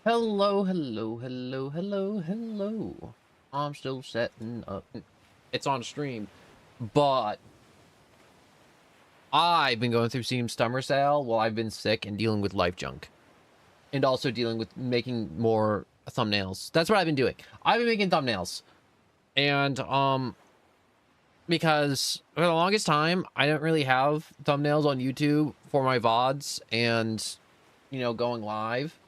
Hello, hello, hello, hello, hello. I'm still setting up. It's on stream, but I've been going through Steam Summer Sale while I've been sick and dealing with life junk, and also dealing with making more thumbnails. That's what I've been doing. I've been making thumbnails, and because for the longest time I don't really have thumbnails on YouTube for my VODs and going live.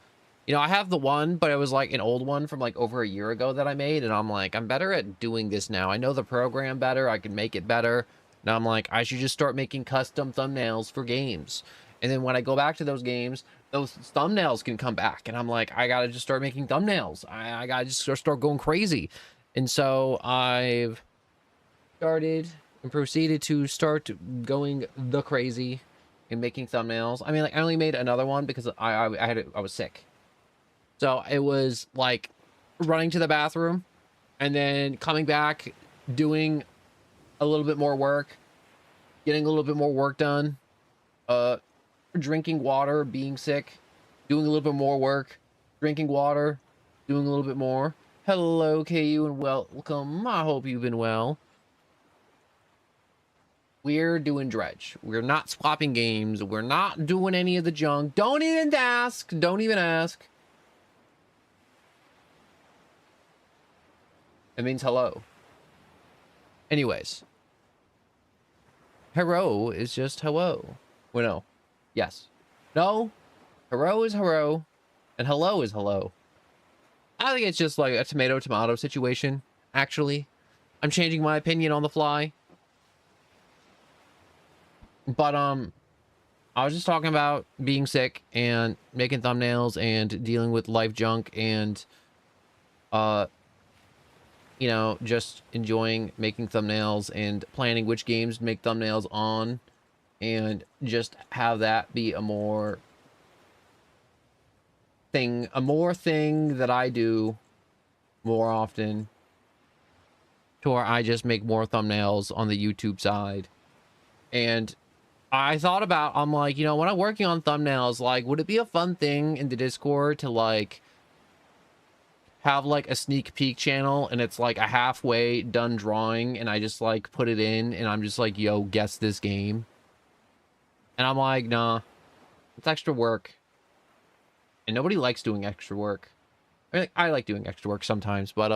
I have the one, but it was like an old one from like over a year ago that I made. And I'm like, I'm better at doing this now. I know the program better. I can make it better. Now I'm like, I should just start making custom thumbnails for games. And then when I go back to those games, those thumbnails can come back. And I'm like, I got to just start making thumbnails. I got to just start going crazy. And so I've started and proceeded to start going the crazy and making thumbnails. I mean, like I only made another one because I was sick. So it was like running to the bathroom and then coming back, doing a little bit more work, getting a little bit more work done, drinking water, being sick, doing a little bit more work, drinking water, doing a little bit more. Hello, KU, and welcome. I hope you've been well. We're doing dredge. We're not swapping games. We're not doing any of the junk. Don't even ask. Don't even ask. It means hello. Anyways. Hello is just hello. Well, no. Yes. No. Hello is hello. And hello is hello. I think it's just like a tomato situation, actually. I'm changing my opinion on the fly. But, I was just talking about being sick and making thumbnails and dealing with life junk and, just enjoying making thumbnails and planning which games to make thumbnails on, and just have that be a more thing that I do more often, to where I just make more thumbnails on the YouTube side. And I thought about, I'm like, when I'm working on thumbnails, like, would it be a fun thing in the Discord to like have like a sneak peek channel, and it's like a halfway done drawing and I just like put it in and I'm just like, yo, guess this game. And I'm like, nah, it's extra work. And nobody likes doing extra work. I mean, I like doing extra work sometimes, but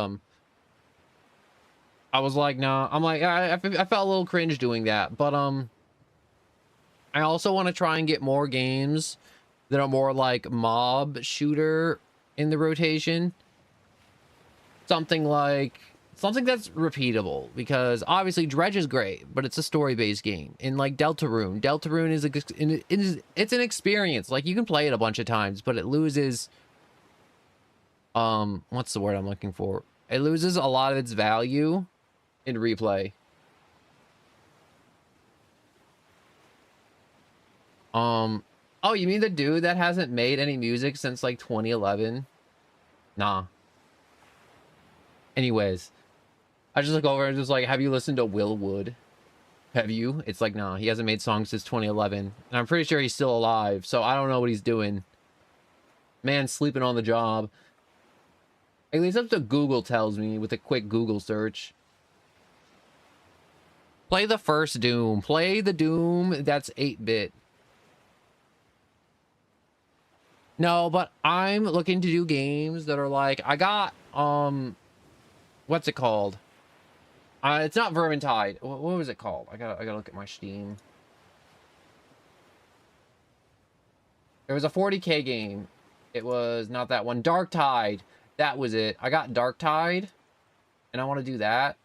I was like, nah. I'm like, I felt a little cringe doing that, but I also want to try and get more games that are more like mob shooter in the rotation. Something that's repeatable, because obviously Dredge is great, but it's a story-based game. And like Deltarune is it's an experience. Like, you can play it a bunch of times, but it loses what's the word I'm looking for? It loses a lot of its value in replay. Oh, you mean the dude that hasn't made any music since like 2011? Nah. Anyways, I just look over and just like, have you listened to Will Wood? Have you? It's like, nah, he hasn't made songs since 2011. And I'm pretty sure he's still alive, so I don't know what he's doing. Man, sleeping on the job. At least that's what Google tells me with a quick Google search. Play the first Doom. Play the Doom that's 8-bit. No, but I'm looking to do games that are like, I got, what's it called? It's not Vermintide. What was it called? I gotta look at my Steam. There was a 40K game. It was not that one. Dark Tide. That was it. I got Dark Tide, and I want to do that.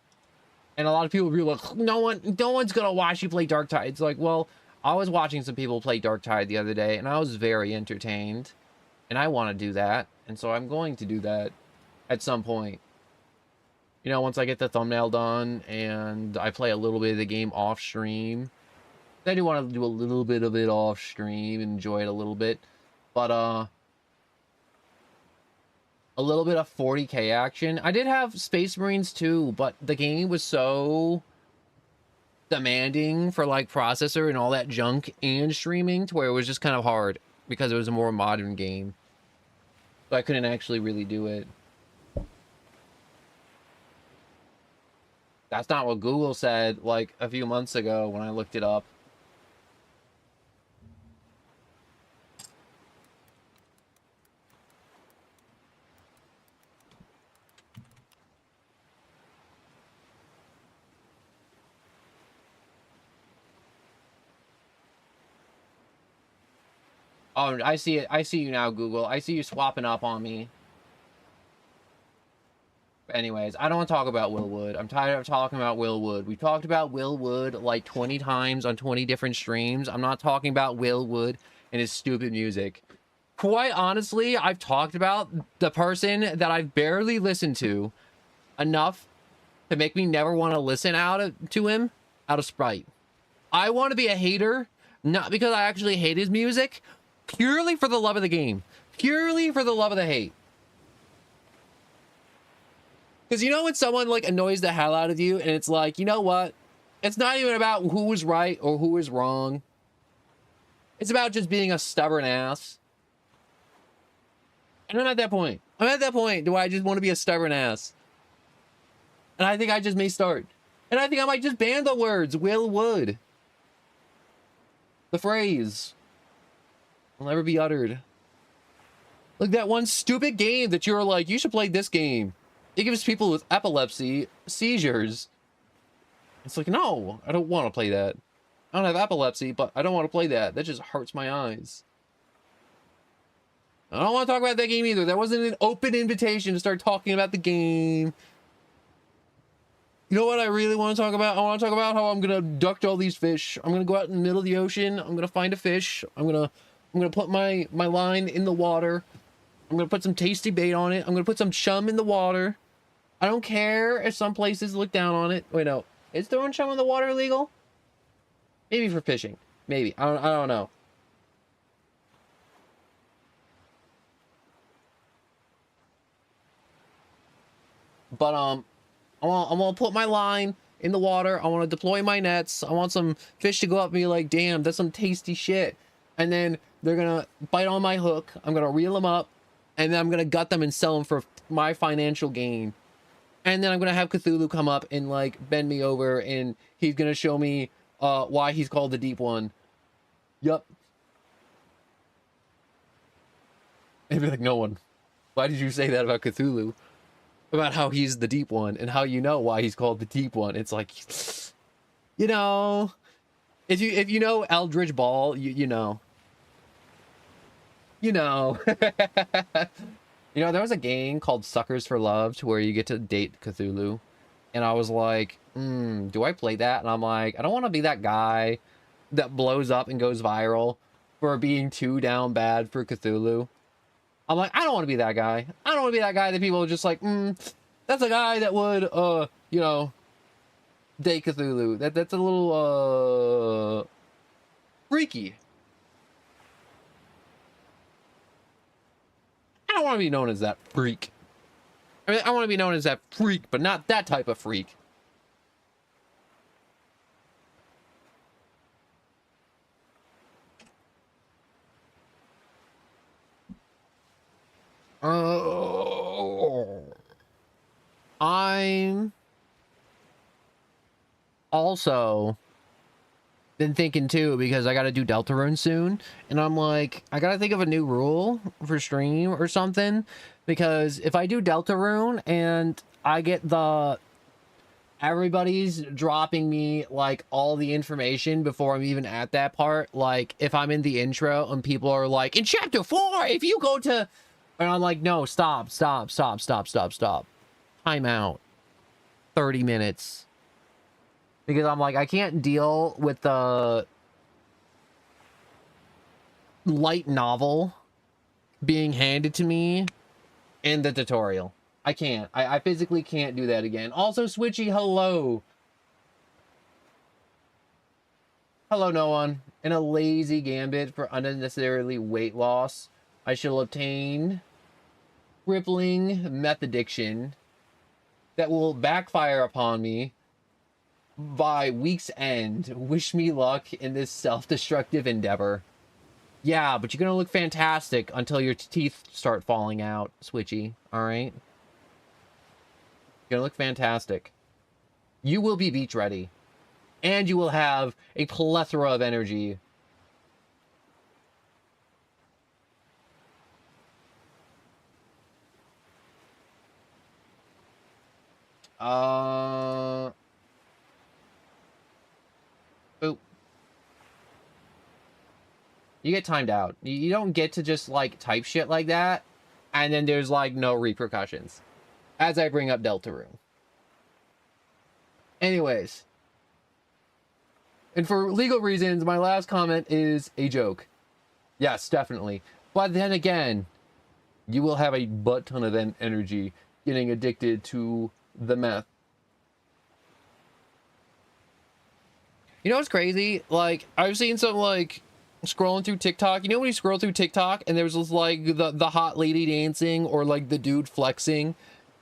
And a lot of people be like, no one's gonna watch you play Dark Tide. It's like, well, I was watching some people play Dark Tide the other day, and I was very entertained, and I want to do that, and so I'm going to do that at some point. Once I get the thumbnail done and I play a little bit of the game off stream. I do want to do a little bit of it off stream and enjoy it a little bit. But, a little bit of 40K action. I did have Space Marines too, but the game was so demanding for like processor and all that junk and streaming, to where it was just kind of hard because it was a more modern game. So I couldn't actually really do it. That's not what Google said like a few months ago when I looked it up. Oh, I see it. I see you now, Google. I see you swapping up on me. Anyways, I don't want to talk about Will Wood. I'm tired of talking about Will Wood. We talked about Will Wood like 20 times on 20 different streams. I'm not talking about Will Wood and his stupid music. Quite honestly, I've talked about the person that I've barely listened to enough to make me never want to listen to him out of spite. I want to be a hater, not because I actually hate his music, purely for the love of the game. Purely for the love of the hate. Because you know when someone like annoys the hell out of you and it's like, you know what? It's not even about who was right or who was wrong. It's about just being a stubborn ass. And I'm at that point. I'm at that point do I just want to be a stubborn ass. And I think I just may start. And I think I might just ban the words Will Wood. The phrase will never be uttered. Like that one stupid game that you're like, you should play this game. It gives people with epilepsy seizures. It's like, no, I don't want to play that. I don't have epilepsy, but I don't want to play that. That just hurts my eyes. I don't want to talk about that game either. That wasn't an open invitation to start talking about the game. You know what I really want to talk about? I want to talk about how I'm going to abduct all these fish. I'm going to go out in the middle of the ocean. I'm going to find a fish. I'm going to put my line in the water. I'm going to put some tasty bait on it. I'm going to put some chum in the water. I don't care if some places look down on it. Wait, no. Is throwing chum in the water illegal? Maybe for fishing. Maybe. I don't know. But I'm gonna put my line in the water. I want to deploy my nets. I want some fish to go up and be like, damn, that's some tasty shit. And then they're gonna bite on my hook. I'm gonna reel them up, and then I'm gonna gut them and sell them for my financial gain. And then I'm gonna have Cthulhu come up and like bend me over, and he's gonna show me why he's called the Deep One. Yup. And be like, no one. Why did you say that about Cthulhu? About how he's the Deep One and how you know why he's called the Deep One. It's like, you know, if you know Eldridge Ball, you know. You know. You know, there was a game called Suckers for Love to where you get to date Cthulhu. And I was like, do I play that? And I'm like, I don't want to be that guy that blows up and goes viral for being too down bad for Cthulhu. I'm like, I don't want to be that guy. I don't want to be that guy that people are just like, that's a guy that would, you know, date Cthulhu. That's a little, freaky. I don't want to be known as that freak. I mean, I want to be known as that freak, but not that type of freak. I'm also been thinking too, because I got to do Deltarune soon, and I'm like, I gotta think of a new rule for stream or something, because if I do Deltarune and I get everybody's dropping me like all the information before I'm even at that part, like if I'm in the intro and people are like, in chapter 4 if you go to, and I'm like, no, stop, time out, 30 minutes. Because I'm like, I can't deal with the light novel being handed to me in the tutorial. I can't. I physically can't do that again. Also, Switchy, hello. Hello, no one. In a lazy gambit for unnecessarily weight loss, I shall obtain crippling meth addiction that will backfire upon me by week's end. Wish me luck in this self-destructive endeavor. Yeah, but you're gonna look fantastic until your teeth start falling out, Switchy. All right? You're gonna look fantastic. You will be beach ready. And you will have a plethora of energy. Boop. You get timed out. You don't get to just, like, type shit like that, and then there's, like, no repercussions. As I bring up Deltarune. Anyways. And for legal reasons, my last comment is a joke. Yes, definitely. But then again, you will have a butt ton of energy getting addicted to the meth. You know what's crazy? Like, I've seen some, like, scrolling through TikTok. You know when you scroll through TikTok and there's just, like, the hot lady dancing or, like, the dude flexing?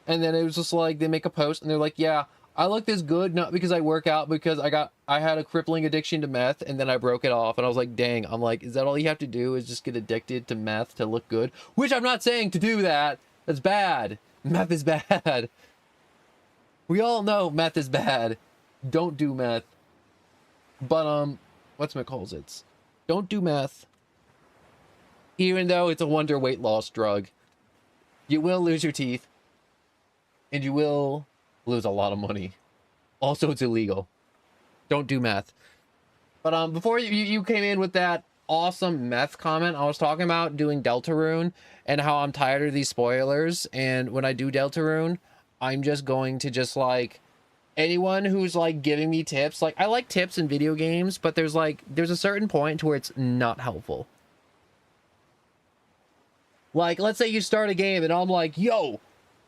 And then it was just, like, they make a post and they're like, yeah, I look this good, not because I work out, because I had a crippling addiction to meth and then I broke it off. And I was like, dang, I'm like, is that all you have to do is just get addicted to meth to look good? Which I'm not saying to do that. That's bad. Meth is bad. We all know meth is bad. Don't do meth. But, what's McCall's? Don't do meth. Even though it's a wonder weight loss drug. You will lose your teeth. And you will lose a lot of money. Also, it's illegal. Don't do meth. But, before you came in with that awesome meth comment, I was talking about doing Deltarune and how I'm tired of these spoilers. And when I do Deltarune, I'm just going to just, like, anyone who's, like, giving me tips, like, I like tips in video games, but there's a certain point to where it's not helpful. Like, let's say you start a game and I'm like, yo,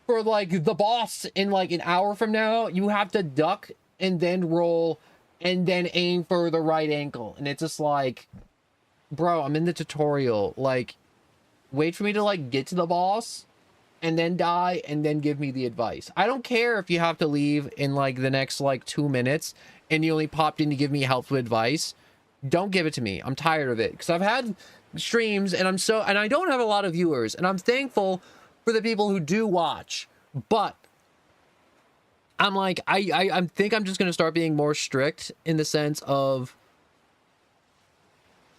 for, like, the boss in, like, an hour from now, you have to duck and then roll and then aim for the right ankle. And it's just like, bro, I'm in the tutorial. Like, wait for me to, like, get to the boss and then die, and then give me the advice. I don't care if you have to leave in, like, the next, like, 2 minutes, and you only popped in to give me helpful advice. Don't give it to me. I'm tired of it. Because I've had streams, and I don't have a lot of viewers, and I'm thankful for the people who do watch. But I'm like, I think I'm just going to start being more strict in the sense of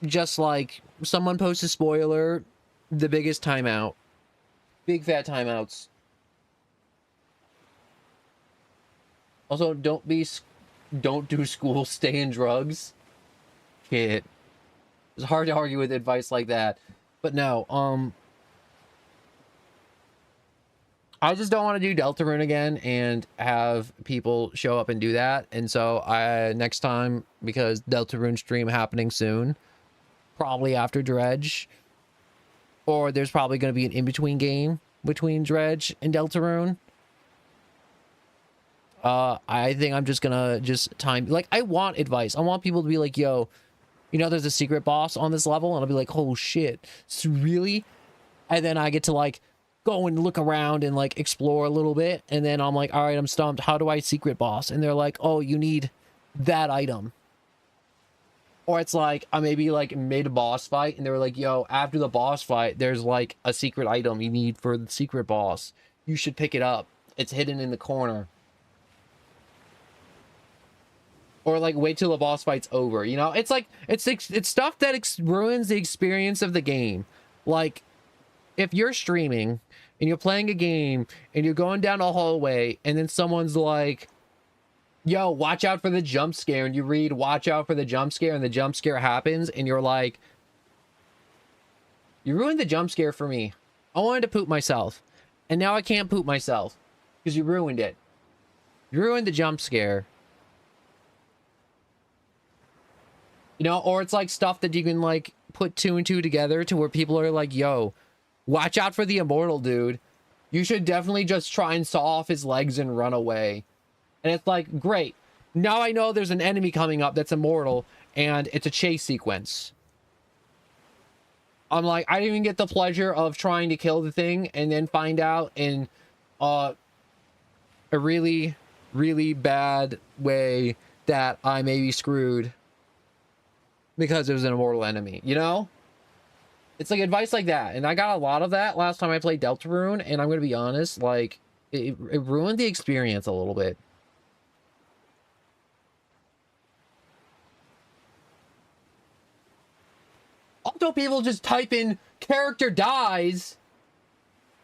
just, like, someone posts a spoiler, the biggest timeout. Big fat timeouts. Also, don't do school, stay in drugs. Shit. It's hard to argue with advice like that. But no, I just don't want to do Deltarune again and have people show up and do that. And so next time, because Deltarune stream happening soon, probably after Dredge, or there's probably going to be an in-between game between Dredge and Deltarune. I think I'm just gonna time, like, I want advice. I want people to be like, yo, you know, there's a secret boss on this level, and I'll be like, oh shit, so really? And then I get to, like, go and look around and, like, explore a little bit, and then I'm like, all right, I'm stumped. How do I secret boss? And they're like, oh, you need that item. Or it's like, I maybe, like, mid boss fight, and they were like, yo, after the boss fight, there's, like, a secret item you need for the secret boss. You should pick it up. It's hidden in the corner. Or, like, wait till the boss fight's over, you know? It's like, it's stuff that ruins the experience of the game. Like, if you're streaming, and you're playing a game, and you're going down a hallway, and then someone's like, yo, watch out for the jump scare, and you read, watch out for the jump scare, and the jump scare happens, and you're like, you ruined the jump scare for me. I wanted to poop myself, and now I can't poop myself, because you ruined it. You ruined the jump scare. You know, or it's like stuff that you can, like, put 2 and 2 together to where people are like, yo, watch out for the immortal dude. You should definitely just try and saw off his legs and run away. And it's like, great. Now I know there's an enemy coming up that's immortal, and it's a chase sequence. I'm like, I didn't even get the pleasure of trying to kill the thing and then find out in a really, really bad way that I may be screwed because it was an immortal enemy, you know? It's like advice like that. And I got a lot of that last time I played Deltarune, and I'm going to be honest, like, it ruined the experience a little bit. Also, people just type in character dies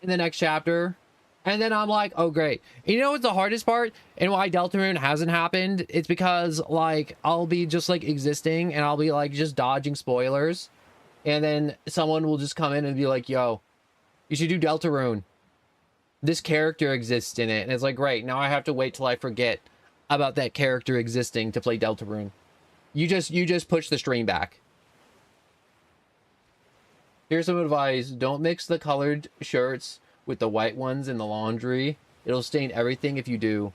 in the next chapter. And then I'm like, oh, great. And you know what's the hardest part? And why Deltarune hasn't happened? It's because, like, I'll be just, like, existing, and I'll be, like, just dodging spoilers. And then someone will just come in and be like, yo, you should do Deltarune. This character exists in it. And it's like, great. Now I have to wait till I forget about that character existing to play Deltarune. You just push the stream back. Here's some advice. Don't mix the colored shirts with the white ones in the laundry. It'll stain everything if you do.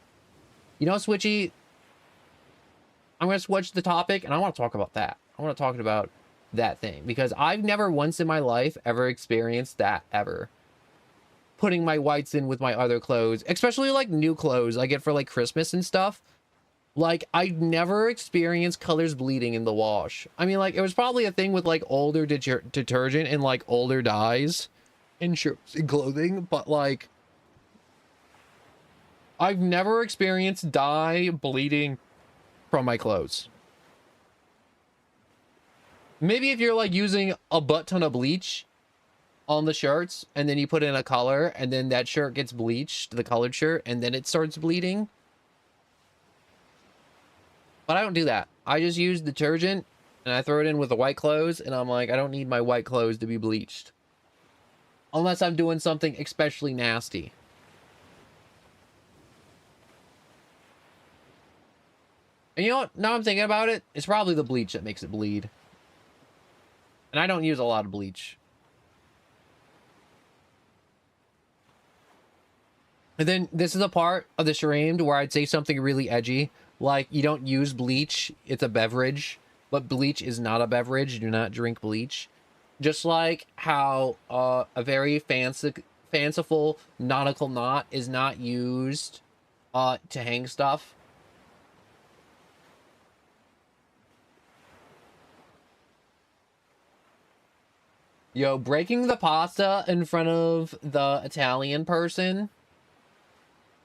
You know, Switchy, I'm going to switch the topic, and I want to talk about that. I want to talk about that thing, because I've never once in my life ever experienced that, ever. Putting my whites in with my other clothes, especially, like, new clothes I get for, like, Christmas and stuff. Like, I've never experienced colors bleeding in the wash. I mean, like, it was probably a thing with, like, older detergent and, like, older dyes in shirts and clothing, but, like, I've never experienced dye bleeding from my clothes. Maybe if you're, like, using a butt ton of bleach on the shirts, and then you put in a color, and then that shirt gets bleached, the colored shirt, and then it starts bleeding. But I don't do that. I just use detergent, and I throw it in with the white clothes, and I'm like, I don't need my white clothes to be bleached. Unless I'm doing something especially nasty. And you know what? Now I'm thinking about it, it's probably the bleach that makes it bleed. And I don't use a lot of bleach. And then this is a part of the stream where I'd say something really edgy. Like, you don't use bleach, it's a beverage. But bleach is not a beverage, do not drink bleach. Just like how a very fanciful nautical knot is not used to hang stuff. Yo, breaking the pasta in front of the Italian person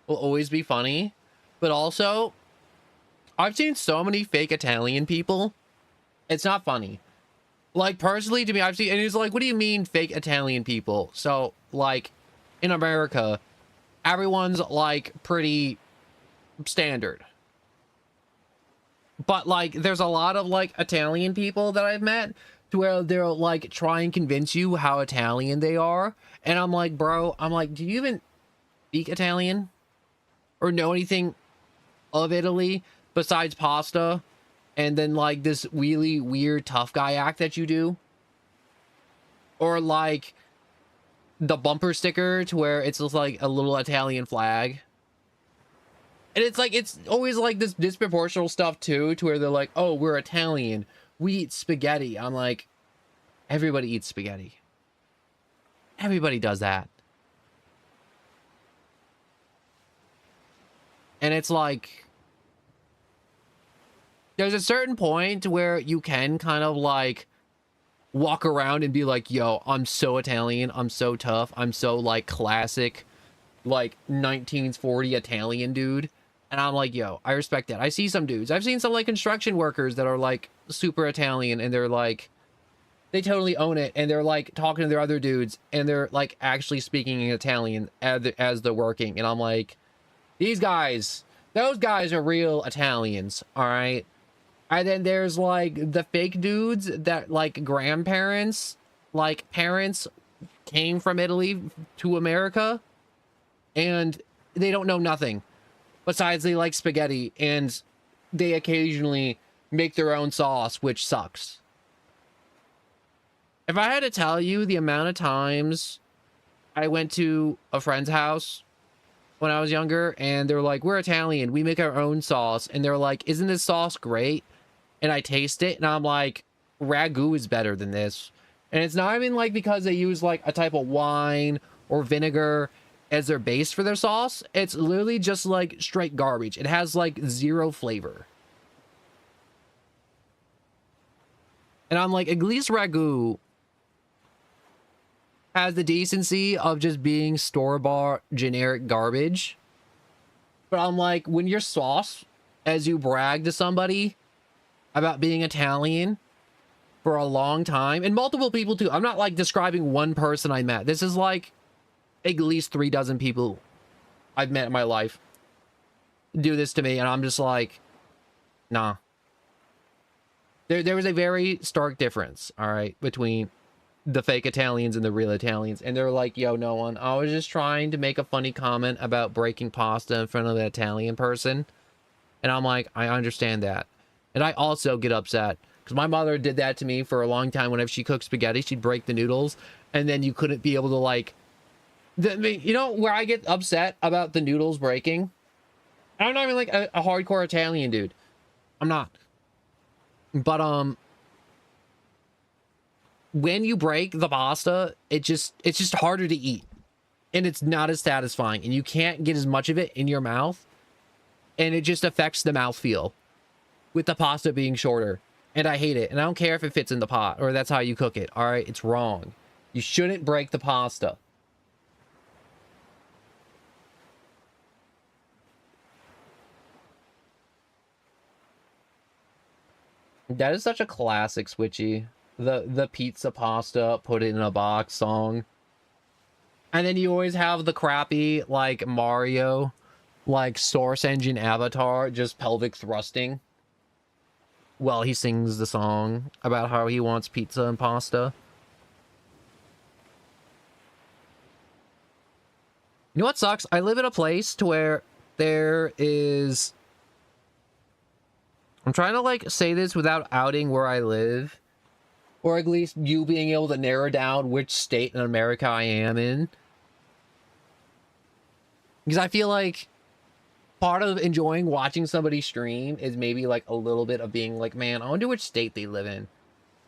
will always be funny. But also, I've seen so many fake Italian people. It's not funny. Like, personally, to me, I've seen, and it's like, what do you mean fake Italian people? So, like, in America, everyone's, like, pretty standard. But, like, there's a lot of, like, Italian people that I've met to where they'll, like, try and convince you how Italian they are. And I'm like, bro, I'm like, do you even speak Italian? Or know anything of Italy besides pasta? And then, like, this really weird tough guy act that you do? Or, like, the bumper sticker to where it's just, like, a little Italian flag. And it's, like, it's always, like, this disproportional stuff, too, to where they're like, oh, we're Italian. We eat spaghetti. I'm like, everybody eats spaghetti. Everybody does that. And it's like, there's a certain point where you can kind of like walk around and be like, yo, I'm so Italian, I'm so tough, I'm so like classic, like 1940 Italian dude. And I'm like, yo, I respect that. I see some dudes, I've seen some like construction workers that are like super Italian, and they're like, they totally own it, and they're like talking to their other dudes, and they're like actually speaking in Italian as they're working. And I'm like, these guys, those guys are real Italians, all right? And then there's like the fake dudes that like grandparents, like parents came from Italy to America, and they don't know nothing besides they like spaghetti, and they occasionally make their own sauce, which sucks. If I had to tell you the amount of times I went to a friend's house when I was younger, and they're like, we're Italian, we make our own sauce, and they're like, isn't this sauce great? And I taste it, and I'm like, ragu is better than this. And it's not even like because they use like a type of wine or vinegar as their base for their sauce. It's literally just like straight garbage. It has like zero flavor. And I'm like, at least ragu has the decency of just being store-bought generic garbage. But I'm like, when your sauce, as you brag to somebody about being Italian for a long time, and multiple people too. I'm not like describing one person I met. This is like at least 3 dozen people I've met in my life do this to me, and I'm just like, nah. There was a very stark difference, all right, between the fake Italians and the real Italians. And they're like, yo, no one, I was just trying to make a funny comment about breaking pasta in front of an Italian person. And I'm like, I understand that. And I also get upset because my mother did that to me for a long time. Whenever she cooked spaghetti, she'd break the noodles, and then you couldn't be able to like, you know, where I get upset about the noodles breaking. I'm not even like a hardcore Italian dude. I'm not. But when you break the pasta, it's just harder to eat, and it's not as satisfying, and you can't get as much of it in your mouth, and it just affects the mouthfeel with the pasta being shorter. And I hate it, and I don't care if it fits in the pot or that's how you cook it. All right, it's wrong. You shouldn't break the pasta. That is such a classic Switchy. The pizza pasta, put it in a box song. And then you always have the crappy, like, Mario, like, Source Engine avatar, just pelvic thrusting. Well, he sings the song about how he wants pizza and pasta. You know what sucks? I live in a place to where there is... I'm trying to, like, say this without outing where I live. Or at least you being able to narrow down which state in America I am in. Because I feel like part of enjoying watching somebody stream is maybe, like, a little bit of being like, man, I wonder which state they live in.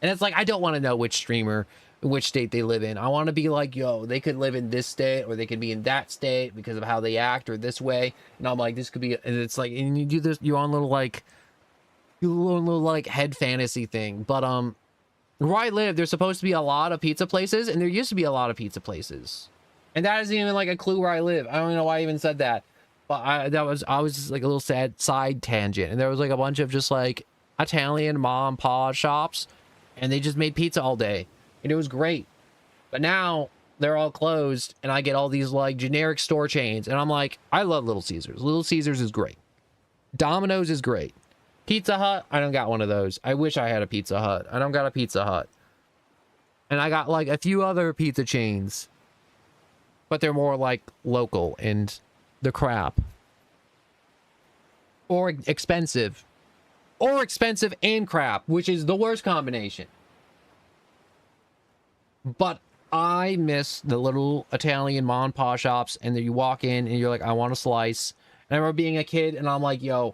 And it's like, I don't want to know which streamer, which state they live in. I want to be like, yo, they could live in this state, or they could be in that state because of how they act, or this way. And I'm like, this could be... And it's like, and you do this, you're on little, like... little like head fantasy thing. But where I live, there's supposed to be a lot of pizza places, and there used to be a lot of pizza places, and that isn't even like a clue where I live. I don't even know why I even said that, but I was just like a little sad side tangent, and there was like a bunch of just like Italian mom and pop shops, and they just made pizza all day, and it was great. But now they're all closed, and I get all these like generic store chains, and I'm like, I love Little Caesars. Little Caesars is great. Domino's is great. Pizza Hut, I don't got one of those. I wish I had a Pizza Hut. I don't got a Pizza Hut. And I got like a few other pizza chains, but they're more like local and the crap. Or expensive. Or expensive and crap, which is the worst combination. But I miss the little Italian mom and pop shops, and then you walk in and you're like, I want a slice. And I remember being a kid, and I'm like, yo,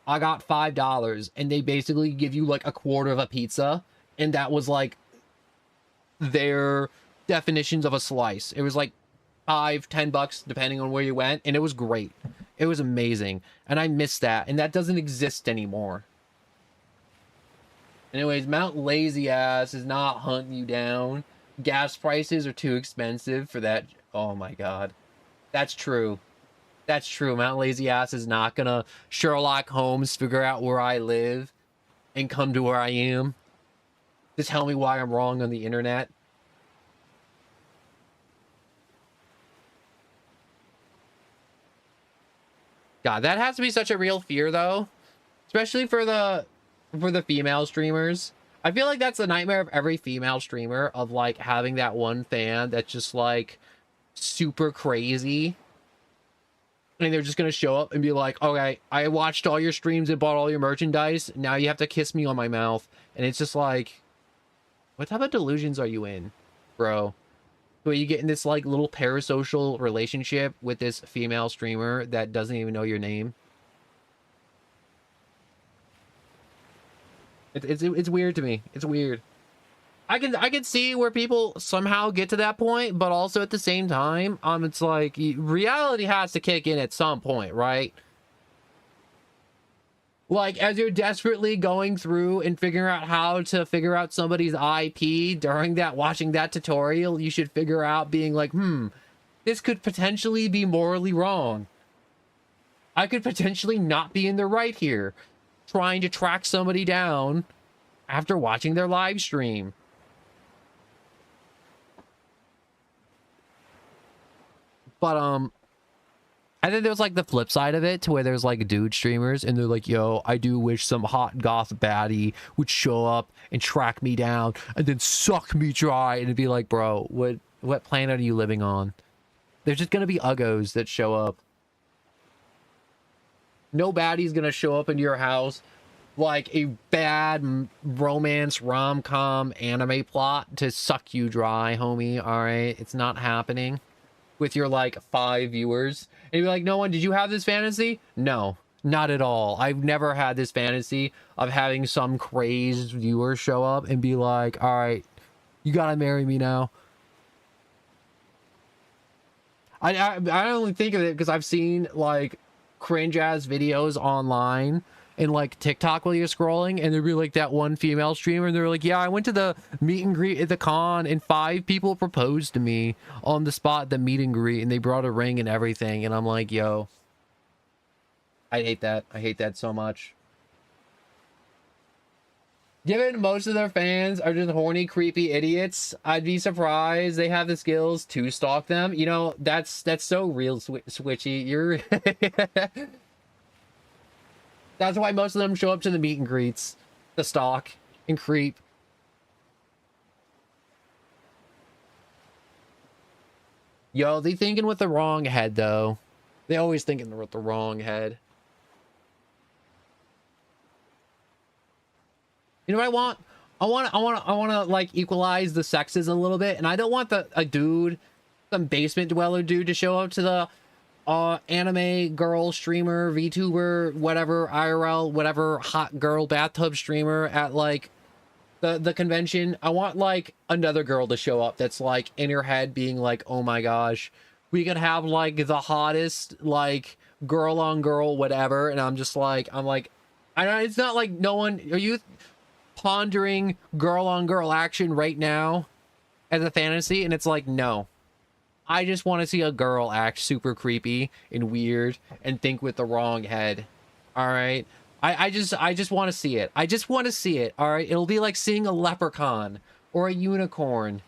I got $5, and they basically give you like a quarter of a pizza, and that was like their definitions of a slice. It was like $5-10 depending on where you went, and it was great. It was amazing, and I miss that, and that doesn't exist anymore. Anyways, Mount Lazy Ass is not hunting you down. Gas prices are too expensive for that. Oh my god, that's true. That's true. Mount Lazy Ass is not gonna Sherlock Holmes figure out where I live and come to where I am to tell me why I'm wrong on the internet. God, that has to be such a real fear though. Especially for the female streamers. I feel like that's the nightmare of every female streamer, of like having that one fan that's just like super crazy. And they're just going to show up and be like, okay, I watched all your streams and bought all your merchandise. Now you have to kiss me on my mouth. And it's just like, what type of delusions are you in, bro? So you get in this like little parasocial relationship with this female streamer that doesn't even know your name. It's weird to me. It's weird. I can see where people somehow get to that point, but also at the same time, it's like reality has to kick in at some point, right? Like, as you're desperately going through and figuring out how to figure out somebody's IP during that, watching that tutorial, you should figure out being like, this could potentially be morally wrong. I could potentially not be in the right here, trying to track somebody down after watching their live stream. But, and then there's like the flip side of it to where there's like dude streamers and they're like, yo, I do wish some hot goth baddie would show up and track me down and then suck me dry. And it'd be like, bro, what planet are you living on? There's just gonna be uggos that show up. No baddie's gonna show up into your house like a bad romance rom-com anime plot to suck you dry, homie. All right, it's not happening with your like 5 viewers. And you're like, no one, did you have this fantasy? No, not at all. I've never had this fantasy of having some crazed viewer show up and be like, all right, you gotta marry me now. I only think of it because I've seen like cringe ass videos online and like TikTok while you're scrolling, and there'd be like that one female streamer and they're like, yeah, I went to the meet and greet at the con and 5 people proposed to me on the spot at the meet and greet and they brought a ring and everything. And I'm like, yo, I hate that. I hate that so much. Given most of their fans are just horny, creepy idiots, I'd be surprised they have the skills to stalk them. You know, that's so real, Switchy. You're That's why most of them show up to the meet and greets, the stalk and creep. Yo, they thinking with the wrong head though. They always thinking with the wrong head. You know what I want? I want to like equalize the sexes a little bit, and I don't want a dude, some basement dweller dude, to show up to the anime girl streamer, VTuber, whatever, IRL, whatever, hot girl bathtub streamer at like the convention. I want like another girl to show up that's like in her head being like, oh my gosh, we could have like the hottest like girl on girl whatever. And I'm like, I don't, it's not like no one, are you pondering girl on girl action right now as a fantasy? And it's like, no, I just want to see a girl act super creepy and weird and think with the wrong head. All right. I just want to see it. I just want to see it. All right. It'll be like seeing a leprechaun or a unicorn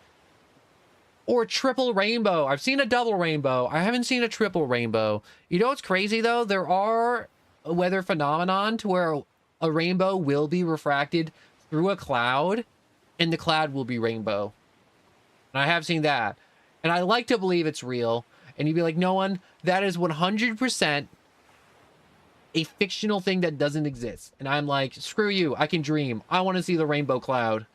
or a triple rainbow. I've seen a double rainbow. I haven't seen a triple rainbow. You know what's crazy though? There are a weather phenomenon to where a rainbow will be refracted through a cloud and the cloud will be rainbow. And I have seen that. And I like to believe it's real. And you'd be like, no one, that is 100% a fictional thing that doesn't exist. And I'm like, screw you. I can dream. I want to see the rainbow cloud.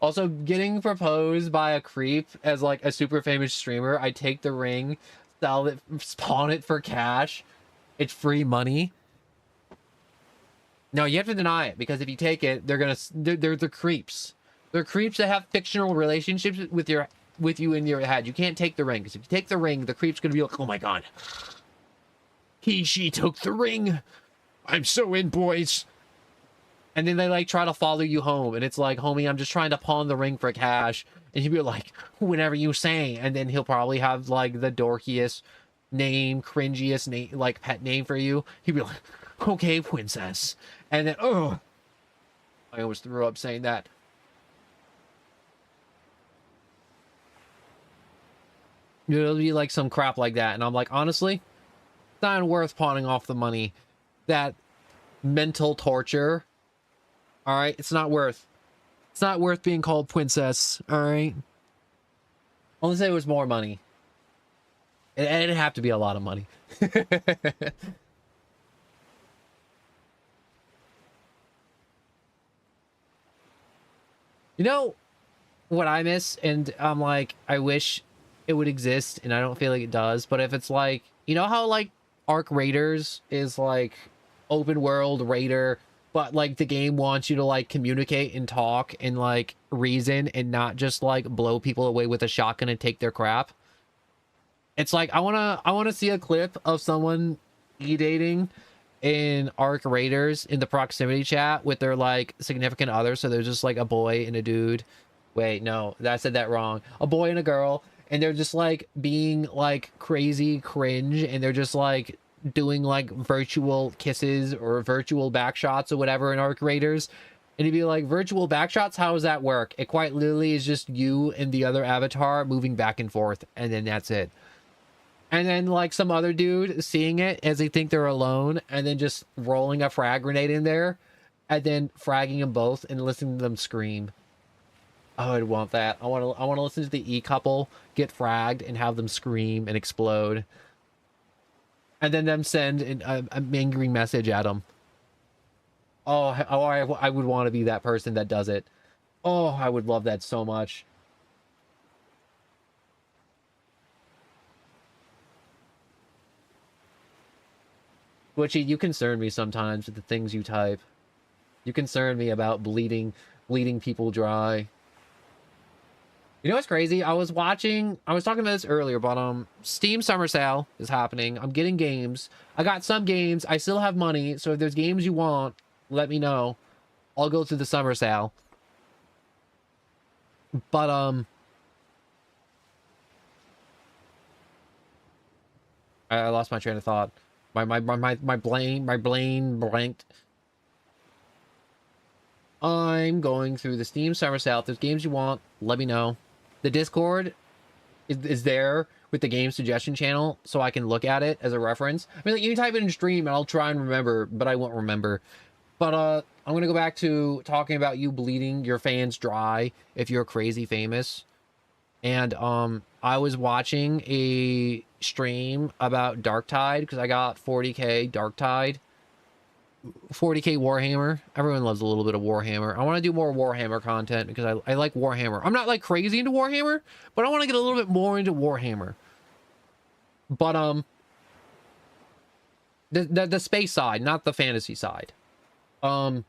Also, getting proposed by a creep as like a super famous streamer, I take the ring, sell it, spawn it for cash. It's free money. No, you have to deny it, because if you take it, they're the creeps. They're creeps that have fictional relationships with you in your head. You can't take the ring, because if you take the ring, the creep's gonna be like, oh my god, she took the ring. I'm so in, boys. And then they like try to follow you home, and it's like, homie, I'm just trying to pawn the ring for cash. And he'll be like, whenever you say, and then he'll probably have like the dorkiest name, cringiest name, like pet name for you. He'd be like, okay, princess. And then, oh, I almost threw up saying that. It'll be like some crap like that. And I'm like, honestly, it's not worth pawning off the money. That mental torture. All right. It's not worth being called princess. All right. Unless it was more money. It'd have to be a lot of money. You know what I miss? And I'm like, I wish it would exist, and I don't feel like it does. But if it's like, you know how like Arc Raiders is like open world raider, but like the game wants you to like communicate and talk and like reason and not just like blow people away with a shotgun and take their crap. It's like I wanna see a clip of someone e-dating in Arc Raiders in the proximity chat with their like significant other. So there's just like a boy and a dude. Wait, no, I said that wrong. A boy and a girl, and they're just like being like crazy cringe, and they're just like doing like virtual kisses or virtual backshots or whatever in Arc Raiders. And you'd be like, virtual backshots, how does that work? It quite literally is just you and the other avatar moving back and forth, and then that's it. And then like some other dude seeing it as they think they're alone, and then just rolling a frag grenade in there, and then fragging them both and listening to them scream. I would want that. I want to listen to the E couple get fragged and have them scream and explode, and then them send an angry message at them. I would want to be that person that does it. Oh, I would love that so much. Twitchy, you concern me sometimes with the things you type. You concern me about bleeding people dry. You know what's crazy? I was talking about this earlier, but Steam Summer Sale is happening. I'm getting games. I got some games. I still have money, so if there's games you want, let me know. I'll go through the Summer Sale. But I lost my train of thought. My brain blanked. I'm going through the Steam Summer Sale. If there's games you want, let me know. The Discord is there with the game suggestion channel, so I can look at it as a reference. I mean, like, you can type it in stream, and I'll try and remember, but I won't remember. But I'm gonna go back to talking about you bleeding your fans dry if you're crazy famous. And I was watching a stream about Darktide because I got 40k Darktide. 40k Warhammer. Everyone loves a little bit of Warhammer. I want to do more Warhammer content because I like Warhammer. I'm not like crazy into Warhammer, but I want to get a little bit more into Warhammer. But the space side, not the fantasy side. With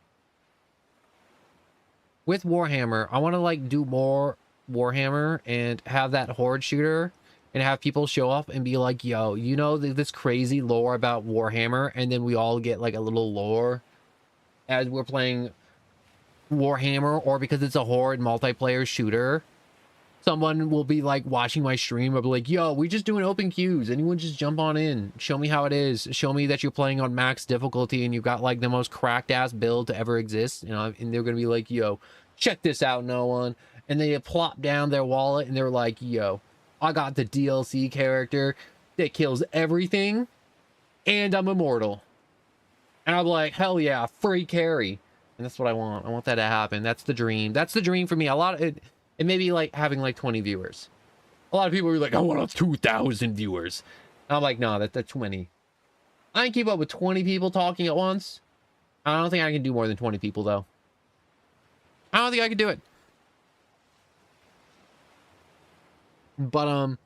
Warhammer, I want to like do more Warhammer and have that horde shooter and have people show up and be like, yo, you know, this crazy lore about Warhammer, and then we all get like a little lore as we're playing Warhammer, or because it's a horde multiplayer shooter, someone will be like watching my stream. I'll be like, yo, we just doing open queues. Anyone just jump on in. Show me how it is. Show me that you're playing on max difficulty and you've got like the most cracked ass build to ever exist. You know, and they're going to be like, yo, check this out, no one. And they plop down their wallet and they're like, yo, I got the DLC character that kills everything and I'm immortal. And I'm like, hell yeah, free carry. And that's what I want. I want that to happen. That's the dream. That's the dream for me. A lot of it may be like having like 20 viewers. A lot of people are like, I want 2,000 viewers. And I'm like, no, that's too many. I can keep up with 20 people talking at once. I don't think I can do more than 20 people though. I don't think I can do it. But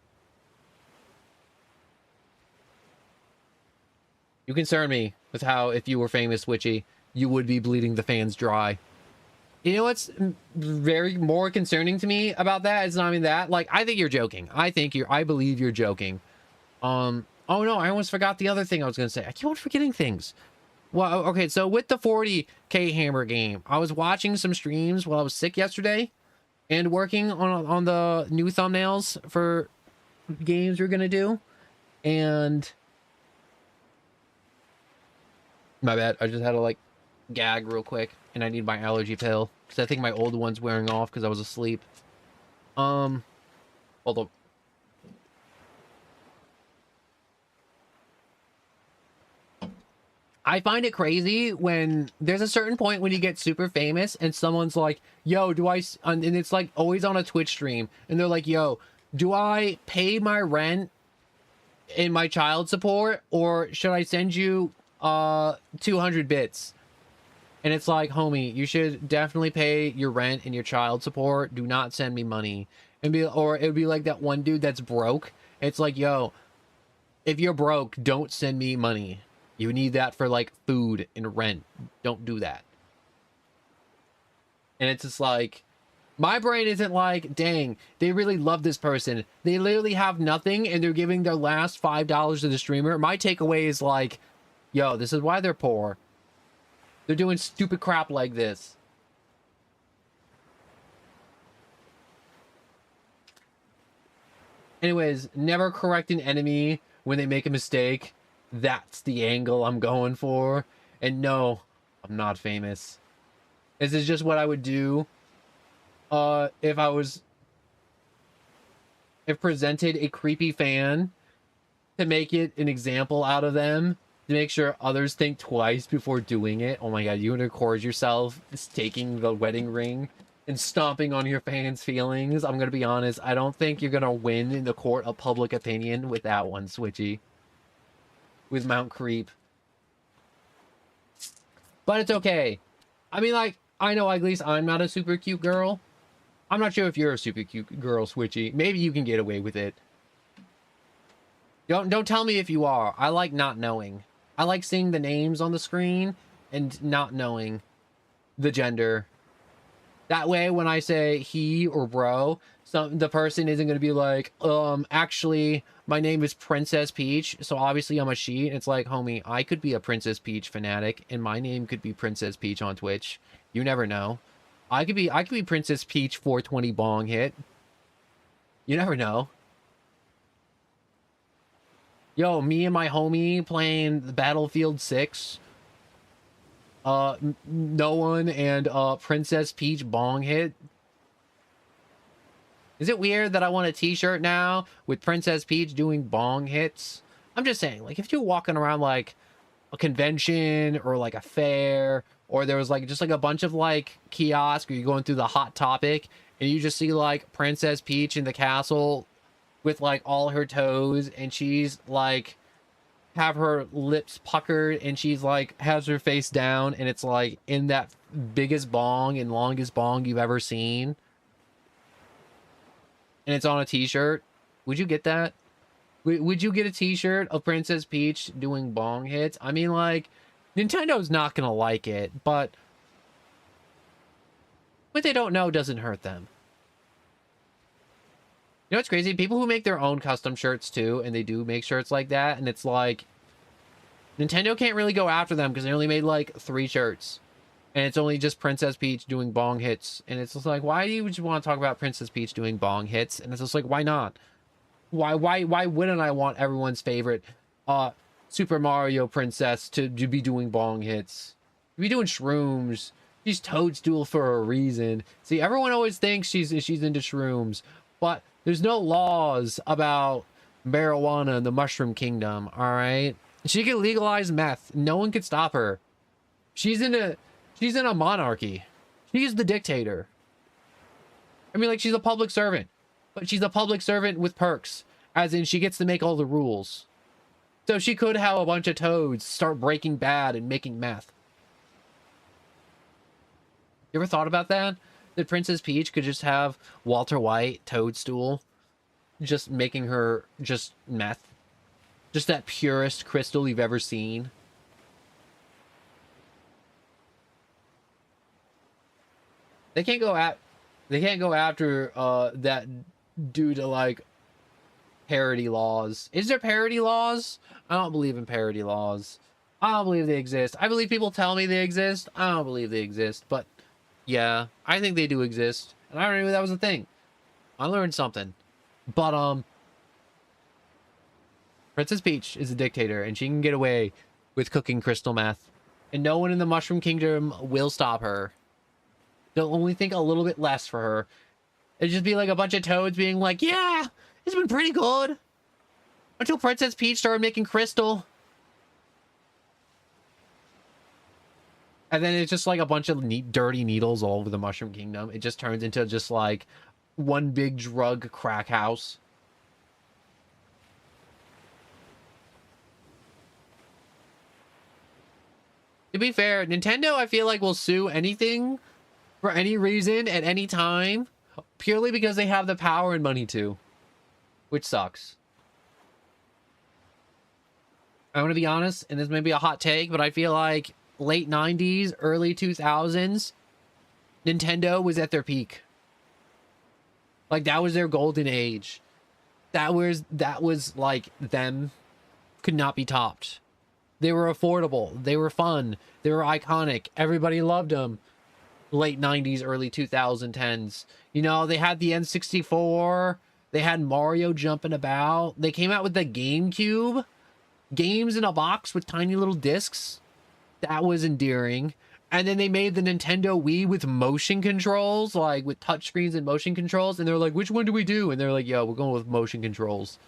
you concern me with how if you were famous, Witchy, you would be bleeding the fans dry. You know what's very more concerning to me about that? It's not even that. Like, I think you're joking. I believe you're joking. Oh no, I almost forgot the other thing I was gonna say. I keep on forgetting things. Well, okay, so with the 40k hammer game, I was watching some streams while I was sick yesterday and working on the new thumbnails for games we're gonna do. And my bad, I just had to like gag real quick, and I need my allergy pill because I think my old one's wearing off because I was asleep. Hold up. I find it crazy when there's a certain point when you get super famous and someone's like, yo, and it's like always on a Twitch stream, and they're like, yo, do I pay my rent and my child support, or should I send you 200 bits? And it's like, homie, you should definitely pay your rent and your child support. Do not send me money. Or it would be like that one dude that's broke. It's like, yo, if you're broke, don't send me money. You need that for like food and rent. Don't do that. And it's just like, My brain isn't like, dang, they really love this person. They literally have nothing and they're giving their last $5 to the streamer. My takeaway is like, yo, this is why they're poor. They're doing stupid crap like this. Anyways, never correct an enemy when they make a mistake. That's the angle I'm going for. And no, I'm not famous. This is just what I would do if presented a creepy fan, to make it an example out of them, to make sure others think twice before doing it. Oh my god, you would record yourself taking the wedding ring and stomping on your fans' feelings. I'm gonna be honest, I don't think you're gonna win in the court of public opinion with that one, Switchy. With Mount Creep. But it's okay. I mean, like, I know at least I'm not a super cute girl. I'm not sure if you're a super cute girl, Switchy. Maybe you can get away with it. Don't tell me if you are. I like not knowing. I like seeing the names on the screen and not knowing the gender. That way, when I say he or bro, the person isn't going to be like, actually, my name is Princess Peach, so obviously I'm a she. And it's like, homie, I could be a Princess Peach fanatic, and my name could be Princess Peach on Twitch. You never know. I could be Princess Peach 420 bong hit. You never know. Yo, me and my homie playing Battlefield 6. No one and Princess Peach bong hit. Is it weird that I want a t-shirt now with Princess Peach doing bong hits? I'm just saying, like, if you're walking around like a convention or like a fair, or there was like just like a bunch of like kiosks, or you're going through the Hot Topic and you just see like Princess Peach in the castle with like all her toes, and she's like have her lips puckered, and she's like has her face down, and it's like in that biggest bong and longest bong you've ever seen, and it's on a t-shirt. Would you get that? Would you get a t-shirt of Princess Peach doing bong hits? I mean, like, Nintendo's not gonna like it, but what they don't know doesn't hurt them. You know what's crazy? People who make their own custom shirts too, and they do make shirts like that, and it's like, Nintendo can't really go after them because they only made like 3 shirts. And it's only just Princess Peach doing bong hits. And it's just like, why do you just want to talk about Princess Peach doing bong hits? And it's just like, why not? Why wouldn't I want everyone's favorite Super Mario princess to be doing bong hits? To be doing shrooms. She's Toadstool for a reason. See, everyone always thinks she's into shrooms, but there's no laws about marijuana in the Mushroom Kingdom, all right? She can legalize meth. No one can stop her. She's in a monarchy. She's the dictator. I mean, like, she's a public servant, but she's a public servant with perks, as in she gets to make all the rules. So she could have a bunch of toads start breaking bad and making meth. You ever thought about that? That Princess Peach could just have Walter White, Toadstool, just making her just meth. Just that purest crystal you've ever seen. They can't go after that due to like parody laws. Is there parody laws? I don't believe in parody laws. I don't believe they exist. I believe people tell me they exist. I don't believe they exist, but yeah, I think they do exist. And I don't know that was a thing. I learned something. But Princess Peach is a dictator, and she can get away with cooking crystal meth, and no one in the Mushroom Kingdom will stop her. They'll only think a little bit less for her. It'd just be like a bunch of toads being like, yeah, it's been pretty good. Until Princess Peach started making crystal. And then it's just like a bunch of dirty needles all over the Mushroom Kingdom. It just turns into just like one big drug crack house. To be fair, Nintendo, I feel like, will sue anything for any reason at any time, purely because they have the power and money to, which sucks. I want to be honest, and this may be a hot take, but I feel like late 90s, early 2000s, Nintendo was at their peak. Like, that was their golden age. That was like them, could not be topped. They were affordable. They were fun. They were iconic. Everybody loved them. Late 90s, early 2010s. You know, they had the N64. They had Mario jumping about. They came out with the GameCube. Games in a box with tiny little discs. That was endearing. And then they made the Nintendo Wii with motion controls, like with touchscreens and motion controls. And they're like, which one do we do? And they're like, yo, we're going with motion controls.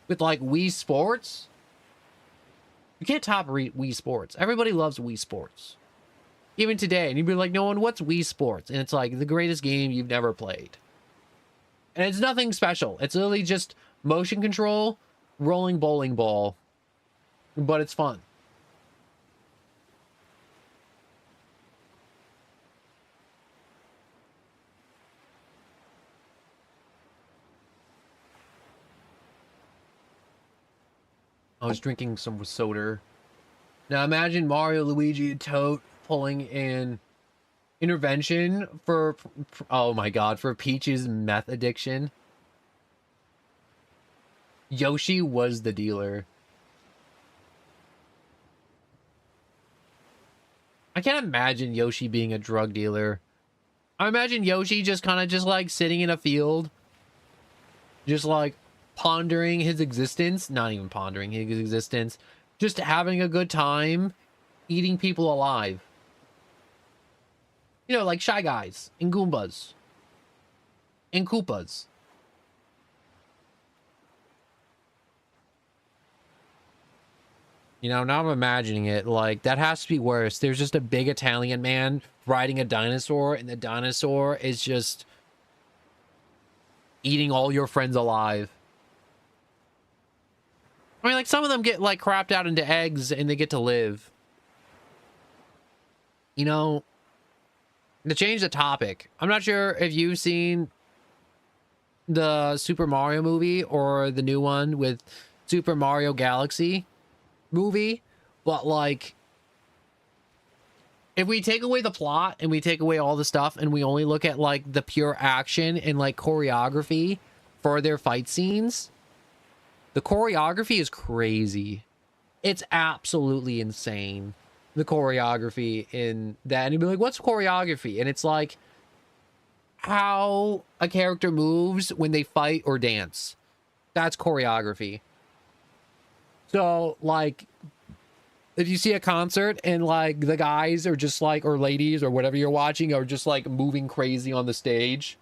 With like Wii Sports. You can't top Wii Sports. Everybody loves Wii Sports. Even today. And you'd be like, no one, what's Wii Sports? And it's like the greatest game you've never played. And it's nothing special. It's literally just motion control, rolling bowling ball. But it's fun. I was drinking some soda. Now imagine Mario, Luigi, and Toad pulling in intervention for oh my god, for Peach's meth addiction. Yoshi was the dealer. I can't imagine Yoshi being a drug dealer. I imagine Yoshi just kind of just like sitting in a field, just like pondering his existence, not even pondering his existence, just having a good time, eating people alive. You know, like Shy Guys and Goombas and Koopas. You know, now I'm imagining it, like, that has to be worse. There's just a big Italian man riding a dinosaur, and the dinosaur is just eating all your friends alive. I mean, like, some of them get, like, crapped out into eggs, and they get to live. You know, to change the topic, I'm not sure if you've seen the Super Mario movie or the new one with Super Mario Galaxy movie, but like, if we take away the plot and we take away all the stuff and we only look at like the pure action and like choreography for their fight scenes, the choreography is crazy. It's absolutely insane, the choreography in that. And you'd be like, what's choreography? And it's like how a character moves when they fight or dance. That's choreography. So, like, if you see a concert and, like, the guys are just, like, or ladies or whatever you're watching are just, like, moving crazy on the stage,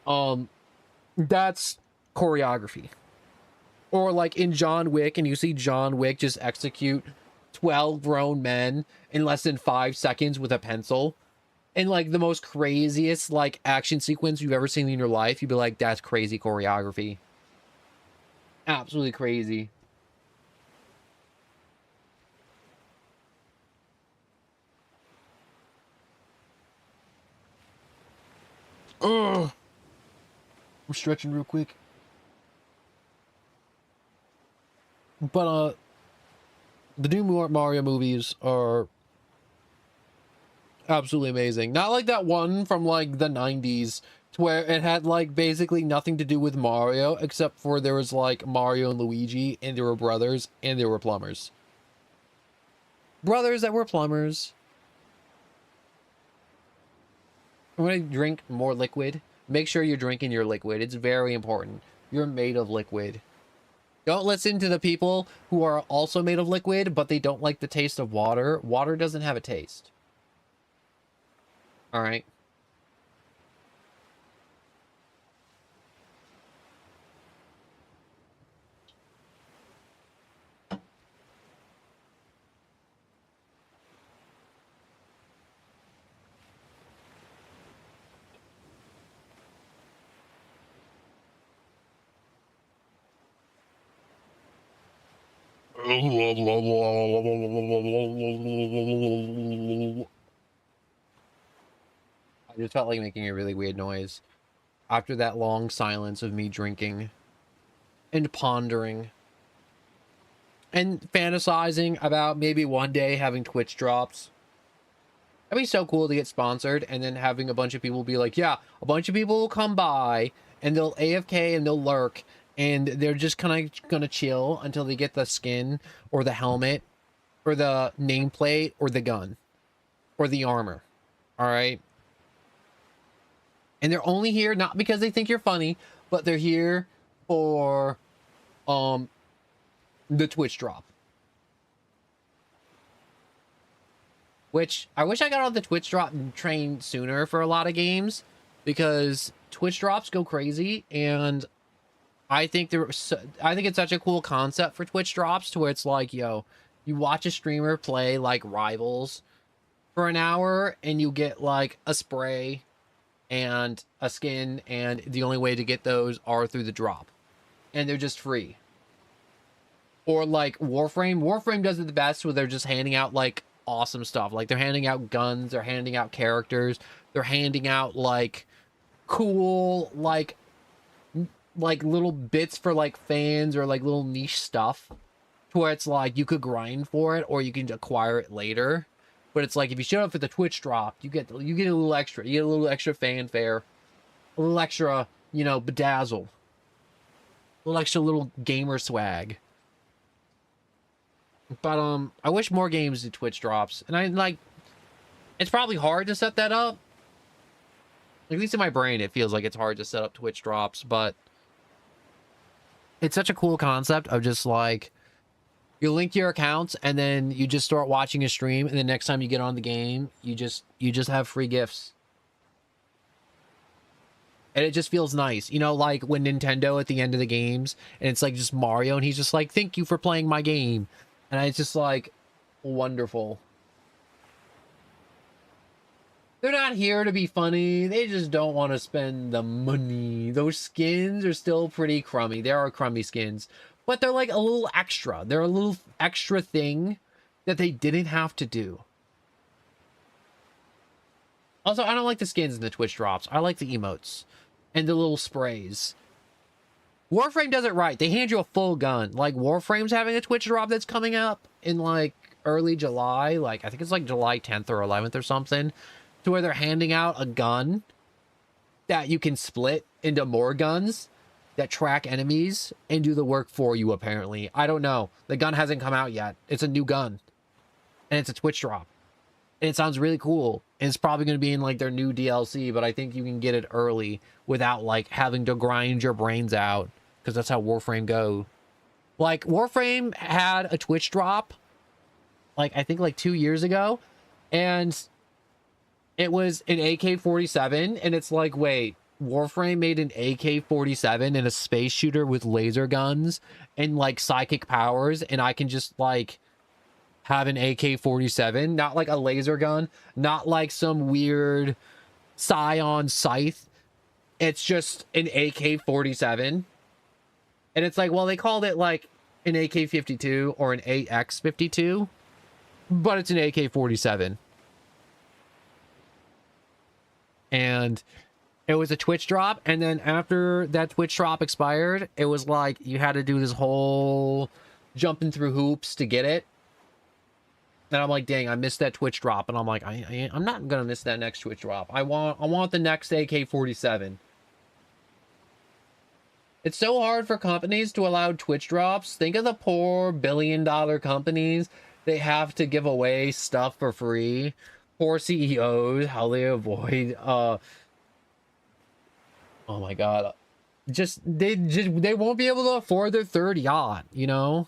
that's choreography. Or, like, in John Wick, and you see John Wick just execute 12 grown men in less than 5 seconds with a pencil. And, like, the most craziest, like, action sequence you've ever seen in your life, you'd be like, that's crazy choreography. Absolutely crazy. Ugh. I'm stretching real quick. But, the new Mario movies are absolutely amazing. Not like that one from, like, the 90s, where it had, like, basically nothing to do with Mario, except for there was, like, Mario and Luigi, and there were brothers, and there were plumbers. Brothers that were plumbers. When I drink more liquid, make sure you're drinking your liquid. It's very important. You're made of liquid. Don't listen to the people who are also made of liquid, but they don't like the taste of water. Water doesn't have a taste. All right. I just felt like making a really weird noise after that long silence of me drinking and pondering and fantasizing about maybe one day having Twitch drops. That'd be so cool to get sponsored, and then having a bunch of people be like, yeah, a bunch of people will come by and they'll AFK and they'll lurk, and they're just kind of gonna chill until they get the skin or the helmet or the nameplate or the gun or the armor. All right. And they're only here not because they think you're funny, but they're here for the Twitch drop. Which I wish I got on the Twitch drop train sooner for a lot of games, because Twitch drops go crazy, and I think it's such a cool concept for Twitch drops, to where it's like, yo, you watch a streamer play like Rivals for an hour and you get like a spray and a skin, and the only way to get those are through the drop, and they're just free. Or like Warframe does it the best, where they're just handing out like awesome stuff. Like they're handing out guns, they're handing out characters, they're handing out like cool like little bits for like fans, or like little niche stuff, to where it's like you could grind for it or you can acquire it later. But it's like if you show up for the Twitch drop, you get a little extra. You get a little extra fanfare, a little extra, you know, bedazzle, a little extra little gamer swag. But I wish more games did Twitch drops, and I like. It's probably hard to set that up. At least in my brain, it feels like it's hard to set up Twitch drops, but it's such a cool concept of just like, you link your accounts and then you just start watching a stream, and the next time you get on the game, you just have free gifts. And it just feels nice. You know, like when Nintendo at the end of the games, and it's like just Mario, and he's just like, thank you for playing my game. And it's just like, wonderful. They're not here to be funny. They just don't want to spend the money. Those skins are still pretty crummy. There are crummy skins, but they're like a little extra. They're a little extra thing that they didn't have to do. Also, I don't like the skins in the Twitch drops. I like the emotes and the little sprays. Warframe does it right. They hand you a full gun. Like Warframe's having a Twitch drop that's coming up in like early July. Like I think it's like July 10th or 11th or something, to where they're handing out a gun that you can split into more guns that track enemies and do the work for you, apparently. I don't know. The gun hasn't come out yet. It's a new gun. And it's a Twitch drop. And it sounds really cool. And it's probably going to be in like their new DLC, but I think you can get it early without like having to grind your brains out, because that's how Warframe go. Like Warframe had a Twitch drop like I think like 2 years ago, and it was an AK-47, and it's like, wait, Warframe made an AK-47 and a space shooter with laser guns and like psychic powers, and I can just like have an AK-47, not like a laser gun, not like some weird Scion scythe. It's just an AK-47. And it's like, well, they called it like an AK-52 or an AX-52, but it's an AK-47. And it was a Twitch drop, and then after that Twitch drop expired, it was like you had to do this whole jumping through hoops to get it. And I'm like, dang, I missed that Twitch drop. And I'm like, I'm not gonna miss that next Twitch drop. I want the next AK-47. It's so hard for companies to allow Twitch drops. Think of the poor billion-dollar companies. They have to give away stuff for free. Poor CEOs, how they avoid oh my god. They won't be able to afford their third yacht, you know?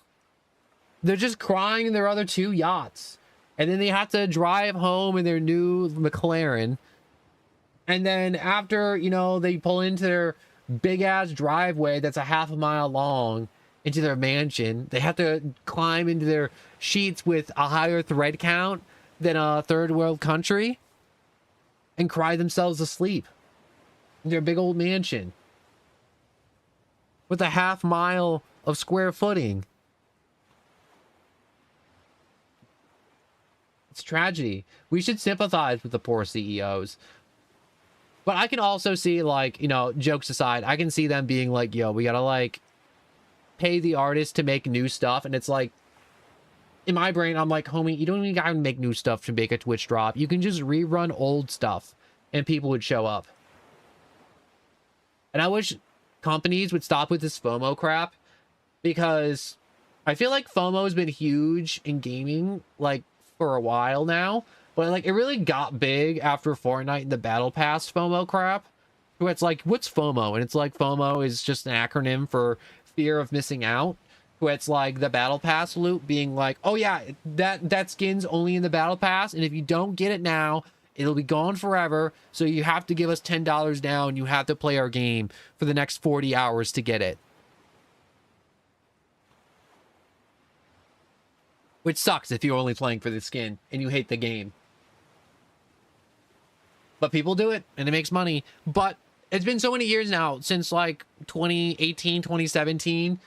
They're just crying in their other two yachts. And then they have to drive home in their new McLaren. And then after, you know, they pull into their big ass driveway that's a half a mile long into their mansion, they have to climb into their sheets with a higher thread count than a third world country and cry themselves asleep in their big old mansion with a half mile of square footing. It's tragedy. We should sympathize with the poor CEOs. But I can also see, like, you know, jokes aside, I can see them being like, yo, we gotta like pay the artist to make new stuff. And it's like, in my brain, I'm like, homie, you don't even gotta make new stuff to make a Twitch drop. You can just rerun old stuff and people would show up. And I wish companies would stop with this FOMO crap, because I feel like FOMO has been huge in gaming like for a while now, but like it really got big after Fortnite and the Battle Pass FOMO crap. Where it's like, what's FOMO? And it's like, FOMO is just an acronym for fear of missing out. Where it's like the Battle Pass loop being like, oh yeah, that skin's only in the Battle Pass, and if you don't get it now, it'll be gone forever. So you have to give us $10 down. You have to play our game for the next 40 hours to get it. Which sucks if you're only playing for the skin and you hate the game. But people do it and it makes money. But it's been so many years now, since like 2018, 2017,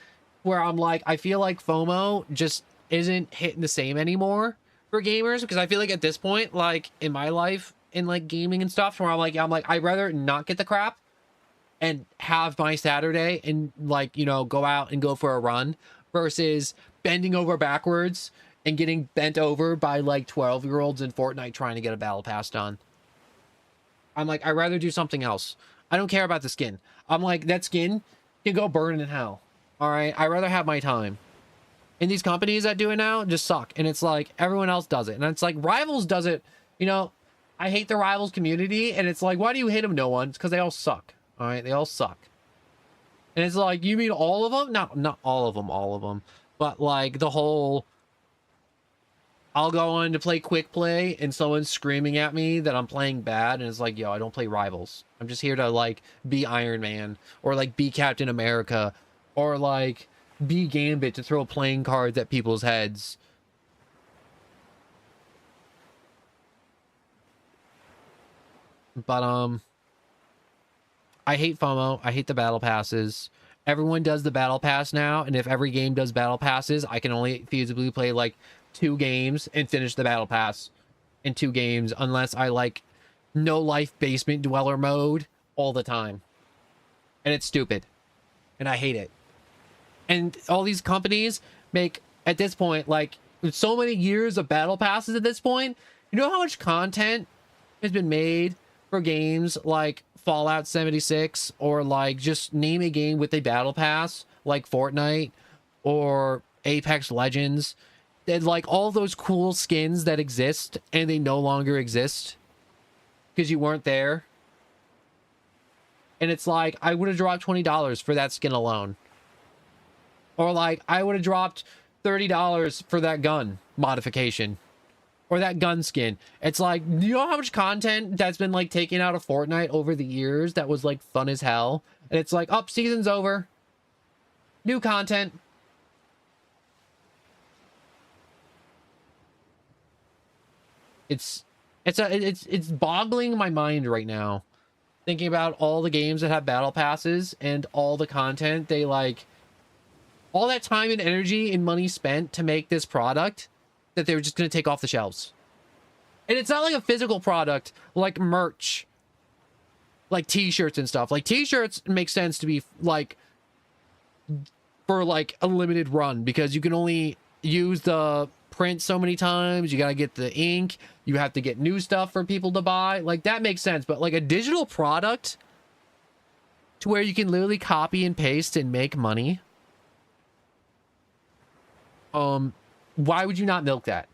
where I'm like, I feel like FOMO just isn't hitting the same anymore for gamers, because I feel like at this point, like in my life, in like gaming and stuff, where I'm like, I'd rather not get the crap and have my Saturday and like, you know, go out and go for a run, versus bending over backwards and getting bent over by like 12-year-olds in Fortnite trying to get a battle pass done. I'm like, I'd rather do something else. I don't care about the skin. I'm like, that skin can go burn in hell. All right, I'd rather have my time. And these companies that do it now just suck. And it's like, everyone else does it. And it's like, Rivals does it. You know, I hate the Rivals community. And it's like, why do you hate them? No one. It's because they all suck. All right, they all suck. And it's like, you mean all of them? No, not all of them. But like the whole, I'll go on to play quick play and someone's screaming at me that I'm playing bad. And it's like, yo, I don't play Rivals. I'm just here to like be Iron Man, or like be Captain America, or like be Gambit to throw playing cards at people's heads. But I hate FOMO. I hate the battle passes. Everyone does the battle pass now, and if every game does battle passes, I can only feasibly play like 2 games and finish the battle pass in 2 games, unless I like no life basement dweller mode all the time. And it's stupid. And I hate it. And all these companies make, at this point, like, with so many years of battle passes at this point, you know how much content has been made for games like Fallout 76, or like just name a game with a battle pass like Fortnite or Apex Legends, and like all those cool skins that exist and they no longer exist because you weren't there. And it's like, I would have dropped $20 for that skin alone. Or like, I would have dropped $30 for that gun modification. Or that gun skin. It's like, do you know how much content that's been like taken out of Fortnite over the years that was like fun as hell? And it's like, oh, season's over. New content. It's boggling my mind right now, thinking about all the games that have battle passes and all the content they like, all that time and energy and money spent to make this product that they were just going to take off the shelves. And it's not like a physical product like merch, like t-shirts and stuff. Like t-shirts make sense to be like for like a limited run, because you can only use the print so many times. You got to get the ink. You have to get new stuff for people to buy. Like that makes sense. But like a digital product to where you can literally copy and paste and make money. Why would you not milk that?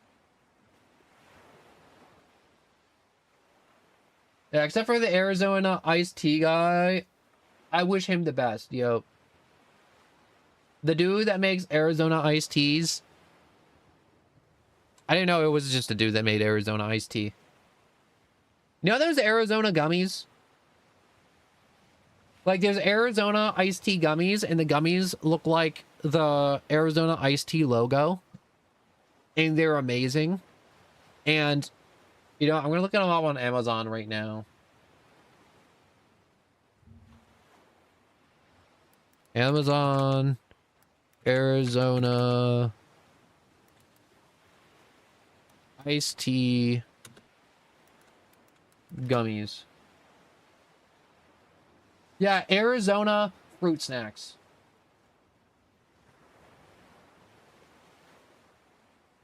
Yeah, except for the Arizona iced tea guy. I wish him the best, yo. The dude that makes Arizona iced teas. I didn't know it was just a dude that made Arizona iced tea. You know those Arizona gummies? Like there's Arizona iced tea gummies, and the gummies look like the Arizona iced tea logo. And they're amazing. And, you know, I'm going to look at them up on Amazon right now. Amazon, Arizona, iced tea, gummies. Yeah, Arizona fruit snacks.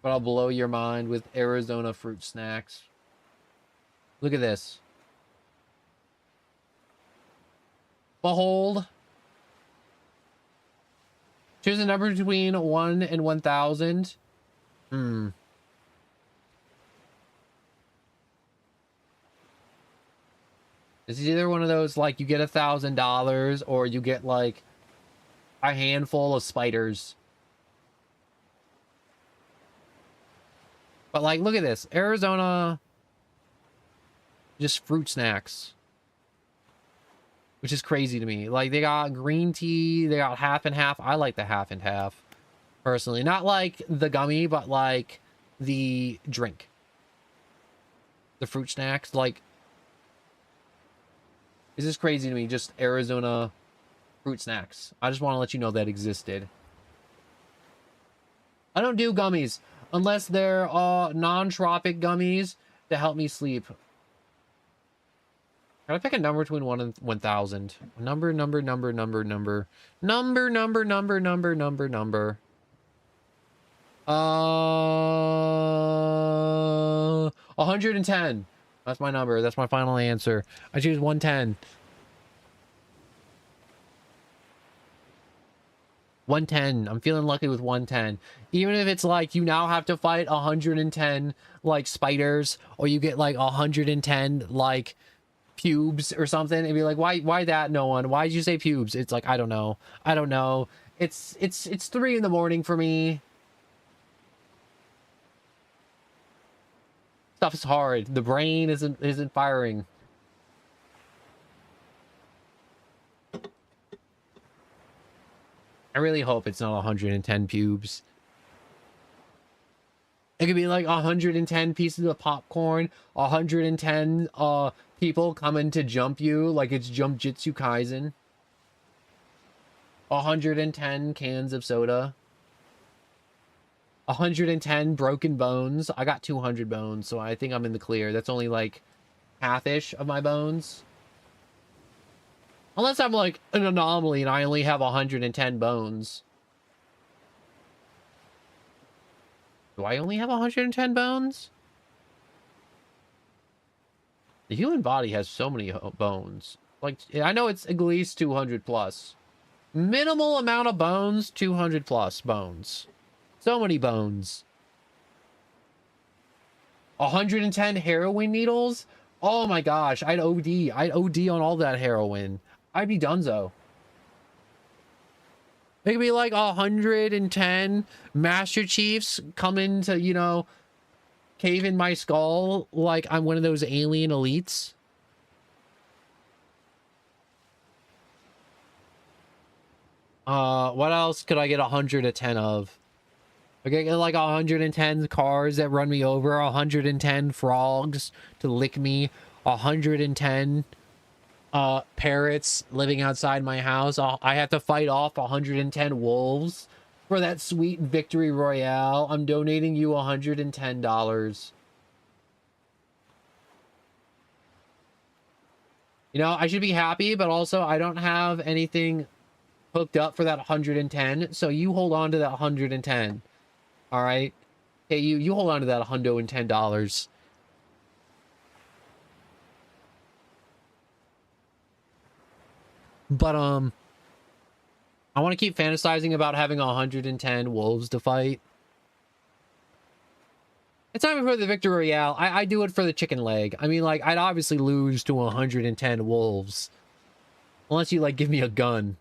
but I'll blow your mind with Arizona fruit snacks. Look at this. Behold. Choose a number between 1 and 1,000. It's either one of those, like, you get $1,000 or you get, like, a handful of spiders. But, like, look at this. Arizona, just fruit snacks. Which is crazy to me. Like, they got green tea, they got half and half. I like the half and half, personally. Not like the gummy, but like the drink. The fruit snacks, like... This is crazy to me, just Arizona fruit snacks. I just want to let you know that existed. I don't do gummies unless they're non-tropic gummies to help me sleep. Can I pick a number between 1 and 1,000? Number. 110. That's my number. That's my final answer. I choose 110. 110. I'm feeling lucky with 110. Even if it's like you now have to fight 110 like spiders, or you get like 110 like pubes or something, and be like, why that, no one? Why did you say pubes? It's like, I don't know. It's 3 in the morning for me. Stuff is hard. The brain isn't firing. I really hope it's not 110 pubes. It could be like 110 pieces of popcorn, 110 people coming to jump you like it's Jump Jitsu Kaisen. 110 cans of soda. 110 broken bones. I got 200 bones, so I think I'm in the clear. That's only like half-ish of my bones. Unless I'm like an anomaly and I only have 110 bones. Do I only have 110 bones? The human body has so many bones. Like, I know it's at least 200 plus. Minimal amount of bones, 200 plus bones. So many bones. 110 heroin needles? Oh my gosh, I'd OD. I'd OD on all that heroin. I'd be donezo. It could be like 110 Master Chiefs coming to, you know, cave in my skull like I'm one of those alien elites. What else could I get 110 of? I get like 110 cars that run me over, 110 frogs to lick me, 110 parrots living outside my house. I have to fight off 110 wolves for that sweet victory royale. I'm donating you $110. You know, I should be happy, but also I don't have anything hooked up for that 110, so you hold on to that 110. All right? Hey, you hold on to that $110. But I want to keep fantasizing about having 110 wolves to fight. It's not even for the victory royale. I do it for the chicken leg. I mean, like, I'd obviously lose to 110 wolves. Unless you, like, give me a gun.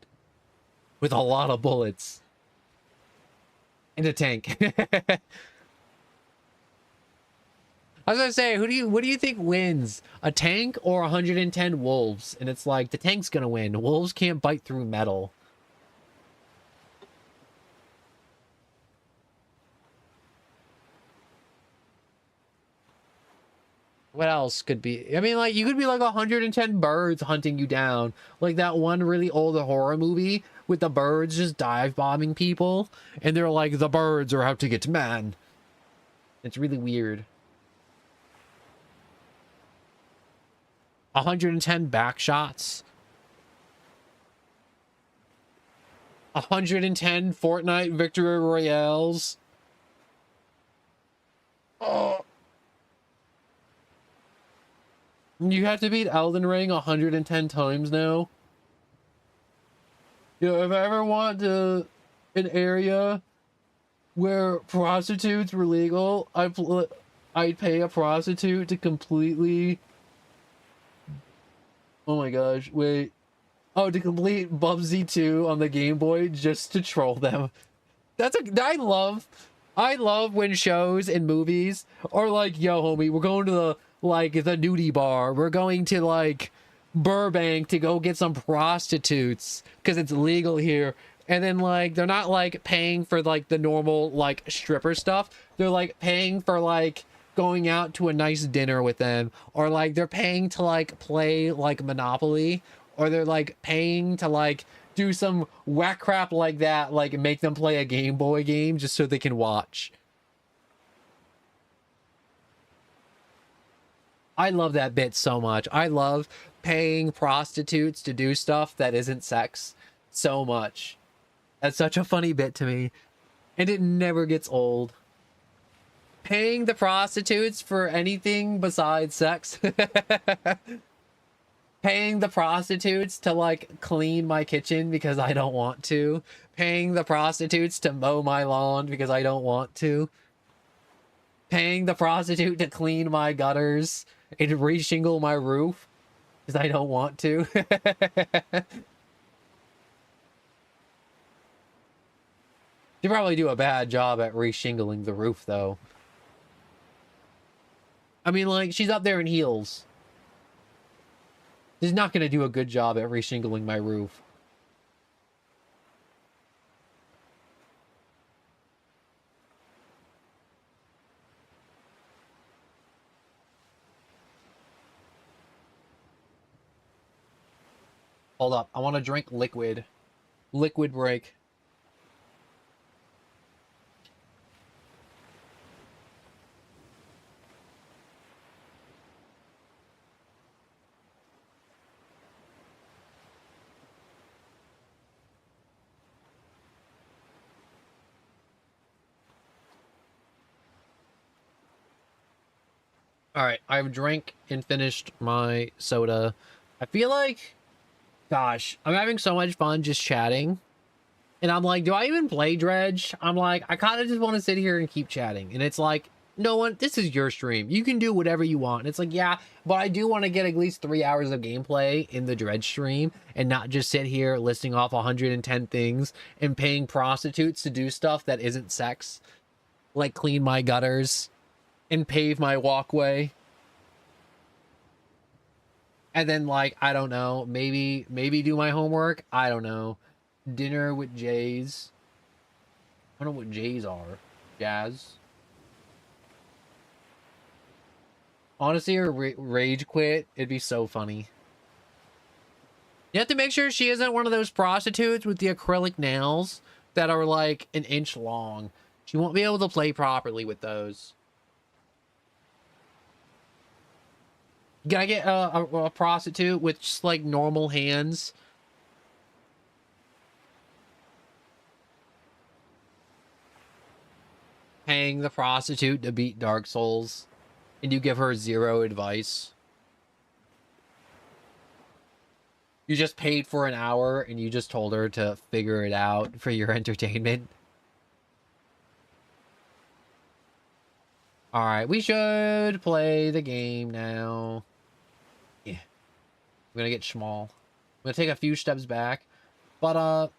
With a lot of bullets. And a tank. I was gonna say, what do you think wins? A tank or 110 wolves? And it's like, the tank's gonna win. Wolves can't bite through metal. What else could be? I mean, like, you could be like 110 birds hunting you down. Like that one really old horror movie with the birds just dive bombing people. And they're like, the birds are out to get man. It's really weird. 110 back shots. 110 Fortnite victory royales. You have to beat Elden Ring 110 times now. You know, if I ever want to an area where prostitutes were legal, I'd pay a prostitute to completely... Oh my gosh, wait. Oh, to complete Bubsy 2 on the Game Boy just to troll them. I love when shows and movies are like, yo, homie, we're going to the nudie bar. We're going to, like, Burbank to go get some prostitutes because it's legal here. And then, like, they're not, like, paying for, like, the normal, like, stripper stuff. They're, like, paying for, like, going out to a nice dinner with them. Or, like, they're paying to, like, play, like, Monopoly. Or they're, like, paying to, like, do some whack crap like that, like make them play a Game Boy game just so they can watch. I love that bit so much. I love paying prostitutes to do stuff that isn't sex so much. That's such a funny bit to me. And it never gets old. Paying the prostitutes for anything besides sex. Paying the prostitutes to, like, clean my kitchen because I don't want to. Paying the prostitutes to mow my lawn because I don't want to. Paying the prostitute to clean my gutters and reshingle my roof because I don't want to. They probably do a bad job at reshingling the roof, though. I mean, like, she's up there in heels. He's not going to do a good job at reshingling my roof. Hold up. I want to drink liquid. Liquid break. All right, I've drank and finished my soda. I feel like, gosh, I'm having so much fun just chatting. And I'm like, do I even play Dredge? I'm like, I kind of just want to sit here and keep chatting. And it's like, no one, this is your stream. You can do whatever you want. And it's like, yeah, but I do want to get at least 3 hours of gameplay in the Dredge stream and not just sit here listing off 110 things and paying prostitutes to do stuff that isn't sex. Like clean my gutters and pave my walkway. And then, like, I don't know, maybe do my homework. I don't know. Dinner with Jays. I don't know what Jays are. Jazz. Honestly, or rage quit. It'd be so funny. You have to make sure she isn't one of those prostitutes with the acrylic nails that are like an inch long. She won't be able to play properly with those. You gotta get a prostitute with just like normal hands. Paying the prostitute to beat Dark Souls. And you give her 0 advice. You just paid for an hour and you just told her to figure it out for your entertainment. Alright, we should play the game now. Yeah. I'm gonna get small. I'm gonna take a few steps back. But,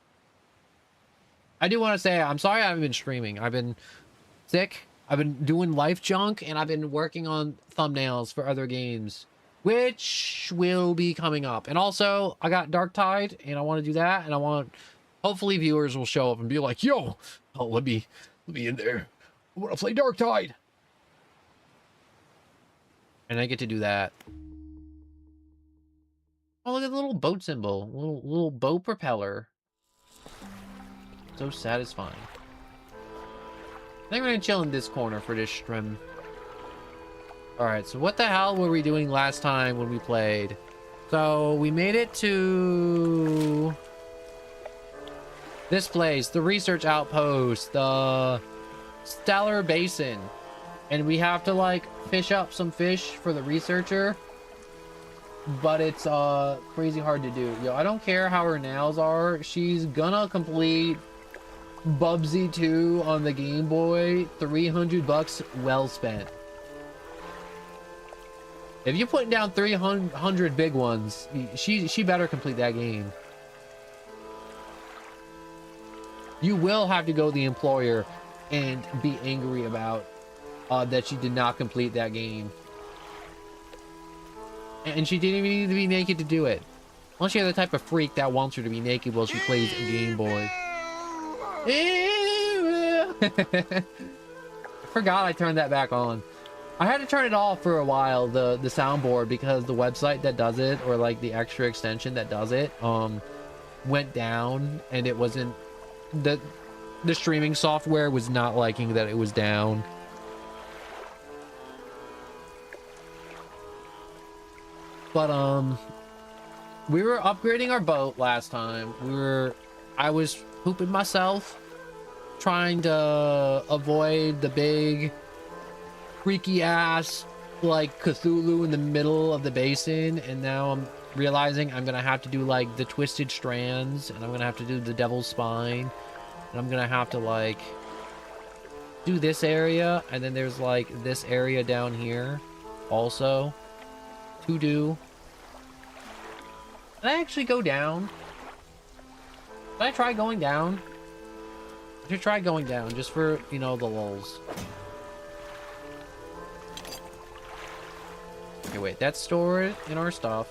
I do want to say, I'm sorry I haven't been streaming. I've been sick. I've been doing life junk, and I've been working on thumbnails for other games, which will be coming up. And also, I got Dark Tide, and I want to do that, and I want... Hopefully viewers will show up and be like, yo, oh, let me in there. I want to play Dark Tide. And I get to do that. Oh, look at the little boat symbol. Little boat propeller. So satisfying. I think we're gonna chill in this corner for this stream. Alright, so what the hell were we doing last time when we played? So, we made it to... this place, the research outpost, the Stellar Basin. And we have to, like, fish up some fish for the researcher. but it's crazy hard to do. Yo, I don't care how her nails are. She's gonna complete Bubsy 2 on the Game Boy. $300 well spent. If you're putting down 300 big ones, she better complete that game. You will have to go to the employer and be angry about that she did not complete that game. And she didn't even need to be naked to do it. Unless you're the type of freak that wants her to be naked while she plays a Game Boy. I forgot I turned that back on. I had to turn it off for a while, the soundboard, because the website that does it, or like the extra extension that does it, went down, and it wasn't, the streaming software was not liking that it was down. But we were upgrading our boat last time. I was pooping myself, trying to avoid the big freaky ass like Cthulhu in the middle of the basin, and now I'm realizing I'm gonna have to do like the twisted strands, and I'm gonna have to do the devil's spine, and I'm gonna have to like do this area, and then there's like this area down here also to do. Did I actually go down? Did I try going down? I should try going down just for, you know, the lulz. Okay, wait, that's stored in our stuff.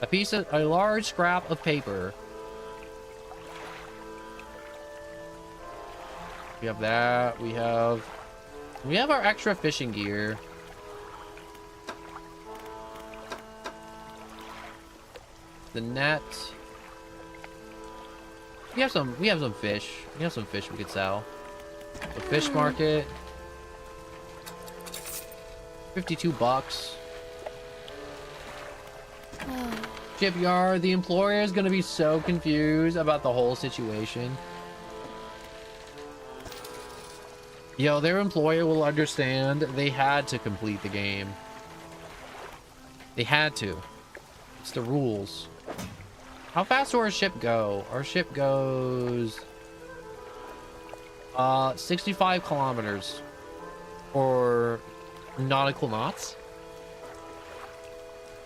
A large scrap of paper. We have that. We have our extra fishing gear. The net. We have some fish. We have some fish we could sell. The fish market. $52. Shipyard. The employer is gonna be so confused about the whole situation. Yo, their employer will understand. They had to complete the game. They had to. It's the rules. How fast will our ship go? Our ship goes 65 kilometers, or nautical knots.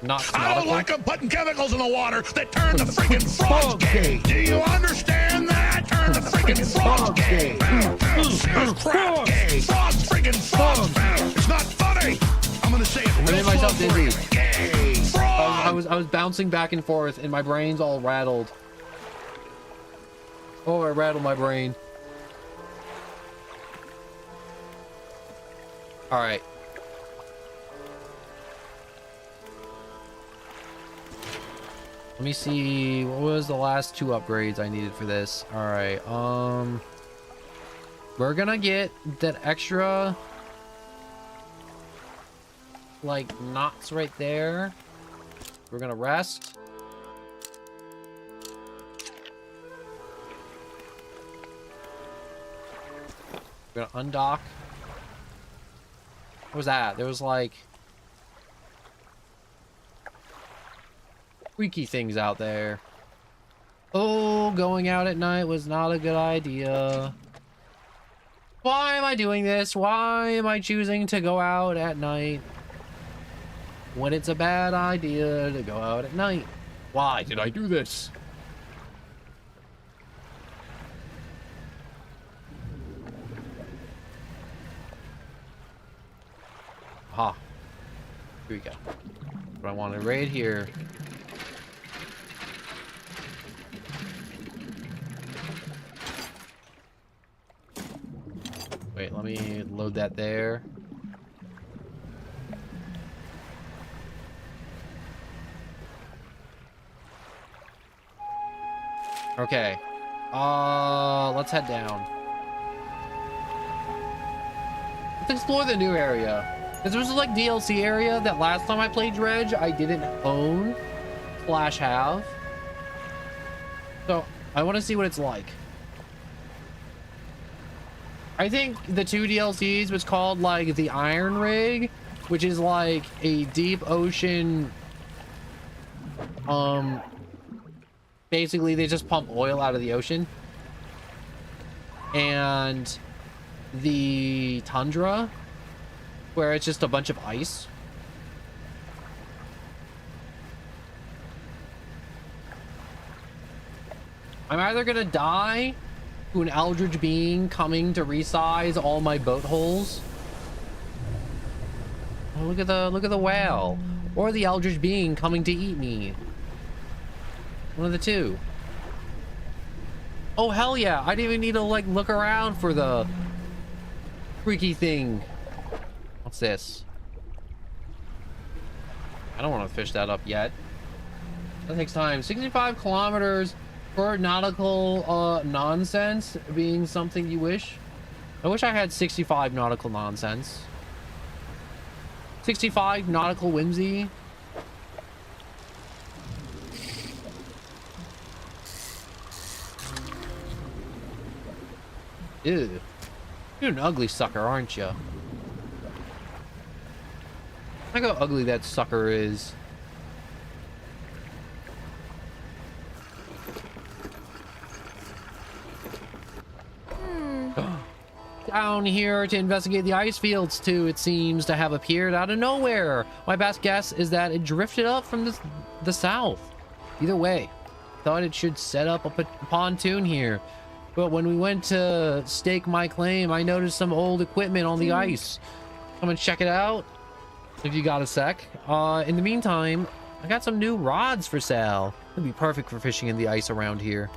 I don't like them putting chemicals in the water that turn the freaking frogs gay. Do you understand that? Turn the freaking frogs gay. Crap gay. Frogs freaking frogs. It's not funny. I'm gonna say it real myself slow dizzy. for you. Gay. I was bouncing back and forth, and my brain's all rattled. Oh, I rattled my brain. All right. Let me see, what was the last 2 upgrades I needed for this? All right, we're gonna get that extra like knots right there. We're gonna rest. We're gonna undock. What was that? There was like freaky things out there. Oh, going out at night was not a good idea. Why am I doing this? Why am I choosing to go out at night when it's a bad idea to go out at night? Why did I do this? Ha. Here we go. What I wanted right here. Wait, let me load that there. Okay. Let's head down. Let's explore the new area. This was like DLC area that last time I played Dredge, I didn't own / have. So, I want to see what it's like. I think the 2 DLCs was called like the Iron Rig, which is like a deep ocean Um, basically they just pump oil out of the ocean. And the tundra, where it's just a bunch of ice. I'm either gonna die to an eldritch being coming to resize all my boat holes. Oh, look at the whale, or the eldritch being coming to eat me. One of the two. Oh hell yeah! I didn't even need to like look around for the freaky thing. What's this? I don't want to fish that up yet. That takes time. 65 kilometers for nautical nonsense being something you wish. I wish I had 65 nautical nonsense. 65 nautical whimsy. Ew. You're an ugly sucker, aren't you? Look how ugly that sucker is. Down here to investigate the ice fields too, it seems to have appeared out of nowhere. My best guess is that it drifted up from the south. Either way, thought it should set up a pontoon here. But when we went to stake my claim, I noticed some old equipment on the ice. Come and check it out if you got a sec. In the meantime, I got some new rods for sale. It'd be perfect for fishing in the ice around here.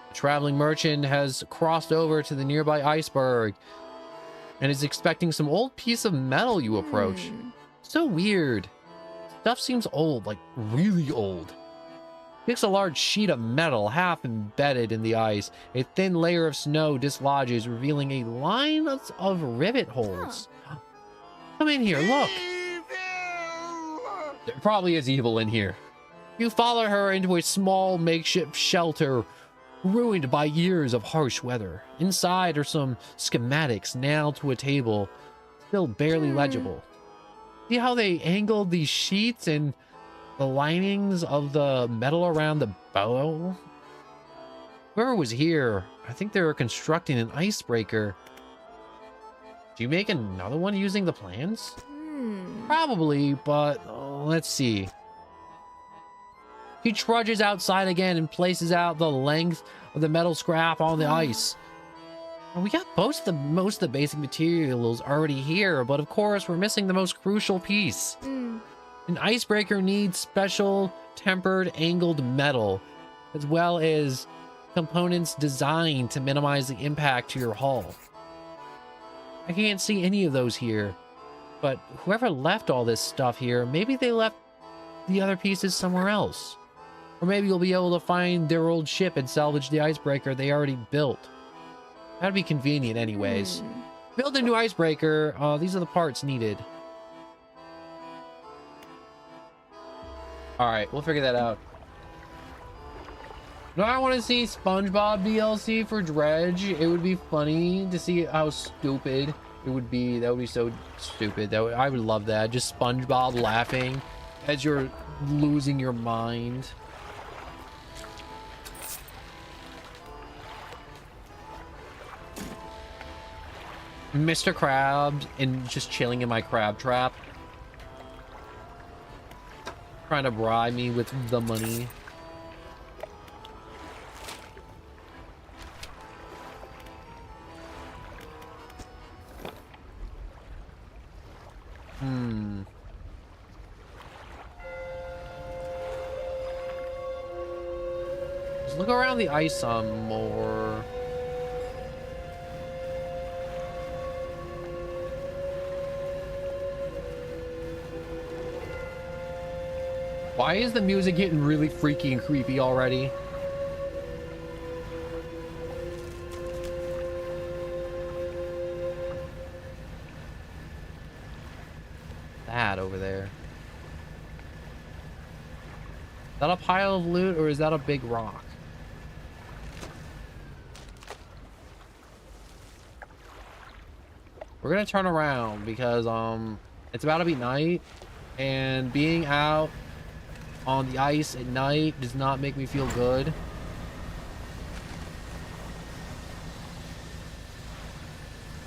A traveling merchant has crossed over to the nearby iceberg and is expecting some old piece of metal you approach. So weird. Stuff seems old, like really old. Picks a large sheet of metal half embedded in the ice. A thin layer of snow dislodges, revealing a line of rivet holes. Come in here, look. There probably is evil in here. You follow her into a small makeshift shelter, ruined by years of harsh weather. Inside are some schematics nailed to a table, still barely legible. See how they angled these sheets and the linings of the metal around the bow? Whoever was here, I think they were constructing an icebreaker. Do you make another one using the plans? Probably, but let's see. He trudges outside again and places out the length of the metal scrap on the ice. We got most of the basic materials already here, but of course we're missing the most crucial piece. An icebreaker needs special tempered angled metal, as well as components designed to minimize the impact to your hull. I can't see any of those here, but whoever left all this stuff here, maybe they left the other pieces somewhere else. Or maybe you'll be able to find their old ship and salvage the icebreaker they already built. That'd be convenient anyways. Build a new icebreaker. These are the parts needed. Alright, we'll figure that out. No, I want to see SpongeBob DLC for Dredge. It would be funny to see how stupid it would be. That would be so stupid. I would love that. Just SpongeBob laughing as you're losing your mind. Mr. Krabs and just chilling in my crab trap. Trying to bribe me with the money. Let's look around the ice some more. Why is the music getting really freaky and creepy already? That over there. Is that a pile of loot or is that a big rock? We're gonna turn around because it's about to be night And being out on the ice at night does not make me feel good.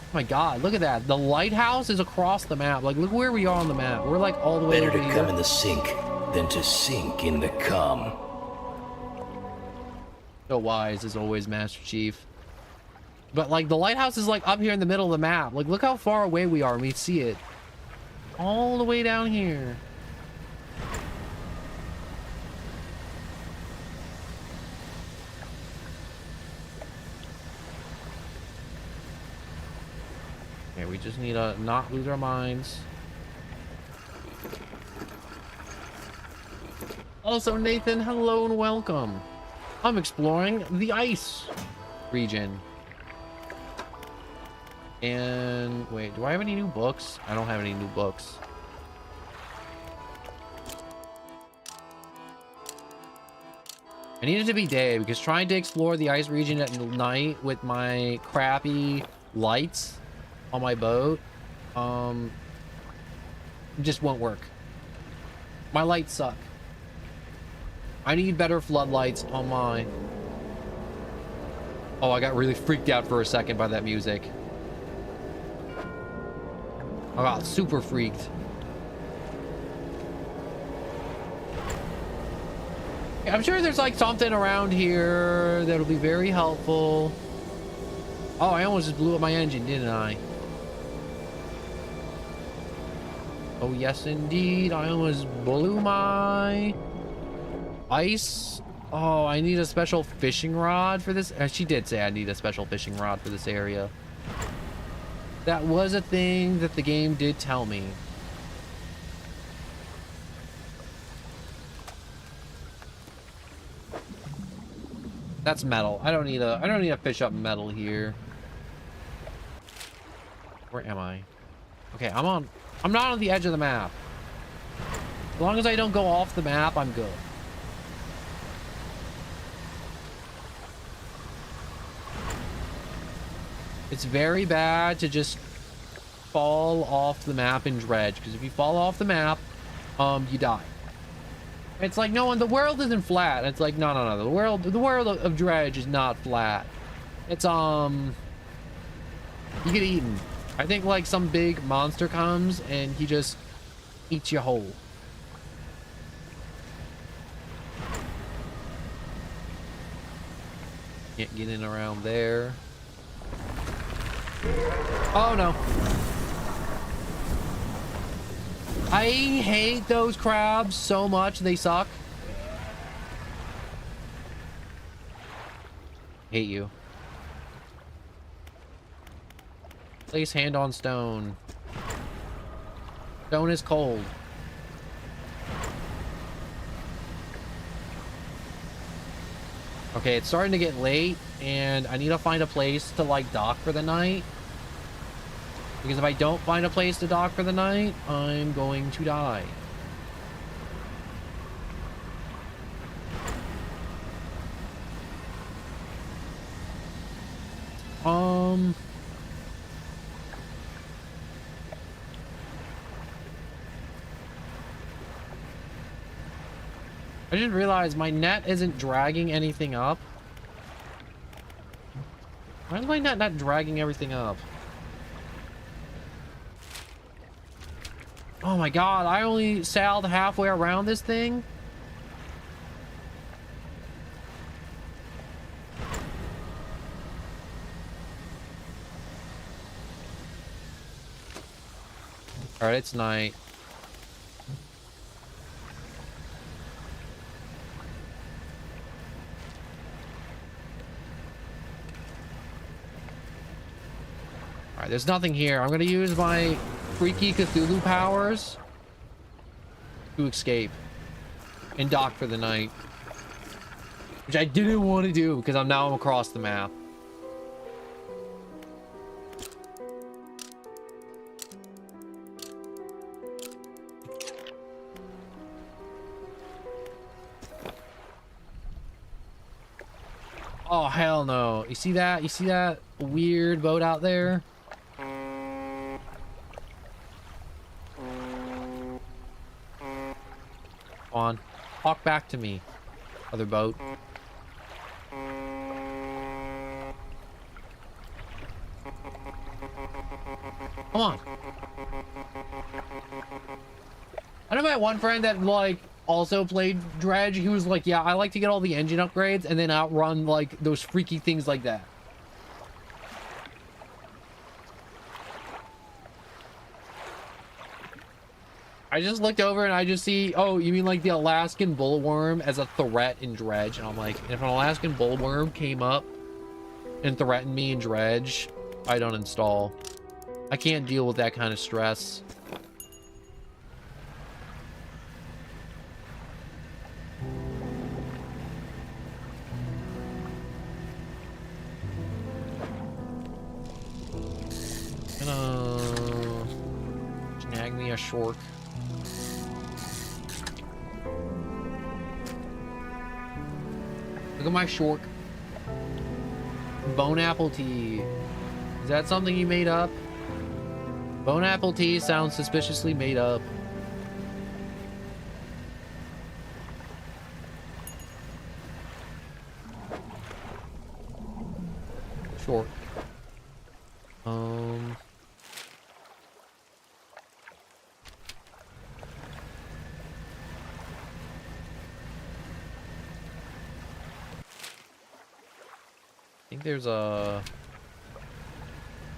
Oh my god, look at that. The lighthouse is across the map. Like, look where we are on the map. We're like all the way Better over to here. come in the sink than to sink in the cum. So wise as always, Master Chief. But like the lighthouse is like up here in the middle of the map. Like, look how far away we are and we see it. All the way down here. Okay, we just need to not lose our minds. Also, Nathan, hello and welcome. I'm exploring the ice region. And wait, do I have any new books? I don't have any new books. I need it to be day because trying to explore the ice region at night with my crappy lights on my boat, just won't work. My lights suck. I need better floodlights on mine. Oh, I got really freaked out for a second by that music. I got super freaked. I'm sure there's like something around here that'll be very helpful. Oh, I almost just blew up my engine, didn't I? Oh, yes, indeed. I almost blew my ice. Oh, I need a special fishing rod for this. She did say I need a special fishing rod for this area. That was a thing that the game did tell me. That's metal. I don't need a fish up metal here. Where am I? Okay, I'm not on the edge of the map. As long as I don't go off the map, I'm good. It's very bad to just fall off the map in dredge, because if you fall off the map, you die. It's like, no, the world isn't flat. It's like, no. The world of dredge is not flat. It's you get eaten. I think like some big monster comes and he just eats you whole. Can't get in around there. Oh no. I hate those crabs so much. They suck. Hate you. Place hand on stone. Stone is cold. Okay, it's starting to get late, and I need to find a place to, like, dock for the night. Because if I don't find a place to dock for the night, I'm going to die. I didn't realize my net isn't dragging anything up. Why is my net not dragging everything up? Oh my god, I only sailed halfway around this thing? Alright, it's night. Alright, there's nothing here. I'm gonna use my freaky Cthulhu powers to escape and dock for the night, which I didn't want to do because I'm now across the map. Oh hell no. You see that? You see that weird boat out there? Talk back to me, other boat. Come on. I know my one friend that like also played Dredge. He was like, yeah, I like to get all the engine upgrades and then outrun like those freaky things like that. I just looked over and I just see, oh, you mean like the Alaskan bullworm as a threat in Dredge? And I'm like, if an Alaskan bullworm came up and threatened me in Dredge, I'd uninstall. I can't deal with that kind of stress. Gonna snag me a short. Look at my short. Bone apple tea. Is that something you made up? Bone apple tea sounds suspiciously made up. Short. I think there's a...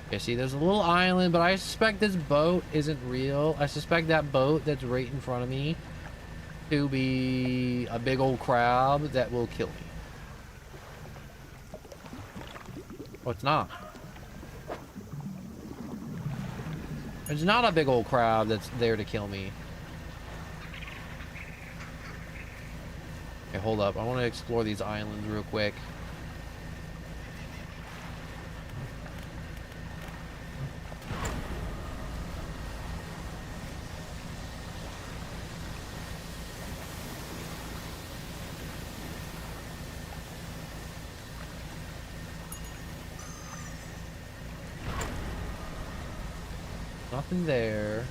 Okay, see, there's a little island, but I suspect this boat isn't real. I suspect that boat that's right in front of me to be a big old crab that will kill me. Oh, it's not. It's not a big old crab that's there to kill me. Okay, hold up. I want to explore these islands real quick. Nothing there.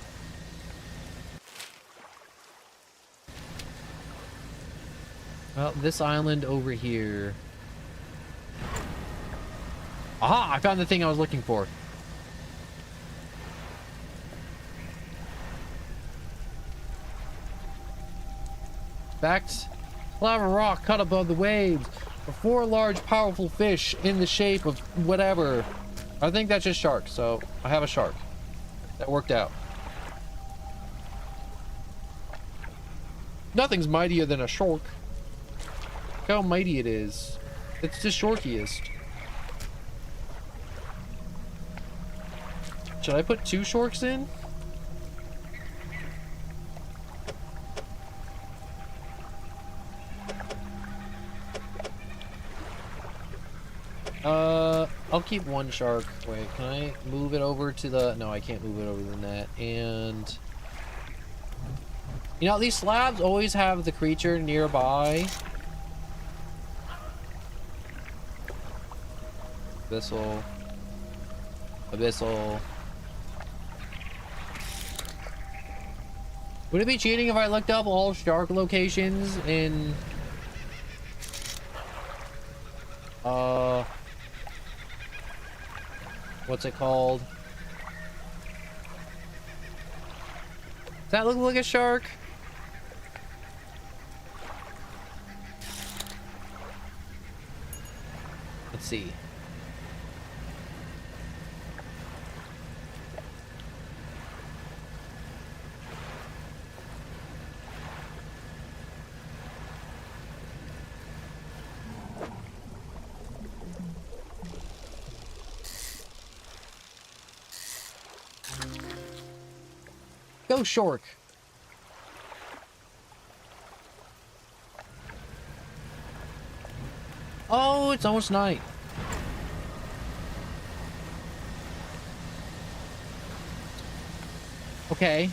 Well, this island over here. Aha! I found the thing I was looking for. Fact, lava rock cut above the waves. Four large, powerful fish in the shape of whatever. I think that's just shark, so I have a shark. That worked out. Nothing's mightier than a shark. Look how mighty it is. It's the shorkiest. Should I put 2 sharks in? I'll keep 1 shark. Wait, can I move it over to the... No, I can't move it over the net. And... You know, these slabs always have the creature nearby. Abyssal. Abyssal. Would it be cheating if I looked up all shark locations in... What's it called? Does that look like a shark? Let's see. Go shark. Oh, it's almost night. Okay.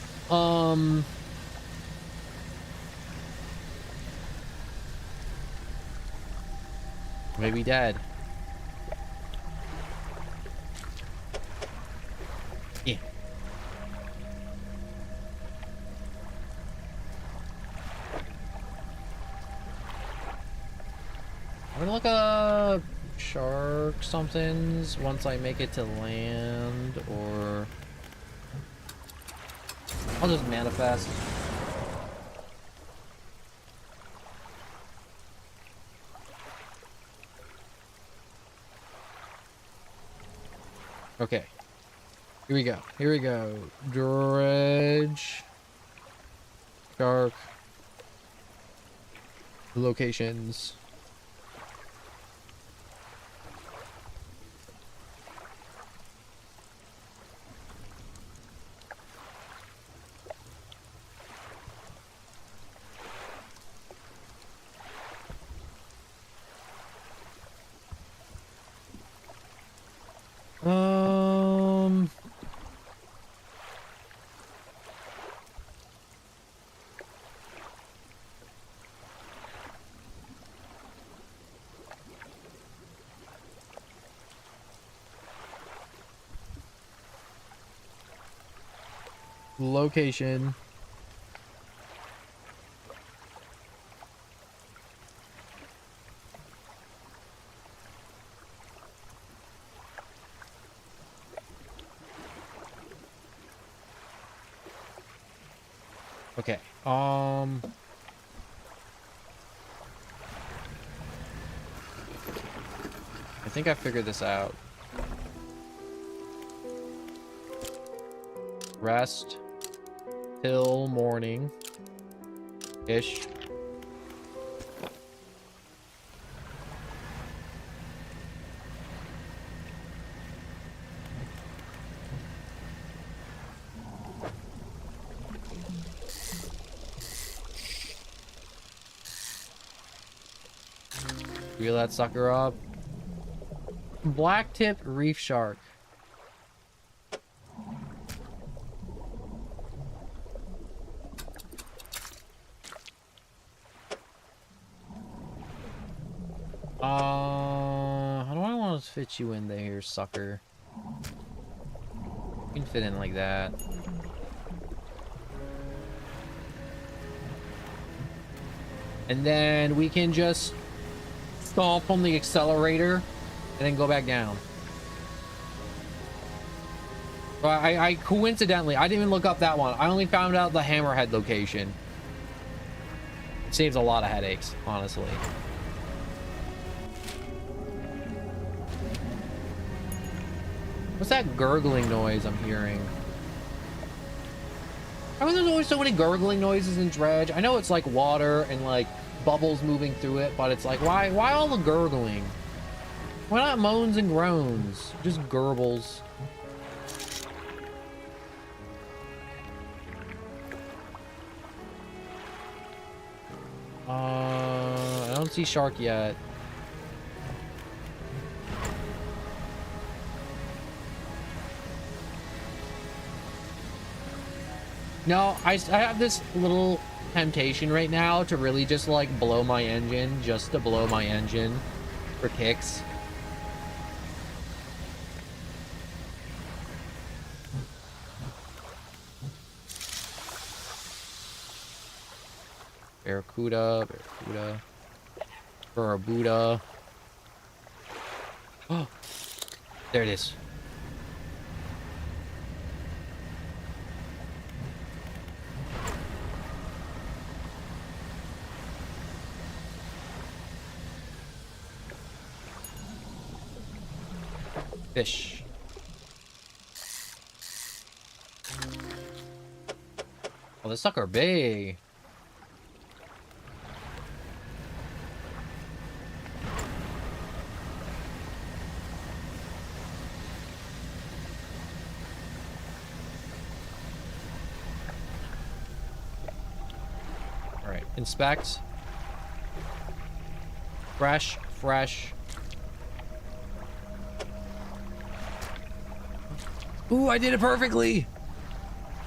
Maybe dead. Yeah. I'm gonna look up shark somethings once I make it to land, or I'll just manifest. Okay. Here we go. Here we go. Dredge. Shark. Locations. Location. Okay. I think I figured this out. Rest till morning ish. Reel that sucker up. Black tip reef shark. How do I want to fit you in there, sucker? You can fit in like that. And then we can just stomp on the accelerator and then go back down. I coincidentally, I didn't even look up that one. I only found out the hammerhead location. It saves a lot of headaches, honestly. What's that gurgling noise I'm hearing? How are there always so many gurgling noises in Dredge? I know it's like water and like bubbles moving through it, but it's like, why all the gurgling? Why not moans and groans? Just gurbles. I don't see shark yet. No, I have this little temptation right now to really just like blow my engine, just to blow my engine for kicks. Barracuda, Barracuda, Barrabuda. Oh, there it is. Fish. Oh, this sucker big. All right, inspect. Fresh, fresh. Ooh, I did it perfectly!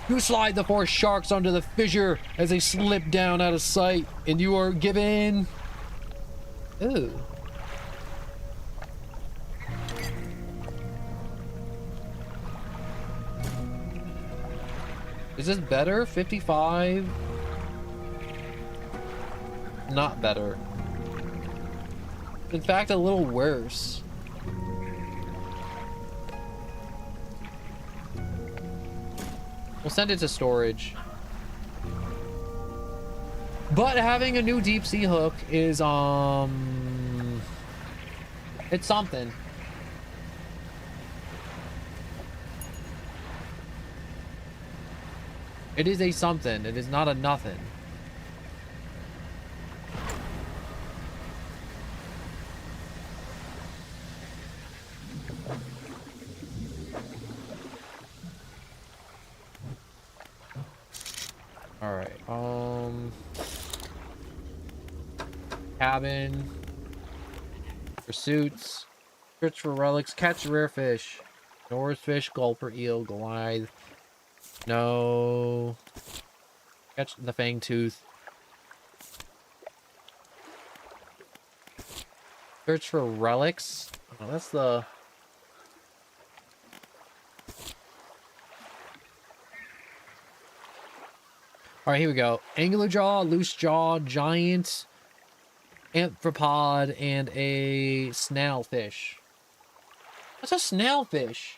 You slide the 4 sharks onto the fissure as they slip down out of sight, and you are given... Ooh. Is this better? 55? Not better. In fact, a little worse. We'll send it to storage. But having a new deep sea hook is, it's something. It is a something. It is not a nothing. All right. Cabin. Pursuits. Search for relics. Catch rare fish. Norse fish, gulper, eel, Goliath. No. Catch the fang tooth. Search for relics. Oh, that's the... Alright, here we go. Angular jaw, loose jaw, giant, amphipod, and a snailfish. What's a snailfish?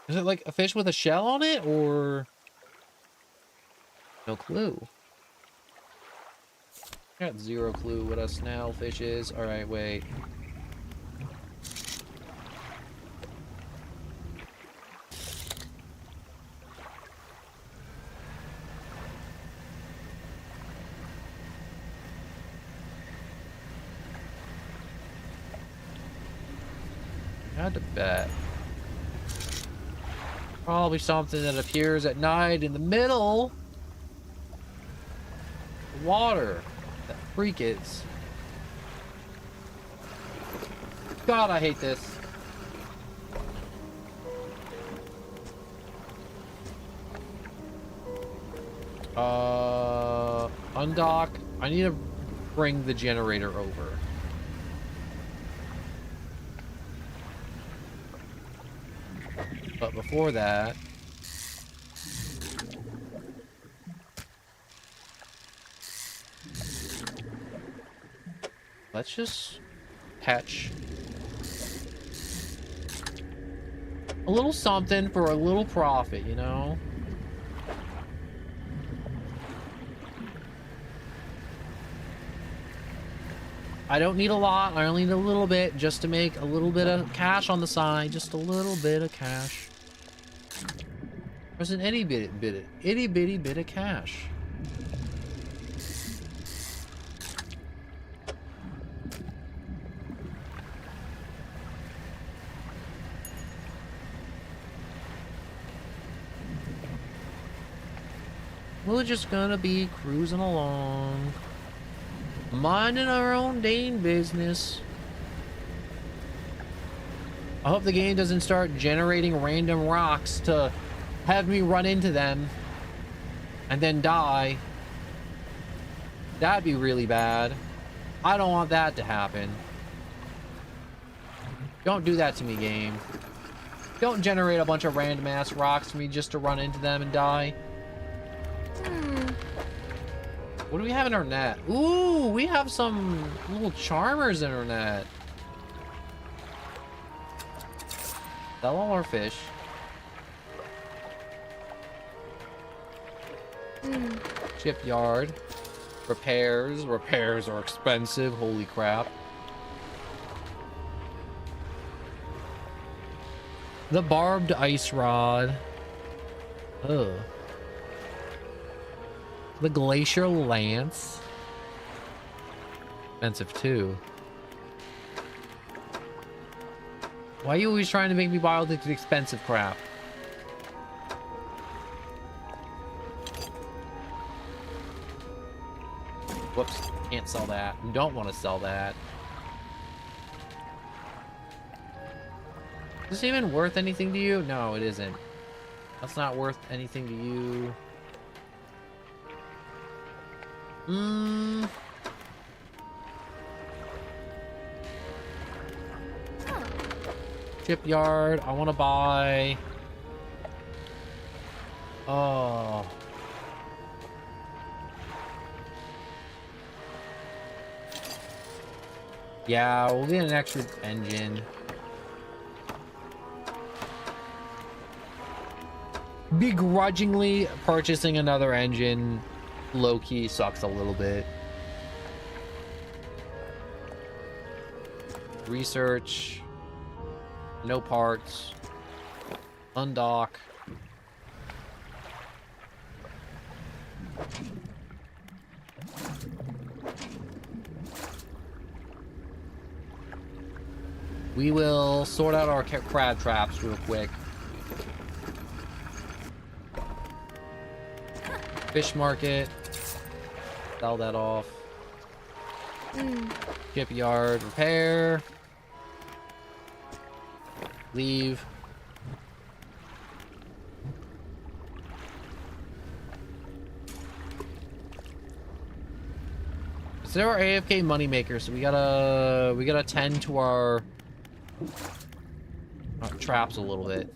Is it like a fish with a shell on it, or... No clue. I got zero clue what a snailfish is. Alright, wait. I had to bet. Probably something that appears at night in the middle of the water. That freak is. God, I hate this. Undock. I need to bring the generator over. But before that, let's just catch a little something for a little profit, you know? I don't need a lot. I only need a little bit just to make a little bit of cash on the side. Just a little bit of cash. There's an itty bitty bit of cash. We're just gonna be cruising along, minding our own dang business. I hope the game doesn't start generating random rocks to have me run into them and then die. That'd be really bad. I don't want that to happen. Don't do that to me, game. Don't generate a bunch of random ass rocks for me just to run into them and die. What do we have in our net? Ooh, we have some little charmers in our net. Sell all our fish. Shipyard. Repairs. Repairs are expensive. Holy crap. The barbed ice rod. Ugh. The glacier lance. Expensive too. Why are you always trying to make me buy all this expensive crap? Whoops, can't sell that. Don't want to sell that. Is this even worth anything to you? No, it isn't. That's not worth anything to you. Shipyard. I want to buy. Oh. Yeah, we'll get an extra engine. Begrudgingly purchasing another engine low-key sucks a little bit. Research. No parts. Undock. We will sort out our crab traps real quick. Fish market. Sell that off. Shipyard repair. Leave. So they're our AFK moneymaker, so we gotta tend to our traps a little bit.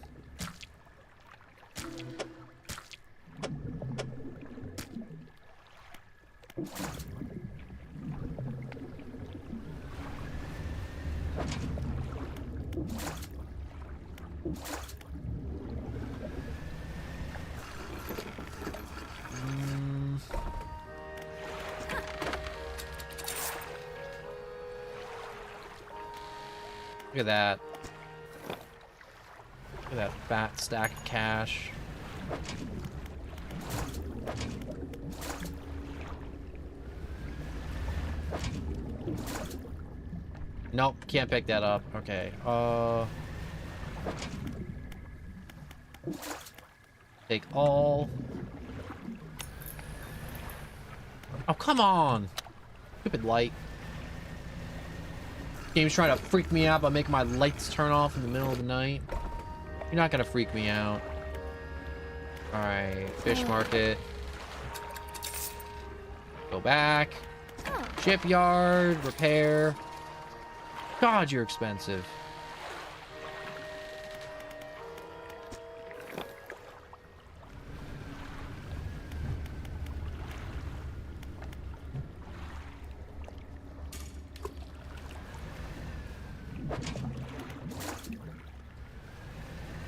Look at that. Look at that fat stack of cash. Nope, can't pick that up. Okay. Take all. Oh, come on. Stupid light. Game's trying to freak me out by making my lights turn off in the middle of the night. You're not gonna freak me out. Alright, fish market. Go back. Shipyard, repair. God, you're expensive.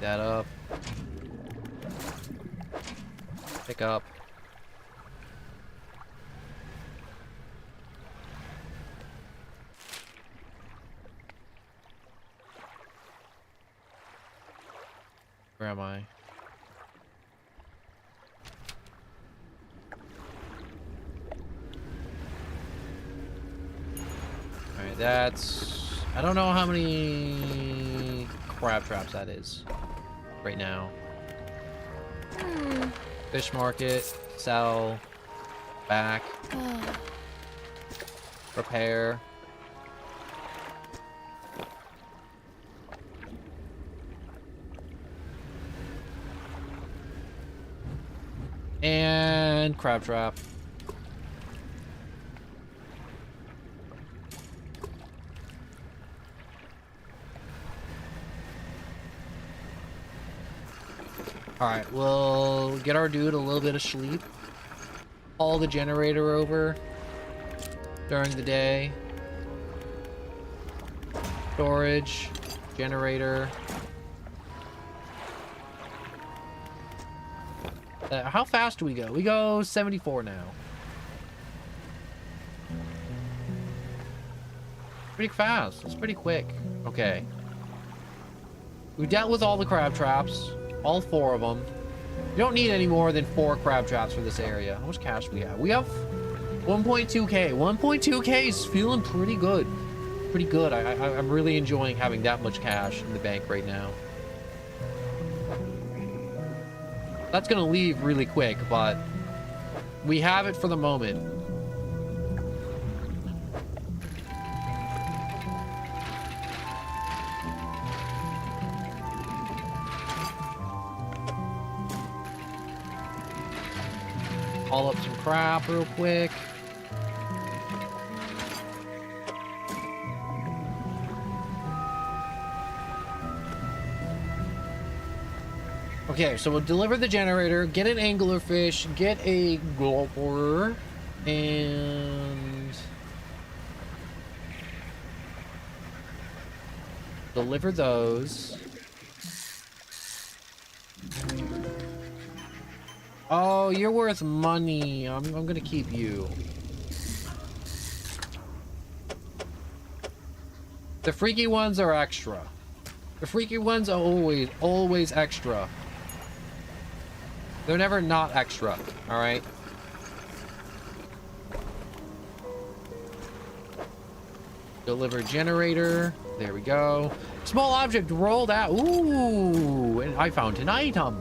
That up. Pick up. Where am I? Alright, that's... I don't know how many crab traps that is right now. Fish market, sell, back, repair. And crab trap. Alright, we'll get our dude a little bit of sleep. Haul the generator over during the day. Storage, generator. How fast do we go? We go 74 now. Pretty fast. It's pretty quick. Okay. We dealt with all the crab traps. All 4 of them. You don't need any more than 4 crab traps for this area. How much cash do we have? We have 1.2k. 1.2k is feeling pretty good. Pretty good. I'm really enjoying having that much cash in the bank right now. That's gonna leave really quick, but we have it for the moment. Haul up some crap real quick. Okay, so we'll deliver the generator, get an anglerfish, get a gulper, and Deliver those. Oh, you're worth money. I'm gonna keep you. The freaky ones are extra. The freaky ones are always extra. They're never not extra, alright? Deliver generator. There we go. Small object rolled out. Ooh, and I found an item.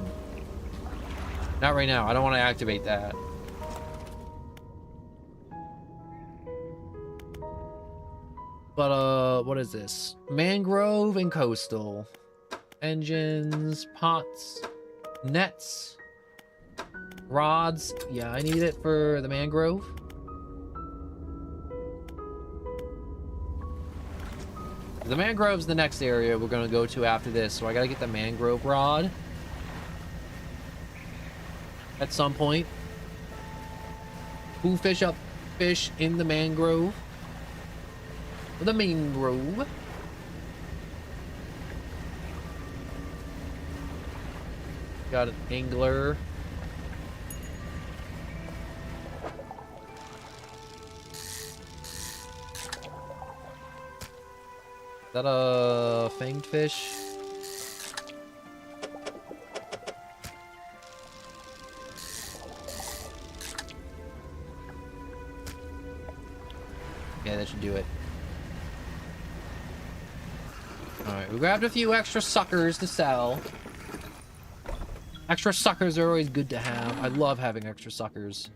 Not right now. I don't want to activate that. But, what is this? Mangrove and coastal. Engines, pots, nets, rods. Yeah, I need it for the mangrove. The mangrove's the next area we're gonna go to after this, so I gotta get the mangrove rod at some point. Who fish up fish in the mangrove? The mangrove. Got an angler. Is that a fanged fish? Okay, that should do it. Alright, we grabbed a few extra suckers to sell. Extra suckers are always good to have. I love having extra suckers.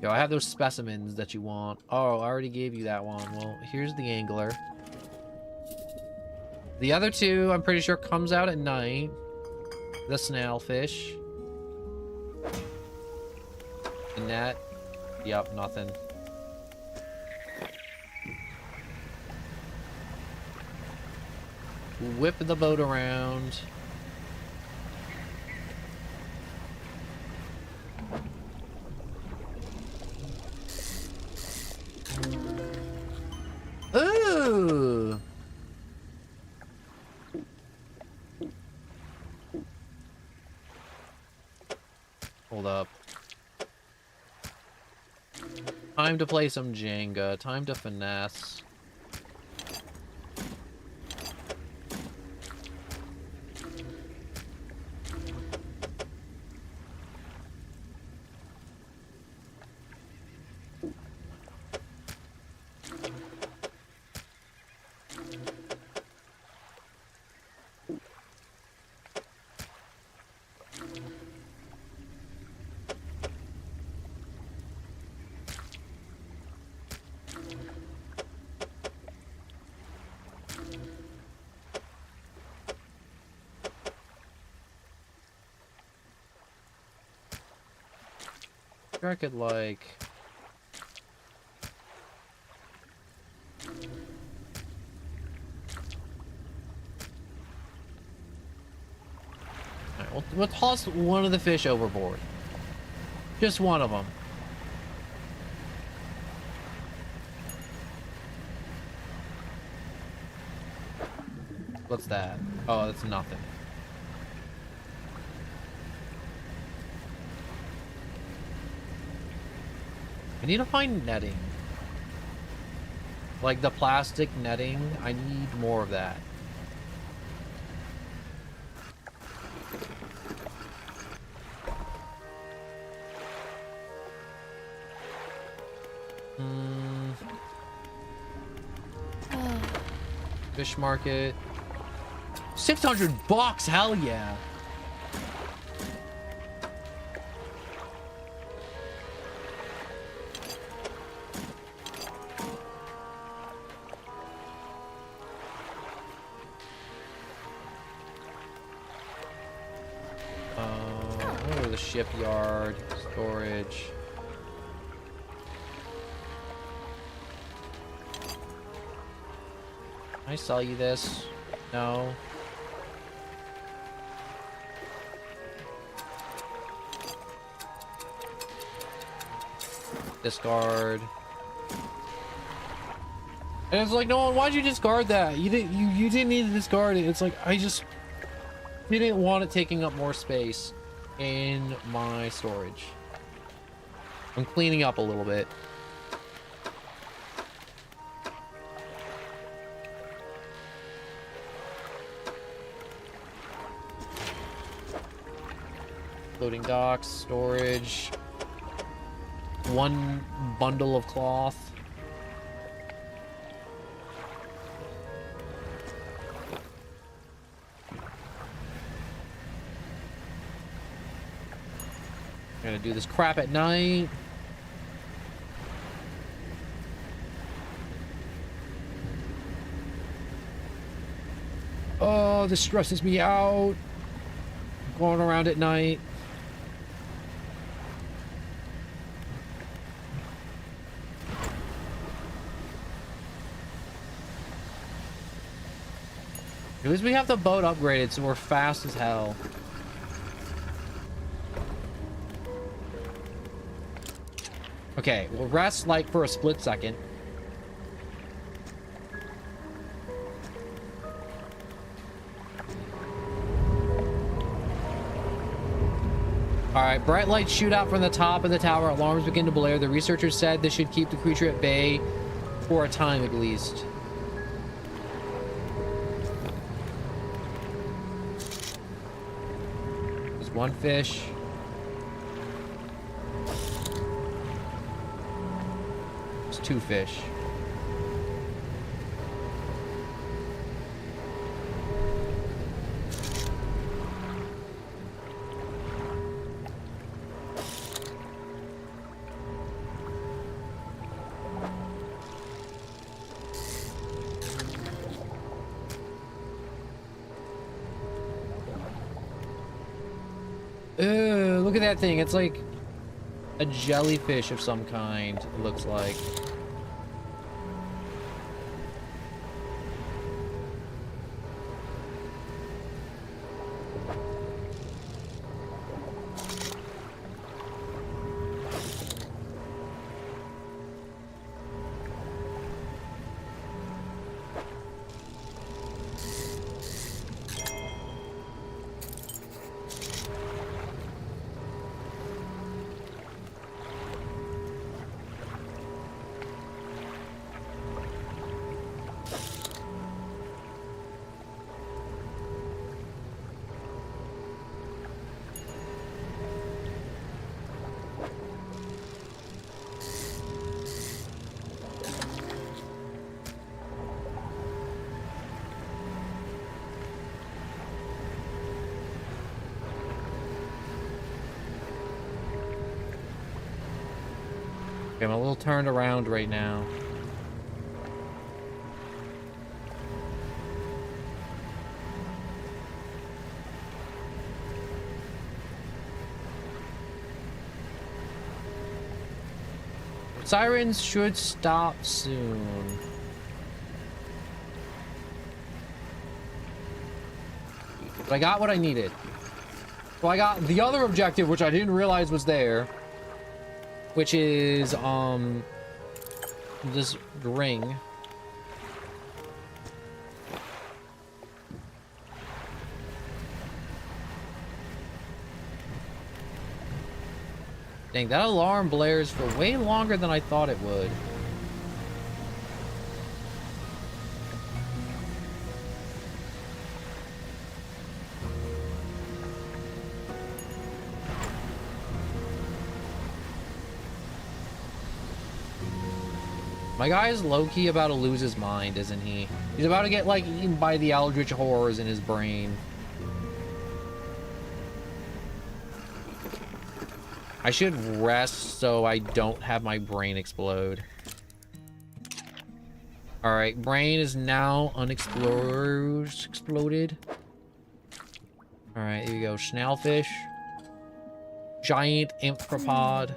Yo, I have those specimens that you want. Oh, I already gave you that one. Well, here's the angler. The other two, I'm pretty sure, comes out at night. The snail fish. The net. Yep, nothing. Whip the boat around. Ooh! Hold up. Time to play some Jenga. Time to finesse. I could like alright, we'll toss one of the fish overboard. Just one of them. What's that? Oh, that's nothing. I need to find netting. Like the plastic netting. I need more of that. Fish market. $600, hell yeah. The shipyard, storage. Can I sell you this? No. Discard. And it's like, no, why'd you discard that? You didn't need to discard it. It's like, I just didn't want it taking up more space in my storage. I'm cleaning up a little bit. Loading docks, storage. One bundle of cloth. Gonna do this crap at night. Oh, this stresses me out. Going around at night. At least we have the boat upgraded, so we're fast as hell. Okay, we'll rest like for a split second. Alright, bright lights shoot out from the top of the tower. Alarms begin to blare. The researchers said this should keep the creature at bay for a time at least. There's one fish. There's two fish. Look at that thing. It's like a jellyfish of some kind, it looks like. Okay, I'm a little turned around right now. Sirens should stop soon. But I got what I needed. Well, I got the other objective, which I didn't realize was there. Which is, this ring. Dang, that alarm blares for way longer than I thought it would. My guy is low-key about to lose his mind, isn't he? He's about to get, like, eaten by the eldritch horrors in his brain. I should rest so I don't have my brain explode. Alright, brain is now exploded. Alright, here we go. Snailfish. Giant amphropod.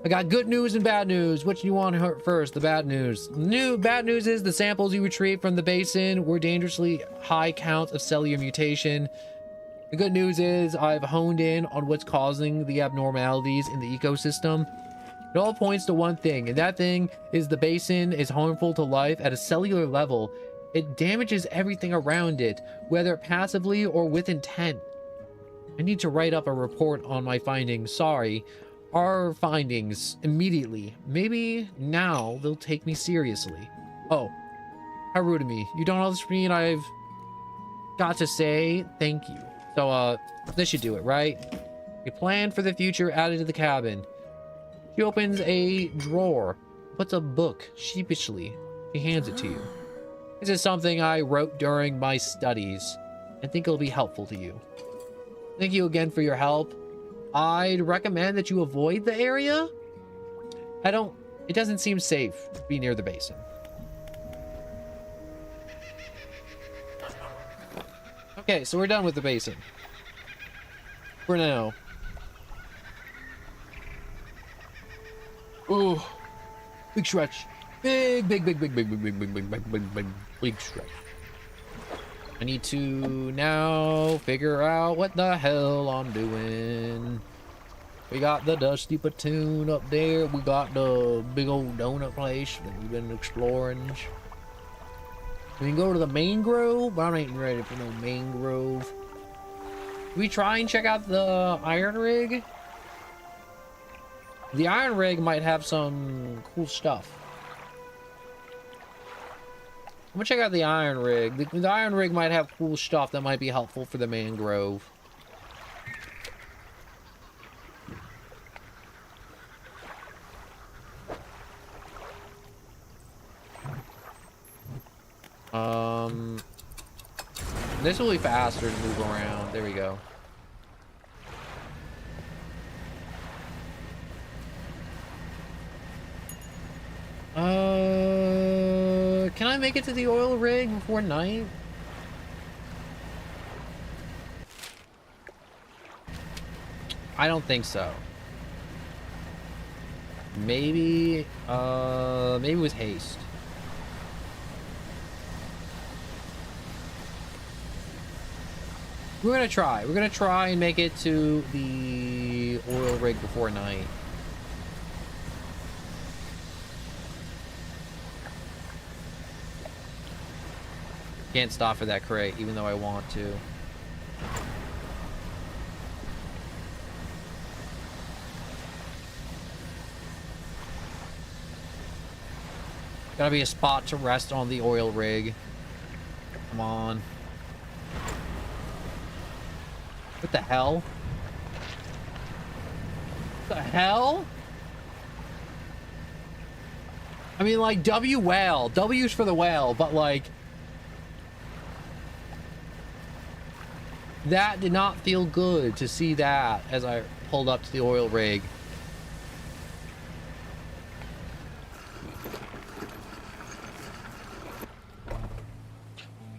I got good news and bad news. Which do you want to hear first? The bad news. Bad news is the samples you retrieved from the basin were dangerously high counts of cellular mutation. The good news is I've honed in on what's causing the abnormalities in the ecosystem. It all points to one thing, and that thing is the basin is harmful to life at a cellular level. It damages everything around it, whether passively or with intent. I need to write up a report on my findings. Sorry. Our findings immediately. Maybe now they'll take me seriously. Oh, how rude of me. You don't know this mean I've got to say thank you. So, this should do it, right? A plan for the future added to the cabin. She opens a drawer, puts a book sheepishly. She hands it to you. This is something I wrote during my studies. I think it'll be helpful to you. Thank you again for your help. I'd recommend that you avoid the area. It doesn't seem safe to be near the basin. Okay, so we're done with the basin. For now. Ooh, big stretch. Big stretch. I need to now figure out what the hell I'm doing. We got the Dusty Platoon up there. We got the big old donut place that we've been exploring. We can go to the mangrove, but I ain't ready for no mangrove. We try and check out the iron rig. The iron rig might have some cool stuff. I'm gonna check out the iron rig. The iron rig might have cool stuff that might be helpful for the mangrove. This will be faster to move around. There we go. Can I make it to the oil rig before night? I don't think so. Maybe with haste. We're gonna try. We're gonna try and make it to the oil rig before night. Can't stop for that crate, even though I want to. Gotta be a spot to rest on the oil rig. Come on. What the hell? What the hell? I mean, like, W whale. W's for the whale, but like... that did not feel good to see that as I pulled up to the oil rig.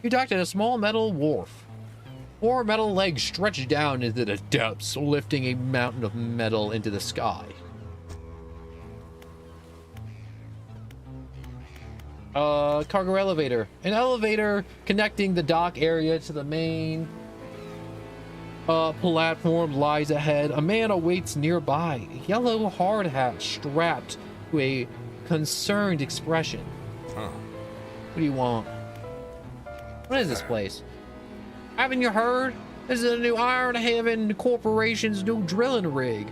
You docked at a small metal wharf. 4 metal legs stretched down into the depths, lifting a mountain of metal into the sky. Cargo elevator. An elevator connecting the dock area to the main platform lies ahead. A man awaits nearby. A yellow hard hat strapped to a concerned expression. Huh. What do you want? What is this place? Haven't you heard? This is a new Iron Haven Corporation's new drilling rig.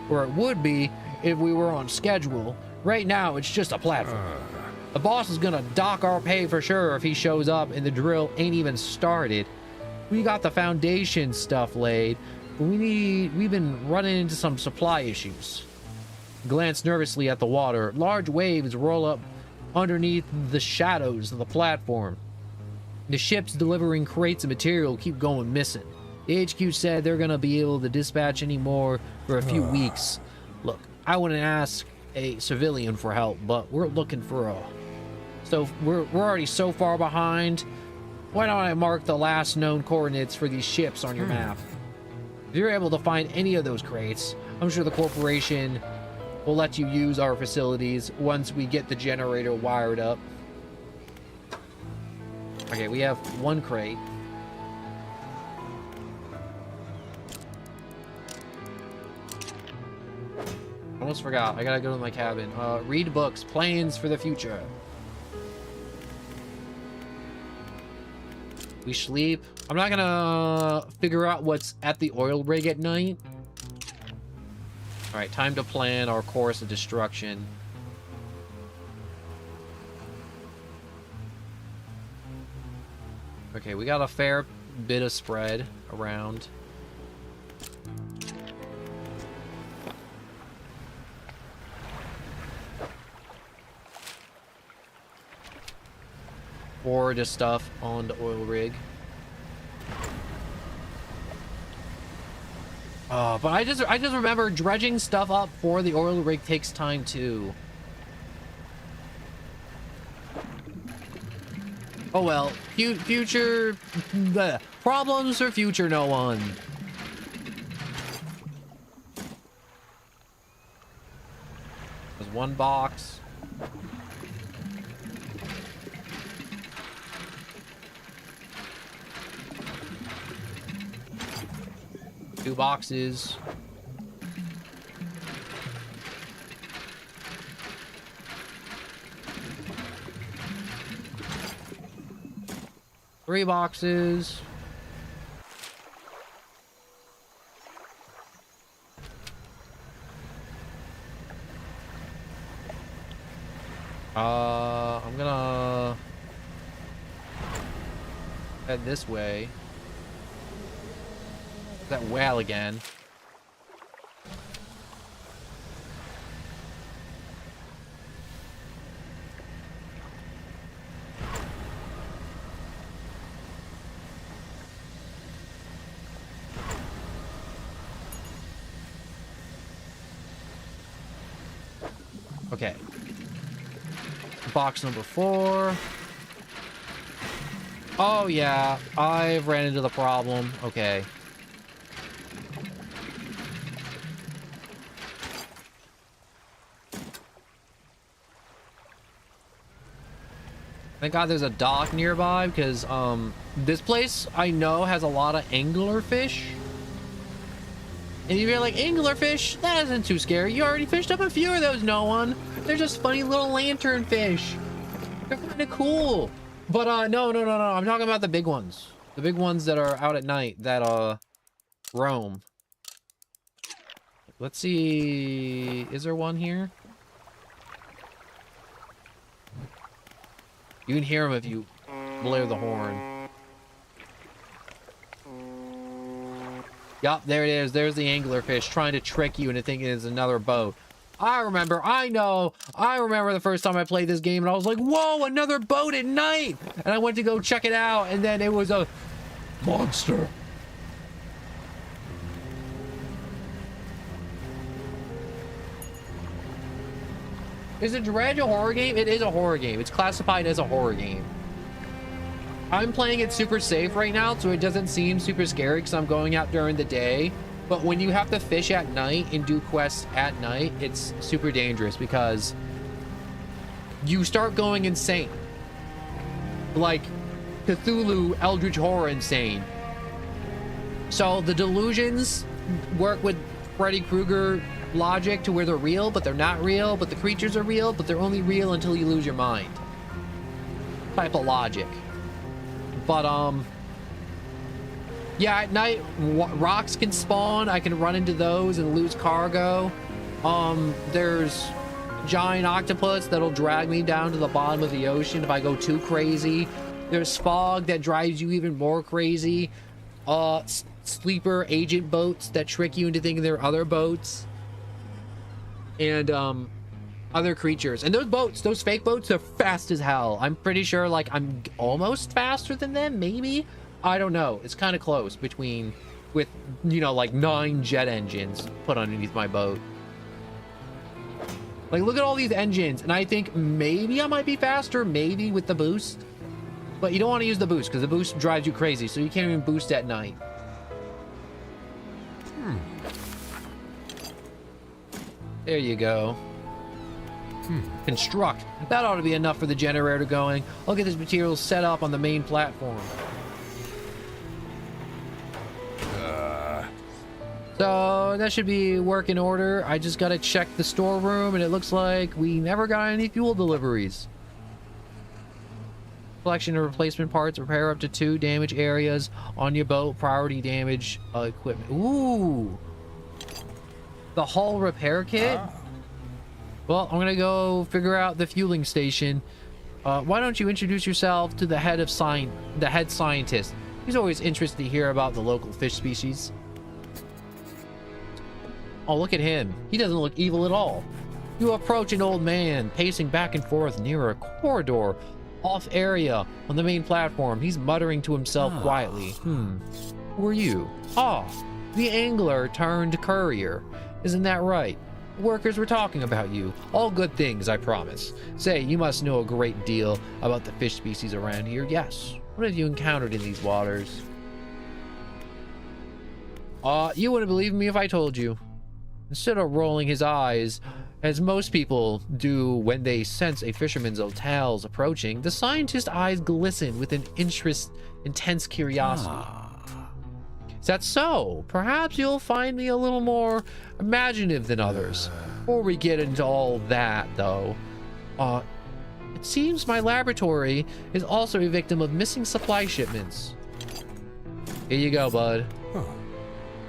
Or it would be if we were on schedule. Right now, it's just a platform. The boss is gonna dock our pay for sure if he shows up and the drill ain't even started. We got the foundation stuff laid, but we've been running into some supply issues. Glance nervously at the water. Large waves roll up underneath the shadows of the platform. The ships delivering crates of material keep going missing. The HQ said they're gonna be able to dispatch any more for a few weeks. Look, I wouldn't ask a civilian for help, but we're looking for a... So we're already so far behind. Why don't I mark the last known coordinates for these ships on your map? If you're able to find any of those crates, I'm sure the corporation will let you use our facilities once we get the generator wired up. Okay, we have 1 crate. I'm almost forgot. I gotta go to my cabin. Read books. Plans for the future. We sleep. I'm not gonna figure out what's at the oil rig at night. Alright, time to plan our course of destruction. Okay, we got a fair bit of spread around. Or just stuff on the oil rig. But I just remember dredging stuff up for the oil rig takes time too. Oh well, future problems for future no one. There's one box. Two boxes. Three boxes. I'm gonna head this way. That whale again. Okay. Box number 4. Oh yeah, I've ran into the problem. Okay. Thank God there's a dock nearby because this place I know has a lot of anglerfish. And you're like, anglerfish? That isn't too scary. You already fished up a few of those, no one. They're just funny little lantern fish. They're kind of cool. But no. I'm talking about the big ones. The big ones that are out at night that roam. Let's see. Is there one here? You can hear them if you blare the horn. Yup, there it is. There's the anglerfish trying to trick you into thinking it's another boat. I remember the first time I played this game and I was like, whoa, another boat at night. And I went to go check it out and then it was a monster. Is it Dredge a horror game? It is a horror game. It's classified as a horror game. I'm playing it super safe right now, so it doesn't seem super scary because I'm going out during the day. But when you have to fish at night and do quests at night, it's super dangerous because you start going insane. Like Cthulhu Eldritch Horror insane. So the delusions work with Freddy Krueger logic to where they're real, but they're not real, but the creatures are real, but they're only real until you lose your mind. Type of logic. But yeah, at night rocks can spawn. I can run into those and lose cargo. There's giant octopus that'll drag me down to the bottom of the ocean if I go too crazy. There's fog that drives you even more crazy. Sleeper agent boats that trick you into thinking they're other boats. And other creatures. And those boats, those fake boats, are fast as hell. I'm pretty sure, like, I'm almost faster than them, maybe? I don't know. It's kind of close between, with, you know, like 9 jet engines put underneath my boat. Like, look at all these engines, and I think maybe I might be faster, maybe with the boost. But you don't want to use the boost, because the boost drives you crazy, so you can't even boost at night. There you go. Construct. That ought to be enough for the generator going. I'll get this material set up on the main platform. So that should be work in order. I just gotta check the storeroom, and it looks like we never got any fuel deliveries. Collection of replacement parts. Repair up to 2 damage areas on your boat. Priority damage equipment. Ooh. The hull repair kit? Well, I'm gonna go figure out the fueling station. Why don't you introduce yourself to the head scientist? He's always interested to hear about the local fish species. Oh, look at him. He doesn't look evil at all. You approach an old man pacing back and forth near a corridor off area on the main platform. He's muttering to himself quietly. Who are you? Ah, the angler turned courier. Isn't that right? The workers were talking about you. All good things, I promise. Say, you must know a great deal about the fish species around here. Yes. What have you encountered in these waters? You wouldn't believe me if I told you. Instead of rolling his eyes, as most people do when they sense a fisherman's tails approaching, the scientist's eyes glisten with an intense curiosity. Is that so? Perhaps you'll find me a little more imaginative than others. Before we get into all that, though, it seems my laboratory is also a victim of missing supply shipments. Here you go, bud.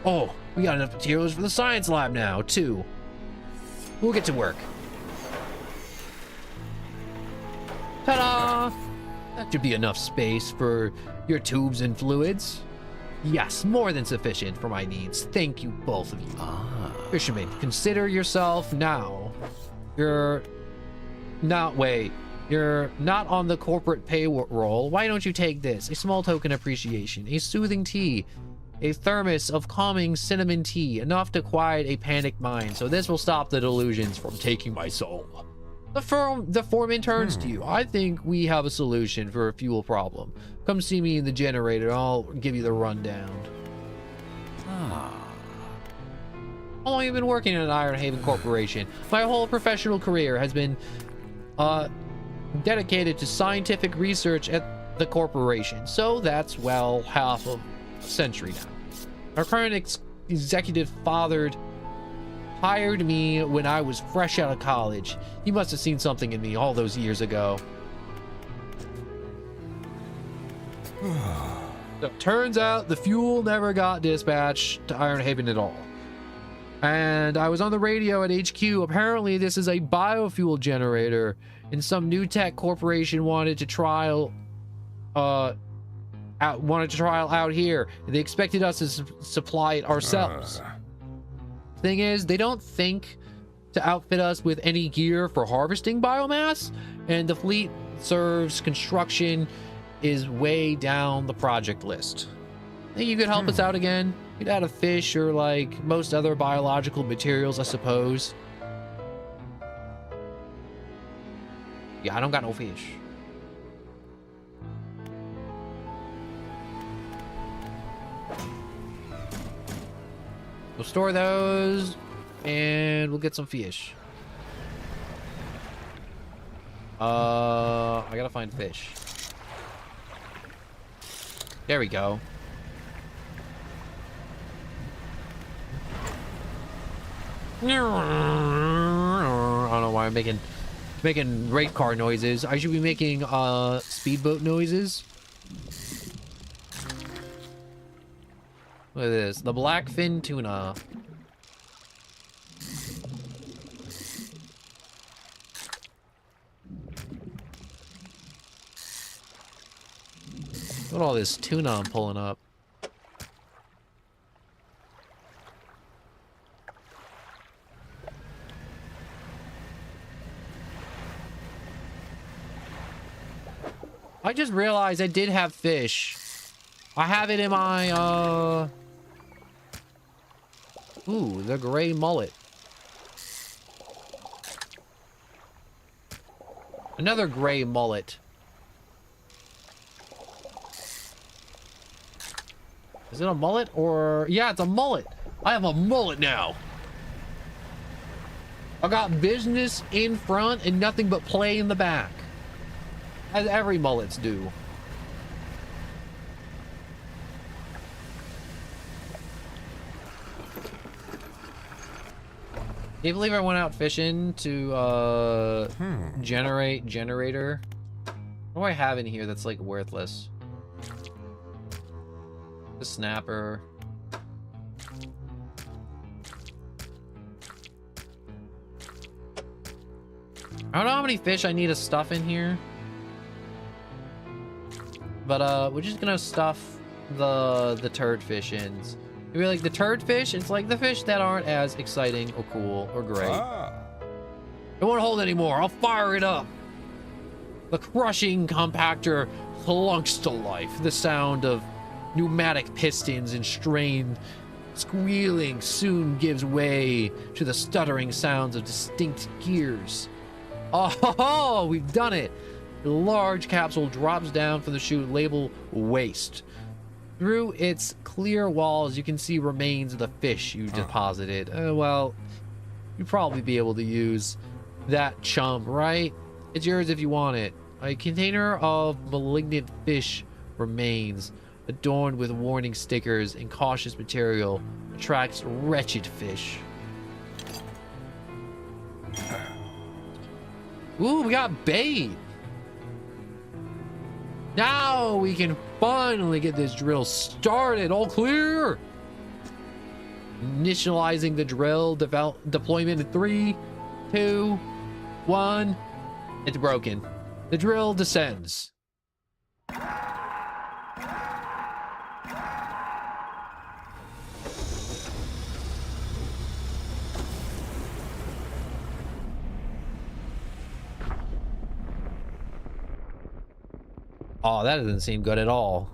Oh, we got enough materials for the science lab now, too. We'll get to work. Ta-da! That should be enough space for your tubes and fluids. Yes, more than sufficient for my needs. Thank you, both of you. Fisherman, consider yourself now. You're not on the corporate payroll. Why don't you take this? A small token appreciation, a soothing tea, a thermos of calming cinnamon tea, enough to quiet a panicked mind. So this will stop the delusions from taking my soul. The foreman turns to you. I think we have a solution for a fuel problem. Come see me in the generator. I'll give you the rundown. How long have you been working at Iron Haven Corporation? My whole professional career has been dedicated to scientific research at the corporation. So that's, well, half of a century now. Our current executive hired me when I was fresh out of college. He must have seen something in me all those years ago. So, turns out the fuel never got dispatched to Iron Haven at all. And I was on the radio at HQ. Apparently this is a biofuel generator, and some new tech corporation wanted to trial out here. They expected us to supply it ourselves. Thing is, they don't think to outfit us with any gear for harvesting biomass, and the fleet serves construction is way down the project list. Think you could help us out again? You'd add a fish or like most other biological materials, I suppose. Yeah, I don't got no fish. We'll store those, and we'll get some fish. I gotta find fish. There we go. I don't know why I'm making rate car noises. I should be making speedboat noises. Look at this. The blackfin tuna. Look at all this tuna I'm pulling up. I just realized I did have fish. I have it in my, Ooh, the gray mullet. Another gray mullet. Is it a mullet or... Yeah, it's a mullet. I have a mullet now. I got business in front and nothing but play in the back. As every mullets do. you believe I went out fishing to generate generator? What do I have in here that's like worthless? The snapper. I don't know how many fish I need to stuff in here. But we're just gonna stuff the turd fish in. Maybe like the turd fish, it's like the fish that aren't as exciting or cool or great. It won't hold anymore. I'll fire it up. The crushing compactor clunks to life. The sound of pneumatic pistons and strained squealing soon gives way to the stuttering sounds of distinct gears. Oh, we've done it. The large capsule drops down from the chute labeled waste. Through its clear walls, you can see remains of the fish you deposited. Well, you'd probably be able to use that chum, right? It's yours if you want it. A container of malignant fish remains, adorned with warning stickers and cautious material, attracts wretched fish. Ooh, we got bait. Now we can finally get this drill started. All clear. Initializing the drill deployment in 3, 2, 1. It's broken. The drill descends. Oh, that doesn't seem good at all.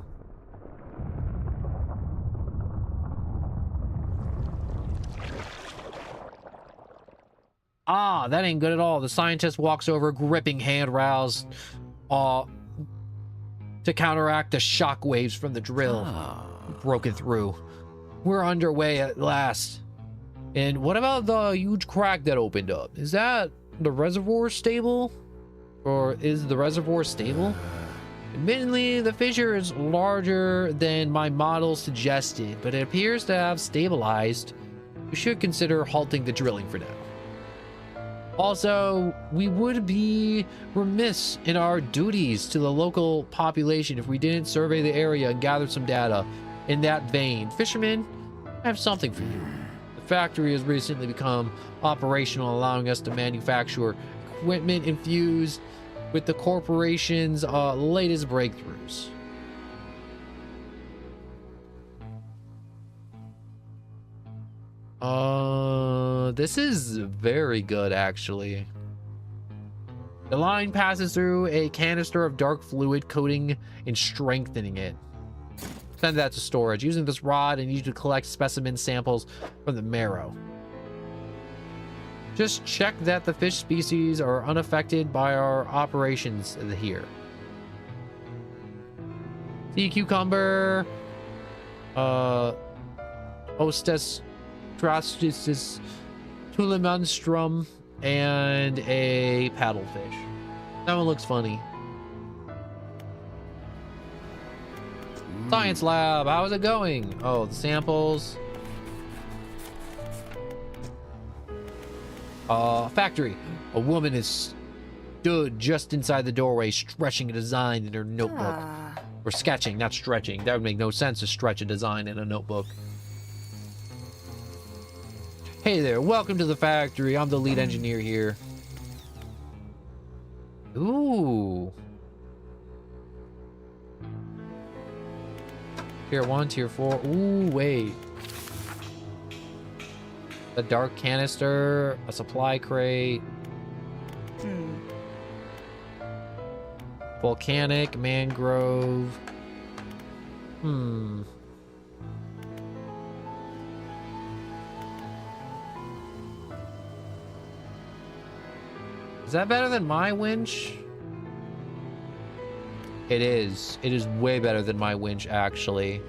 Ah, that ain't good at all. The scientist walks over, gripping handrails to counteract the shock waves from the drill. Broken through. We're underway at last. And what about the huge crack that opened up? Is that the reservoir stable? Or is the reservoir stable? Admittedly, the fissure is larger than my model suggested, but it appears to have stabilized. We should consider halting the drilling for now. Also, we would be remiss in our duties to the local population if we didn't survey the area and gather some data. In that vein, fishermen, I have something for you. The factory has recently become operational, allowing us to manufacture equipment infused with the corporation's latest breakthroughs. This is very good, actually. The line passes through a canister of dark fluid, coating and strengthening it. Send that to storage. Using this rod, I need you to collect specimen samples from the marrow. Just check that the fish species are unaffected by our operations here. Sea cucumber, Ostes Trastis, Tulimonstrum, and a paddlefish. That one looks funny. Science lab, how's it going? Oh, the samples. Factory. A woman is stood just inside the doorway, stretching a design in her notebook. Or sketching, not stretching. That would make no sense to stretch a design in a notebook. Hey there, welcome to the factory. I'm the lead engineer here. Ooh. Tier 1, Tier 4. Ooh, wait. A dark canister, a supply crate. Volcanic, mangrove. Is that better than my winch? It is. It is way better than my winch, actually.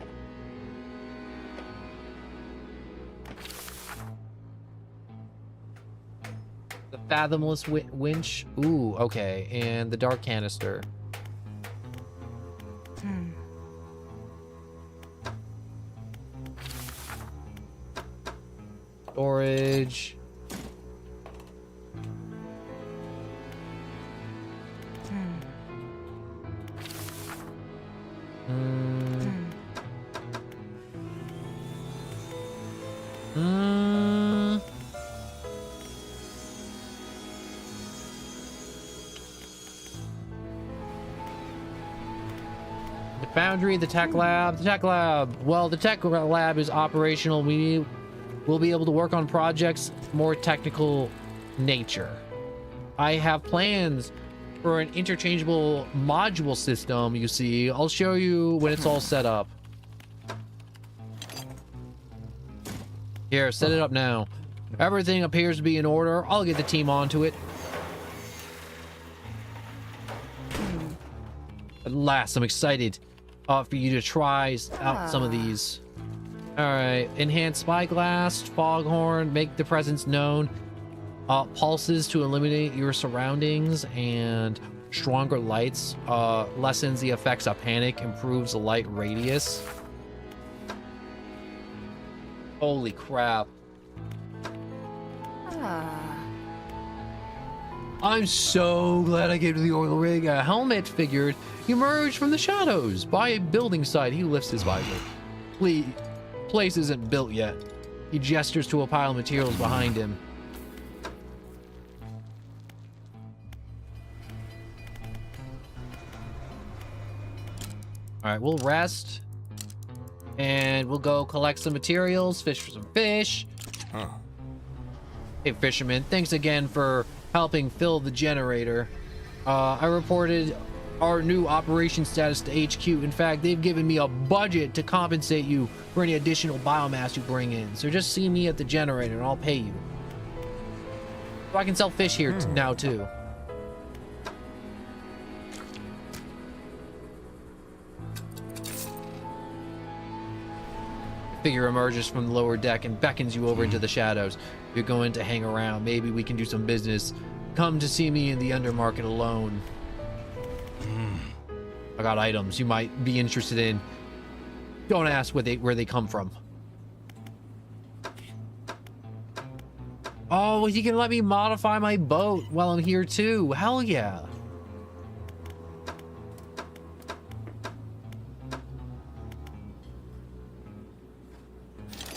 The fathomless winch. Ooh, okay. And the dark canister. Storage. The foundry, the tech lab. The tech lab. Well, the tech lab is operational. We'll be able to work on projects more technical nature. I have plans for an interchangeable module system, you see. I'll show you when it's all set up. Here, set it up now. Everything appears to be in order. I'll get the team onto it. At last, I'm excited for you to try out some of these. All right, enhanced spyglass, foghorn, make the presence known. Pulses to eliminate your surroundings, and stronger lights lessens the effects of panic, improves the light radius. Holy crap. I'm so glad I came to the oil rig. A helmet figured emerged from the shadows by a building site. He lifts his visor. Place isn't built yet. He gestures to a pile of materials behind him. All right, we'll rest. And we'll go collect some materials, fish for some fish. Hey, fisherman, thanks again for helping fill the generator. I reported our new operation status to HQ. In fact, they've given me a budget to compensate you for any additional biomass you bring in. So just see me at the generator and I'll pay you. So I can sell fish here now too. Figure emerges from the lower deck and beckons you over into the shadows. You're going to hang around. Maybe we can do some business. Come to see me in the undermarket alone. I got items you might be interested in. Don't ask where they come from. Oh, he can let me modify my boat while I'm here too. Hell yeah.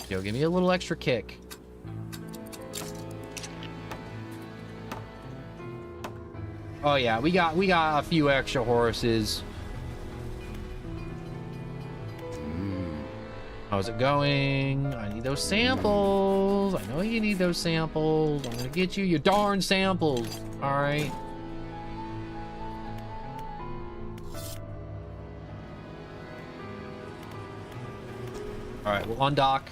Yo, give me a little extra kick. Oh yeah, we got a few extra horses. How's it going? I need those samples. I know you need those samples. I'm gonna get you your darn samples. All right. All right, we'll undock.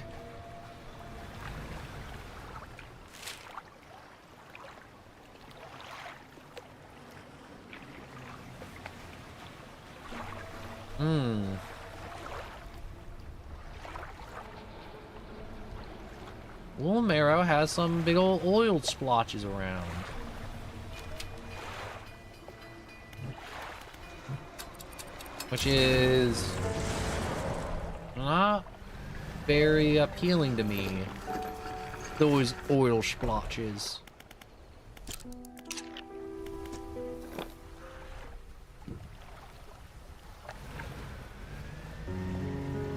Little Marrow has some big old oil splotches around. Which is not very appealing to me. Those oil splotches.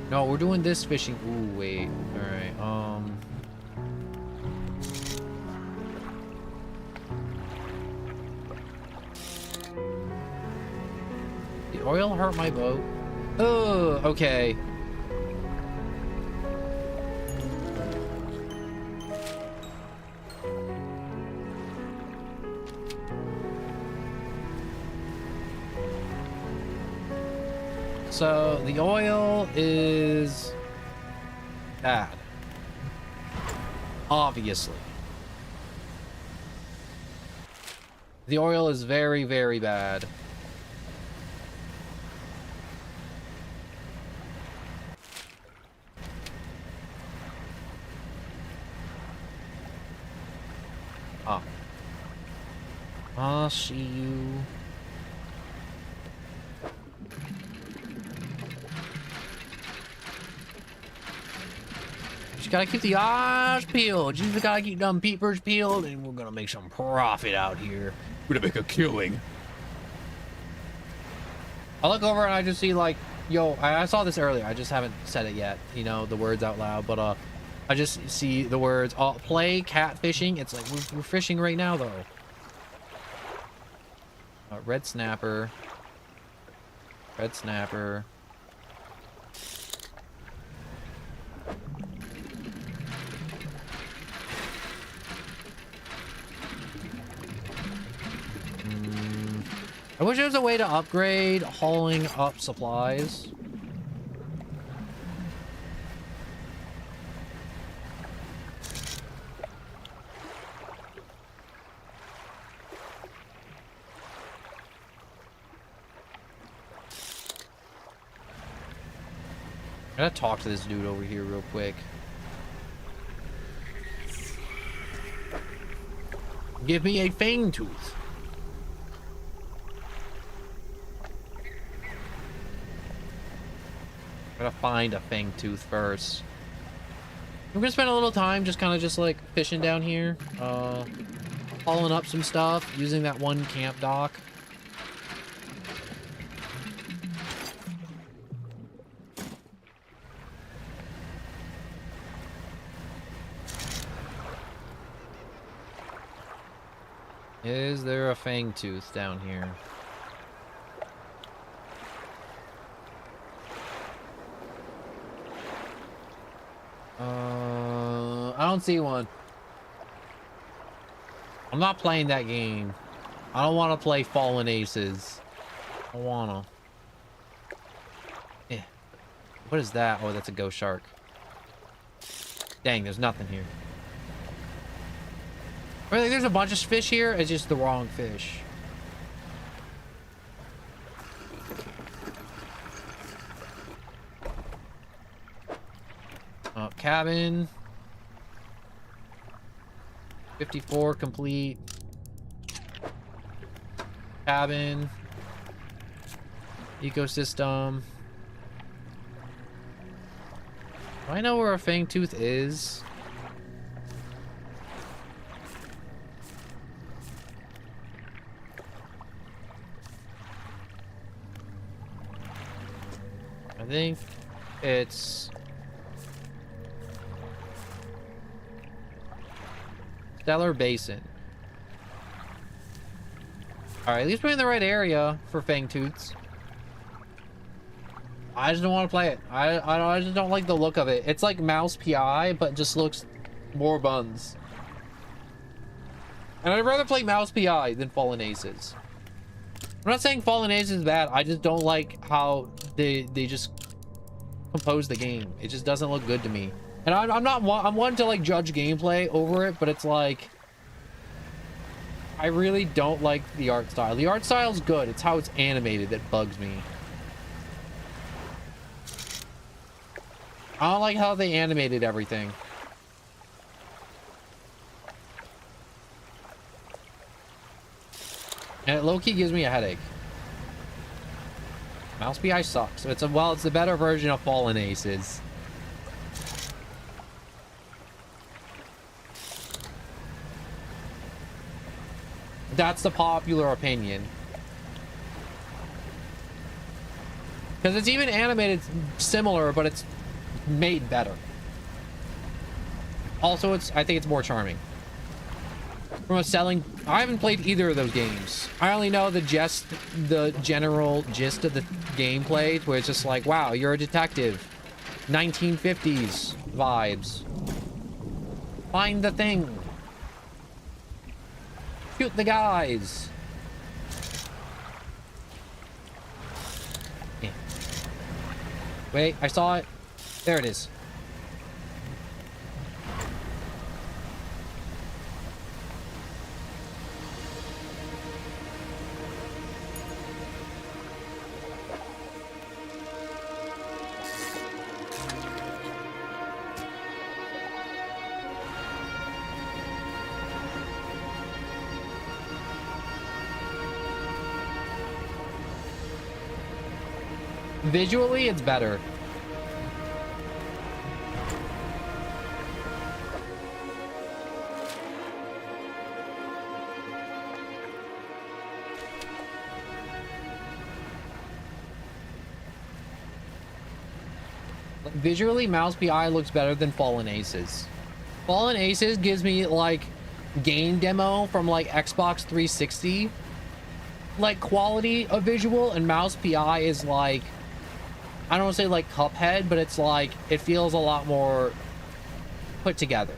No, we're doing this fishing. Ooh, wait. All right. The oil hurt my boat. Oh, okay. So the oil is bad. Obviously. The oil is very, very bad. I'll see you. Just gotta keep the eyes peeled. Just gotta keep them peepers peeled, and we're gonna make some profit out here. We're gonna make a killing. I look over and I just see like, yo, I saw this earlier. I just haven't said it yet, you know, the words out loud, but I just see the words, play catfishing. It's like, we're fishing right now though. Red snapper. Red snapper. I wish there was a way to upgrade hauling up supplies. I gotta talk to this dude over here real quick. Give me a fang tooth. Gotta find a fang tooth first. I'm gonna spend a little time just kind of just like fishing down here, hauling up some stuff using that one camp dock. Is there a fang tooth down here? I don't see one. I'm not playing that game. I don't want to play Fallen Aces. I wanna. Eh. What is that? Oh, that's a ghost shark. Dang, there's nothing here. Really, there's a bunch of fish here. It's just the wrong fish. Cabin. 54 complete. Cabin. Ecosystem. Do I know where a fang tooth is? I think it's Stellar Basin. All right, at least we're in the right area for fang tooths. I just don't want to play it. I just don't like the look of it. It's like Mouse PI, but just looks more buns. And I'd rather play Mouse PI than Fallen Aces. I'm not saying Fallen Aces is bad. I just don't like how they just compose the game. It just doesn't look good to me. And I'm one to like judge gameplay over it, but it's like I really don't like the art style. The art style's good. It's how it's animated that bugs me. I don't like how they animated everything. And it low-key gives me a headache. Mouse PI sucks. It's the better version of Fallen Aces. That's the popular opinion. Because it's even animated similar, but it's made better. Also, I think it's more charming. From a selling, I haven't played either of those games. I only know the general gist of the gameplay, where it's just like, wow, you're a detective. 1950s vibes. Find the thing. Shoot the guys. Yeah. Wait, I saw it. There it is. Visually, it's better. Visually, Mouse PI looks better than Fallen Aces. Fallen Aces gives me like game demo from like Xbox 360 like quality of visual, and Mouse PI is like, I don't want to say like Cuphead, but it's like, it feels a lot more put together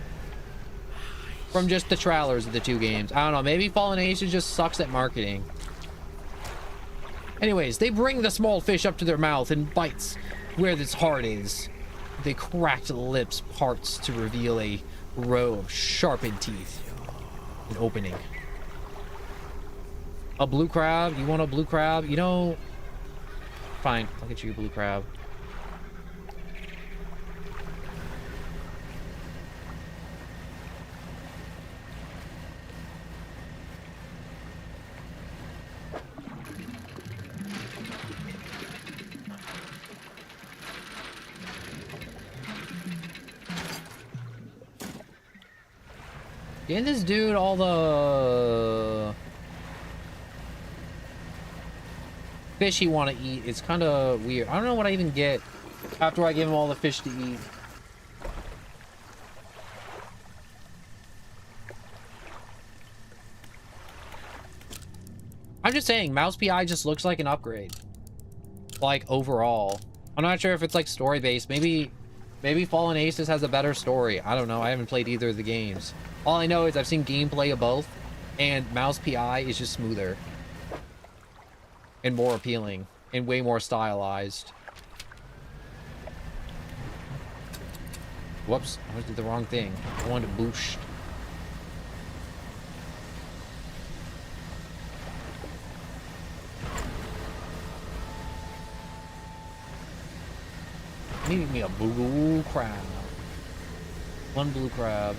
from just the trailers of the two games. I don't know, maybe Fallen Aces just sucks at marketing. Anyways, they bring the small fish up to their mouth and bites where this heart is. They cracked lips parts to reveal a row of sharpened teeth. An opening. A blue crab? You want a blue crab? You know... Fine, I'll get you a blue crab. Getting this dude all the fish he want to eat, it's kind of weird. I don't know what I even get after I give him all the fish to eat. I'm just saying, Mouse PI just looks like an upgrade. Like, overall. I'm not sure if it's like story based. Maybe Fallen Aces has a better story. I don't know. I haven't played either of the games. All I know is I've seen gameplay of both, and Mouse PI is just smoother. And more appealing. And way more stylized. Whoops. I did the wrong thing. I wanted to boost. Need me a blue crab. One blue crab.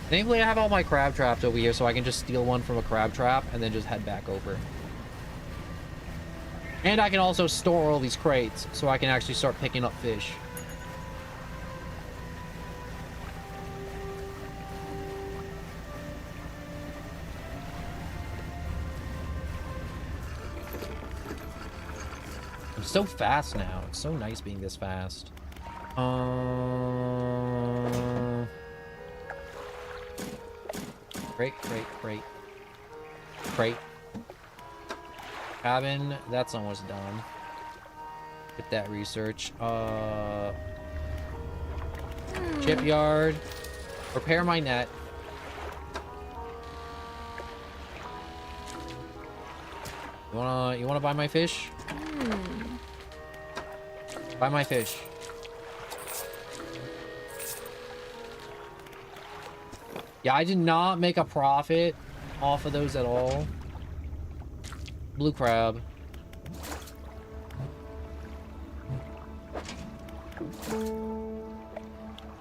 Thankfully, I have all my crab traps over here, so I can just steal one from a crab trap and then just head back over. And I can also store all these crates, so I can actually start picking up fish. I'm so fast now. It's so nice being this fast. Crate. Cabin, that's almost done. Get that research. Shipyard. Repair my net. You wanna buy my fish? Buy my fish. Yeah, I did not make a profit off of those at all. Blue crab.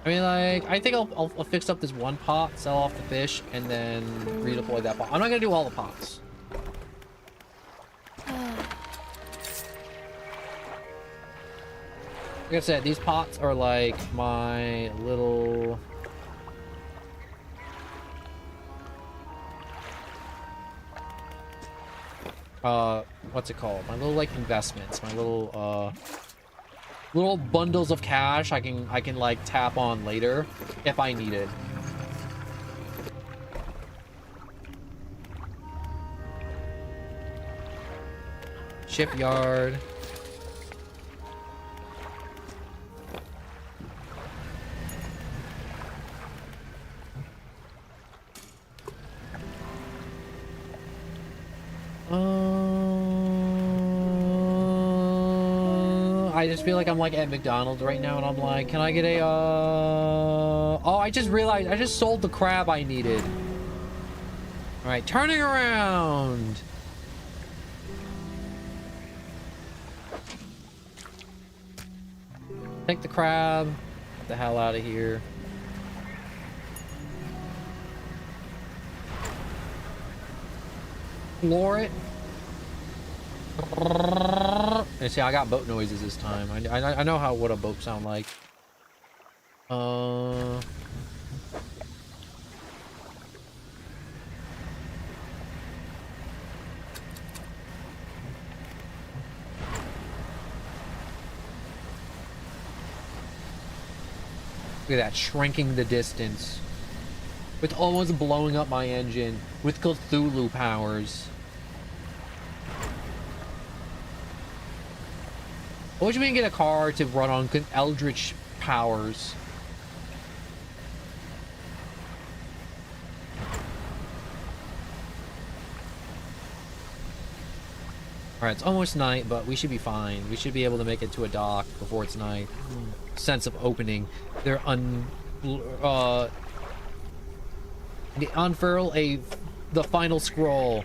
I mean, like, I think I'll fix up this one pot, sell off the fish, and then redeploy that pot. I'm not gonna do all the pots. Like I said, these pots are like my little... what's it called? My little, like, investments. My little, little bundles of cash I can, like, tap on later if I need it. Shipyard. I just feel like I'm like at McDonald's right now and I'm like, can I get a oh, I just realized I just sold the crab I needed. All right, turning around. Take the crab. Get the hell out of here. Floor it. And see, I got boat noises this time. I know what a boat sound like. Look at that, shrinking the distance. With almost blowing up my engine with Cthulhu powers. What would you mean get a car to run on Eldritch powers? Alright, it's almost night, but we should be fine. We should be able to make it to a dock before it's night. Sense of opening. They're they unfurl the final scroll.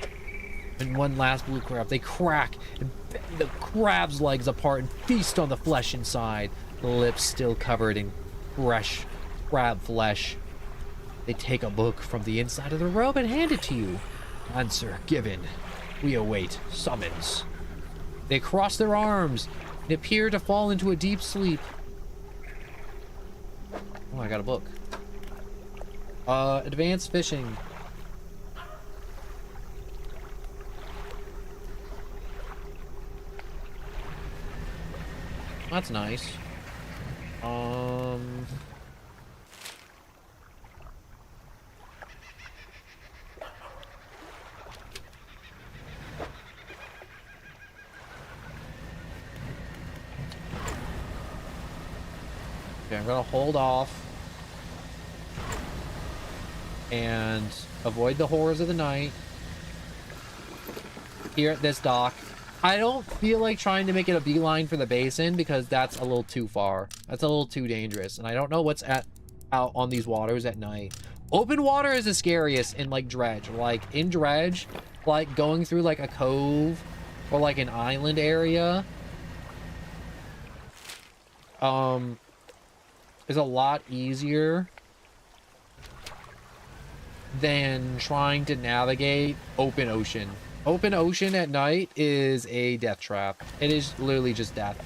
And one last blue crab. They crack and bend the crab's legs apart and feast on the flesh inside. The lips still covered in fresh crab flesh. They take a book from the inside of the robe and hand it to you. Answer given. We await summons. They cross their arms and appear to fall into a deep sleep. Oh, I got a book. Advanced fishing. That's nice. Okay, I'm gonna hold off and avoid the horrors of the night here at this dock. I don't feel like trying to make it a beeline for the basin because that's a little too far. That's a little too dangerous, and I don't know what's out on these waters at night. Open water is the scariest in like dredge. Like in dredge, like going through like a cove or like an island area is a lot easier than trying to navigate open ocean. Open ocean at night is a death trap. It is literally just death.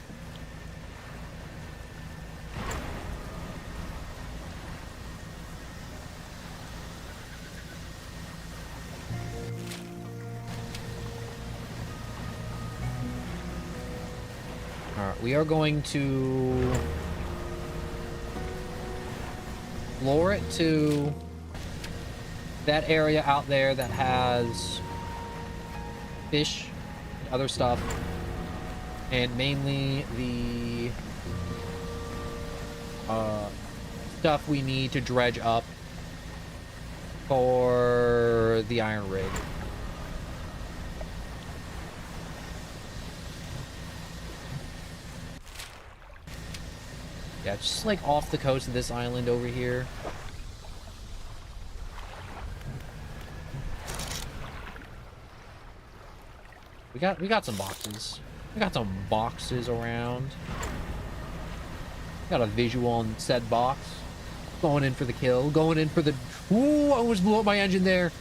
Alright, we are going to lure it to that area out there that has fish and other stuff, and mainly the stuff we need to dredge up for the iron rig. Yeah, just like off the coast of this island over here. We got some boxes. We got some boxes around. Got a visual on said box. Going in for the kill. Going in for the... Ooh, I almost blew up my engine there.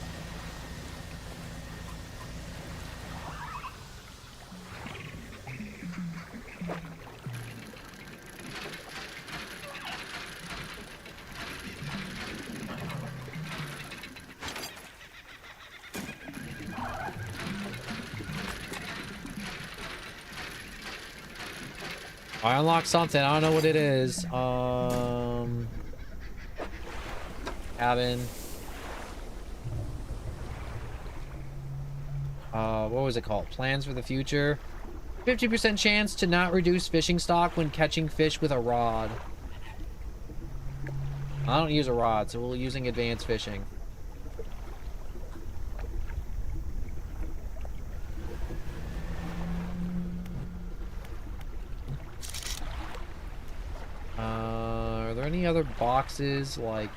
I unlocked something. I don't know what it is. Cabin. What was it called? Plans for the future. 50% chance to not reduce fishing stock when catching fish with a rod. I don't use a rod, so we're using advanced fishing. Are there any other boxes, like,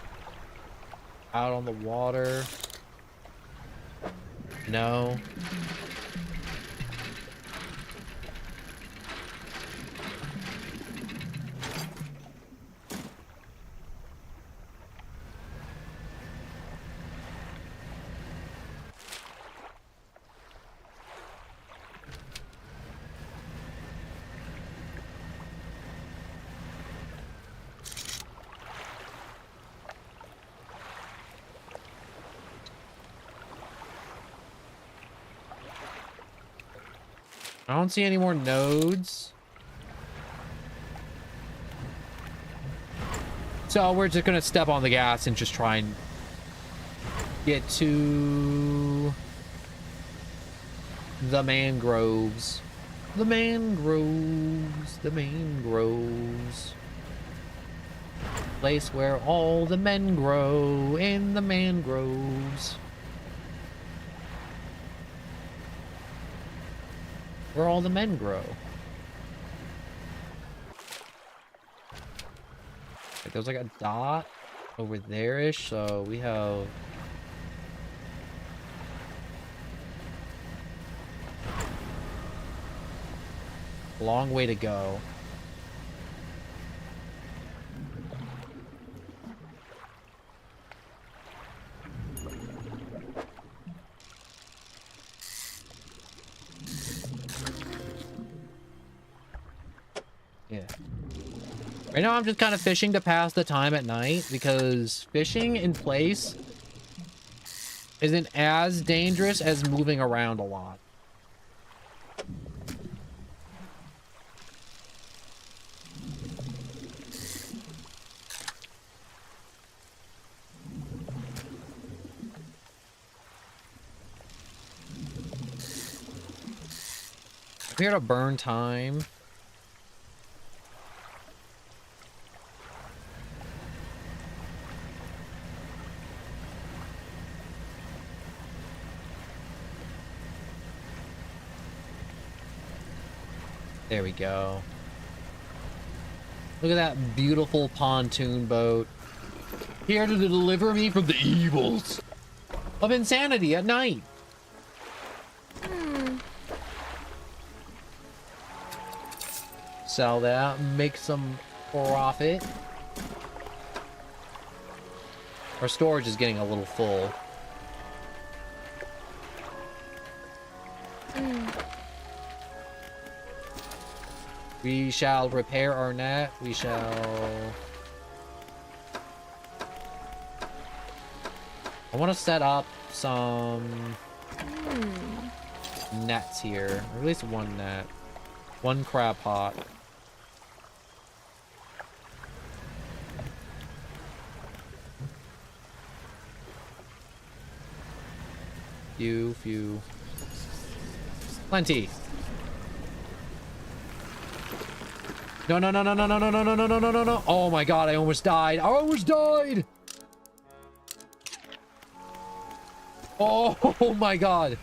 out on the water? No. I don't see any more nodes. So we're just gonna step on the gas and just try and get to the mangroves. The mangroves. The mangroves. Place where all the men grow in the mangroves. where all the men grow. Like, there's like a dot over there-ish, so we have... a long way to go. Yeah. Right now I'm just kind of fishing to pass the time at night because fishing in place isn't as dangerous as moving around a lot. I'm here to burn time. There we go. Look at that beautiful pontoon boat. Here to deliver me from the evils of insanity at night. Sell that, make some profit. Our storage is getting a little full. We shall repair our net. We shall... I want to set up some nets here. Or at least one net. One crab pot. Few. Plenty. No. Oh my god, I almost died. I almost died. Oh my god.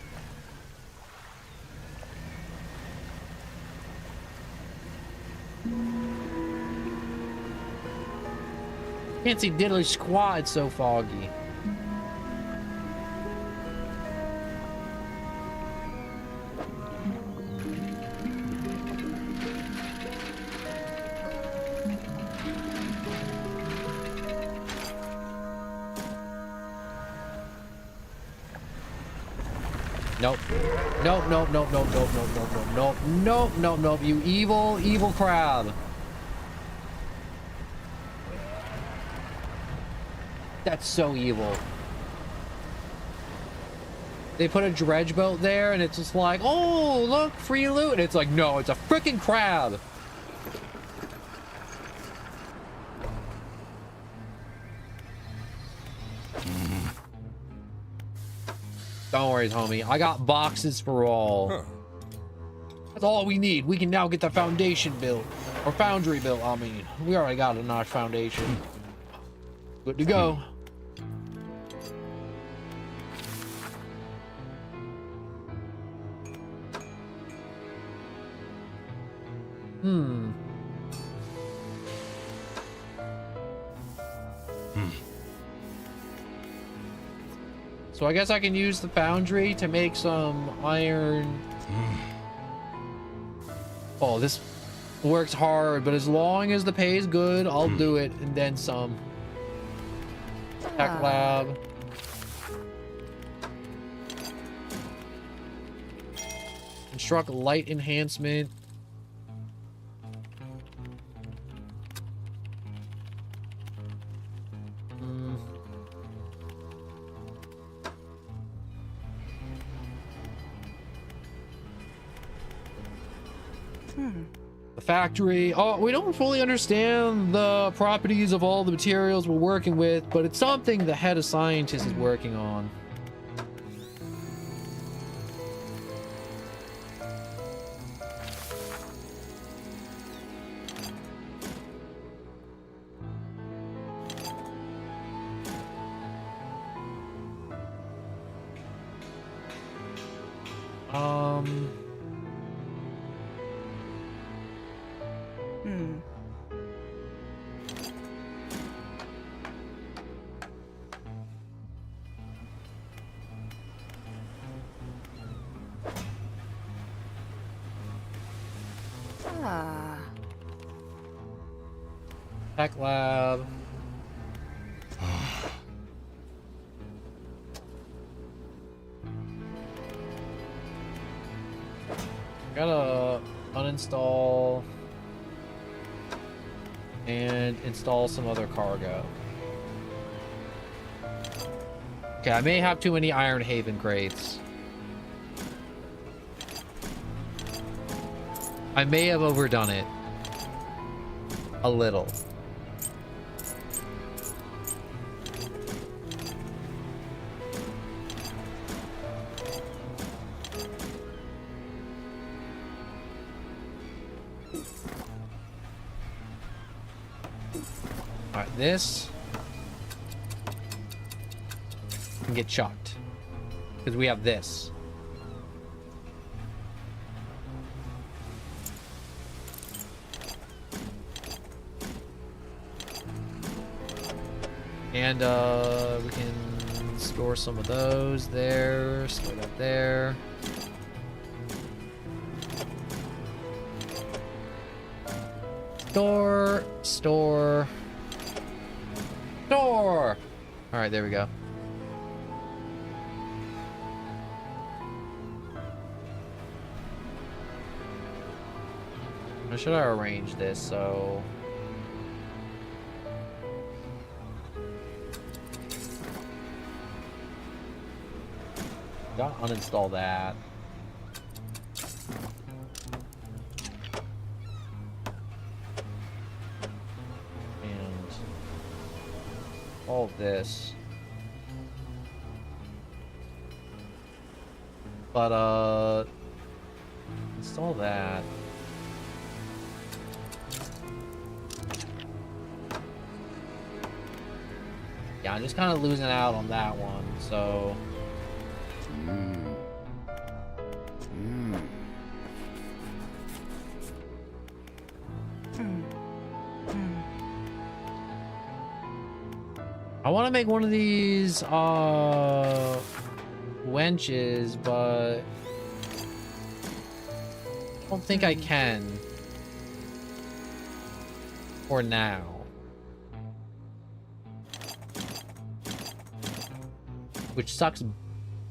Can't see diddly squat, it's so foggy. Nope, you evil crab. That's so evil. They put a dredge boat there and it's just like, oh, look, free loot. And it's like, no, it's a freaking crab. Don't worry, homie. I got boxes for all. Huh. That's all we need. We can now get the foundation built. Or foundry built, I mean. We already got a nice foundation. Good to go. So I guess I can use the foundry to make some iron. Oh, this works hard, but as long as the pay is good, I'll do it and then some. Tech lab. Construct light enhancement. The factory. Oh, we don't fully understand the properties of all the materials we're working with, but it's something the head of scientists is working on. Tech lab. Gotta uninstall and install some other cargo. Okay, I may have too many Iron Haven crates. I may have overdone it. A little. Alright, this can get chucked. Because we have this. And we can store some of those there, store that there. Store, store, store. All right, there we go. How should I arrange this so? Gotta uninstall that. And all of this. But install that. Yeah, I'm just kind of losing out on that one, so I want to make one of these wenches, but I don't think I can for now. Which sucks,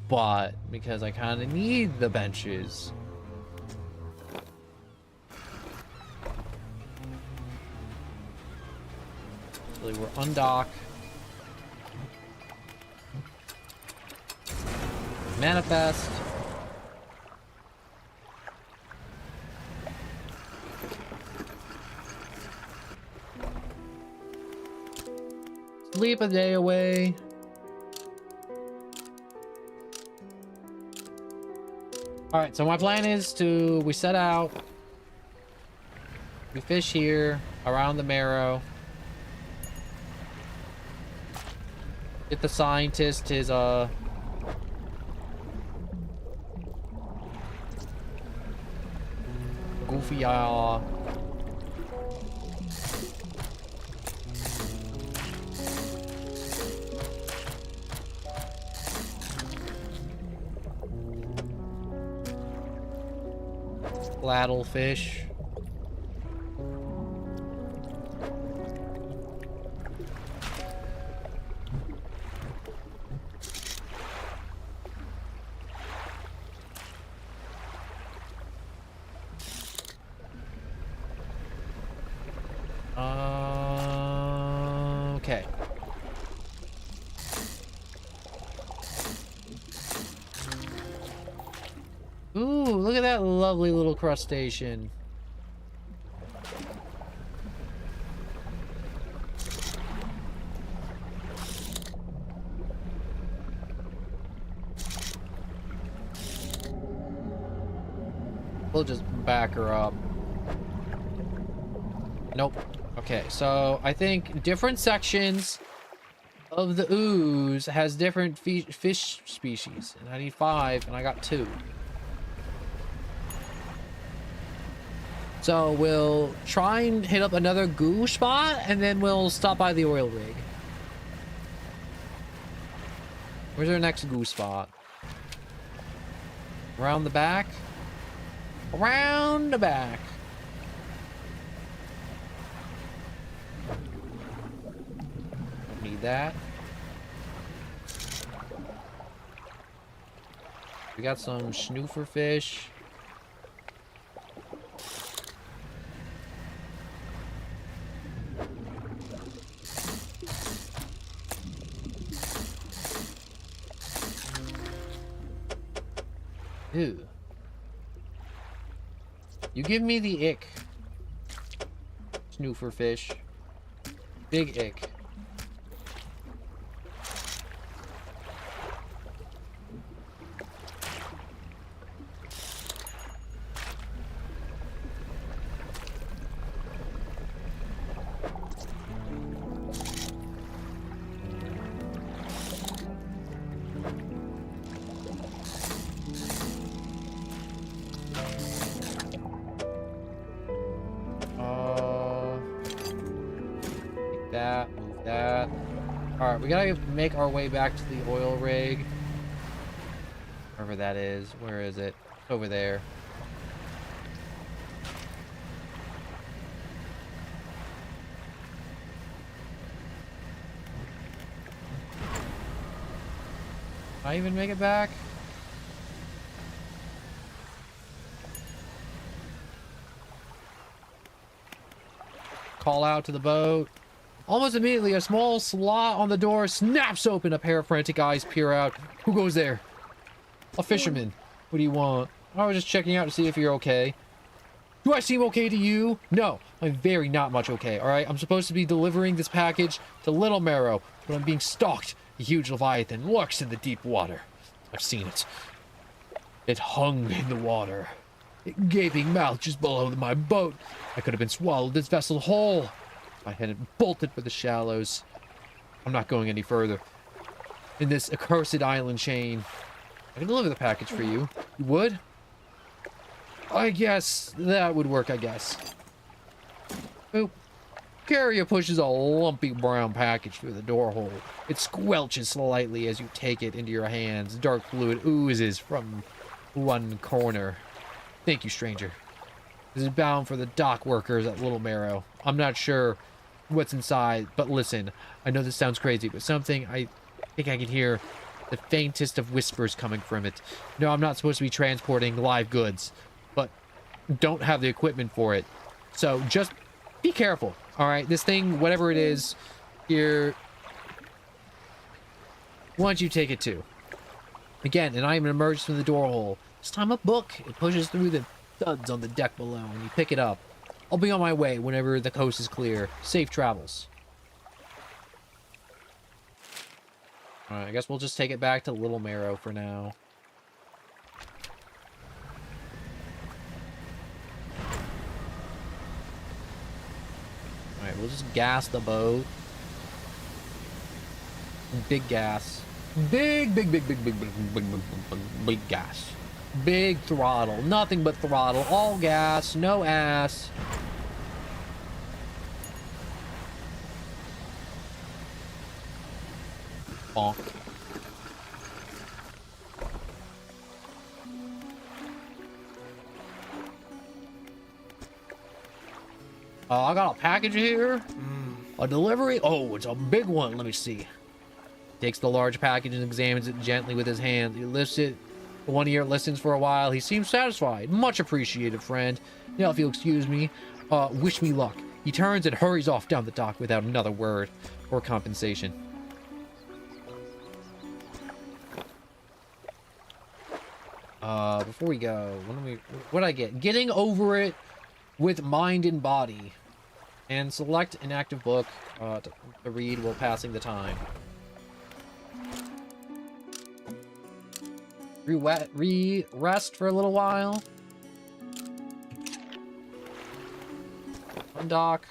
but because I kind of need the benches. Actually, we're undock. Manifest. Sleep a day away. All right, so my plan is we set out, we fish here around the Marrow, get the scientist his goofy flattle fish. Okay. Ooh, look at that lovely little crustacean. We'll just back her up. Nope. Okay, so I think different sections of the ooze has different fish species. And I need 5, and I got 2. So we'll try and hit up another goo spot, and then we'll stop by the oil rig. Where's our next goo spot? Around the back? Around the back. Don't need that. We got some snoofer fish. Ew. You give me the ick. Snoofer fish. Big ick. Move that. Alright, we gotta make our way back to the oil rig. Wherever that is. Where is it? It's over there. Can I even make it back? Call out to the boat. Almost immediately, a small slot on the door snaps open. A pair of frantic eyes peer out. Who goes there? A fisherman. What do you want? I was just checking out to see if you're okay. Do I seem okay to you? No, I'm very not much okay, alright? I'm supposed to be delivering this package to Little Marrow, but I'm being stalked. A huge leviathan lurks in the deep water. I've seen it. It hung in the water. A gaping mouth just below my boat. I could have been swallowed this vessel whole. I hadn't bolted for the shallows. I'm not going any further. In this accursed island chain. I can deliver the package for you. You would? I guess that would work, I guess. Boop. Carrier pushes a lumpy brown package through the door hole. It squelches slightly as you take it into your hands. Dark fluid oozes from one corner. Thank you, stranger. This is bound for the dock workers at Little Marrow. I'm not sure what's inside, but listen, I know this sounds crazy, but something I think I can hear the faintest of whispers coming from it. No, I'm not supposed to be transporting live goods, but don't have the equipment for it. So just be careful, all right? This thing, whatever it is, here, why don't you take it too? Again, and I am emerged from the door hole. This time a book. It pushes through the thuds on the deck below, and you pick it up. I'll be on my way whenever the coast is clear. Safe travels. Alright, I guess we'll just take it back to Little Marrow for now. Alright, we'll just gas the boat. Big gas. Big gas. Big throttle. Nothing but throttle. All gas. No ass. Bonk. I got a package here. A delivery. Oh, it's a big one. Let me see. Takes the large package and examines it gently with his hand. He lifts it. One ear listens for a while. He seems satisfied. Much appreciated, friend. Now, if you'll excuse me, wish me luck. He turns and hurries off down the dock without another word or compensation. Before we go, what did I get? Getting over it with mind and body. And select an active book to read while passing the time. Rest for a little while. Undock.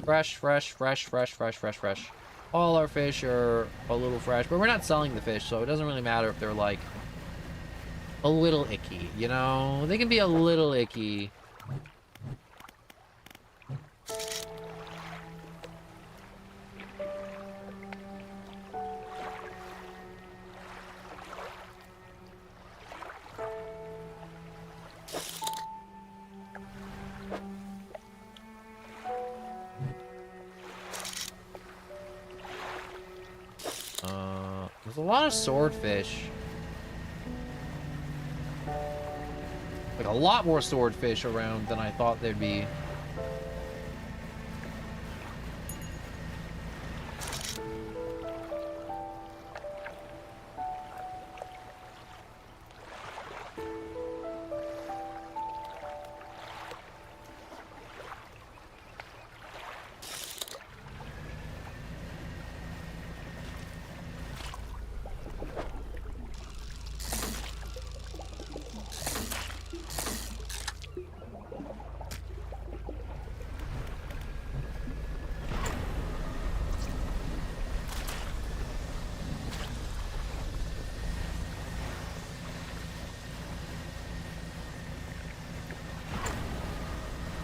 Fresh. All our fish are a little fresh, but we're not selling the fish, so it doesn't really matter if they're like a little icky, you know? They can be a little icky. There's a lot of swordfish. Like a lot more swordfish around than I thought there'd be.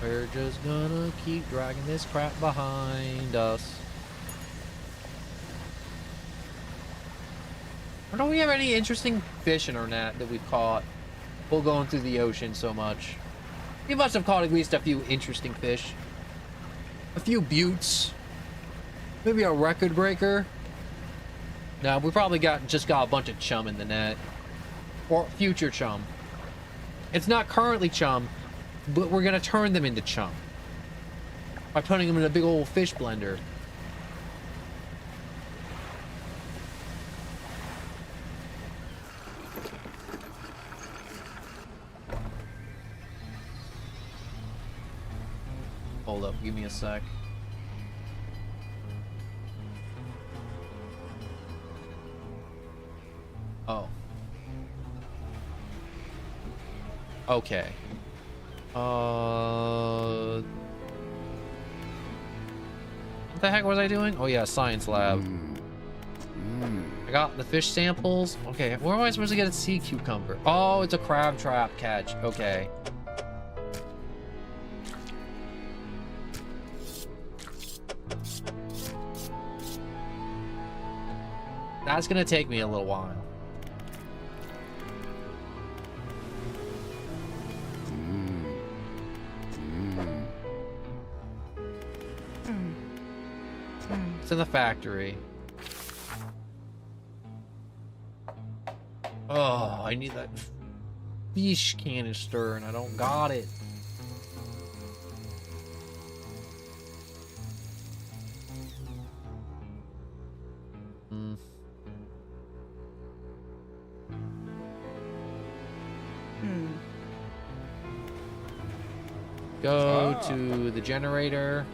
We're just gonna keep dragging this crap behind us. Don't we have any interesting fish in our net that we've caught while going through the ocean so much? We must have caught at least a few interesting fish. A few buttes. Maybe a record breaker. No, we probably just got a bunch of chum in the net. Or future chum. It's not currently chum, but we're gonna turn them into chum by putting them in a big old fish blender. Hold up, give me a sec. Oh. Okay. What the heck was I doing? Oh yeah, science lab. I got the fish samples. Okay, where am I supposed to get a sea cucumber? Oh, it's a crab trap catch. Okay. That's gonna take me a little while. It's in the factory. Oh, I need that fish canister and I don't got it. Go to the generator.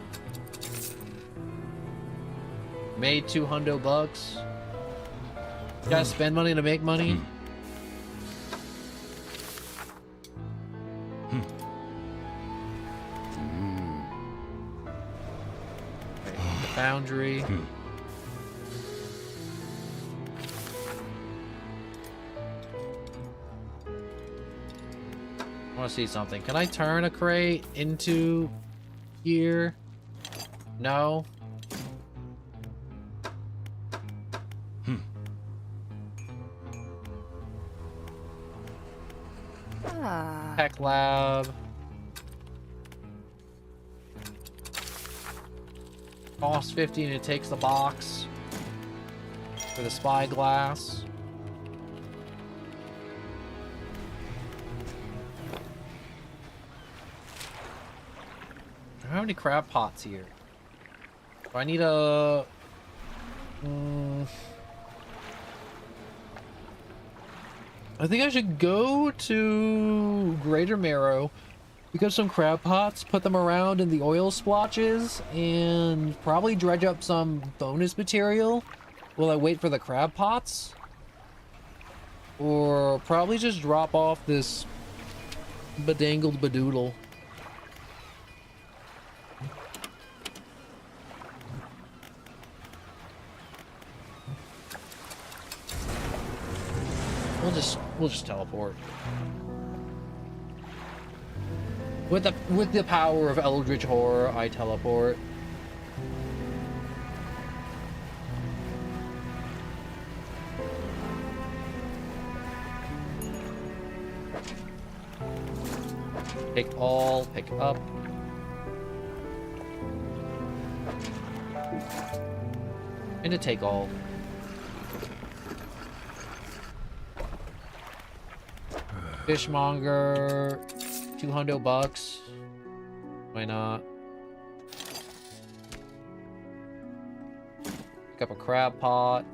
Made $200. Gotta spend money to make money. Okay, the foundry. I want to see something. Can I turn a crate into here? No. Tech lab. Cost 50 and it takes the box for the spyglass. How many crab pots here? Do I need a... I think I should go to Greater Marrow, pick up some crab pots, put them around in the oil splotches, and probably dredge up some bonus material while I wait for the crab pots. Or probably just drop off this bedangled badoodle. We'll just teleport. With the power of Eldritch Horror, I teleport. Take all, pick up. And to take all. Fishmonger, $200. Why not? Pick up a crab pot.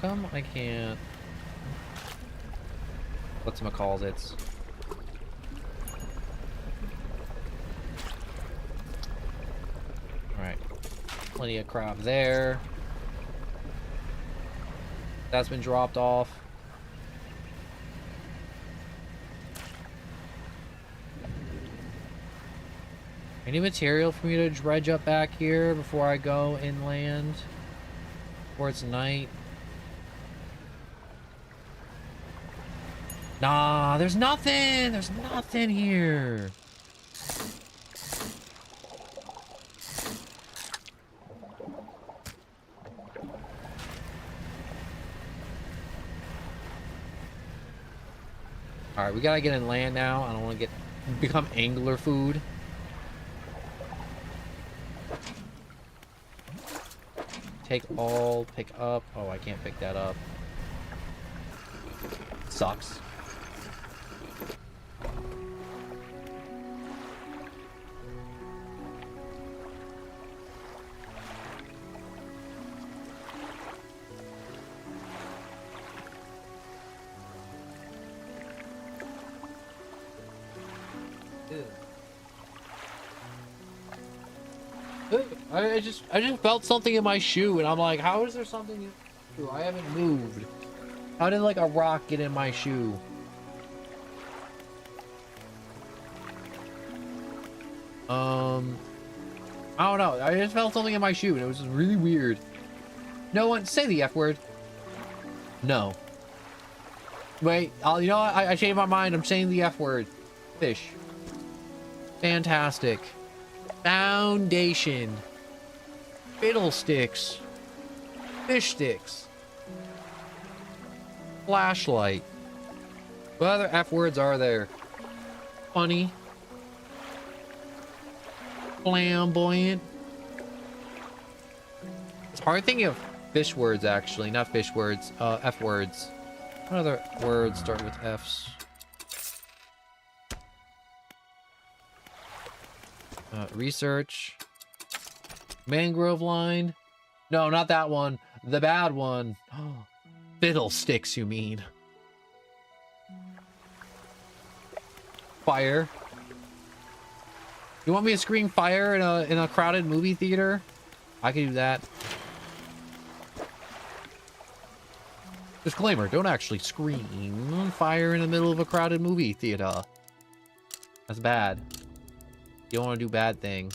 How come I can't? Whatchamacalls it? Alright. Plenty of crab there. That's been dropped off. Any material for me to dredge up back here before I go inland? Before it's night? Nah, there's nothing! There's nothing here! Alright, we gotta get inland now. I don't want to become angler food. Take all, pick up. Oh, I can't pick that up. Sucks. I just felt something in my shoe, and I'm like, how is there something in my shoe? I haven't moved. How did like a rock get in my shoe? I don't know. I just felt something in my shoe, and it was just really weird. No one say the F word. No. Wait, you know what? I changed my mind. I'm saying the F word. Fish. Fantastic. Foundation. Fiddlesticks. Fish sticks. Flashlight. What other F words are there? Funny. Flamboyant. It's hard thinking of fish words, actually. Not fish words. F words. What other words start with F's? Research. Mangrove line. No, not that one. The bad one. Fiddlesticks, you mean. Fire. You want me to scream fire in a crowded movie theater? I can do that. Disclaimer, don't actually scream fire in the middle of a crowded movie theater. That's bad. You don't want to do bad thing.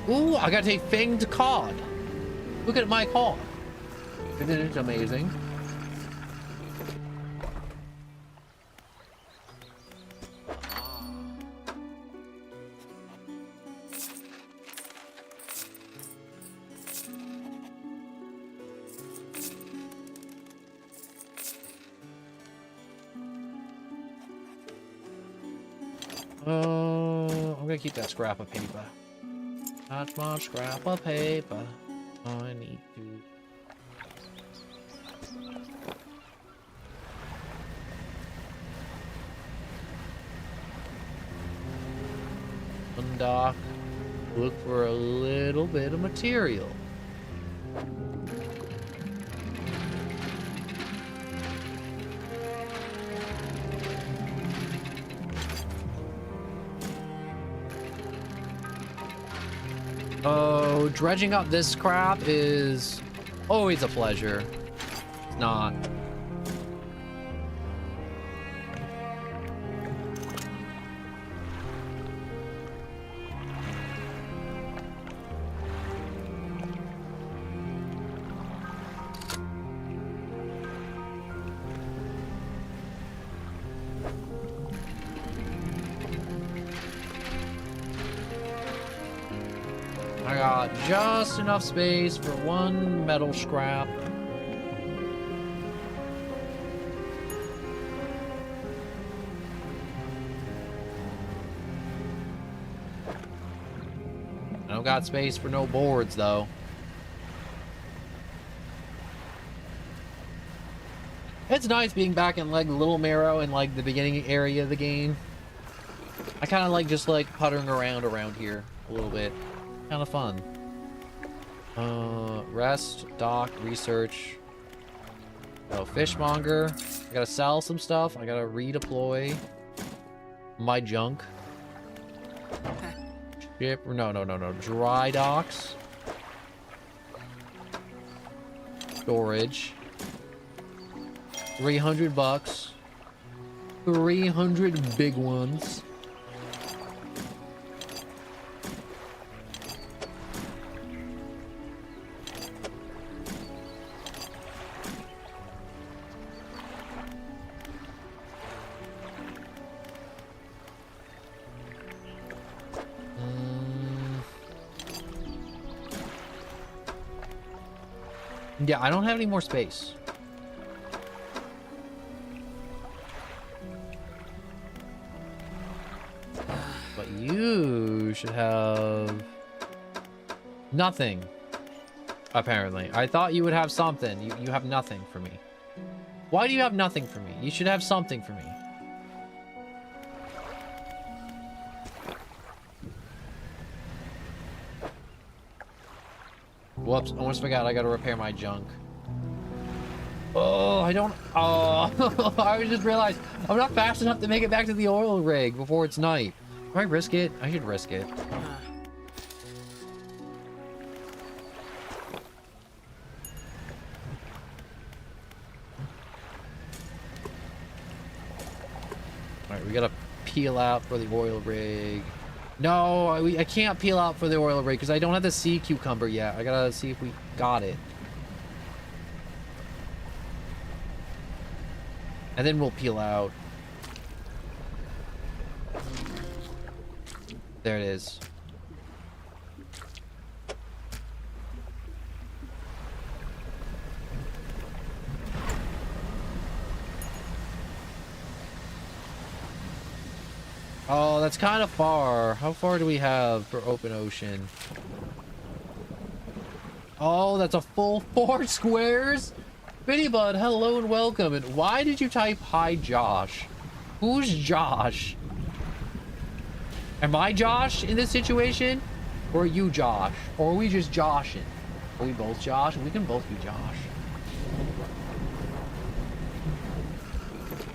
Ooh, I gotta take fanged cod. Look at my cod. Isn't it amazing? I'm gonna keep that scrap of paper. Not much scrap of paper. I need to. Undock. Look for a little bit of material. Oh, dredging up this crap is always a pleasure. It's not. I got just enough space for one metal scrap. I don't got space for no boards, though. It's nice being back in, like, Little Marrow and, like, the beginning area of the game. I kind of like just, like, puttering around here a little bit. Kind of fun. Rest, dock, research. Oh, fishmonger. I gotta sell some stuff. I gotta redeploy my junk. Ship. No. Dry docks. Storage. 300 bucks. 300 big ones. Yeah, I don't have any more space. But you should have nothing, apparently. I thought you would have something. You have nothing for me. Why do you have nothing for me? You should have something for me. Whoops, I almost forgot I gotta repair my junk. Oh, I don't... Oh, I just realized I'm not fast enough to make it back to the oil rig before it's night. Do I risk it? I should risk it. Alright, we gotta peel out for the oil rig. No, I can't peel out for the oil rig because I don't have the sea cucumber yet. I gotta see if we got it. And then we'll peel out. There it is. Oh, that's kind of far. How far do we have for open ocean? Oh, that's a full 4 squares? Bitty Bud, hello and welcome. And why did you type hi Josh? Who's Josh? Am I Josh in this situation? Or are you Josh? Or are we just Joshing? Are we both Josh? We can both be Josh.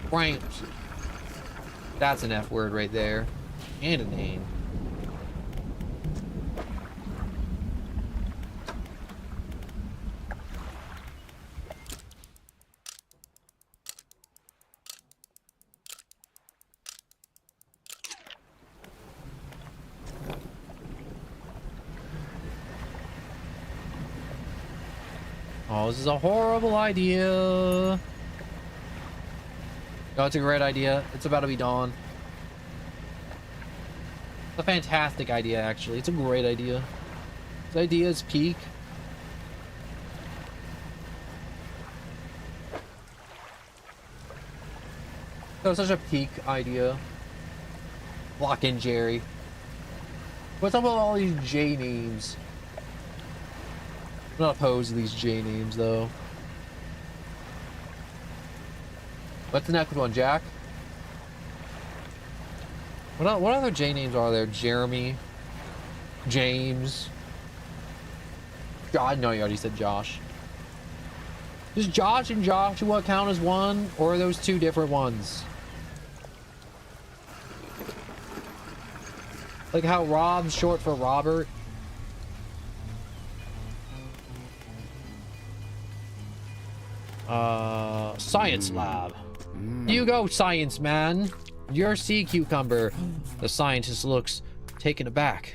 Frames. That's an F word right there. And a name. Oh, this is a horrible idea. No, it's a great idea. It's about to be dawn. It's a fantastic idea, actually. It's a great idea. This idea is peak. That was such a peak idea. Lock in Jerry. What's up with all these J names? I'm not opposed to these J names, though. What's the next one, Jack? What other J names are there? Jeremy? James? God, no, you already said Josh. Does Josh and Joshua count as one, or are those two different ones? Like how Rob's short for Robert? Science lab. You go, science man. You're sea cucumber. The scientist looks taken aback.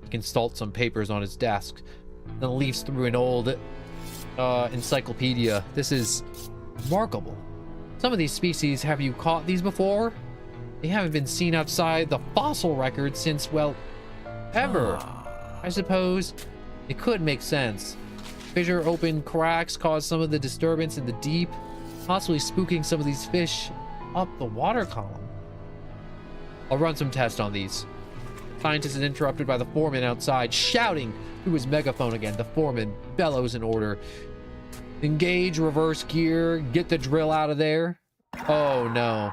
He consults some papers on his desk, then leafs through an old encyclopedia. This is remarkable. Some of these species, have you caught these before? They haven't been seen outside the fossil record since, well, ever. I suppose it could make sense. Fissure open cracks cause some of the disturbance in the deep, possibly spooking some of these fish up the water column. I'll run some tests on these. Scientist is interrupted by the foreman outside, shouting through his megaphone again. The foreman bellows an order. Engage reverse gear. Get the drill out of there. Oh, no.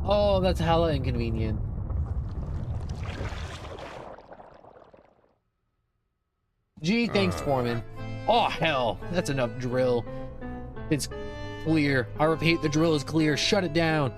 Oh, that's hella inconvenient. Gee, thanks, foreman. Oh, hell. That's enough drill. It's clear. I repeat, the drill is clear. Shut it down.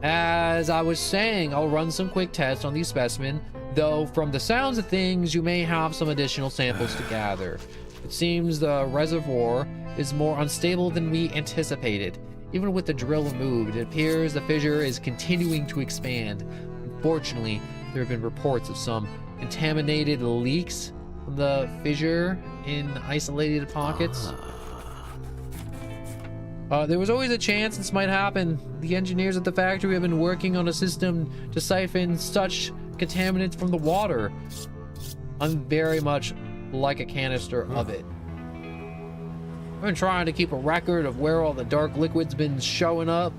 As I was saying, I'll run some quick tests on these specimens, though from the sounds of things, you may have some additional samples to gather. It seems the reservoir is more unstable than we anticipated. Even with the drill removed, it appears the fissure is continuing to expand. Unfortunately, there have been reports of some contaminated leaks from the fissure in isolated pockets. There was always a chance this might happen. The engineers at the factory have been working on a system to siphon such contaminants from the water. I'm very much like a canister of it. I've been trying to keep a record of where all the dark liquid's been showing up.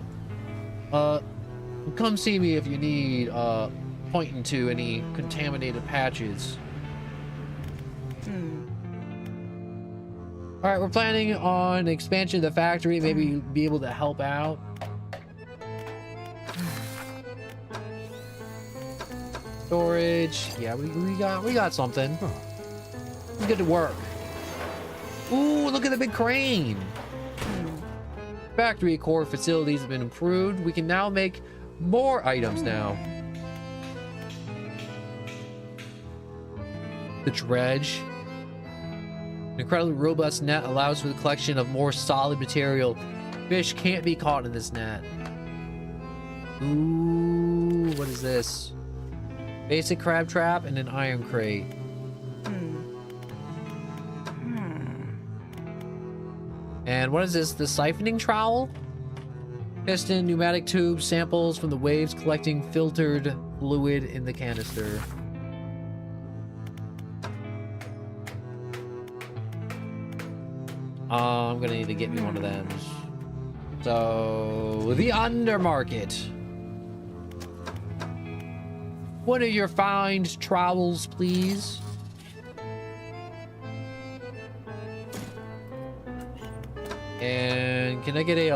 Come see me if you need pointing to any contaminated patches. All right, we're planning on expansion of the factory. Maybe be able to help out. Storage. Yeah, we got something. Let's get to work. Ooh, look at the big crane. Factory core facilities have been improved. We can now make more items now. The dredge. An incredibly robust net allows for the collection of more solid material. Fish can't be caught in this net. Ooh, what is this? Basic crab trap and an iron crate. And what is this? The siphoning trowel? Piston, pneumatic tube, samples from the waves collecting filtered fluid in the canister. I'm gonna need to get me one of them. So, the undermarket. One of your find trowels, please. And can I get a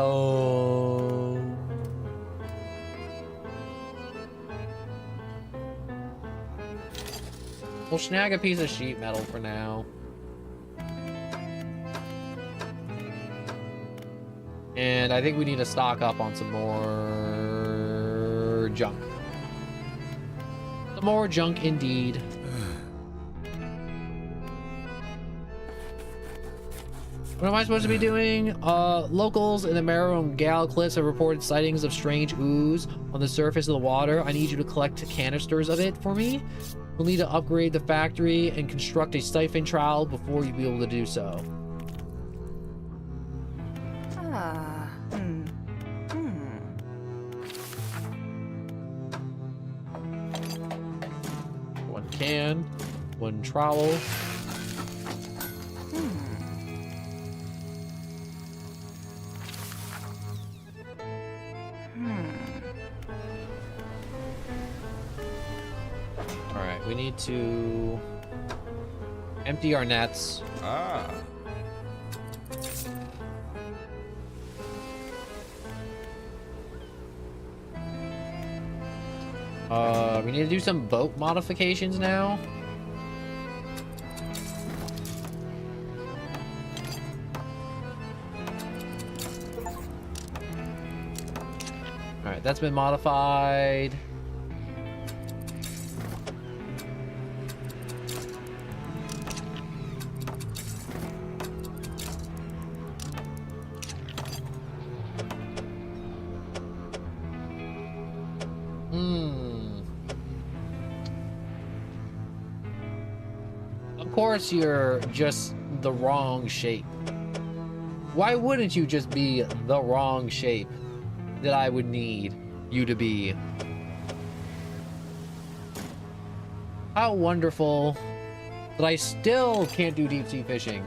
we'll snag a piece of sheet metal for now. And I think we need to stock up on some more junk. Some more junk indeed. What am I supposed to be doing? Locals in the Marrow and Gal Cliffs have reported sightings of strange ooze on the surface of the water. I need you to collect canisters of it for me. We'll need to upgrade the factory and construct a siphon trowel before you'll be able to do so. One can, one trowel. All right, we need to empty our nets. We need to do some boat modifications now. All right, that's been modified. Of course you're just the wrong shape. Why wouldn't you just be the wrong shape that I would need you to be? How wonderful that I still can't do deep sea fishing.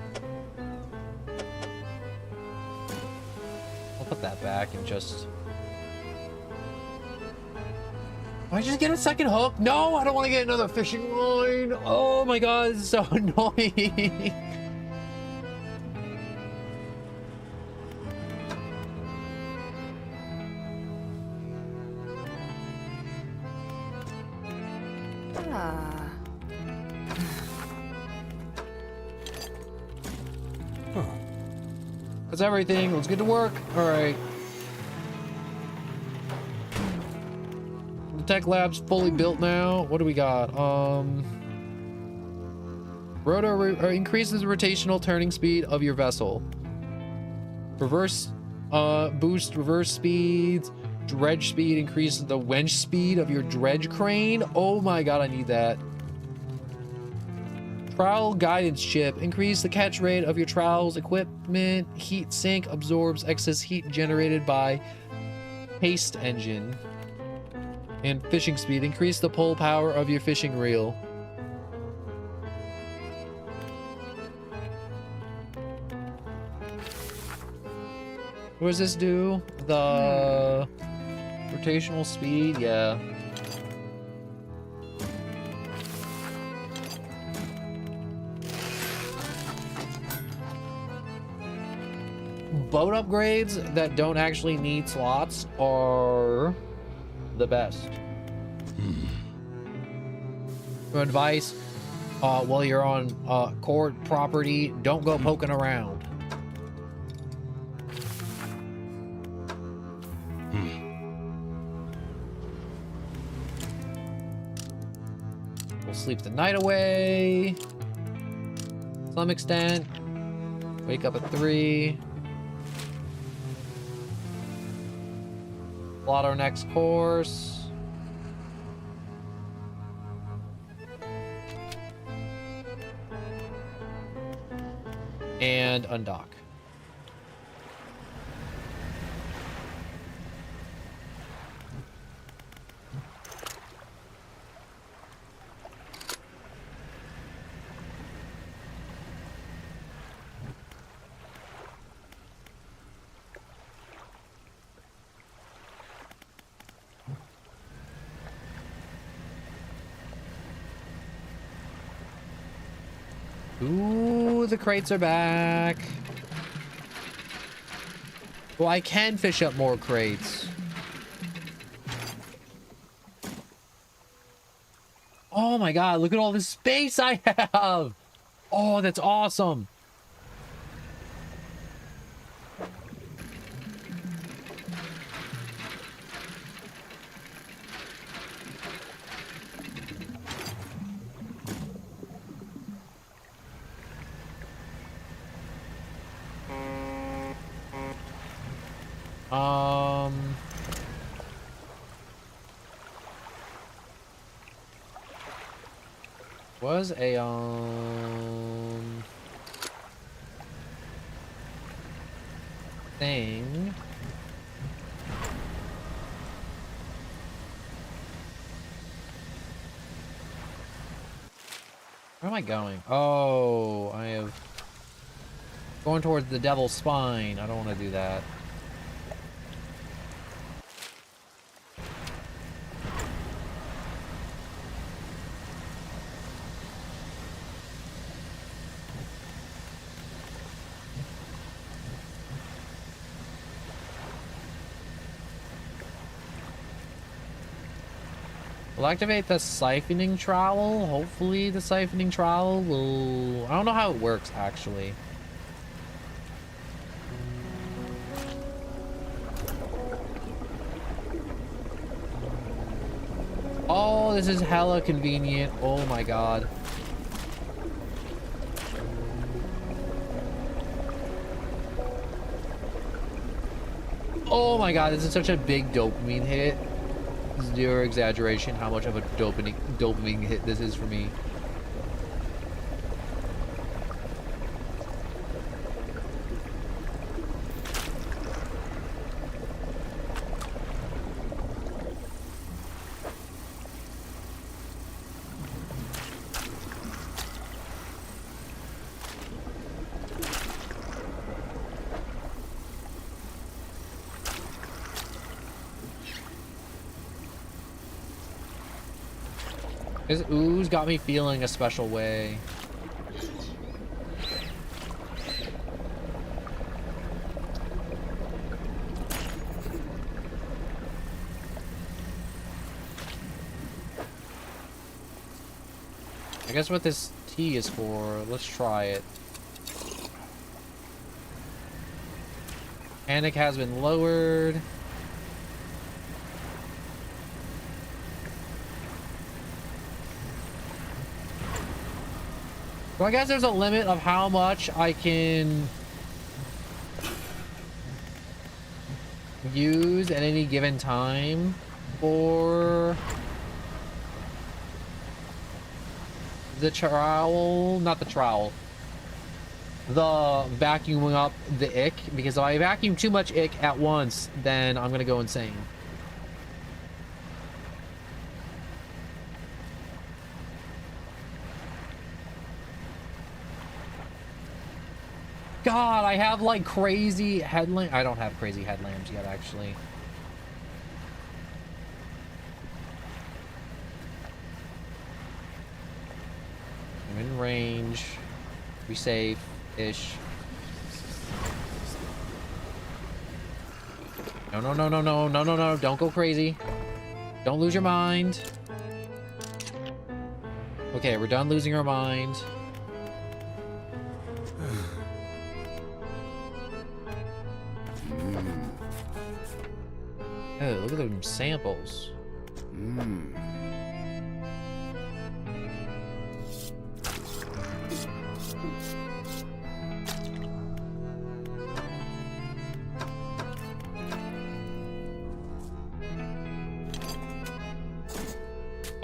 I'll put that back and just... Do I just get a second hook? No, I don't want to get another fishing line. Oh my god, it's so annoying. That's everything. Let's get to work. All right. The tech lab's fully built now. What do we got? Rotor increases the rotational turning speed of your vessel. Reverse boost reverse speeds. Dredge speed increases the winch speed of your dredge crane. Oh my god, I need that. Trowel guidance chip. Increase the catch rate of your trowels equipment. Heat sink absorbs excess heat generated by paste engine. And fishing speed. Increase the pull power of your fishing reel. What does this do? The rotational speed? Yeah. Boat upgrades that don't actually need slots are the best. For advice, while you're on court property, don't go poking around. We'll sleep the night away to some extent. Wake up at 3. Plot our next course. And undock. Ooh, the crates are back. Well, I can fish up more crates. Oh my god, look at all this space I have. Oh, that's awesome. Was a thing. Where am I going? Oh, I have going towards the devil's spine. I don't want to do that. We'll activate the siphoning trowel. Hopefully the siphoning trowel will... I don't know how it works, actually. Oh, this is hella convenient. Oh my god. Oh my god, this is such a big dopamine hit. Zero exaggeration how much of a dopamine hit this is for me. This ooze got me feeling a special way. I guess what this tea is for, let's try it. Panic has been lowered. So I guess there's a limit of how much I can use at any given time for the trowel, not the trowel, the vacuuming up the ick, because if I vacuum too much ick at once, then I'm gonna go insane. God, I have like crazy headlamp. I don't have crazy headlamps yet, actually. I'm in range. Be safe-ish. No, no, no, no, no, no, no, no. Don't go crazy. Don't lose your mind. Okay, we're done losing our mind. Oh, look at them samples.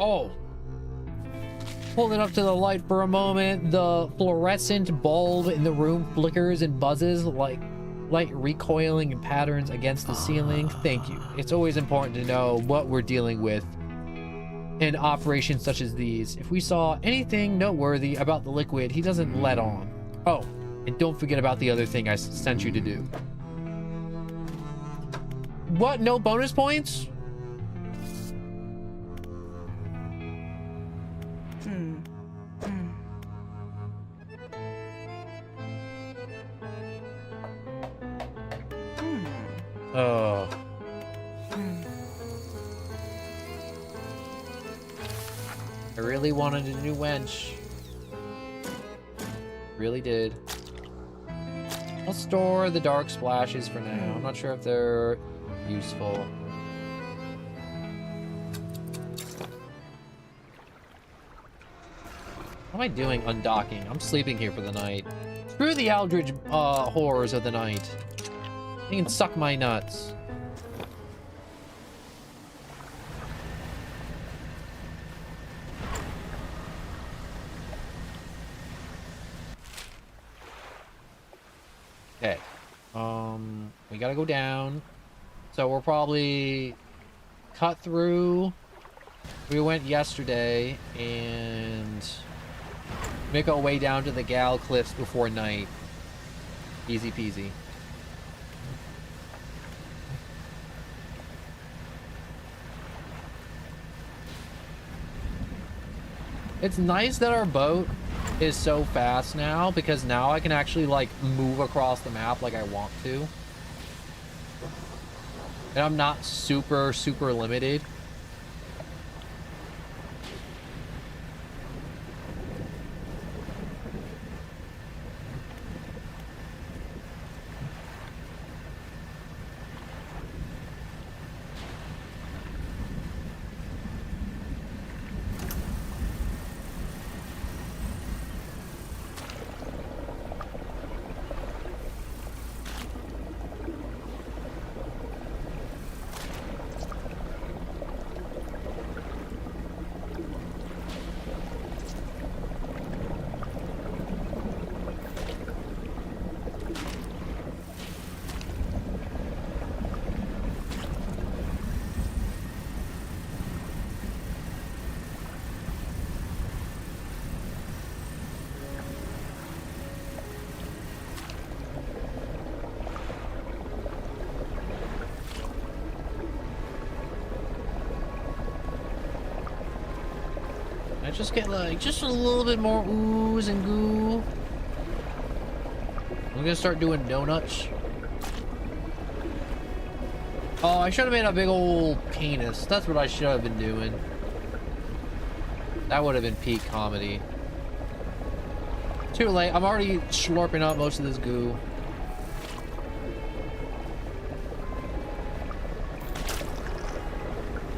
Oh. Hold it up to the light for a moment. The fluorescent bulb in the room flickers and buzzes like light recoiling in patterns against the ceiling. Thank you. It's always important to know what we're dealing with in operations such as these. If we saw anything noteworthy about the liquid, he doesn't let on. Oh, and don't forget about the other thing I sent you to do. What? No bonus points? Oh. I really wanted a new wench. Really did. I'll store the dark splashes for now. I'm not sure if they're useful. What am I doing undocking? I'm sleeping here for the night. Screw the Aldridge horrors of the night. You can suck my nuts. Okay. We gotta go down. So we'll probably cut through. We went yesterday and make our way down to the Gal Cliffs before night. Easy peasy. It's nice that our boat is so fast now, because now I can actually like move across the map like I want to. And I'm not super limited. I just get like just a little bit more ooze and goo. I'm gonna start doing donuts. Oh, I should have made a big old penis. That's what I should have been doing. That would have been peak comedy. Too late. I'm already slurping up most of this goo.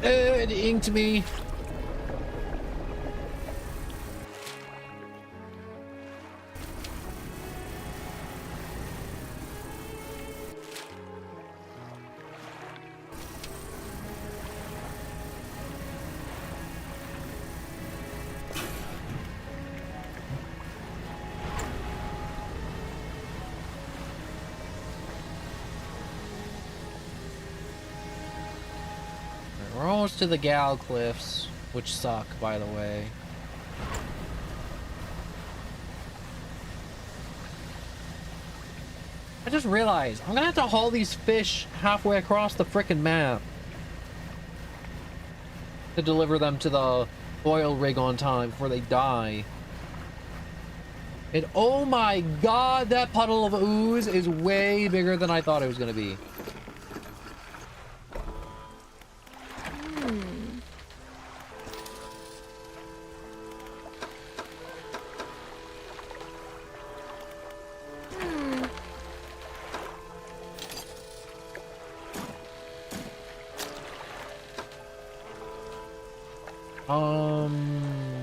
It inked me. We're almost to the Gal Cliffs, which suck, by the way. I just realized I'm gonna have to haul these fish halfway across the frickin' map to deliver them to the oil rig on time before they die. And oh my god, that puddle of ooze is way bigger than I thought it was gonna be.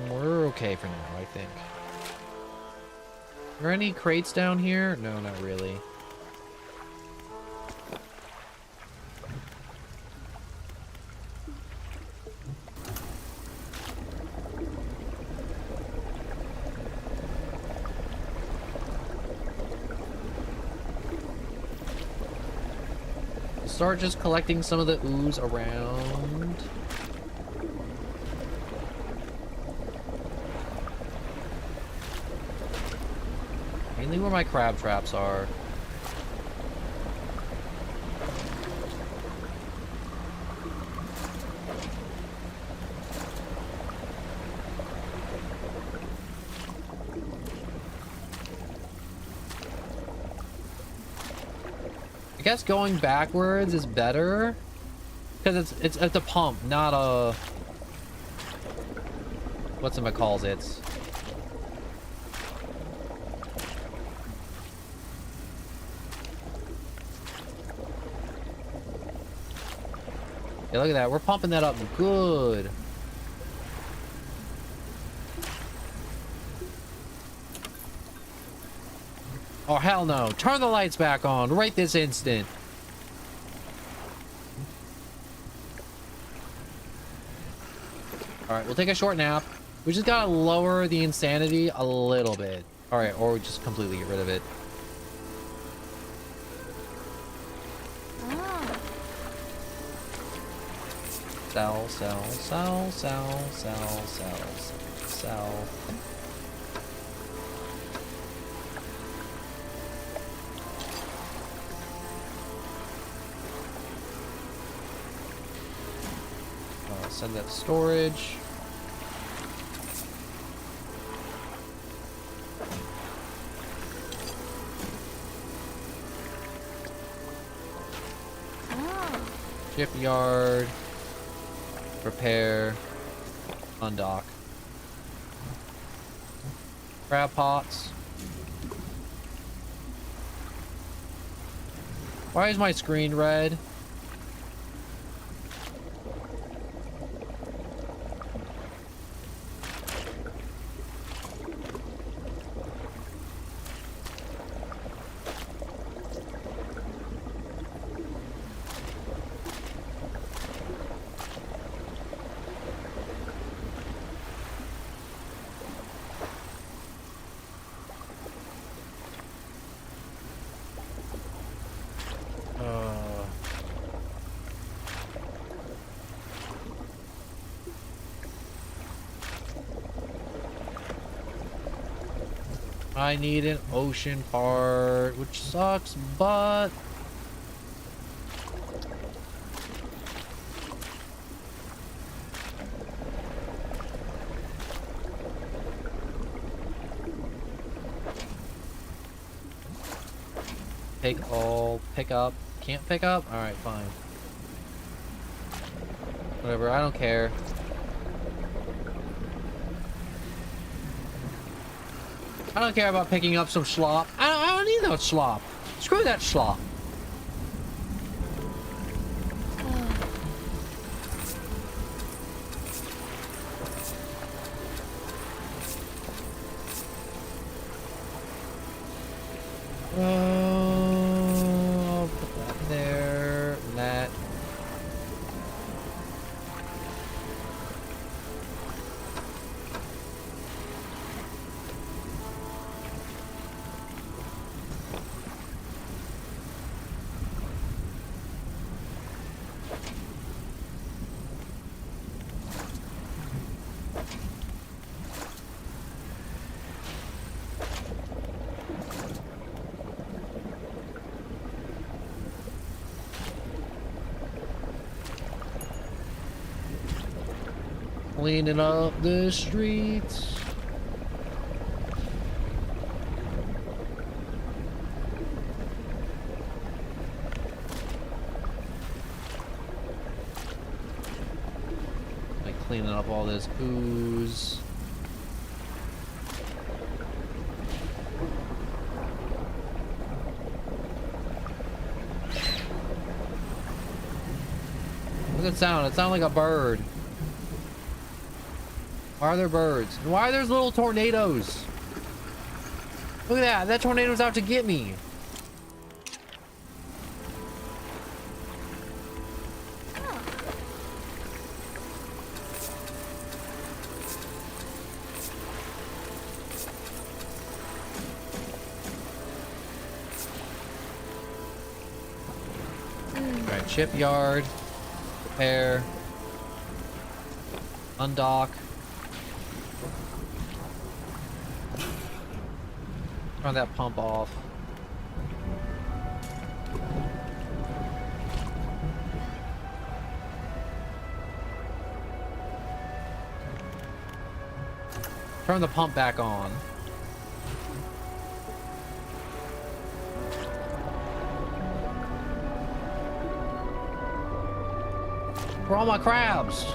We're okay for now, I think. Are there any crates down here? No, not really. Start just collecting some of the ooze around. Mainly where my crab traps are. I guess going backwards is better because it's a pump, not a what's-it-calls it. Yeah, look at that. We're pumping that up good. Oh, hell no. Turn the lights back on right this instant. All right, we'll take a short nap. We just gotta lower the insanity a little bit. All right, or we just completely get rid of it. Sell, sell, sell, sell, sell, sell, sell. Send that to storage. Shipyard. Repair. Undock. Crab pots. Why is my screen red? I need an ocean part, which sucks, but Pick all. Pick up. Can't pick up? Alright, fine. Whatever, I don't care. I don't care about picking up some slop. I don't need no slop. Screw that slop. Put that there. That. Cleaning up the streets. Like cleaning up all this ooze. What's it sound? It sounds like a bird. Why are there birds? And why are there little tornadoes? Look at that. That tornado's out to get me. Alright, shipyard. Repair. Undock. Turn that pump off. Turn the pump back on. Where are all my crabs?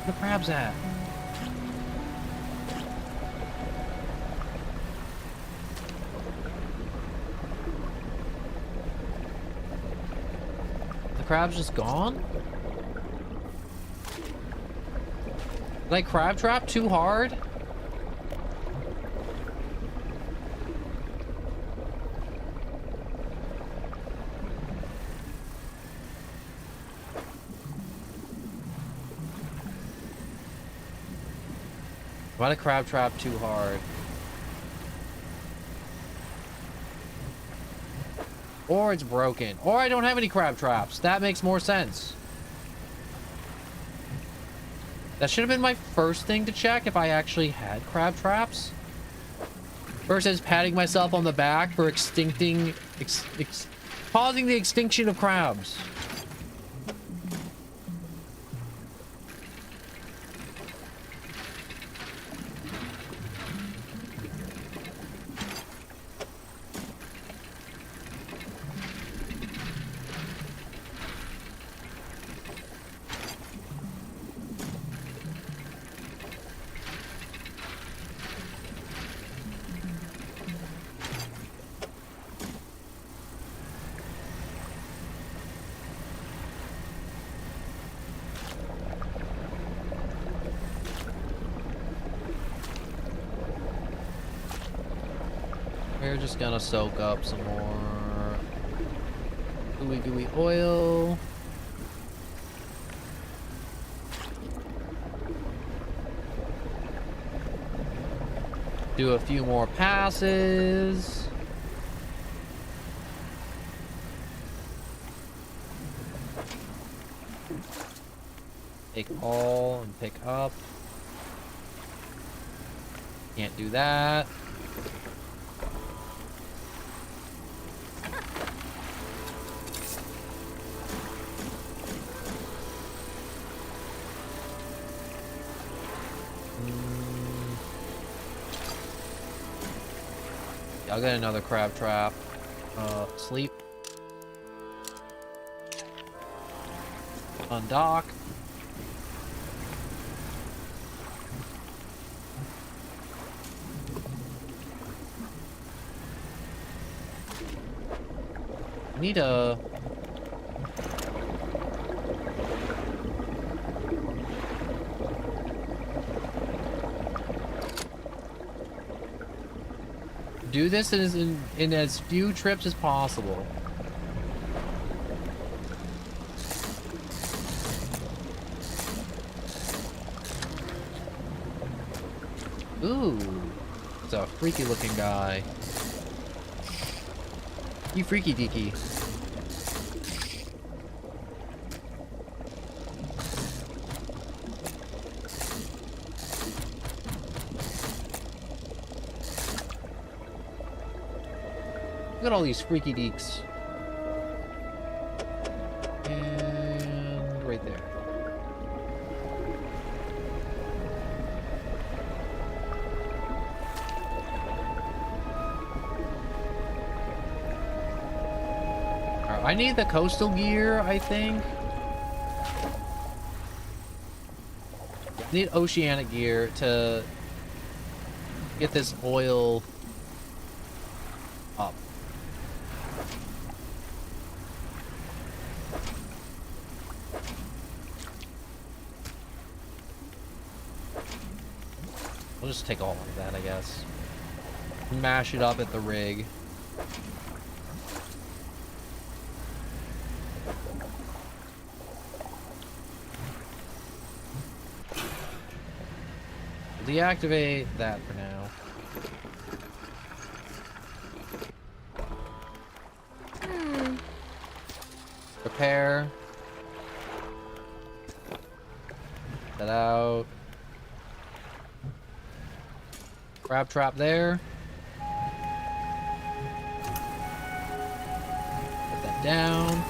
Where the crabs at? The crab's just gone? Did I crab trap too hard? Why did I crab trap too hard? Or it's broken. Or I don't have any crab traps. That makes more sense. That should have been my first thing to check if I actually had crab traps. Versus patting myself on the back for causing the extinction of crabs. We're just gonna soak up some more gooey gooey oil. Do a few more passes. Take all and pick up. Can't do that. Yeah, I'll get another crab trap. Sleep. Undock. I need a... do this in as few trips as possible. Ooh, it's a freaky looking guy. You freaky deaky. Look at all these freaky deeks. And right there. Alright, I need the coastal gear, I think. I need oceanic gear to get this oil up. We'll just take all of that, I guess. Mash it up at the rig. Deactivate that for now. Repair. That out. Crab trap there. Put that down.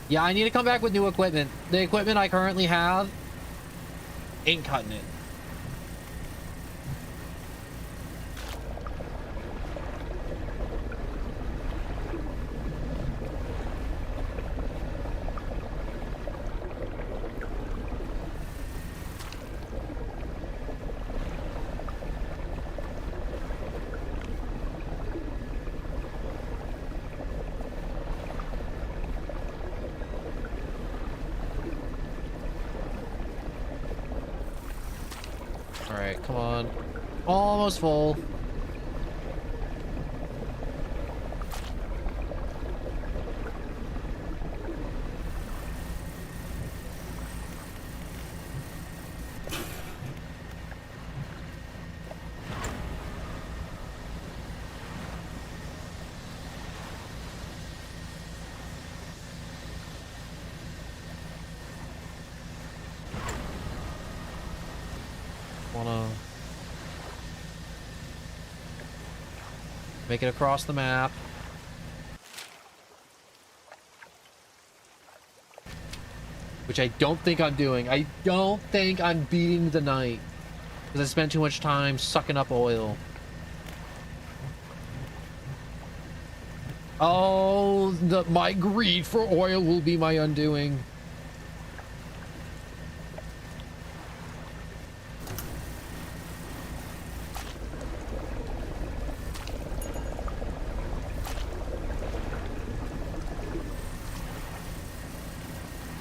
Yeah, I need to come back with new equipment. The equipment I currently have ain't cutting it. Alright, come on. Almost full. Wanna make it across the map. Which I don't think I'm doing. I don't think I'm beating the night. Because I spent too much time sucking up oil. Oh, my greed for oil will be my undoing.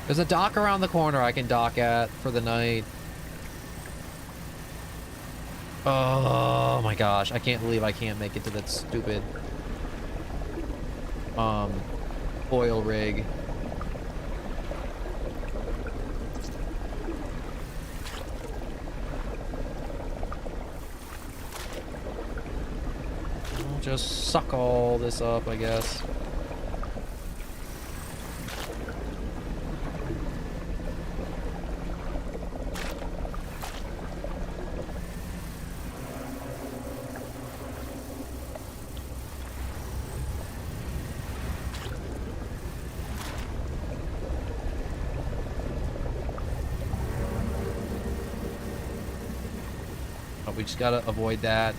There's a dock around the corner I can dock at for the night. Oh my gosh, I can't believe I can't make it to that stupid oil rig. I'll just suck all this up, I guess. Oh, we just gotta avoid that.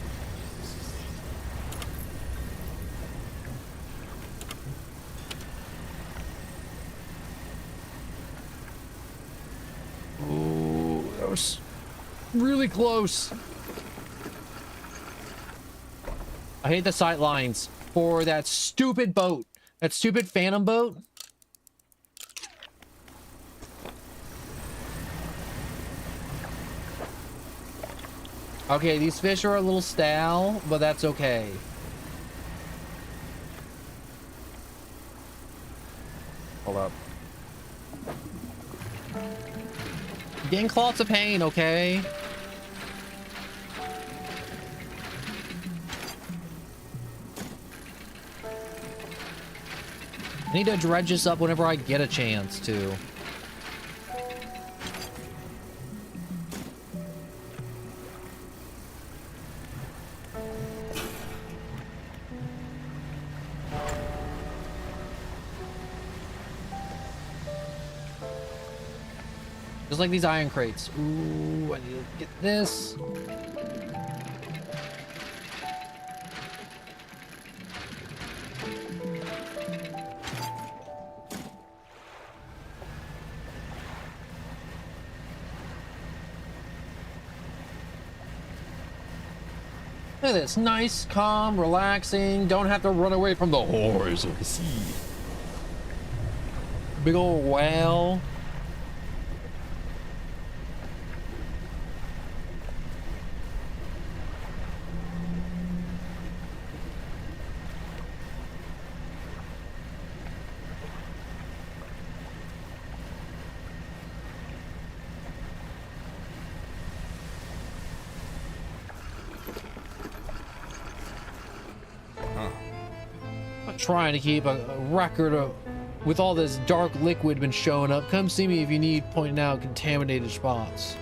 Oh, that was really close. I hate the sight lines for that stupid boat. That stupid phantom boat. Okay, these fish are a little stale, but that's okay. Hold up. Getting clots of pain, okay? I need to dredge this up whenever I get a chance to. Just like these iron crates. Ooh, I need to get this. Look at this. Nice, calm, relaxing. Don't have to run away from the horrors of the sea. Big old whale. Trying to keep a record of with all this dark liquid been showing up. Come see me if you need pointing out contaminated spots.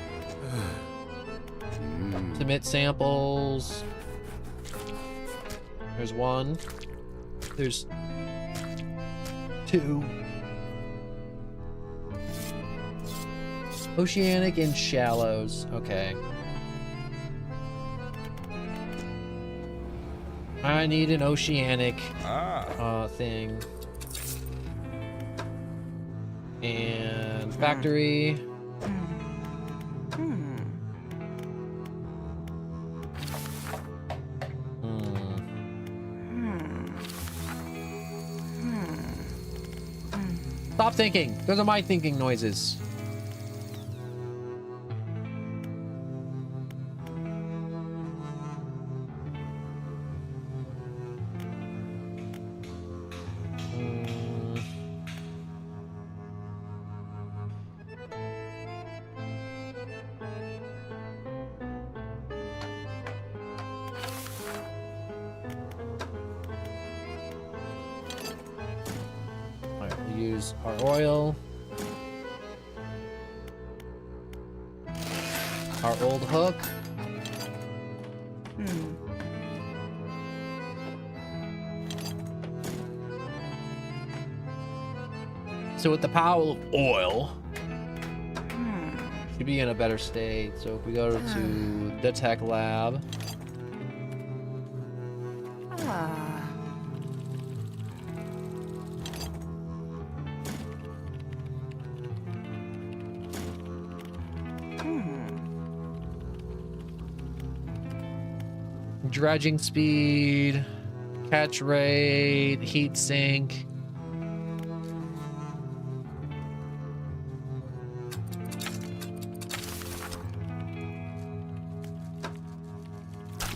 Submit samples. There's one. There's two. Oceanic and shallows. Okay. I need an oceanic thing. And factory. Stop thinking. Those are my thinking noises. Use our oil. Our old hook. So with the power of oil, should be in a better state. So if we go to the tech lab. Dredging speed, catch rate, heat sink.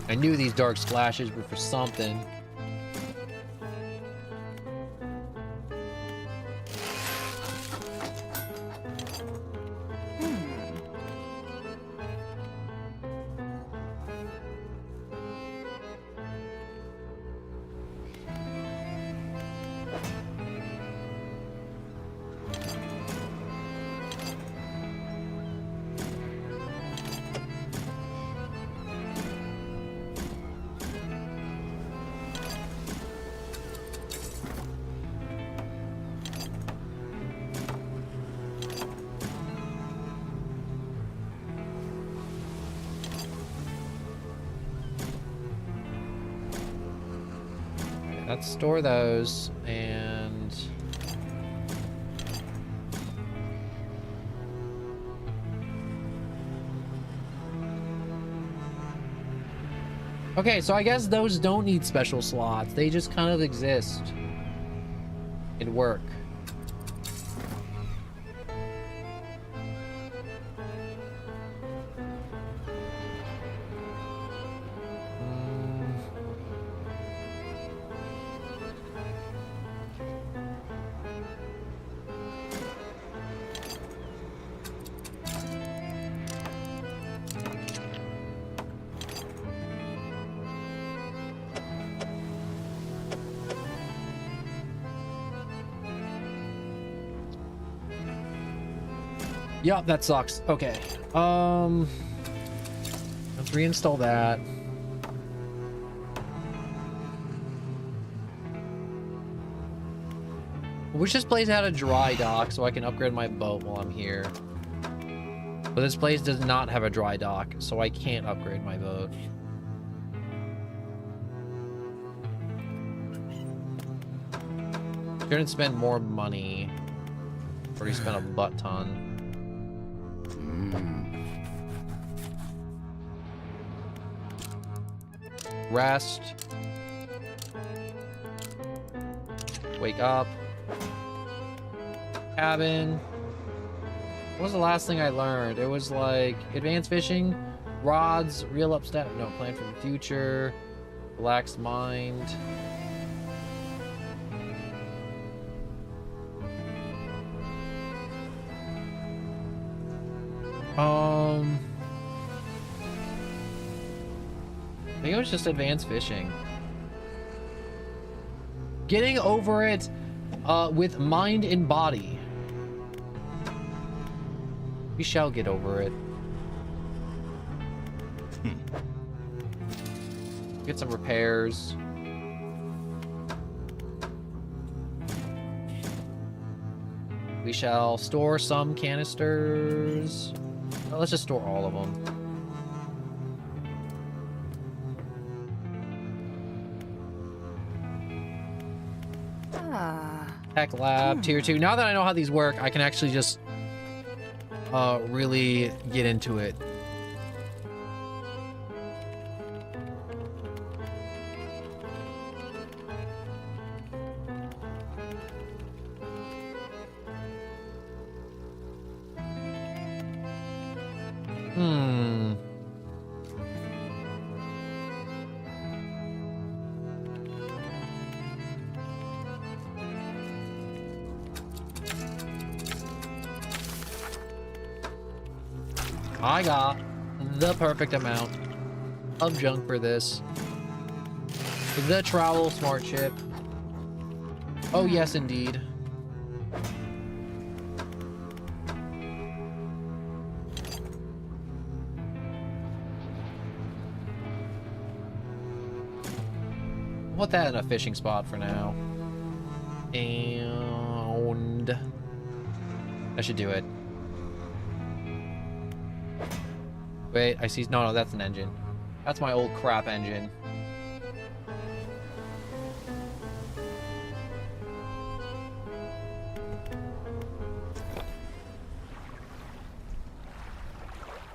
I knew these dark splashes were for something. let's store those and... Okay, so I guess those don't need special slots. They just kind of exist and work. Yup, that sucks. Okay. Let's reinstall that. I wish this place had a dry dock so I can upgrade my boat while I'm here. But this place does not have a dry dock, so I can't upgrade my boat. Shouldn't spend more money. Already spent a butt ton. Rest. Wake up. Cabin. What was the last thing I learned? It was like advanced fishing, rods, reel up step, no, plan for the future, relaxed mind. I think it was just advanced fishing. Getting over it with mind and body. We shall get over it. Get some repairs. We shall store some canisters. Oh, let's just store all of them. Tech lab, tier 2. Now that I know how these work, I can actually just really get into it. I got the perfect amount of junk for this. The travel smart chip. Oh yes, indeed. I'll put that in a fishing spot for now. And that should do it. Wait, I see. No, that's an engine. That's my old crap engine.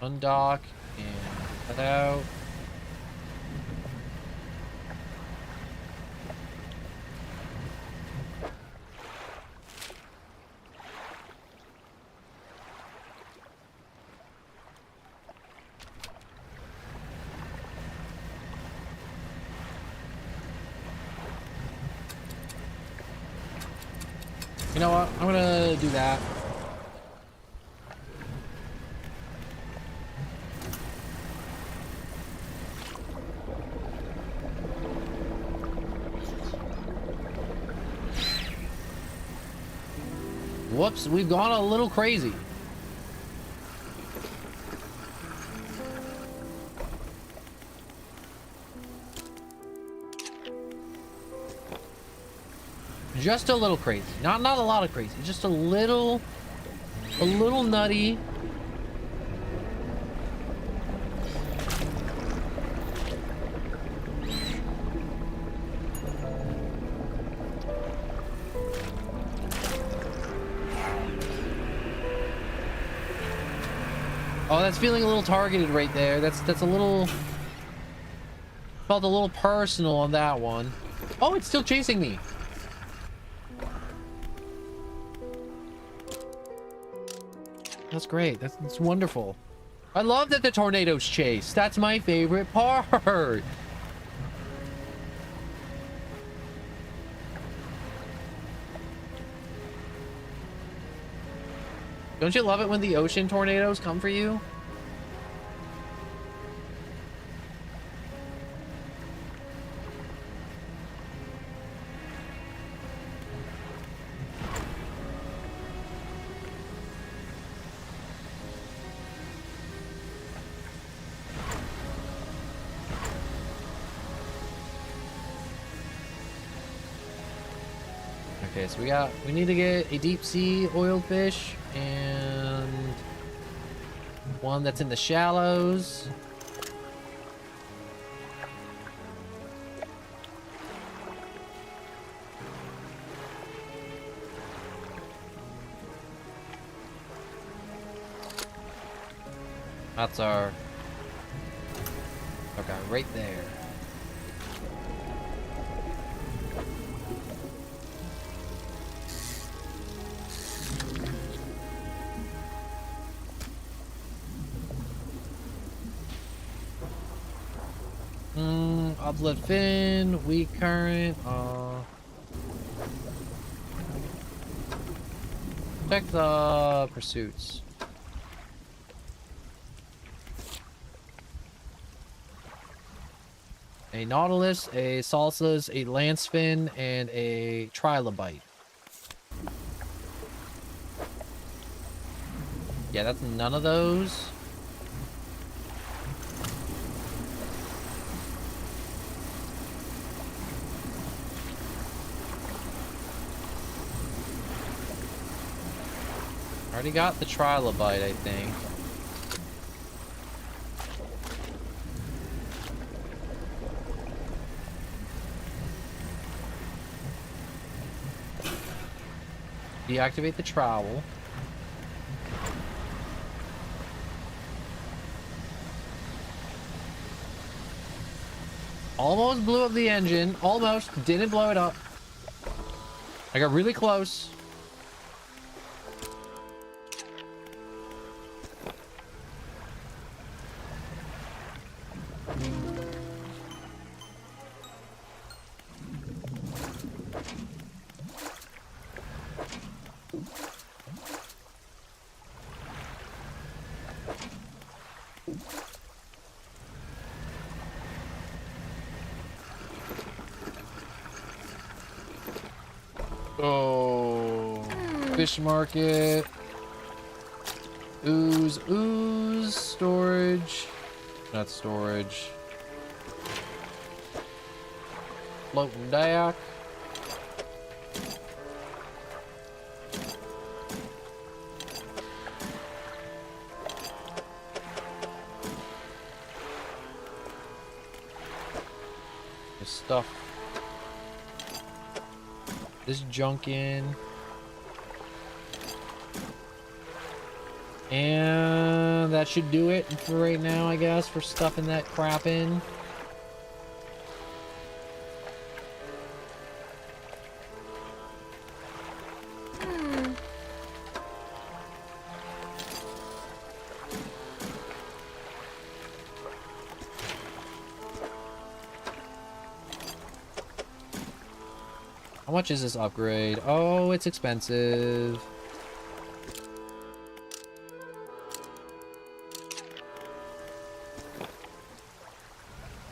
Undock and cut out. You know what? I'm gonna do that. Whoops, we've gone a little crazy. Just a little crazy. Not a lot of crazy. Just a little nutty. Oh, that's feeling a little targeted right there. That's a little... Felt a little personal on that one. Oh, it's still chasing me. That's great. That's wonderful. I love that the tornadoes chase. That's my favorite part. Don't you love it when the ocean tornadoes come for you? Okay, so we need to get a deep sea oiled fish and one that's in the shallows. That's our... Okay, right there. Uplift fin, weak current, check the pursuits. A nautilus, a salsas, a lance fin, and a trilobite. Yeah, that's none of those. Already got the trilobite, I think. Deactivate the trowel. Almost blew up the engine. Almost. Didn't blow it up. I got really close. Oh, fish market. Ooze, storage. Not storage. Floating deck. There's stuff. This junk in. And that should do it for right now, I guess, for stuffing that crap in. How much is this upgrade? Oh, it's expensive.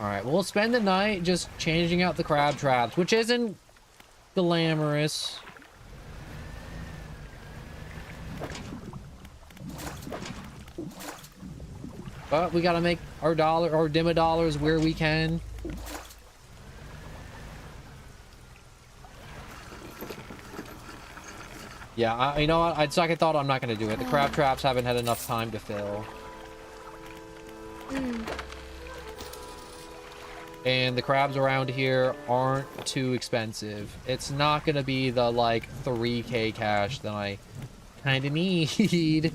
Alright, well, we'll spend the night just changing out the crab traps, which isn't glamorous. But we gotta make our dollar or dimma dollars where we can. Yeah, you know what? I'd second thought I'm not gonna do it. The crab traps haven't had enough time to fill. And the crabs around here aren't too expensive. It's not gonna be the like 3K cash that I kind of need.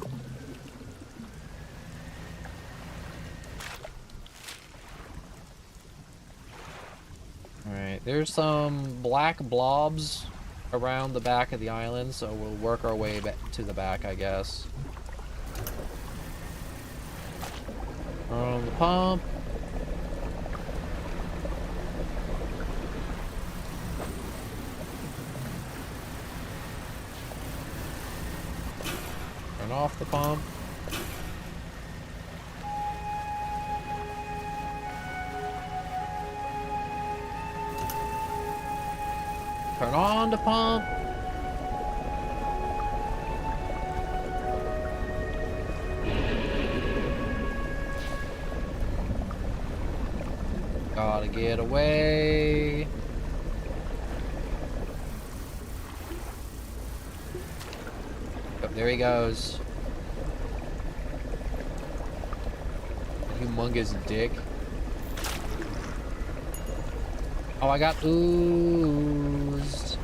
Alright, there's some black blobs around the back of the island, so we'll work our way back to the back, I guess. Turn on the pump. Turn off the pump. Turn on the pump. Gotta get away. Oh, there he goes. Humongous dick. Oh, I got oozed.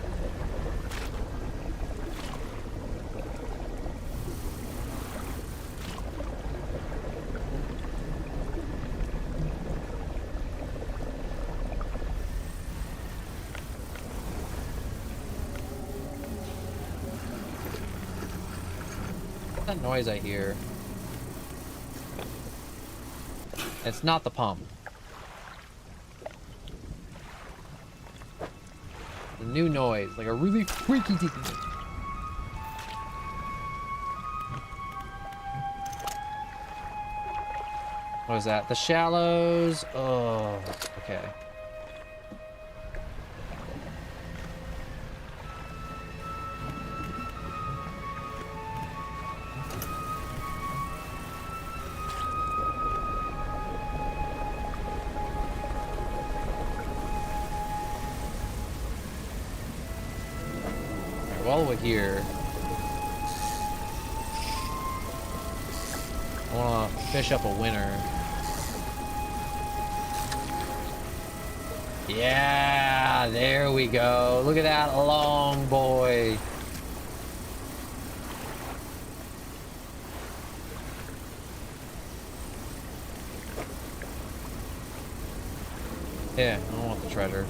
What's that noise I hear? It's not the pump. A new noise, like a really freaky deaky. What is that? The shallows. Oh, okay. While we're here, I want to fish up a winner. Yeah, there we go. Look at that long boy. Yeah, I don't want the treasure.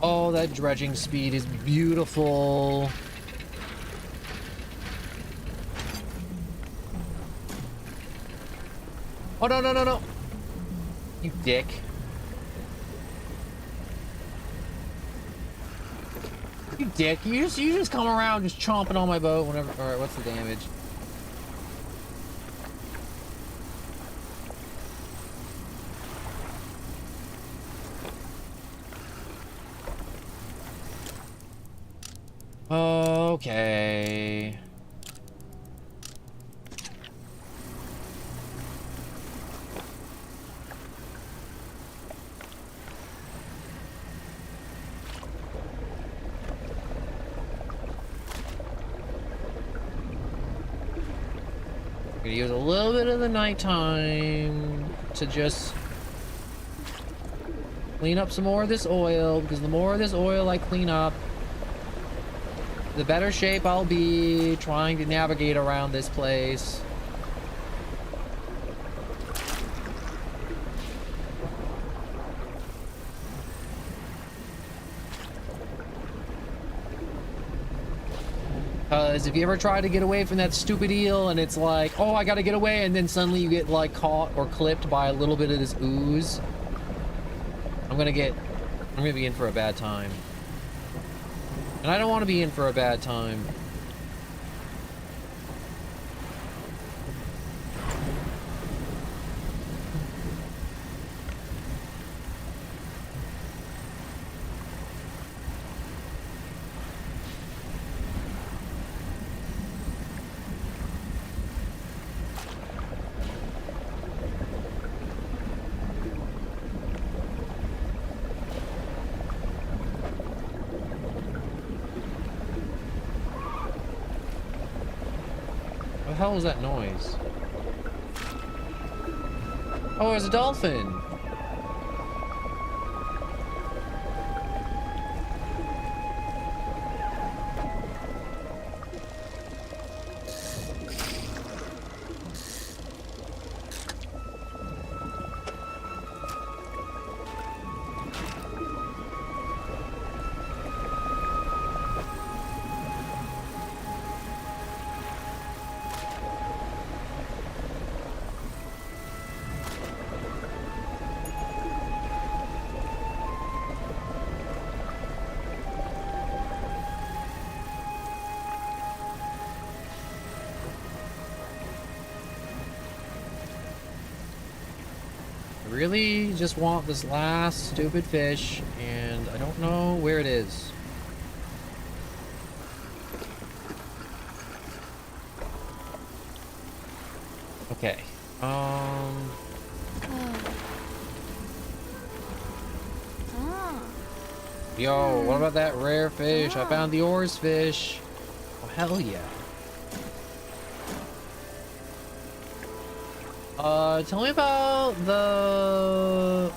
Oh, that dredging speed is beautiful. Oh, no, no, no, no. You dick. You dick. You just come around just chomping on my boat whenever. Alright, what's the damage? Okay. Gonna use a little bit of the nighttime to just clean up some more of this oil, because the more of this oil I clean up, the better shape I'll be trying to navigate around this place. Because if you ever try to get away from that stupid eel and it's like, oh, I gotta get away, and then suddenly you get like caught or clipped by a little bit of this ooze, I'm gonna be in for a bad time. And I don't want to be in for a bad time. hell was that noise? Oh, it's a dolphin. Really just want this last stupid fish, and I don't know where it is. Okay. Yo, what about that rare fish? I found the oars fish. Oh, hell yeah. Tell me about the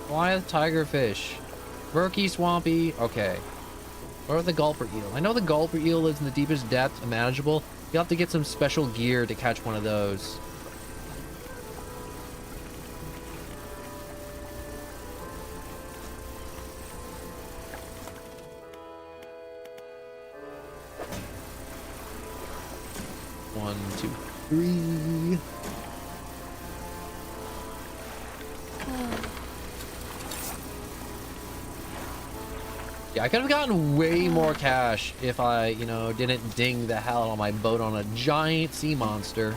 Goliath tigerfish. Murky, swampy. Okay. What about the gulper eel? I know the gulper eel lives in the deepest depths imaginable. You'll have to get some special gear to catch one of those. One, two, three. Yeah, I could have gotten way more cash if I, you know, didn't ding the hell out of my boat on a giant sea monster.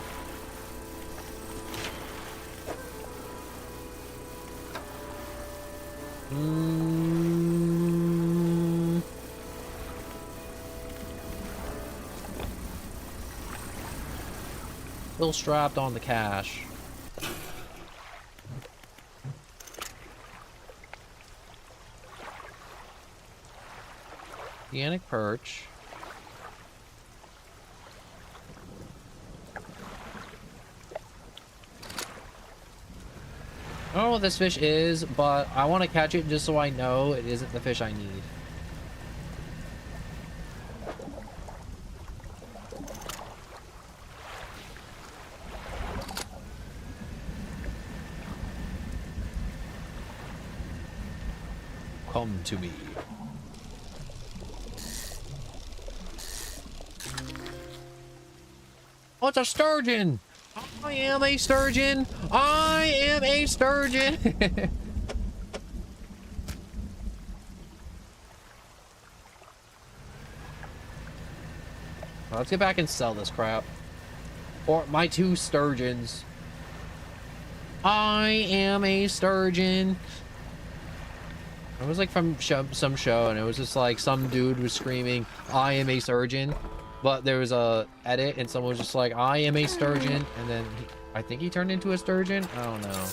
Still strapped on the cash. Organic perch. I don't know what this fish is, but I want to catch it just so I know it isn't the fish I need. Come to me. Oh, it's a sturgeon! I am a sturgeon! I am a sturgeon! Well, let's get back and sell this crap. Or my two sturgeons. I am a sturgeon. It was like from some show, and it was just like some dude was screaming, I am a surgeon. But there was a edit, and someone was just like, I am a sturgeon. And then I think he turned into a sturgeon. I don't know.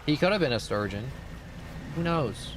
He could have been a sturgeon. Who knows?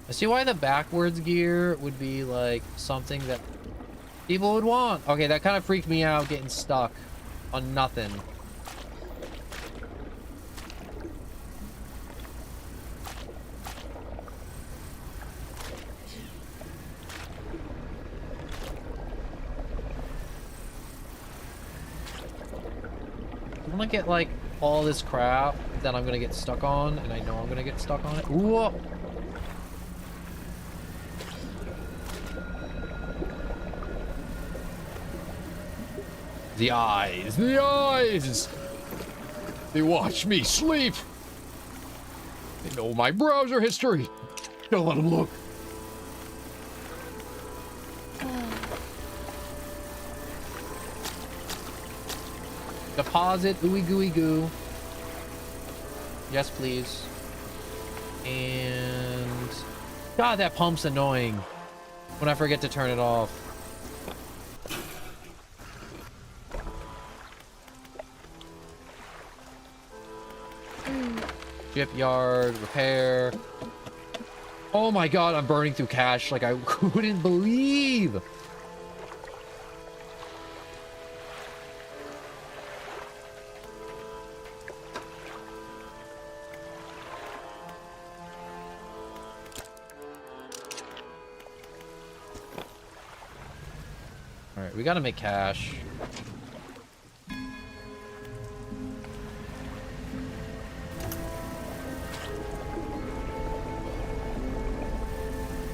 I see why the backwards gear would be like something that people would want. Okay, that kind of freaked me out getting stuck on nothing. I'm gonna get like all this crap that I'm gonna get stuck on, and I know I'm gonna get stuck on it. Whoa! The eyes. The eyes. They watch me sleep. They know my browser history. Don't let them look. Deposit ooey gooey goo. Yes, please. And God, that pump's annoying when I forget to turn it off. Shipyard, repair. Oh my God, I'm burning through cash like I couldn't believe. All right, we gotta make cash.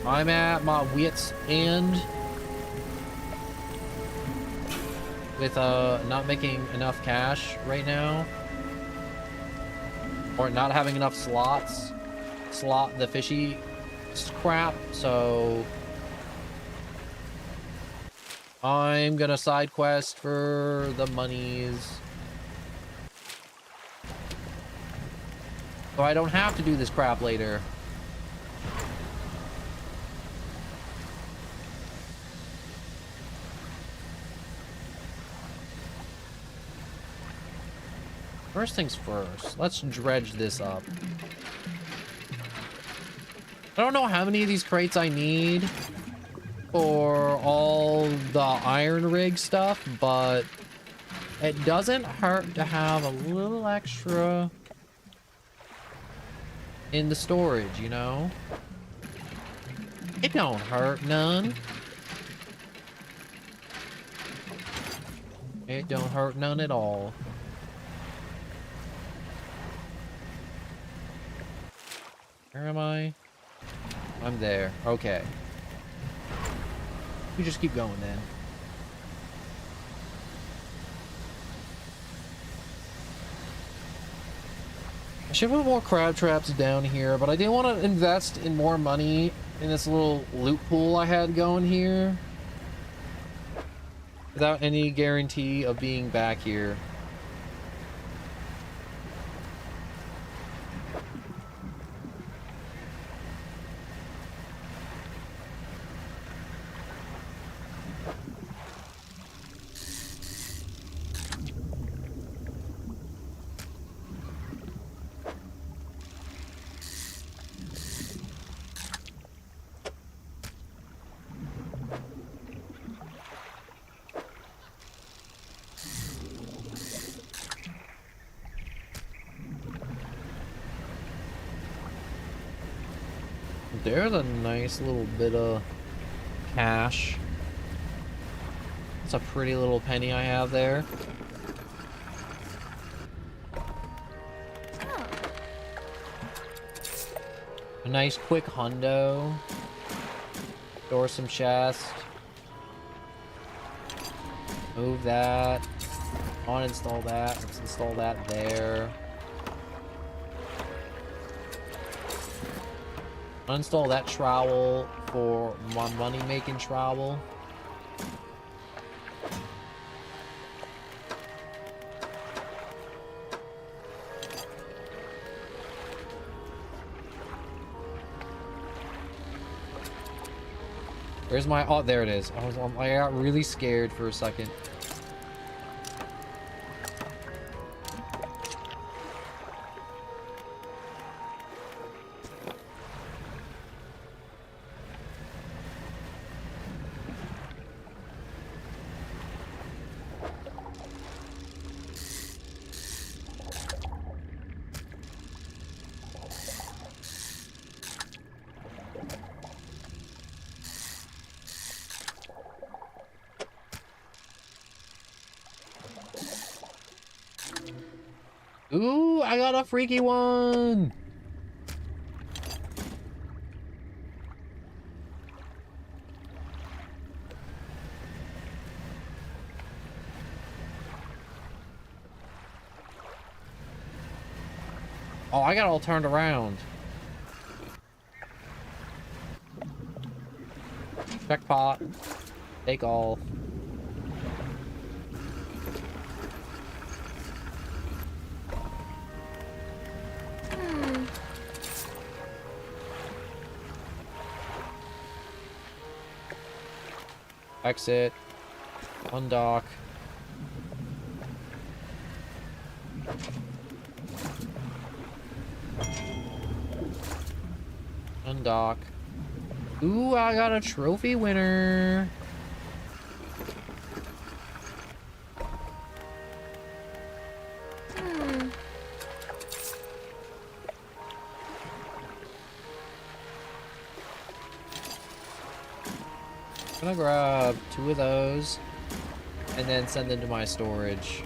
I'm at my wit's end with not making enough cash right now, or not having enough slot the fishy crap, so I'm gonna side quest for the monies so I don't have to do this crap later. First things first, let's dredge this up. I don't know how many of these crates I need for all the iron rig stuff, but it doesn't hurt to have a little extra in the storage, you know? It don't hurt none. It don't hurt none at all. Where am I? I'm there. Okay. We just keep going then. I should put more crab traps down here, but I didn't want to invest in more money in this little loot pool I had going here without any guarantee of being back here. There's a nice little bit of cash. That's a pretty little penny I have there. A nice quick hundo. Store some chest. Move that. Uninstall that. Let's install that there. Uninstall that trowel for my money-making trowel. Where's my... Oh, there it is. I got really scared for a second. Ooh, I got a freaky one. Oh, I got all turned around. Check pot. Take all. Exit. Undock. Undock. Ooh, I got a trophy winner. I'm gonna grab 2 of those and then send them to my storage.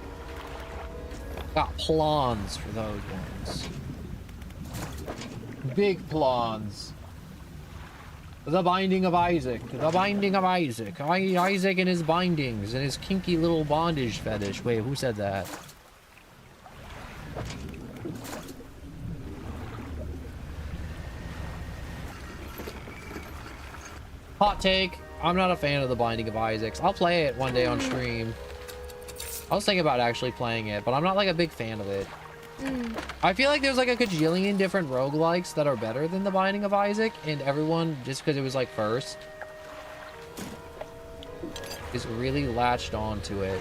Got plans for those ones. Big plans. The binding of Isaac. The binding of Isaac. Isaac and his bindings and his kinky little bondage fetish. Wait, who said that? Hot take. I'm not a fan of the Binding of Isaacs. I'll play it one day on stream. I was thinking about actually playing it, but I'm not like a big fan of it. I feel like there's like a gajillion different roguelikes that are better than the Binding of Isaac, and everyone, just because it was like first, is really latched on to it.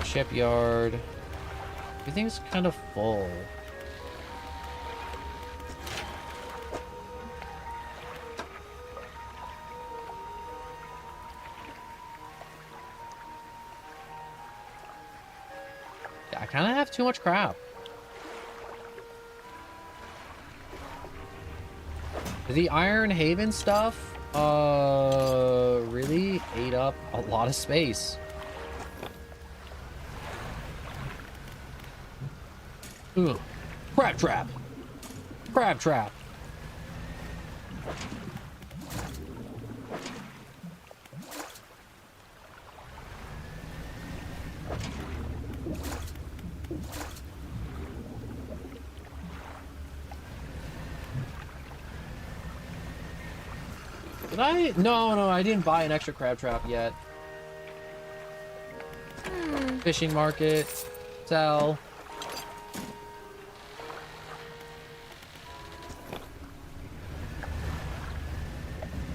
Shipyard. Everything's kind of full. Yeah, I kind of have too much crap. The Iron Haven stuff really ate up a lot of space. Ugh. Crab trap. Crab trap. Did I? No, I didn't buy an extra crab trap yet. Fishing market. Sell.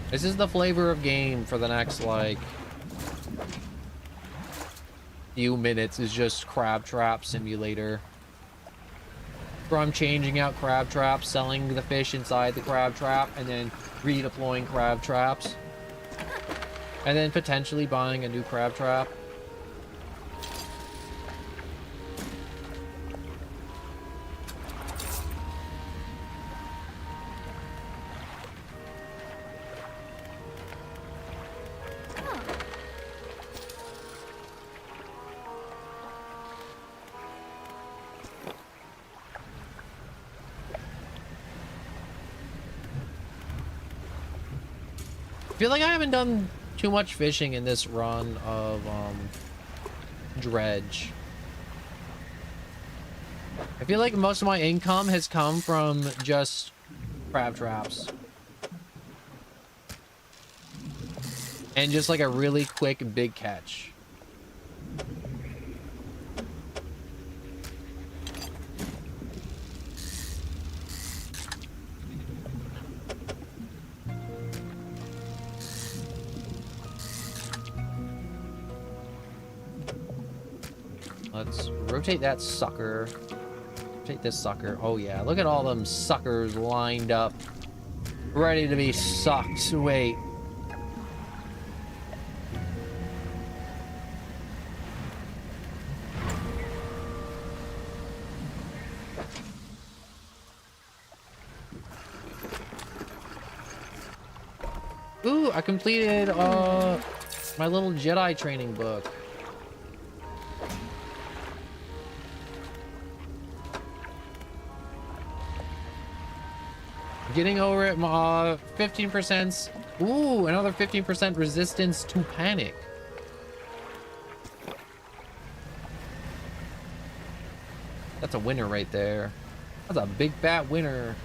This is the flavor of game for the next, like, few minutes, is just crab trap simulator. Where I'm changing out crab traps, selling the fish inside the crab trap, and then redeploying crab traps. And then potentially buying a new crab trap. I feel like I haven't done too much fishing in this run of dredge. I feel like most of my income has come from just crab traps and just like a really quick big catch. Let's rotate that sucker. Rotate this sucker. Oh yeah, look at all them suckers lined up. Ready to be sucked. Wait. Ooh, I completed my little Jedi training book. Getting over it, 15%. Ooh, another 15% resistance to panic. That's a winner right there. That's a big fat winner.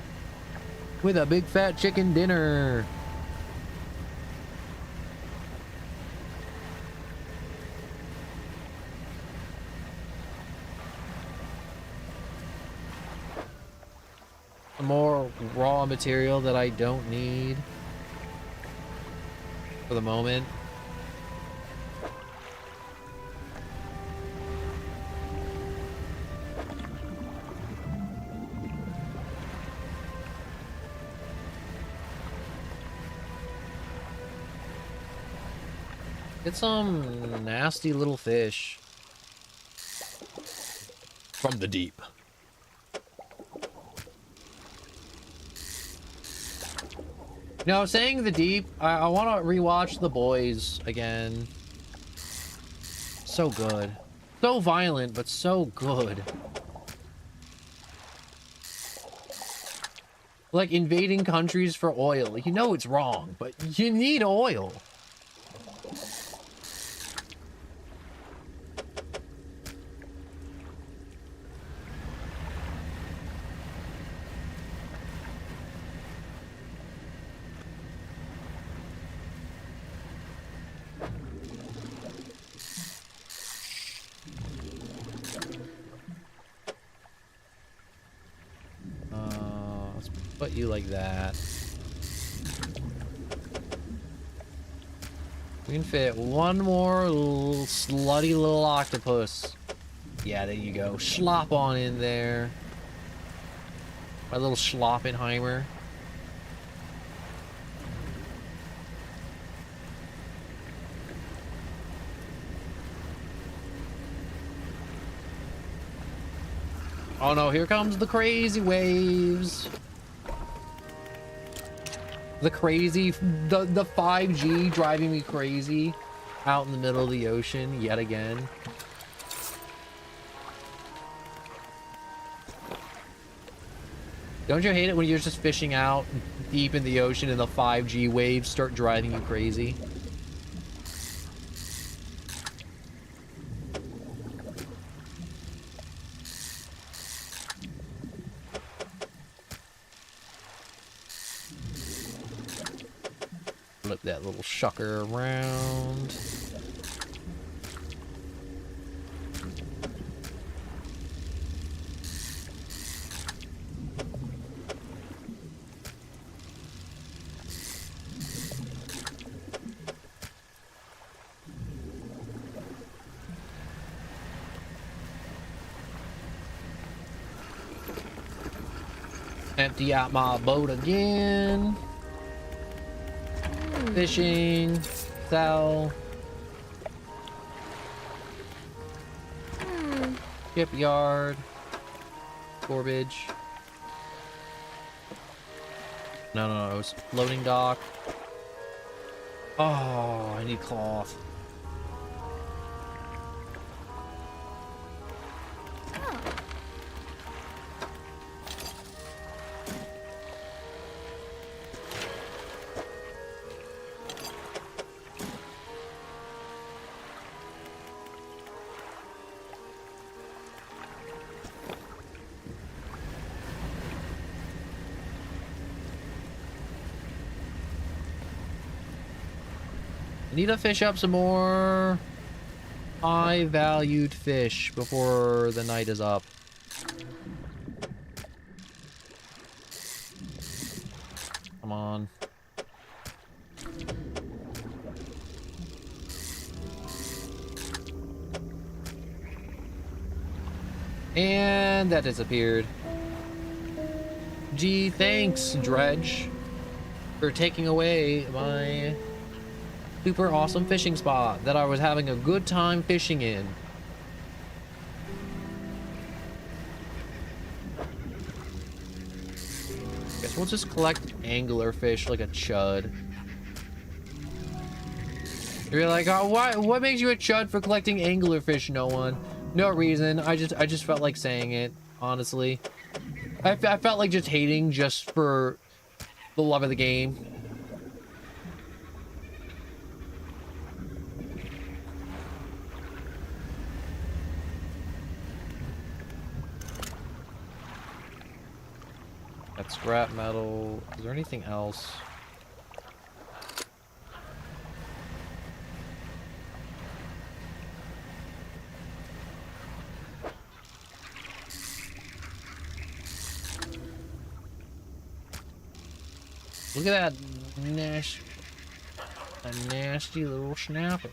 With a big fat chicken dinner. Some more raw material that I don't need for the moment. Get some nasty little fish From the deep. No, saying the deep, I want to rewatch The Boys again. So good. So violent, but so good. Like invading countries for oil. You know it's wrong, but you need oil. Put you like that. We can fit one more slutty little octopus. Yeah, there you go. Slop on in there. My little Schloppenheimer. Oh no, here comes the crazy waves. The 5G driving me crazy out in the middle of the ocean yet again. Don't you hate it when you're just fishing out deep in the ocean and the 5G waves start driving you crazy? Flip that little shucker around. Empty out my boat again. Fishing, sell, shipyard, garbage. No, it was loading dock. Oh, I need cloth. Need to fish up some more high-valued fish before the night is up. Come on. And that disappeared. Gee, thanks, Dredge, for taking away my super awesome fishing spot that I was having a good time fishing in. Guess we'll just collect anglerfish like a chud. You're like, oh, what makes you a chud for collecting anglerfish? No one. No reason. I just felt like saying it, honestly. I felt like just hating just for The love of the game. That's scrap metal. Is there anything else? Look at that nasty little snapper.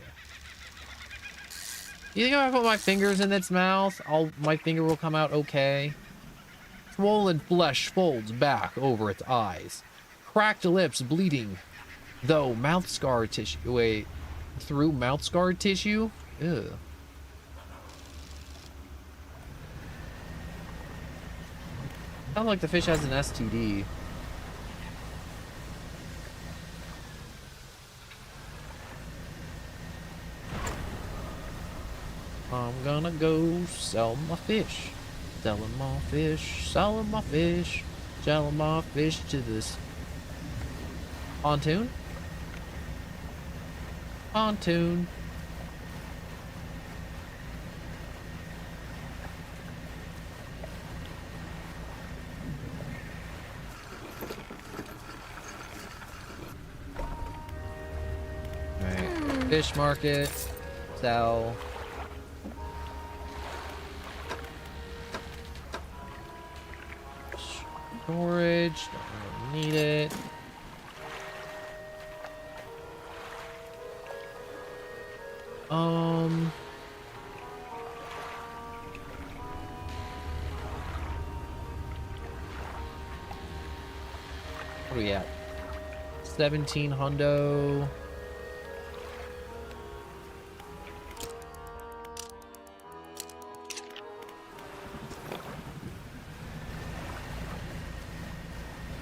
You think if I put my fingers in its mouth, my finger will come out okay? Swollen flesh folds back over its eyes. Cracked lips bleeding. Though mouth scar tissue. Wait. Through mouth scar tissue? Ew. Sounds like the fish has an STD. I'm gonna go sell my fish. Selling my fish, selling my fish, selling my fish to this pontoon. Pontoon. Alright, fish market, sell. Storage, don't really need it. What are we at? 17 hundo.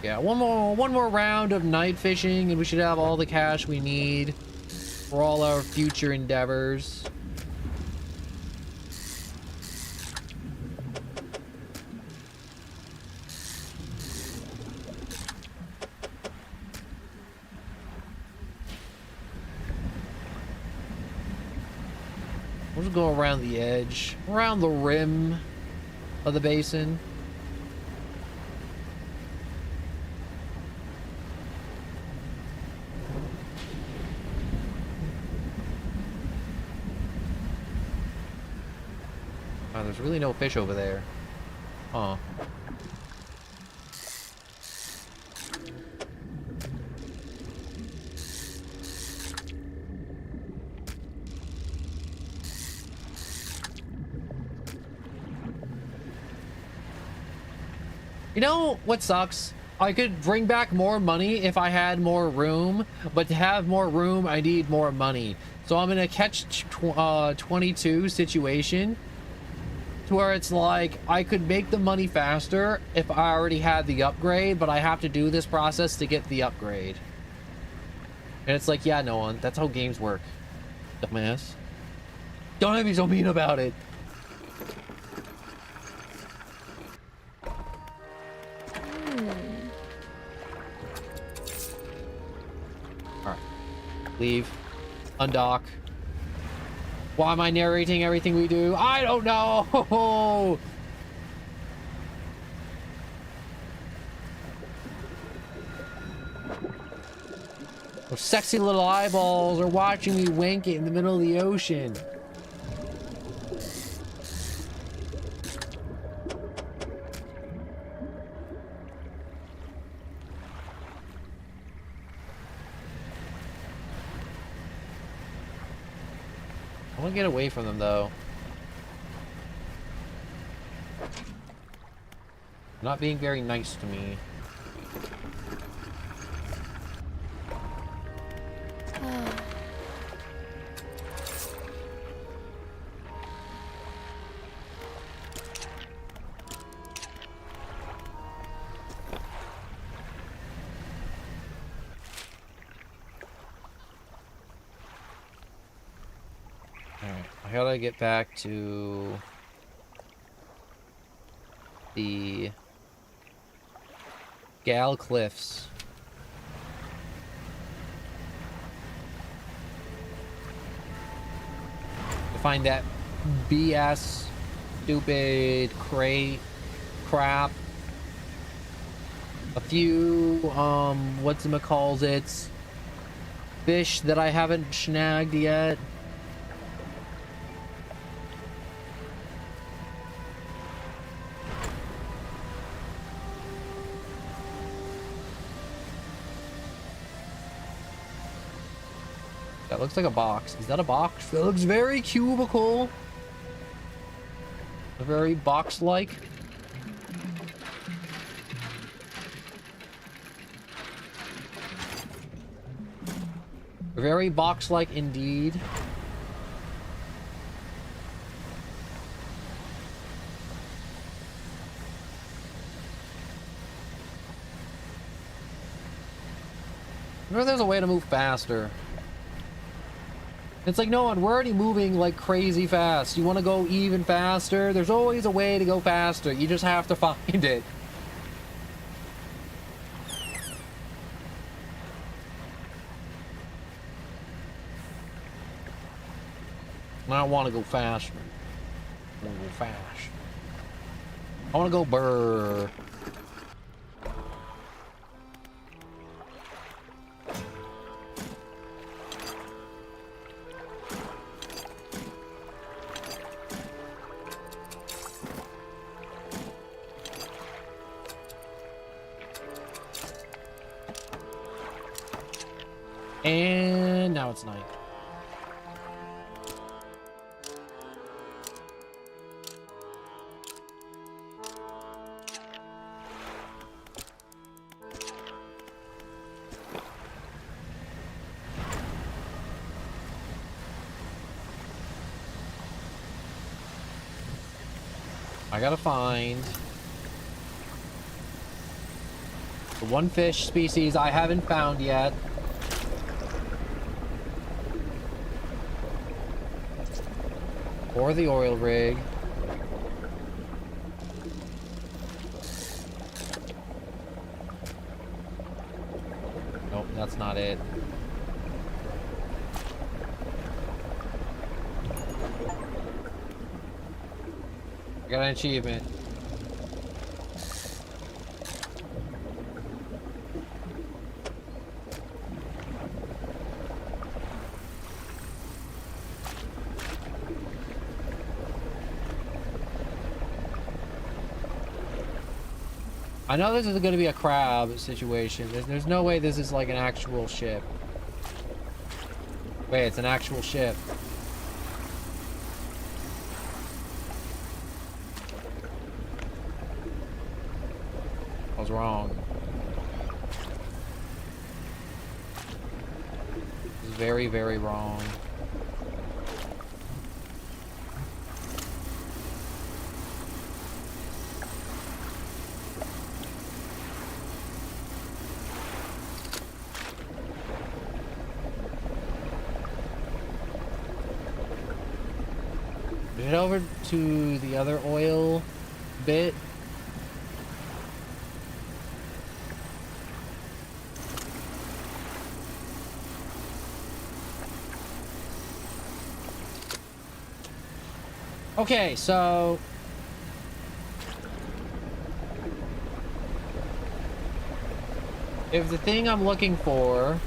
Yeah, one more round of night fishing and we should have all the cash we need for all our future endeavors. We'll just go around the edge, around the rim of the basin. Wow, there's really no fish over there. Huh. You know what sucks? I could bring back more money if I had more room, but to have more room, I need more money. So I'm in a catch 22 situation to where it's like I could make the money faster if I already had the upgrade, but I have to do this process to get the upgrade. And it's like, yeah, no one. That's how games work. Dumbass. Don't have me so mean about it. Alright. Leave. Undock. Why am I narrating everything we do? I don't know! Those sexy little eyeballs are watching me wank it in the middle of the ocean. I want to get away from them, though. Not being very nice to me. How do I get back to the Gal Cliffs? find that BS stupid crap. A few whatchamacallits fish that I haven't snagged yet. That looks like a box. Is that a box? That looks very cubical. Very box-like. Very box-like indeed. I wonder if there's a way to move faster. It's like, no, we're already moving like crazy fast. You want to go even faster? There's always a way to go faster. You just have to find it. I want to go faster. I want to go fast. I want to go burr. And now it's night. I gotta find the one fish species I haven't found yet. Or the oil rig. Nope, that's not it. I got an achievement. I know this is going to be a crab situation. There's no way this is like an actual ship. Wait, it's an actual ship. I was wrong. I was very, very wrong. Head over to the other oil bit. Okay, so if the thing I'm looking for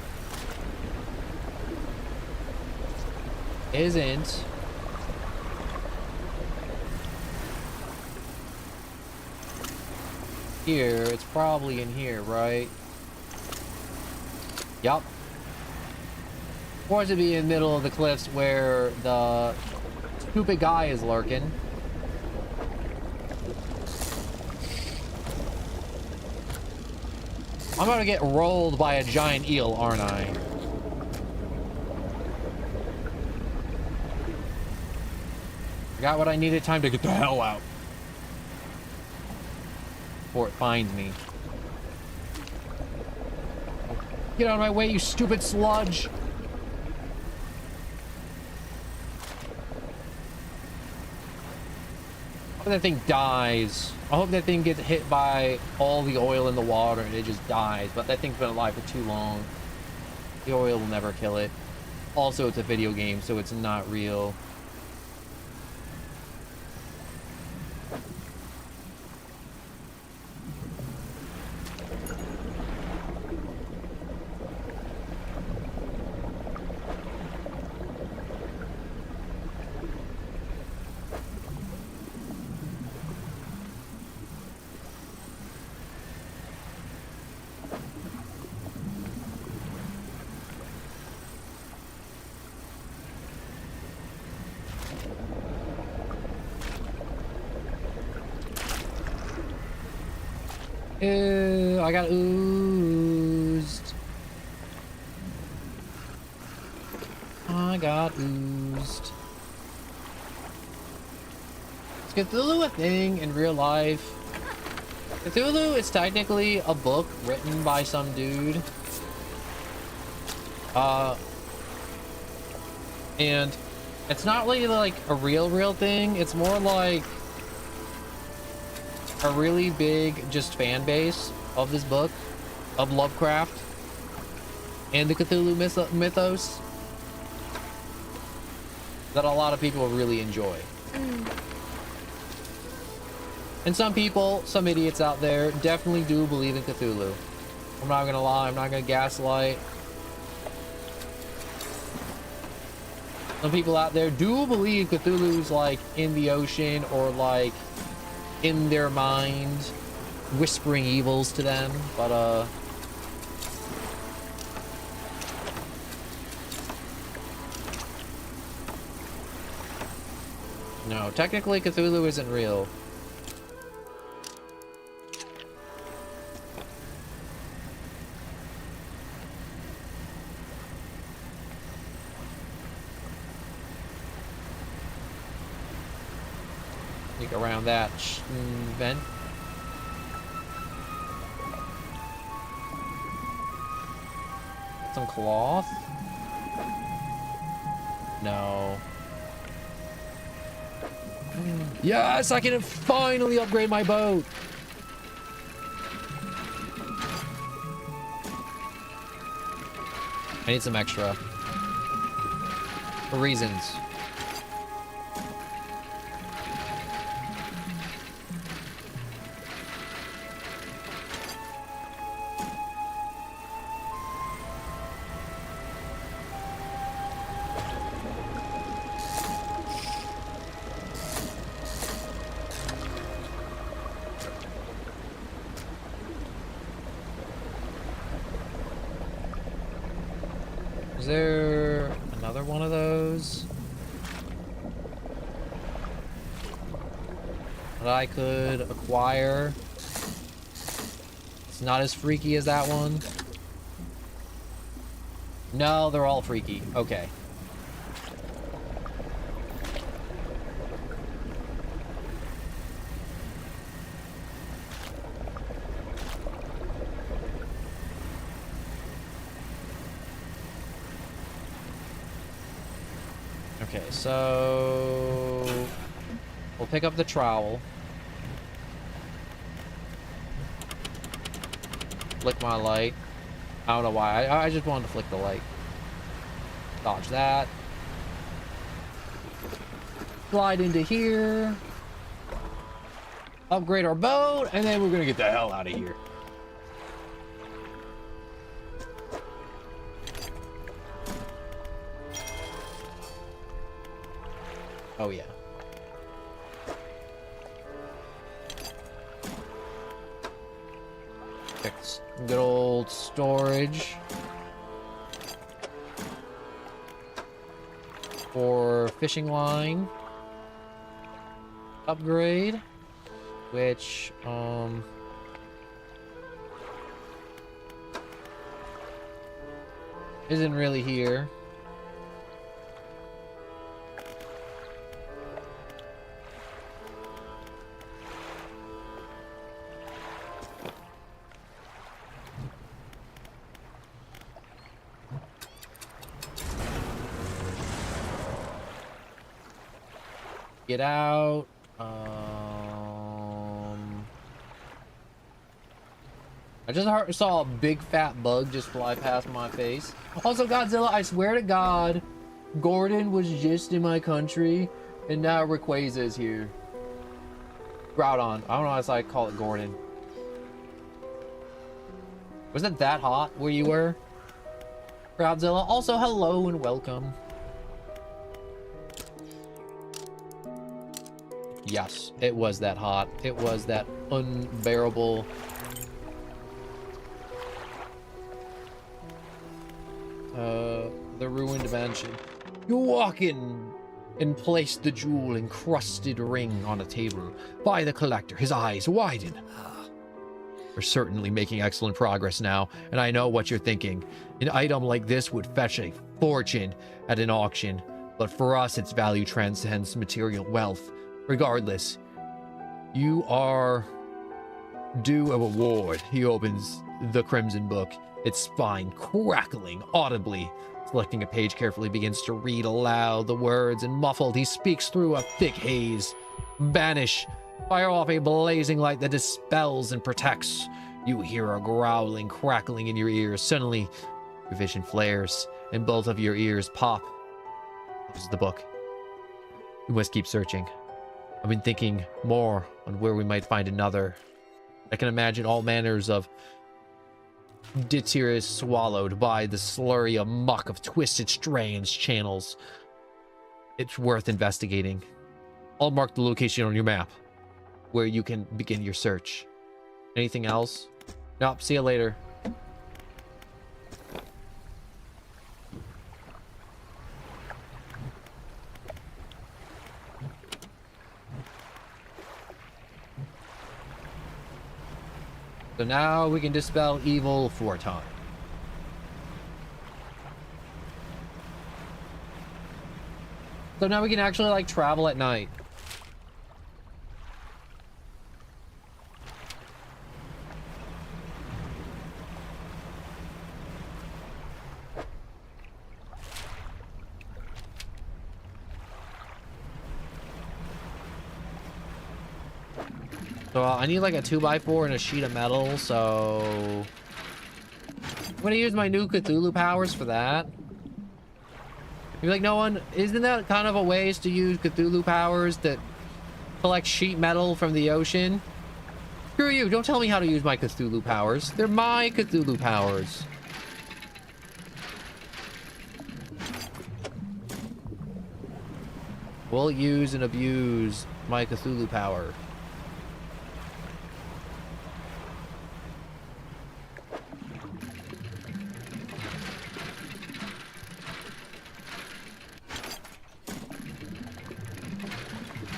isn't here, it's probably in here, right? Yup. Or to be in the middle of the cliffs where the stupid guy is lurking. I'm gonna get rolled by a giant eel, aren't I? I got what I needed, time to get the hell out. Before it finds me. Get out of my way, you stupid sludge! I hope that thing dies. I hope that thing gets hit by all the oil in the water and it just dies, but that thing's been alive for too long. The oil will never kill it. Also, it's a video game, so it's not real. Ew, I got oozed. I got oozed. Is Cthulhu a thing in real life? Cthulhu is technically a book written by some dude. And it's not really like a real thing. It's more like a really big just fan base of this book, of Lovecraft and the Cthulhu mythos that a lot of people really enjoy. And some people, some idiots out there, definitely do believe in Cthulhu. I'm not gonna lie, I'm not gonna gaslight. Some people out there do believe Cthulhu's like in the ocean or like in their mind, whispering evils to them, but no, technically Cthulhu isn't real. Sneak around that vent. Some cloth? No. Yes, I can finally upgrade my boat. I need some extra. For reasons. Is there another one of those that I could acquire? It's not as freaky as that one. No, they're all freaky. Okay. Okay, so we'll pick up the trowel. Flick my light. I don't know why. I just wanted to flick the light. Dodge that. Slide into here. Upgrade our boat, and then we're gonna get the hell out of here. Oh yeah. Fix good old storage for fishing line. Upgrade, which isn't really here. Get out. I just saw a big fat bug just fly past my face. Also, Godzilla, I swear to God, Gordon was just in my country, and now Rayquaza is here. Groudon. I don't know how I call it Gordon. Wasn't it that hot where you were? Godzilla. Also, hello and welcome. Yes, it was that hot. It was that unbearable. The ruined mansion. You walk in and place the jewel-encrusted ring on a table. By the collector, his eyes widen. We're certainly making excellent progress now, and I know what you're thinking. An item like this would fetch a fortune at an auction, but for us, its value transcends material wealth. Regardless, you are due a reward. He opens the Crimson Book, its spine crackling audibly. Selecting a page carefully, begins to read aloud the words, and muffled, he speaks through a thick haze. Banish. Fire off a blazing light that dispels and protects. You hear a growling, crackling in your ears. Suddenly, your vision flares, and both of your ears pop. This is the book. We must keep searching. I've been thinking more on where we might find another. I can imagine all manners of Ditir is swallowed by the slurry muck of twisted, strange channels. It's worth investigating. I'll mark the location on your map where you can begin your search. Anything else? Nope, see you later. So now we can dispel evil for a time. So now we can actually like travel at night. So I need like a 2x4 and a sheet of metal, so I'm gonna use my new Cthulhu powers for that. You're like, no one, isn't that kind of a waste to use Cthulhu powers that collect sheet metal from the ocean? Screw you, don't tell me how to use my Cthulhu powers. They're my Cthulhu powers. We'll use and abuse my Cthulhu power.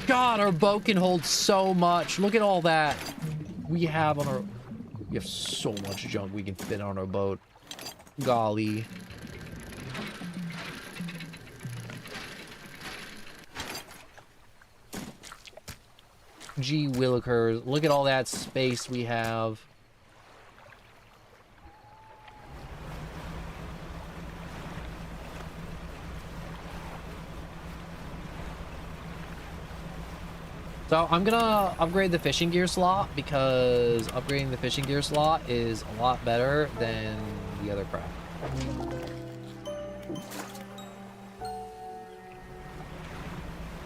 God, our boat can hold so much. Look at all that we have on our... We have so much junk we can fit on our boat. Golly. Gee willikers. Look at all that space we have. So I'm gonna upgrade the fishing gear slot because upgrading the fishing gear slot is a lot better than the other crap.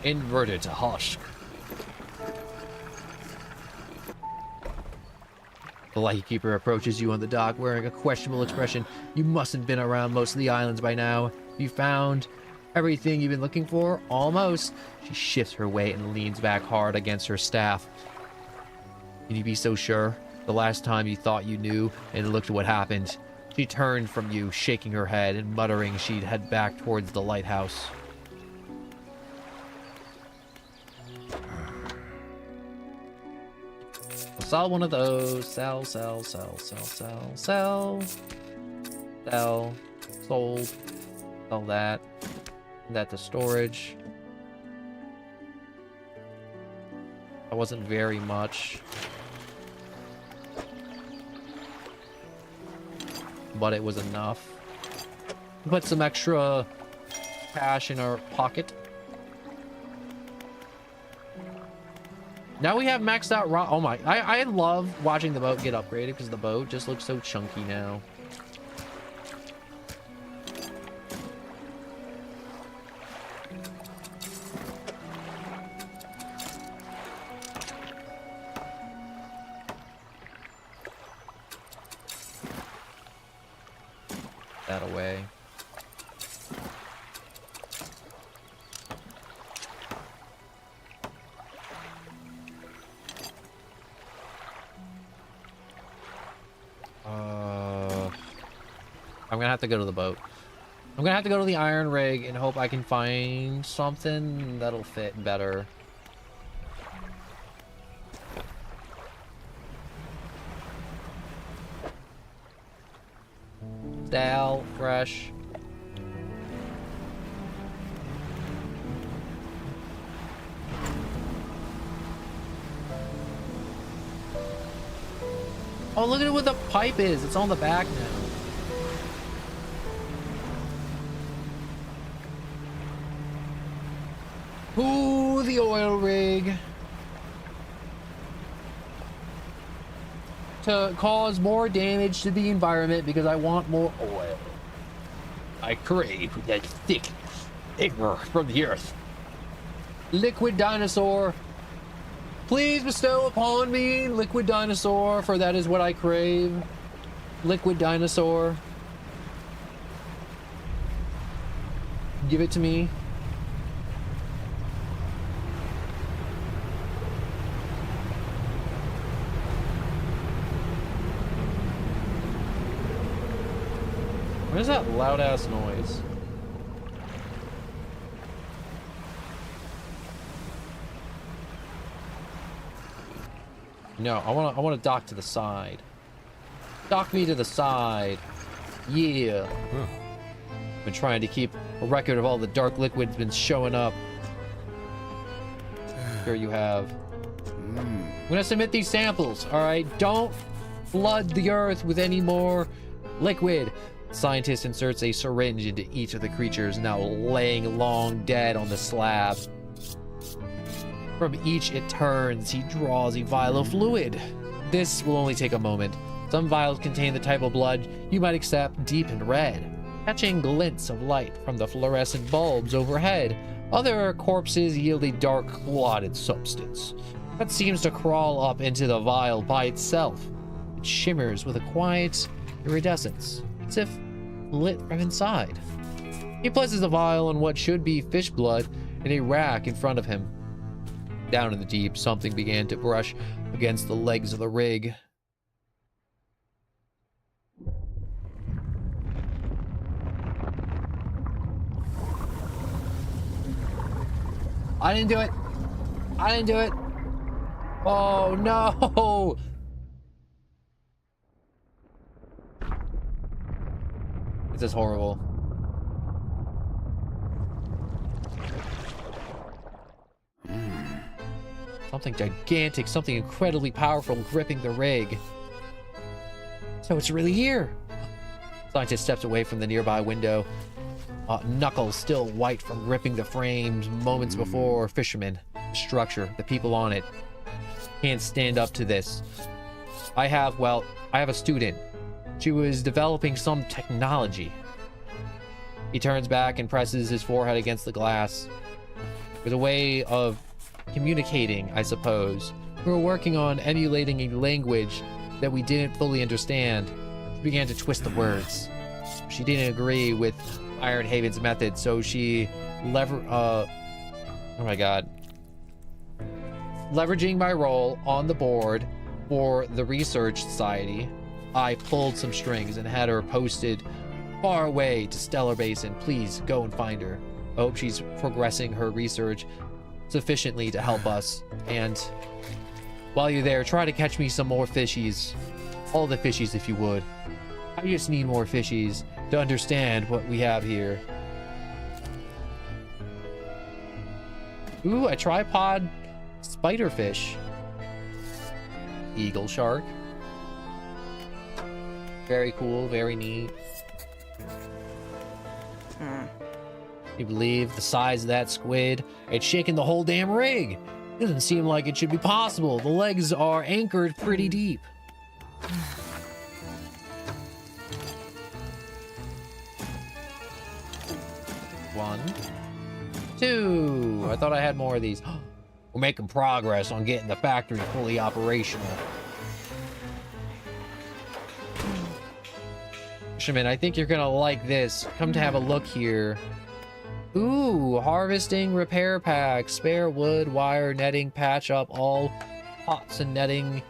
Inverted to husk. The lightkeeper approaches you on the dock wearing a questionable expression. You mustn't have been around most of the islands by now. You found everything you've been looking for? Almost. She shifts her weight and leans back hard against her staff. Can you be so sure? The last time you thought you knew, and looked at what happened. She turned from you, shaking her head and muttering she'd head back towards the lighthouse. I'll sell one of those. Sell, sell, sell, sell, sell, sell. Sell. Sold. Sell that. That to storage. That wasn't very much, but it was enough. Put some extra cash in our pocket. Now we have maxed out raw. Oh my, I love watching the boat get upgraded because the boat just looks so chunky now. That away. I'm gonna have to go to the boat. I'm gonna have to go to the iron rig and hope I can find something that'll fit better. Dal, fresh. Oh, look at what the pipe is. It's on the back now. Ooh, the oil rig. To cause more damage to the environment because I want more oil. I crave that thick air from the earth. Liquid dinosaur, please bestow upon me liquid dinosaur, for that is what I crave. Liquid dinosaur. Give it to me. What is that loud ass noise? No, I wanna dock to the side. Dock me to the side. Yeah. Been trying to keep a record of all the dark liquids been showing up. Sure you have. I'm gonna submit these samples, alright? Don't flood the earth with any more liquid. Scientist inserts a syringe into each of the creatures now laying long dead on the slab. From each it turns, he draws a vial of fluid. This will only take a moment. Some vials contain the type of blood you might accept, deep and red, catching glints of light from the fluorescent bulbs overhead. Other corpses yield a dark, clotted substance that seems to crawl up into the vial by itself. It shimmers with a quiet iridescence, as if lit from inside. He places the vial on what should be fish blood in a rack in front of him. Down in the deep, something began to brush against the legs of the rig. I didn't do it. I didn't do it. Oh no. This is horrible. Something gigantic, something incredibly powerful gripping the rig. So it's really here. Scientist steps away from the nearby window. Knuckles still white from ripping the frames moments before. Fisherman, the structure, the people on it. Can't stand up to this. I have a student. She was developing some technology. He turns back and presses his forehead against the glass. With a way of communicating, I suppose. We were working on emulating a language that we didn't fully understand. She began to twist the words. She didn't agree with Ironhaven's method, so she oh my god. Leveraging my role on the board for the research society, I pulled some strings and had her posted far away to Stellar Basin. Please go and find her. I hope she's progressing her research sufficiently to help us. And while you're there, try to catch me some more fishies. All the fishies, if you would. I just need more fishies to understand what we have here. Ooh, a tripod spiderfish. Eagle shark. Very cool, very neat. You believe the size of that squid? It's shaking the whole damn rig. Doesn't seem like it should be possible. The legs are anchored pretty deep. One, two. I thought I had more of these. We're making progress on getting the factory fully operational. Fisherman, I think you're gonna like this. Come to have a look here. Ooh, harvesting repair pack, spare wood, wire, netting, patch up all pots and netting,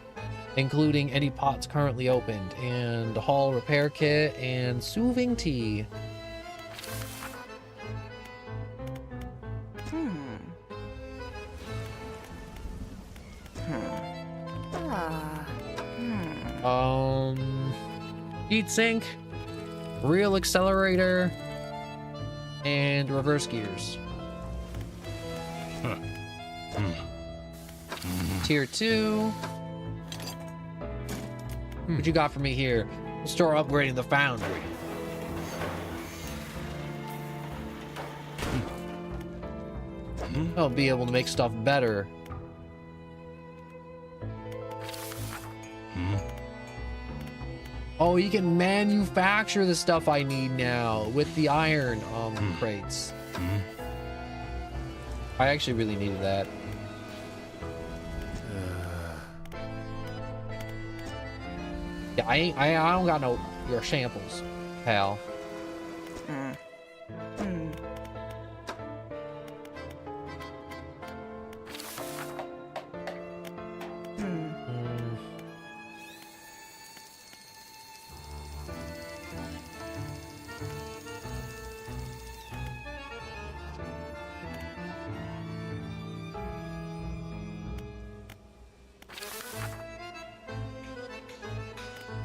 including any pots currently opened, and haul repair kit and soothing tea. Heat sink. real accelerator, and reverse gears. Tier 2. What you got for me here? We'll start upgrading the foundry. I'll be able to make stuff better. Oh, you can manufacture the stuff I need now with the iron crates. I actually really needed that. Yeah, I don't got no your samples, pal.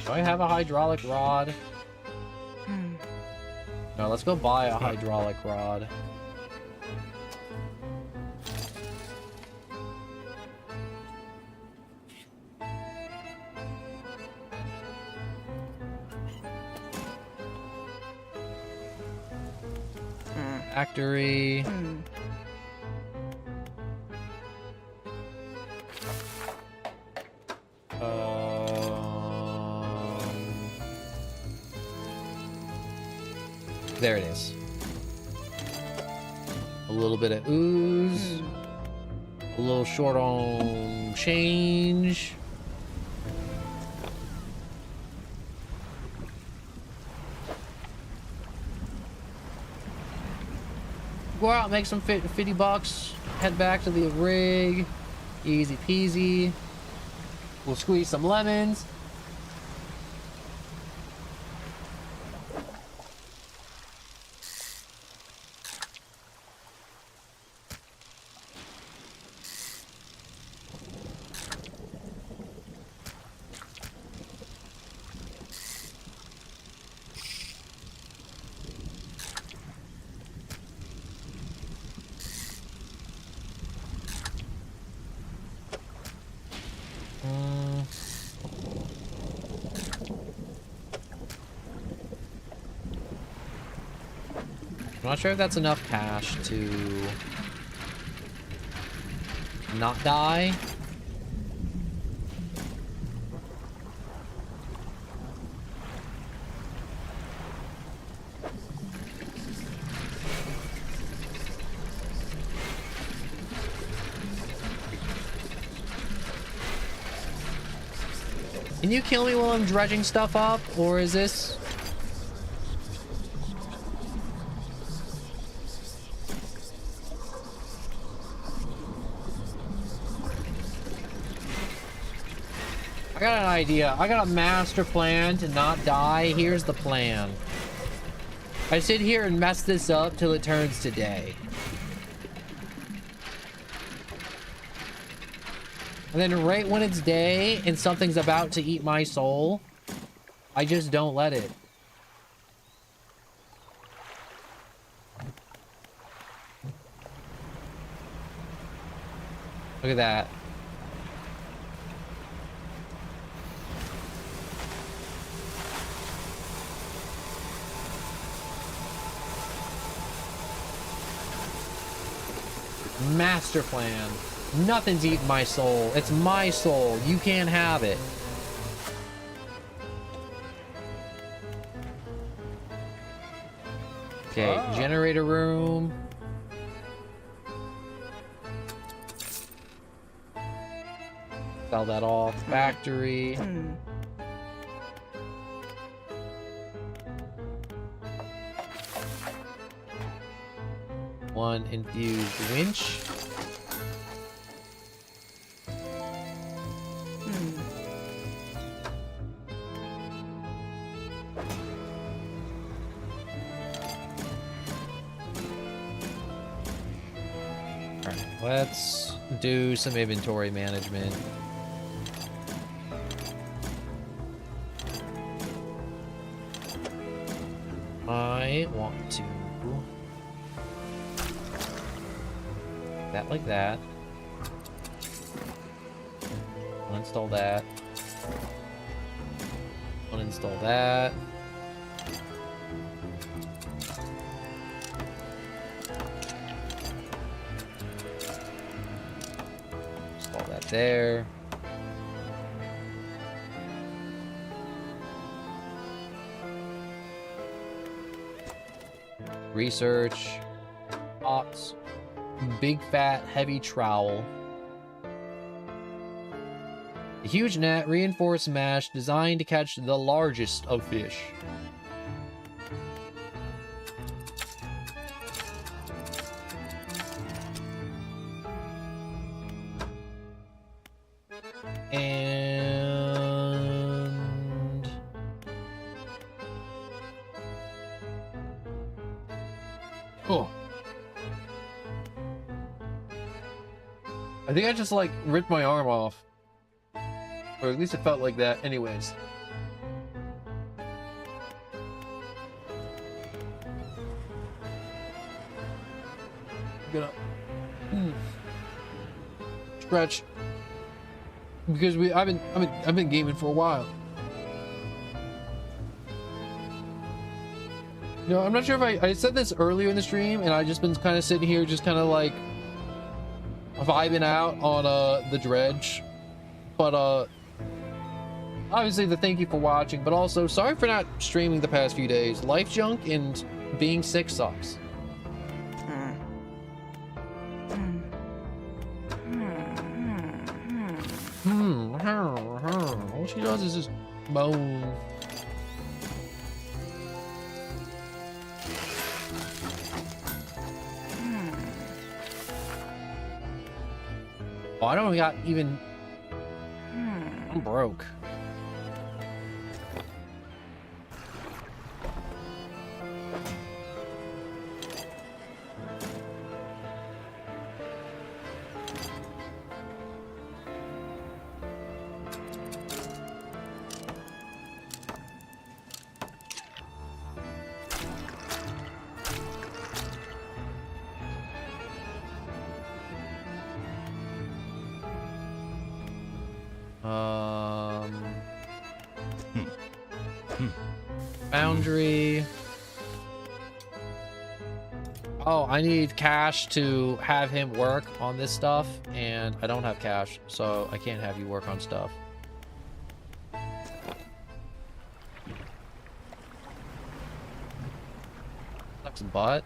Do I have a hydraulic rod? No, let's go buy a hydraulic rod. Factory. There it is. A little bit of ooze. A little short on change. Go out, make some 50 bucks. Head back to the rig. Easy peasy. We'll squeeze some lemons. I'm not sure if that's enough cash to not die. Can you kill me while I'm dredging stuff up, or is this... I got an idea. I got a master plan to not die. Here's the plan. I sit here and mess this up till it turns to day. And then right when it's day and something's about to eat my soul, I just don't let it. Look at that. Master plan. Nothing's eating my soul. It's my soul. You can't have it. Okay, generator room. Sell that off. Factory. One infused winch. Alright, let's do some inventory management. I want to that like that. Uninstall that. Uninstall that. Install that there. Research. Ops. Big fat heavy trowel. A huge net, reinforced mesh, designed to catch the largest of fish. And oh, I think I just like ripped my arm off. Or at least it felt like that. Anyways. Gonna stretch. Because I've been gaming for a while. You know, I'm not sure if I said this earlier in the stream, and I just been kind of sitting here just kind of like vibing out on the dredge. But obviously the thank you for watching, but also sorry for not streaming the past few days. Life junk and being sick sucks. All she does is just moan. Oh, I don't got even. I'm broke. Boundary. Oh, I need cash to have him work on this stuff, and I don't have cash, so I can't have you work on stuff. Sucks butt.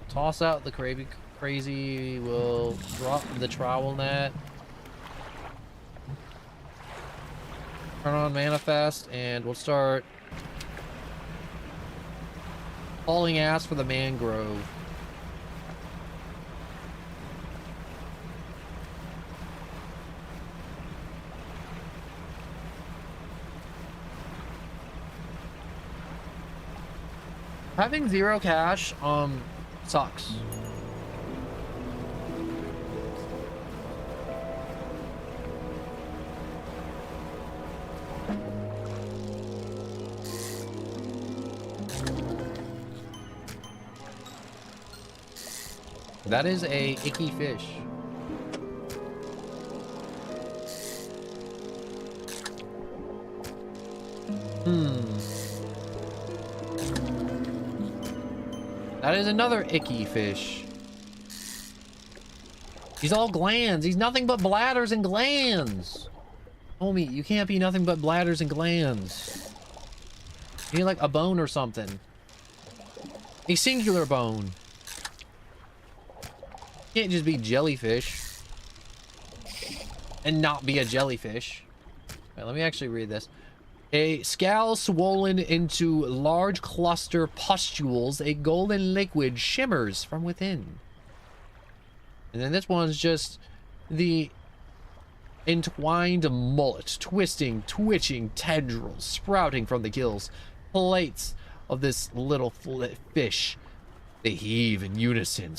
Toss out the crazy. We'll drop the trowel net. Turn on manifest, and we'll start hauling ass for the mangrove. Having zero cash, sucks. That is a icky fish. That is another icky fish. He's all glands. He's nothing but bladders and glands. Homie, you can't be nothing but bladders and glands. You need like a bone or something. A singular bone. You can't just be jellyfish and not be a jellyfish. All right, let me actually read this. A scowl swollen into large cluster pustules, a golden liquid shimmers from within. And then this one's just the entwined mullet, twisting, twitching tendrils sprouting from the gills. Plates of this little fish. They heave in unison,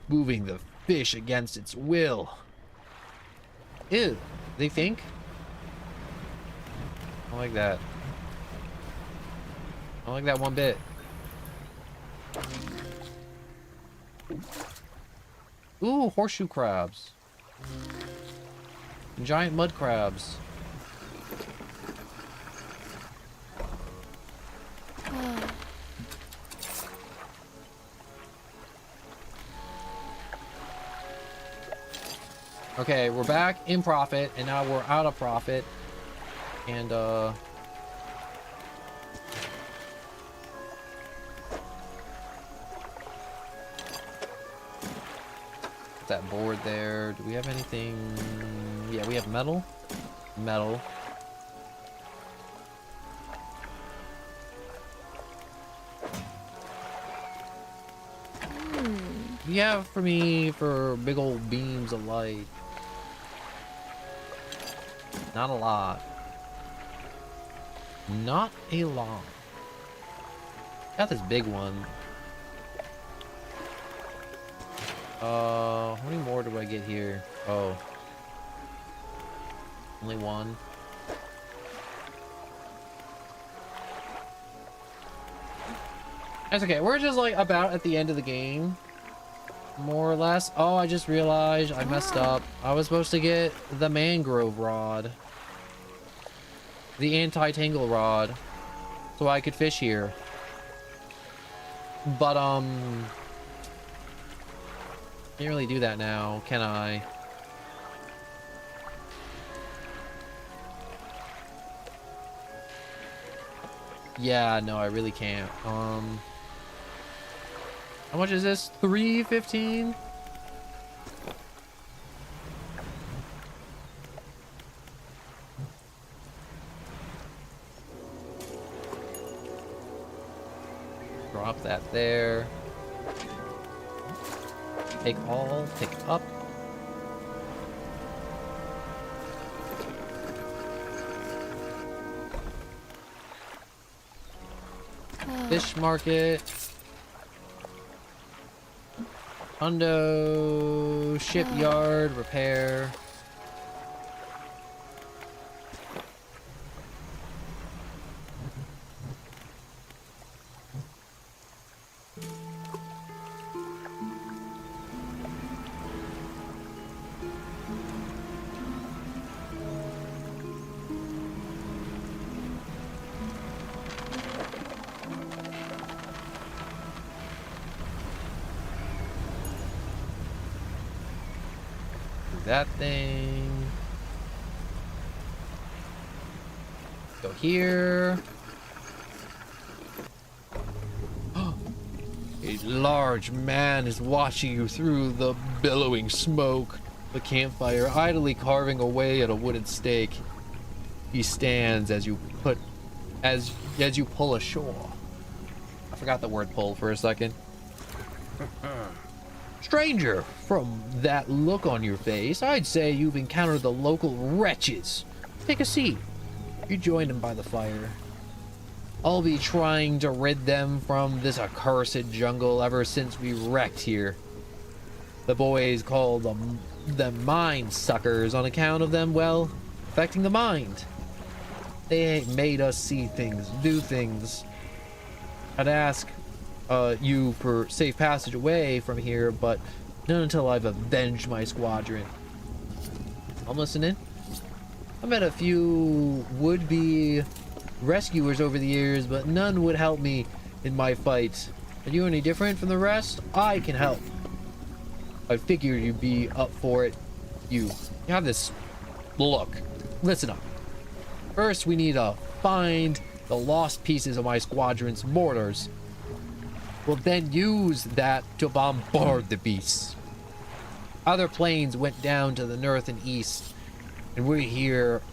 moving the fish against its will. Ew. They think? I like that. I like that one bit. Ooh, horseshoe crabs. Giant mud crabs. Okay, we're back in profit, and now we're out of profit. And, put that board there. Do we have anything? Yeah, we have metal. Metal. Yeah, for me, for big old beams of light. Not a lot. Not a lot. Got this big one. How many more do I get here? Oh. Only one. That's okay. We're just like about at the end of the game. More or less. Oh, I just realized I messed up. I was supposed to get the mangrove rod. The anti-tangle rod. So I could fish here. But, can't really do that now, can I? Yeah, no, I really can't. How much is this? $3.15? Drop that there. Take all, pick up. Fish market. Hundo, shipyard, repair. That thing. Go here. A large man is watching you through the billowing smoke. The campfire idly carving away at a wooden stake. He stands as you pull ashore. I forgot the word pull for a second. Stranger, from that look on your face, I'd say you've encountered the local wretches. Take a seat. You join them by the fire. I'll be trying to rid them from this accursed jungle ever since we wrecked here. The boys call them mind suckers on account of them, well, affecting the mind. They made us see things, do things. I'd ask you for safe passage away from here, but not until I've avenged my squadron. I'm listening. I met a few would-be rescuers over the years, but none would help me in my fight. Are you any different from the rest? I can help. I figured you'd be up for it. You have this. Look, listen up. First, we need to find the lost pieces of my squadron's mortars. We'll then use that to bombard the beasts. Other planes went down to the north and east, and we're here,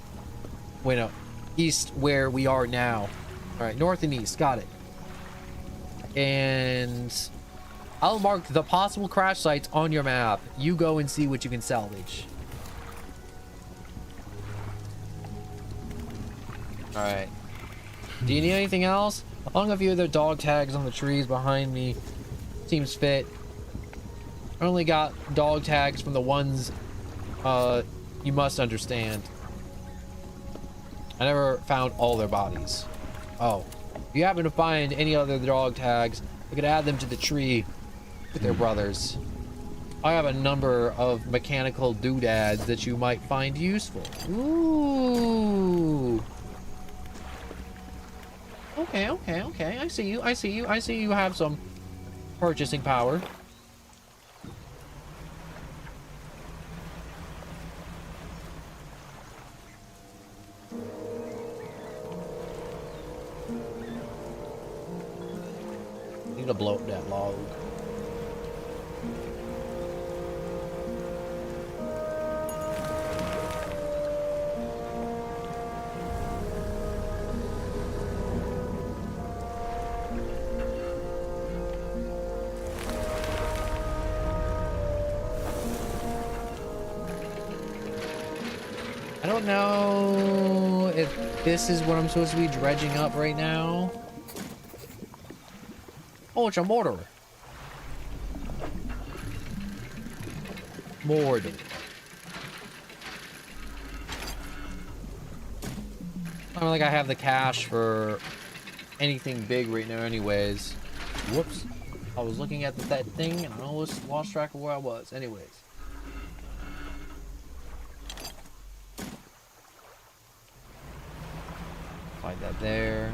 east where we are now. All right, north and east, got it. And I'll mark the possible crash sites on your map. You go and see what you can salvage. All right. Do you need anything else? Along a few of the dog tags on the trees behind me. Seems fit. I only got dog tags from the ones you must understand. I never found all their bodies. Oh, if you happen to find any other dog tags, I could add them to the tree with their brothers. I have a number of mechanical doodads that you might find useful. Ooh. Okay, okay, okay. I see you. I see you. I see you have some purchasing power. Need to blow up that log. I don't know if this is what I'm supposed to be dredging up right now. Oh, it's a mortar. Mortar. I don't think I have the cash for anything big right now anyways. Whoops. I was looking at that thing and I almost lost track of where I was. Anyways. Find that there.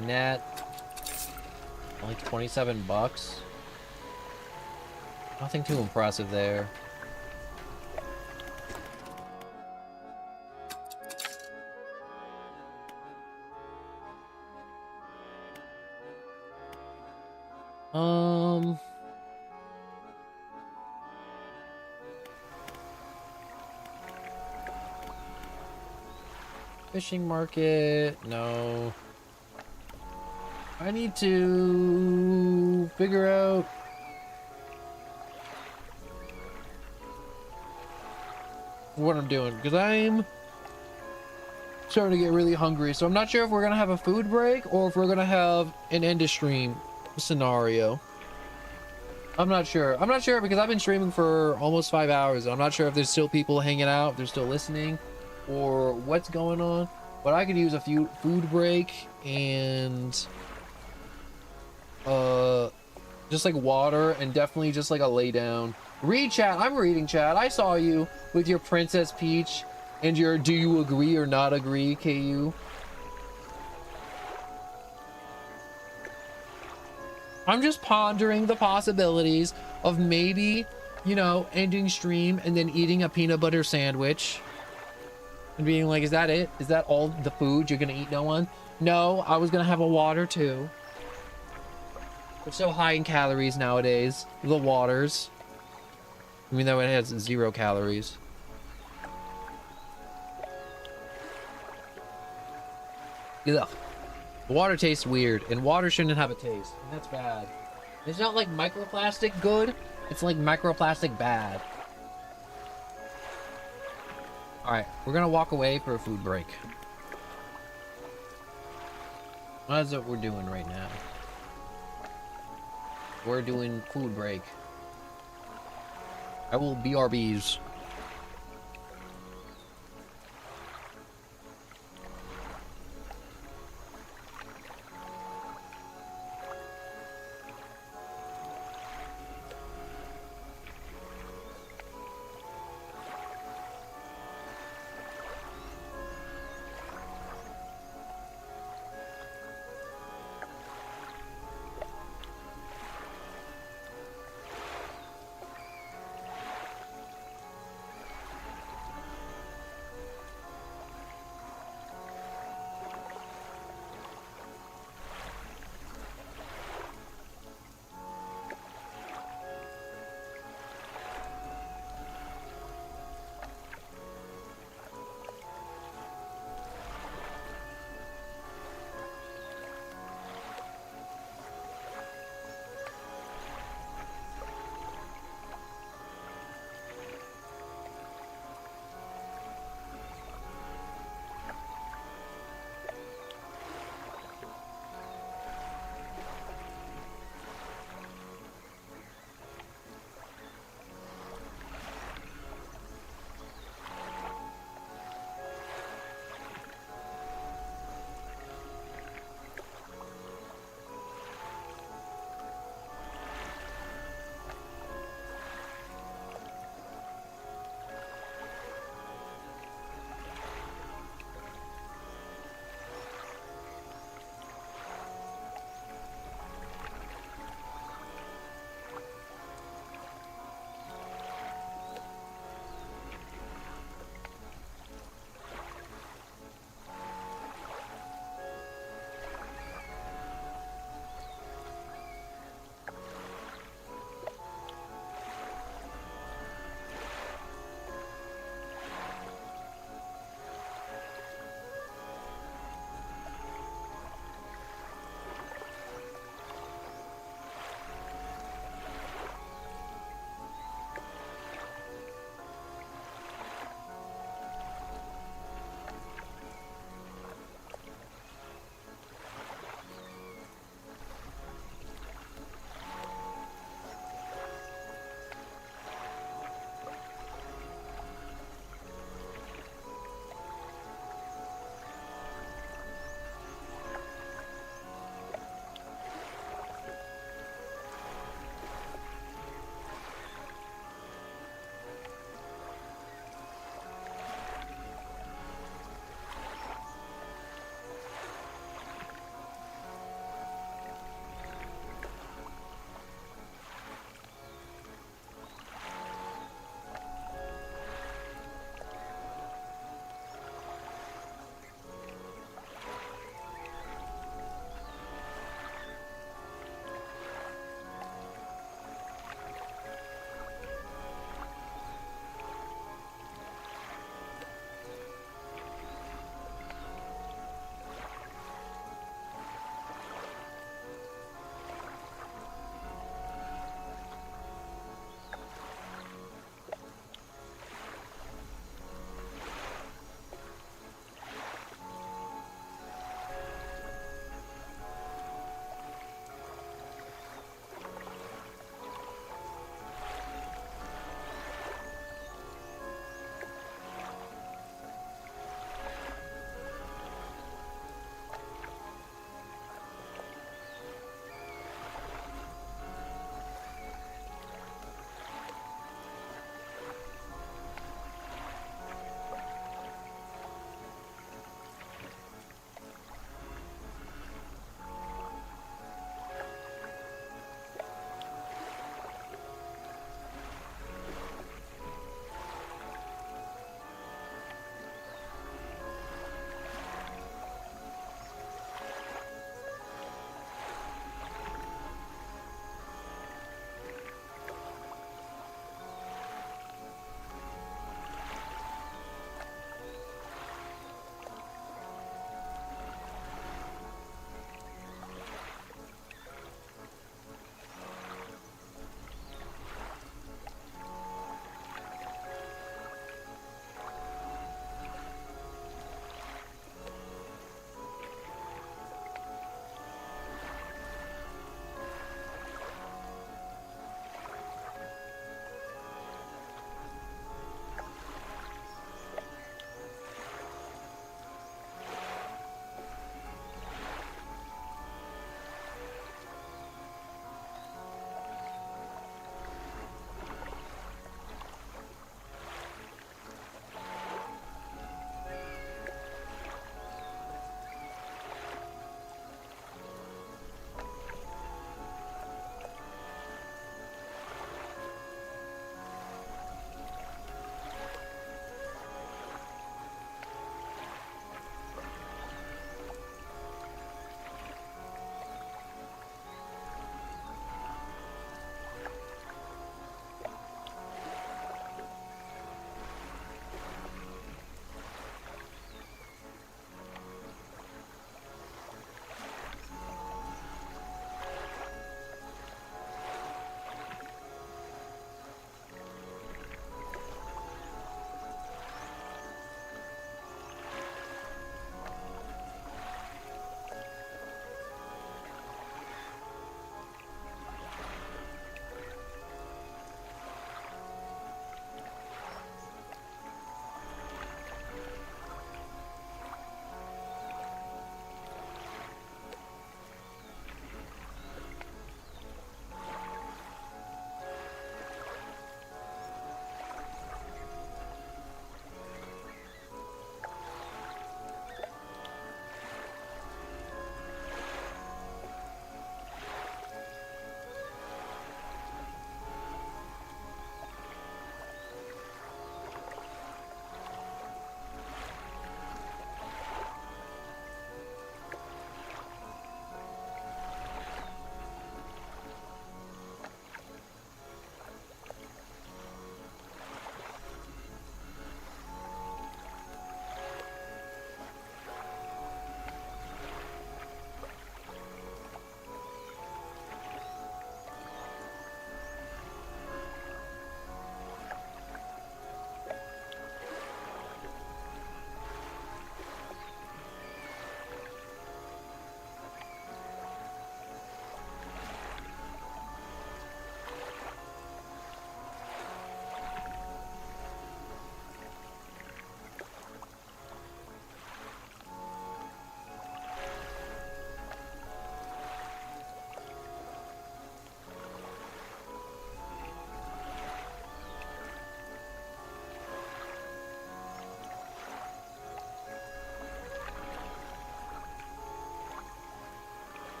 Net. Only 27 bucks. Nothing too impressive there. Fishing market, no. I need to figure out what I'm doing because I'm starting to get really hungry. So I'm not sure if we're gonna have a food break or if we're gonna have an end of stream scenario. I'm not sure. I'm not sure because I've been streaming for almost 5 hours. I'm not sure if there's still people hanging out, if they're still listening, or what's going on. But I could use a few food break and just like water and definitely just like a lay down. Read chat. I'm reading chat. I saw you with your Princess Peach and your do you agree or not agree, KU. I'm just pondering the possibilities of maybe, you know, ending stream and then eating a peanut butter sandwich and being like, is that it? Is that all the food you're gonna eat? No one? No, I was gonna have a water too. They're so high in calories nowadays, the waters. I mean, though it has 0 calories. Ugh. The water tastes weird, and water shouldn't have a taste, and that's bad. It's not like microplastic good, it's like microplastic bad. Alright, we're gonna walk away for a food break. That's what we're doing right now. We're doing food break. I will BRBs.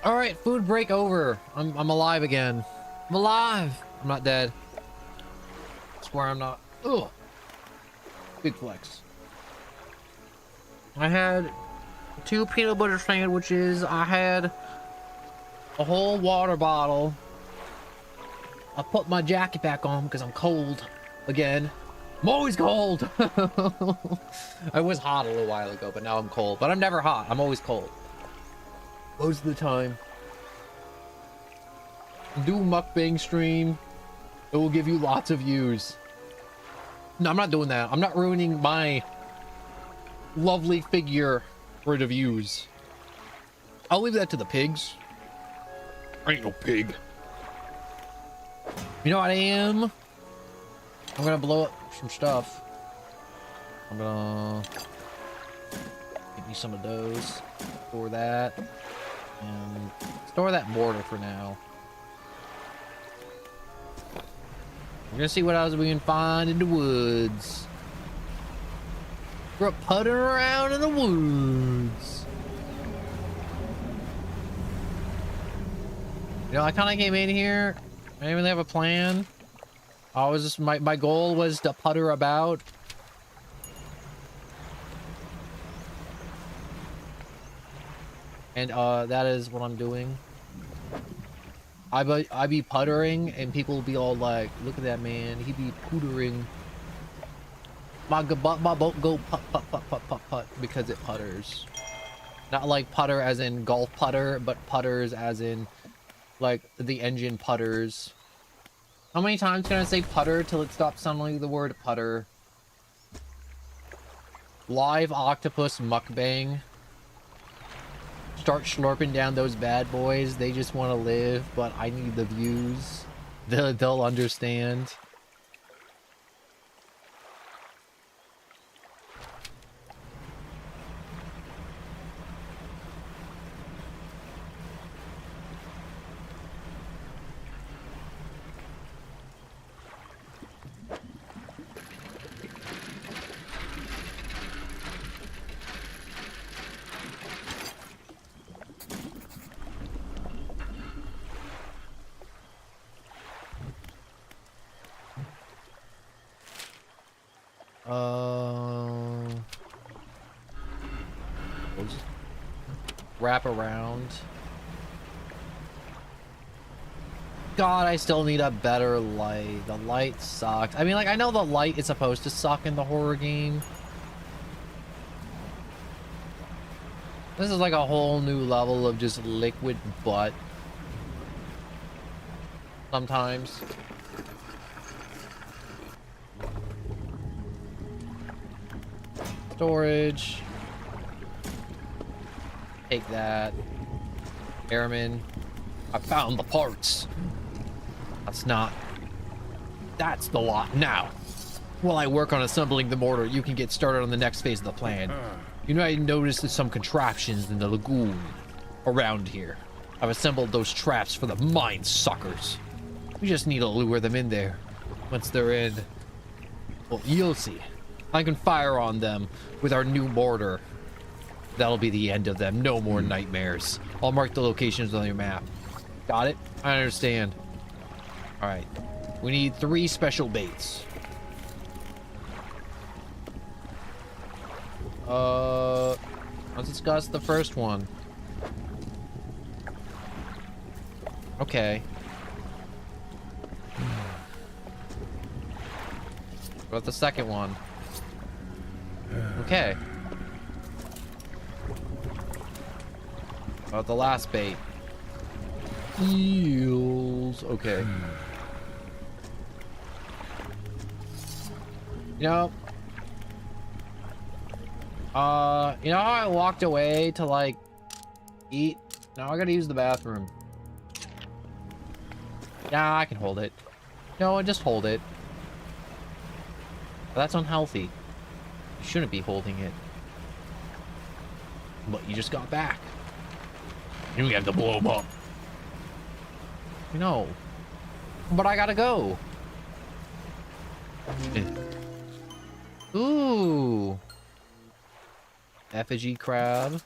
All right, food break over. I'm alive again. I'm alive. I'm not dead. I swear I'm not. Ugh. Big flex. I had 2 peanut butter sandwiches. I had a whole water bottle. I put my jacket back on because I'm cold again. I'm always cold. I was hot a little while ago, but now I'm cold. But I'm never hot. I'm always cold. Most of the time. Do mukbang stream. It will give you lots of views. No, I'm not doing that. I'm not ruining my lovely figure for the views. I'll leave that to the pigs. I ain't no pig. You know what I am? I'm gonna blow up some stuff. I'm gonna get me some of those. Store that. And store that mortar for now. We're gonna see what else we can find in the woods. We're puttering around in the woods. You know, I kind of came in here. I didn't really have a plan. I was just my goal was to putter about. And that is what I'm doing. I be puttering and people will be all like, look at that man, he be puttering. My boat go putt putt putt putt putt putt because it putters. Not like putter as in golf putter, but putters as in like the engine putters. How many times can I say putter till it stops sounding like the word putter? Live octopus mukbang. Start slurping down those bad boys. They just want to live, but I need the views. They'll understand. We'll just wrap around. God, I still need a better light. The light sucks. I mean, like, I know the light is supposed to suck in the horror game. This is like a whole new level of just liquid butt. Sometimes. Storage. Take that. Airman. I found the parts. That's the lot. Now, while I work on assembling the mortar, you can get started on the next phase of the plan. You know, I noticed there's some contraptions in the lagoon around here. I've assembled those traps for the mine suckers. We just need to lure them in there. Once they're in, well, you'll see. I can fire on them with our new mortar. That'll be the end of them. No more nightmares. I'll mark the locations on your map. Got it? I understand. All right. We need 3 special baits. Let's discuss the first one. Okay. What about the second one? Okay. What about the last bait? Eels. Okay. You know, you know how I walked away to like eat? Now I gotta use the bathroom. Yeah, I can hold it. No, just hold it. That's unhealthy. You shouldn't be holding it. But you just got back. And we have to blow him up. No. But I gotta go. Ooh. Effigy crab.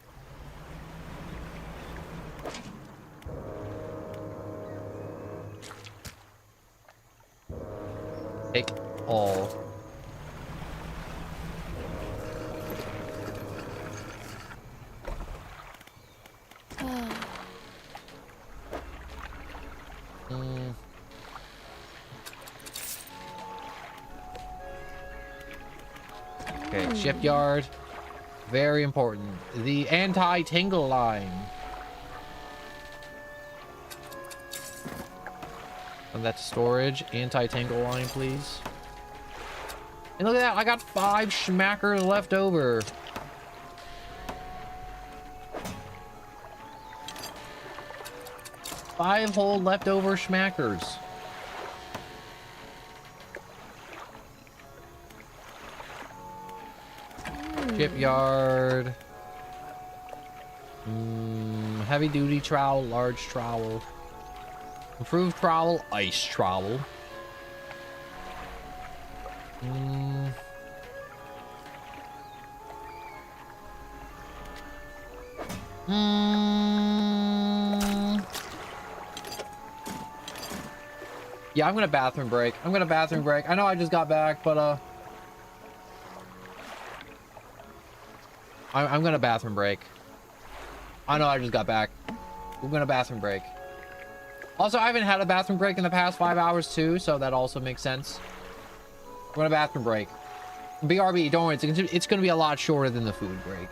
all. Okay, shipyard. Very important. The anti-tingle line. And that's storage. Anti-tingle line, please. And look at that. I got 5 schmackers left over. Five whole leftover schmackers. Shipyard. Heavy duty trowel, large trowel. Improved trowel, ice trowel. Yeah, I'm gonna bathroom break. I'm gonna bathroom break. I know I just got back, but I'm gonna bathroom break. I know I just got back. We're gonna bathroom break. Also, I haven't had a bathroom break in the past 5 hours too, so that also makes sense. We're gonna bathroom break. BRB, don't worry, it's gonna be a lot shorter than the food break.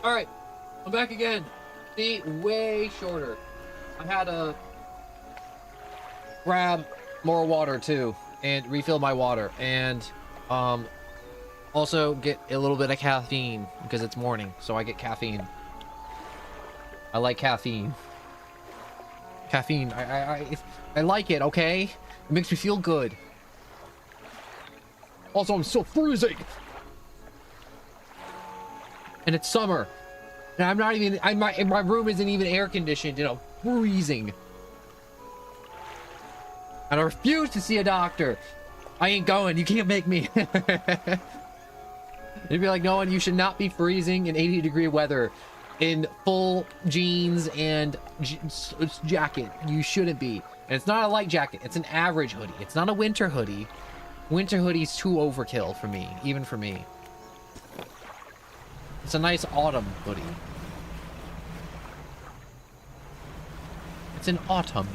All right, I'm back again. See, way shorter. I had to grab more water too and refill my water, and also get a little bit of caffeine because it's morning, so I get caffeine. I like caffeine. Caffeine, I like it, okay? It makes me feel good. Also, I'm still freezing. And it's summer. And I'm not even, my room isn't even air conditioned, you know, freezing. And I refuse to see a doctor. I ain't going, you can't make me. You'd be like, no, you should not be freezing in 80-degree weather in full jeans and jacket. You shouldn't be. And it's not a light jacket, it's an average hoodie. It's not a winter hoodie. Winter hoodie's too overkill for me, even for me. It's a nice autumn hoodie. It's an autumn.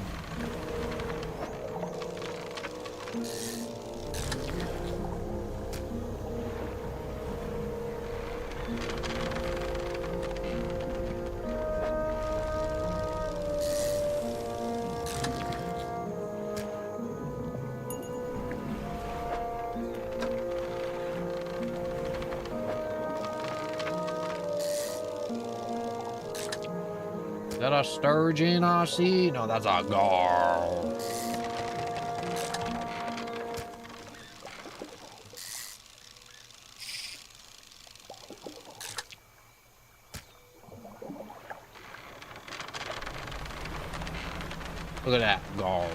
Is that a sturgeon I see? No, that's a gar. Look at that gar.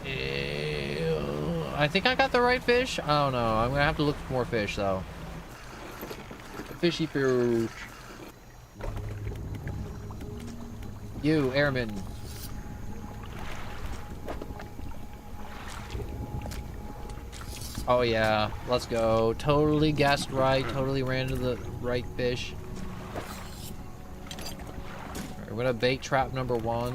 Ew. I think I got the right fish. I don't know. I'm gonna have to look for more fish though. Fishy fish. You, airman. Oh yeah, let's go. Totally guessed right. Totally ran to the right fish. Alright, we're gonna bait trap number 1.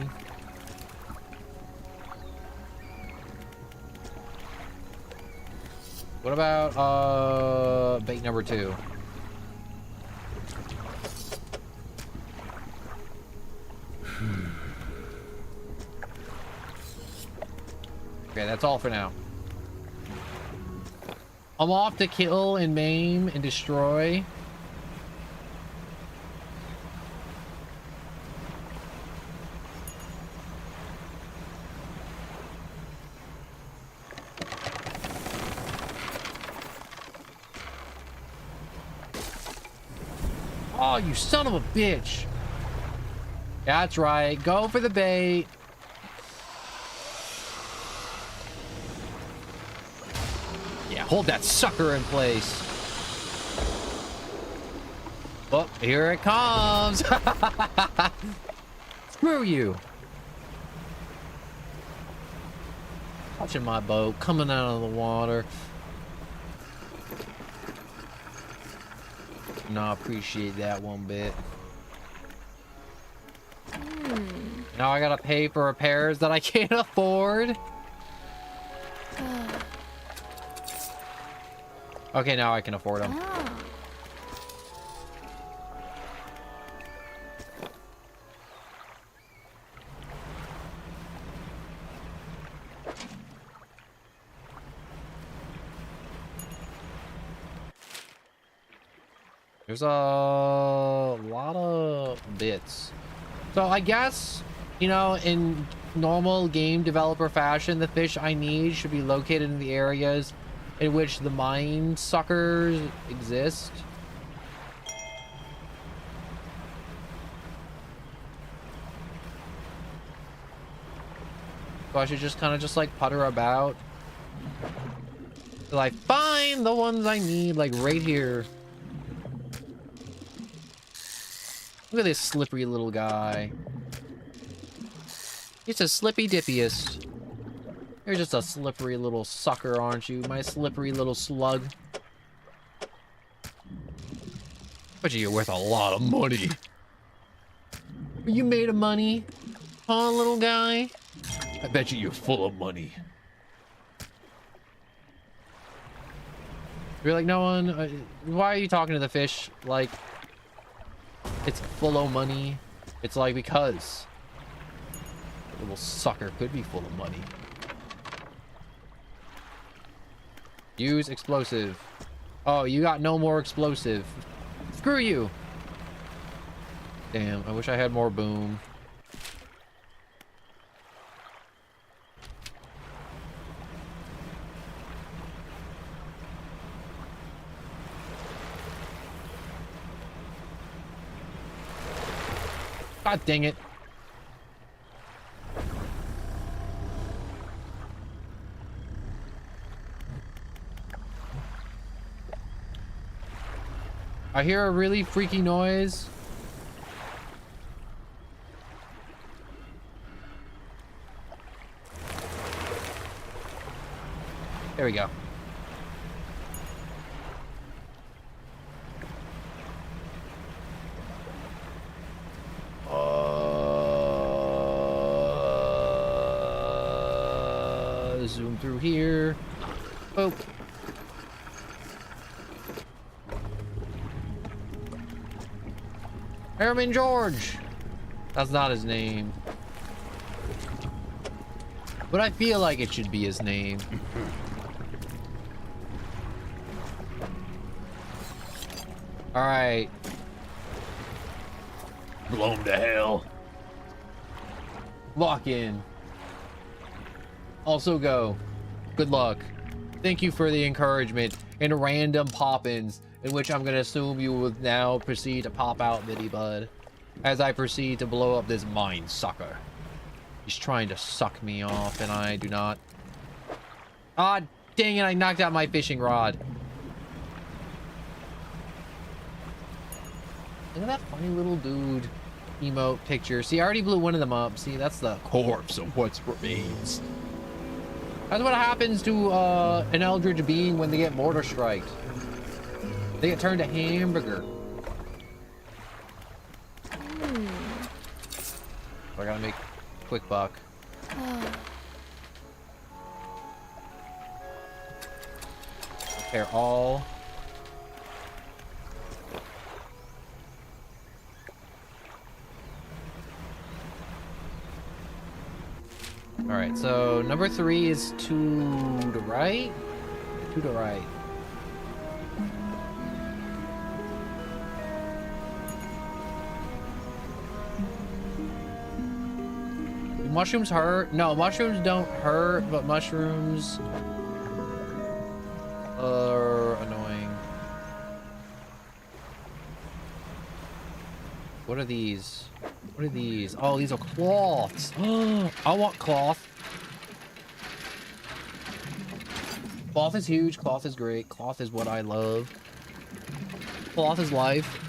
What about bait number 2? Okay, that's all for now. I'm off to kill and maim and destroy. Oh, you son of a bitch. That's right. Go for the bait. Yeah, hold that sucker in place. Oh, here it comes. Screw you. Watching my boat coming out of the water. No, I appreciate that one bit. Now I gotta pay for repairs that I can't afford. Okay, now I can afford them. There's a lot of bits. So I guess, you know, in normal game developer fashion, the fish I need should be located in the areas in which the mine suckers exist. So I should just kind of just like putter about. Like, find the ones I need, like right here. Look at this slippery little guy. He's a slippy dippiest. You're just a slippery little sucker, aren't you? My slippery little slug. Bet you're worth a lot of money. Are you made of money? Huh, little guy? I bet you're full of money. You're like, no one, why are you talking to the fish like it's full of money? It's like, because little sucker could be full of money. Use explosive. Oh, you got no more explosive. Screw you. Damn, I wish I had more boom. God dang it. I hear a really freaky noise. There we go. Zoom through here. Oh. Airman George. That's not his name. But I feel like it should be his name. All right. Blow him to hell. Lock in. Also go. Good luck. Thank you for the encouragement and random pop-ins, in which I'm gonna assume you will now proceed to pop out, Bitty Bud, as I proceed to blow up this mine sucker. He's trying to suck me off, and I do not. Ah, dang it! I knocked out my fishing rod. Look at that funny little dude emote picture. See, I already blew one of them up. See, that's the corpse of what remains. That's what happens to an eldritch being when they get mortar striked. They get turned to hamburger. I gotta make a quick buck. Repair all. All right, so number 3 is to the right. To the right. Do mushrooms hurt? No, mushrooms don't hurt, but mushrooms are annoying. What are these? What are these? Oh, these are cloths. I want cloth. Cloth is huge. Cloth is great. Cloth is what I love. Cloth is life.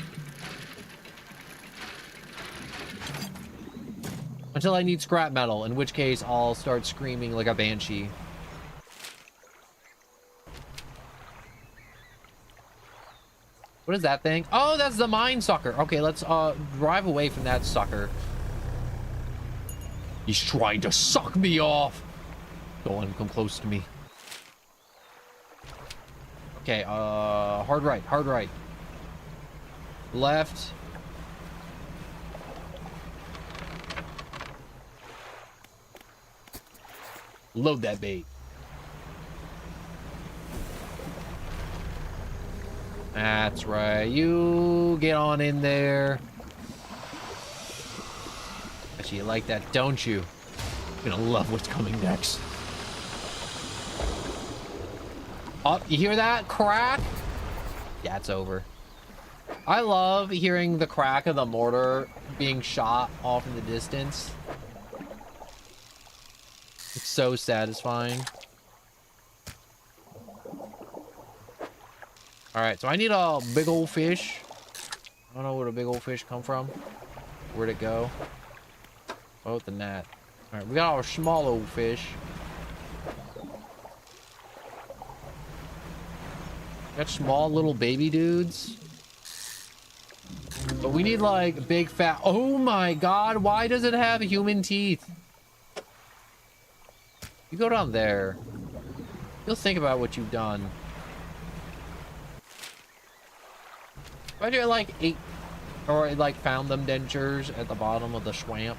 Until I need scrap metal, in which case I'll start screaming like a banshee. What is that thing? Oh, that's the mine sucker. Okay, let's drive away from that sucker. He's trying to suck me off. Don't let him come close to me. Okay, hard right, hard right. Left. Load that bait. That's right. You get on in there. Actually, you like that, don't you? You're gonna love what's coming next. Oh, you hear that crack? Yeah, it's over. I love hearing the crack of the mortar being shot off in the distance. It's so satisfying. All right, so I need a big old fish. I don't know where the big old fish come from. Where'd it go? Oh, the net. All right, we got our small old fish. Got small little baby dudes. But we need like big fat. Oh my God, why does it have human teeth? You go down there. You'll think about what you've done. I do like ate or like found them dentures at the bottom of the swamp.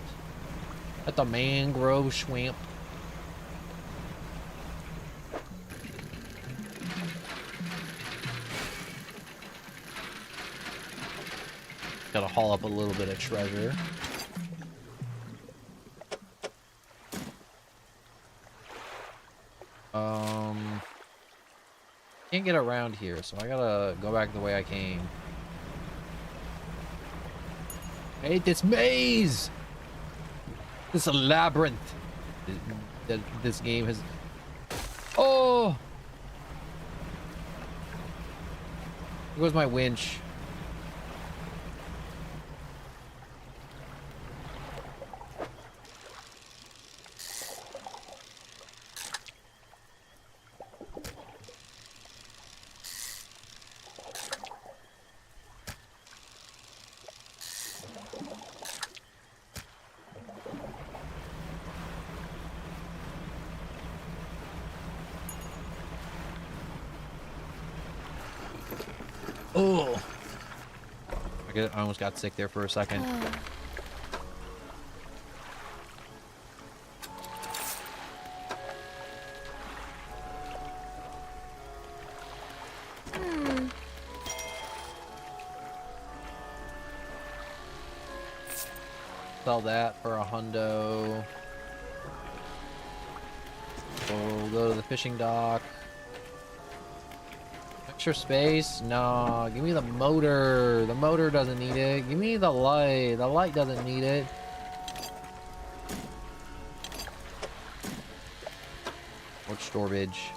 At the mangrove swamp. Gotta haul up a little bit of treasure. Can't get around here, so I gotta go back the way I came. I hate this maze! This labyrinth. This game has... Oh! There goes my winch. Oh! I almost got sick there for a second. Sell that for a hundo. We'll go to the fishing dock. Extra space? No, give me the motor. The motor doesn't need it. Give me the light. The light doesn't need it. More storage.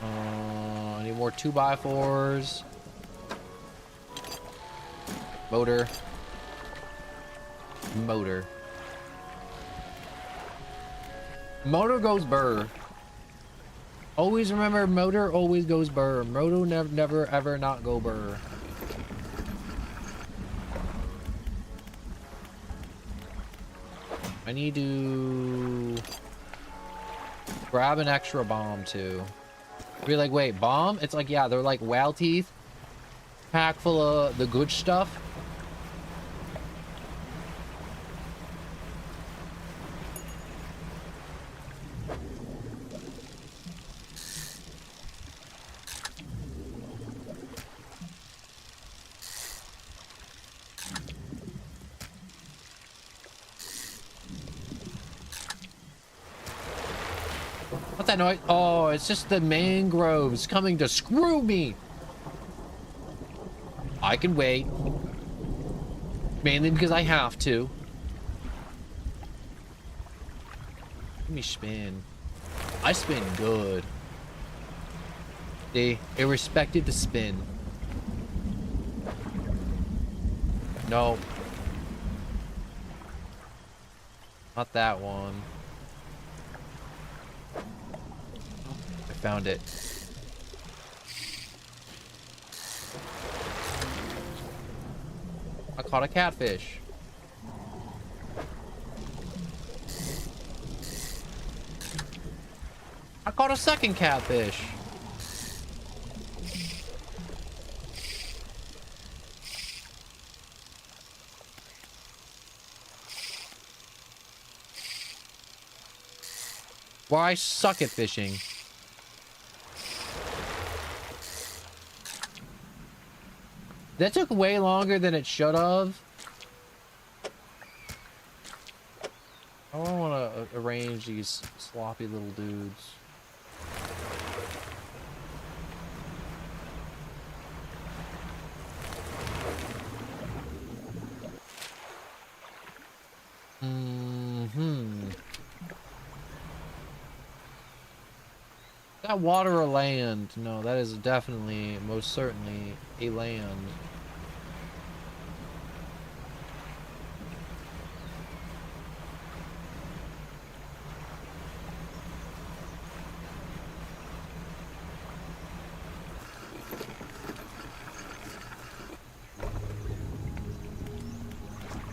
I need more 2x4s. Motor. Motor. Motor goes burr. Always remember, motor always goes burr. Motor never ever not go burr. I need to grab an extra bomb too. Be like, wait, bomb? It's like, yeah, they're like whale teeth, pack full of the good stuff. What's that noise? Oh, it's just the mangroves coming to screw me. I can wait. Mainly because I have to. Let me spin. I spin good. See, it respected the spin. No. Not that one. I found it. I caught a catfish. I caught a second catfish. Well, I suck at fishing. That took way longer than it should have. I don't want to arrange these sloppy little dudes. That water or land? No, that is definitely, most certainly, a land.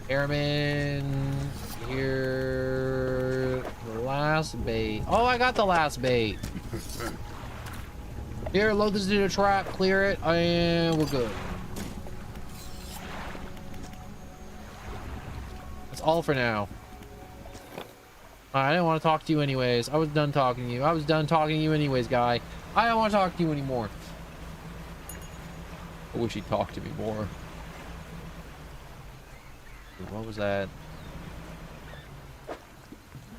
Airman, here, the last bait. Oh, I got the last bait. Here, load this into a trap, clear it, and we're good. That's all for now. I didn't want to talk to you anyways. I was done talking to you. I was done talking to you anyways, guy. I don't want to talk to you anymore. I wish he'd talk to me more. What was that?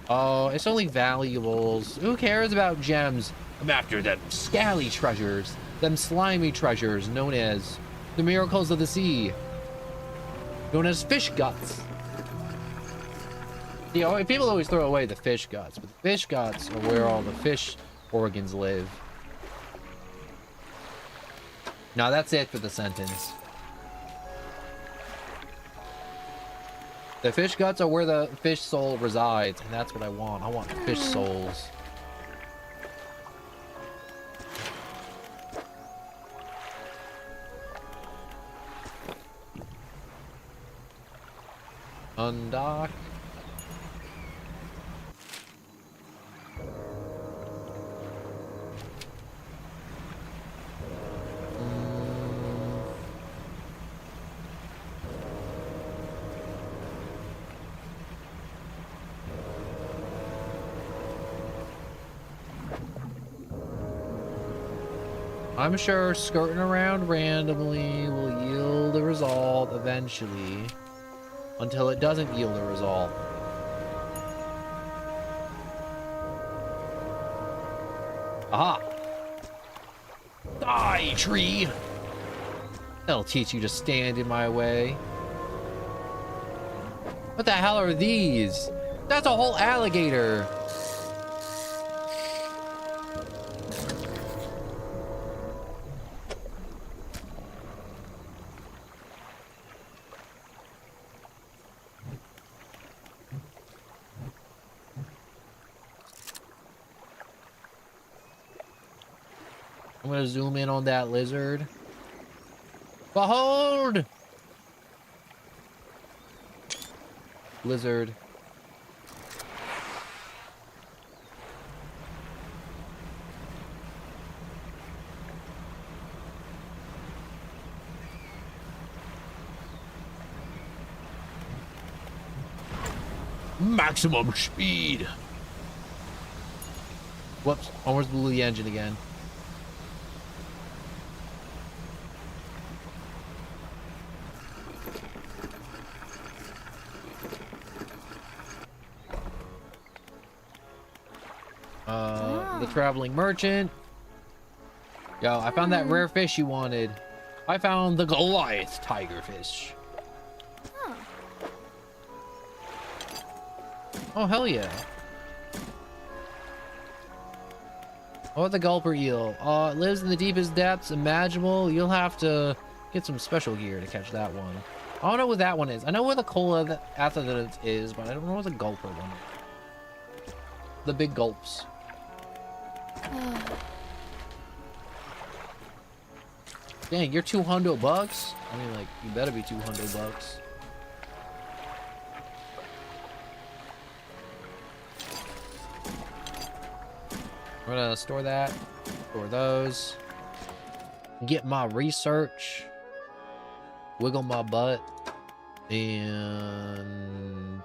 Oh, it's only valuables. Who cares about gems? I'm after them scally treasures. Them slimy treasures known as the miracles of the sea. Known as fish guts. You know, people always throw away the fish guts, but the fish guts are where all the fish organs live. Now that's it for the sentence. The fish guts are where the fish soul resides, and that's what I want. I want fish souls. Undock. I'm sure skirting around randomly will yield a result eventually, until it doesn't yield a result. Aha! Die, tree! That'll teach you to stand in my way. What the hell are these? That's a whole alligator! I'm gonna zoom in on that lizard. Behold! Lizard. Maximum speed. Whoops, almost blew the engine again. The traveling merchant. Yo, I found that rare fish you wanted. I found the Goliath tigerfish. Huh. Oh, hell yeah. Oh, the gulper eel. It lives in the deepest depths imaginable. You'll have to get some special gear to catch that one. I don't know what that one is. I know where the cola athalid is, but I don't know what the gulper one is. The big gulps. Dang, you're $200 bucks? I mean, like, you better be $200 bucks. I'm gonna store that, store those, get my research, wiggle my butt, and...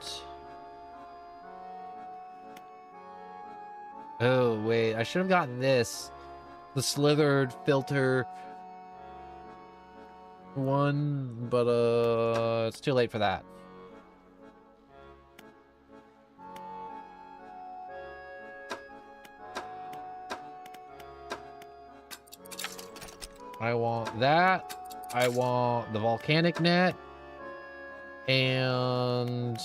Oh, wait, I should have gotten this. The slithered filter one, but it's too late for that. I want that. I want the volcanic net. And...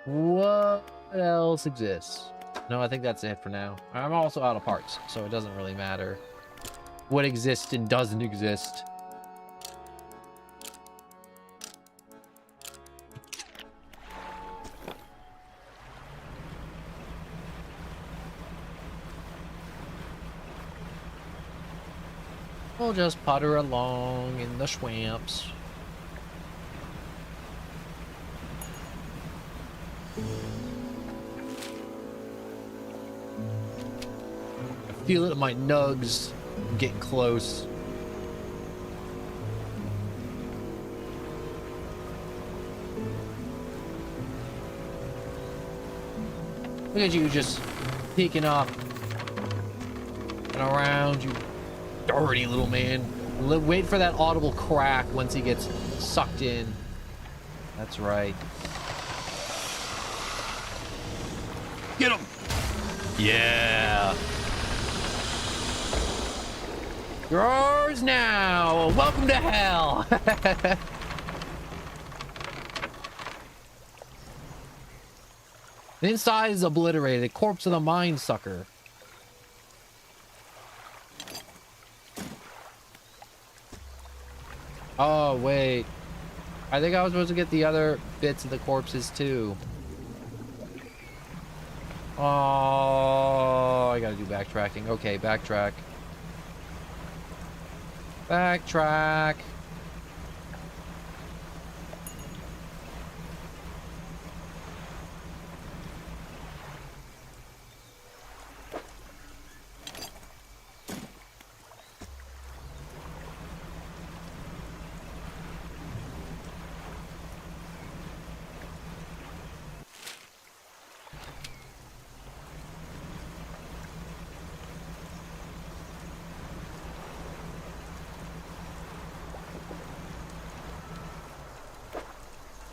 what else exists? No, I think that's it for now. I'm also out of parts, so it doesn't really matter what exists and doesn't exist. We'll just putter along in the swamps. feel it in my nugs. I'm getting close. Look at you just peeking up and around, you dirty little man. Wait for that audible crack once he gets sucked in. That's right. Get him! Yeah! Yours now! Welcome to hell! The inside is obliterated. Corpse of the mine sucker. Oh, wait. I think I was supposed to get the other bits of the corpses, too. Oh, I gotta do backtracking. Okay, backtrack. Backtrack.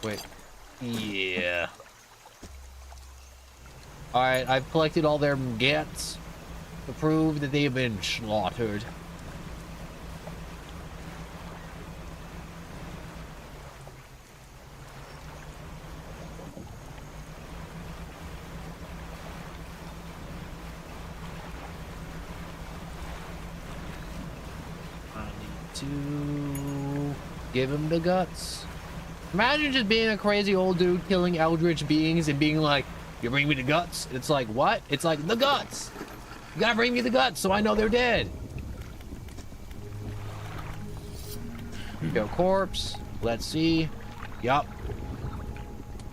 Wait. Yeah. Alright, I've collected all their gets to prove that they have been slaughtered. I need to give him the guts. Imagine just being a crazy old dude killing eldritch beings and being like, you bring me the guts? It's like, what? It's like, the guts! You gotta bring me the guts so I know they're dead. Go corpse. Let's see. Yup.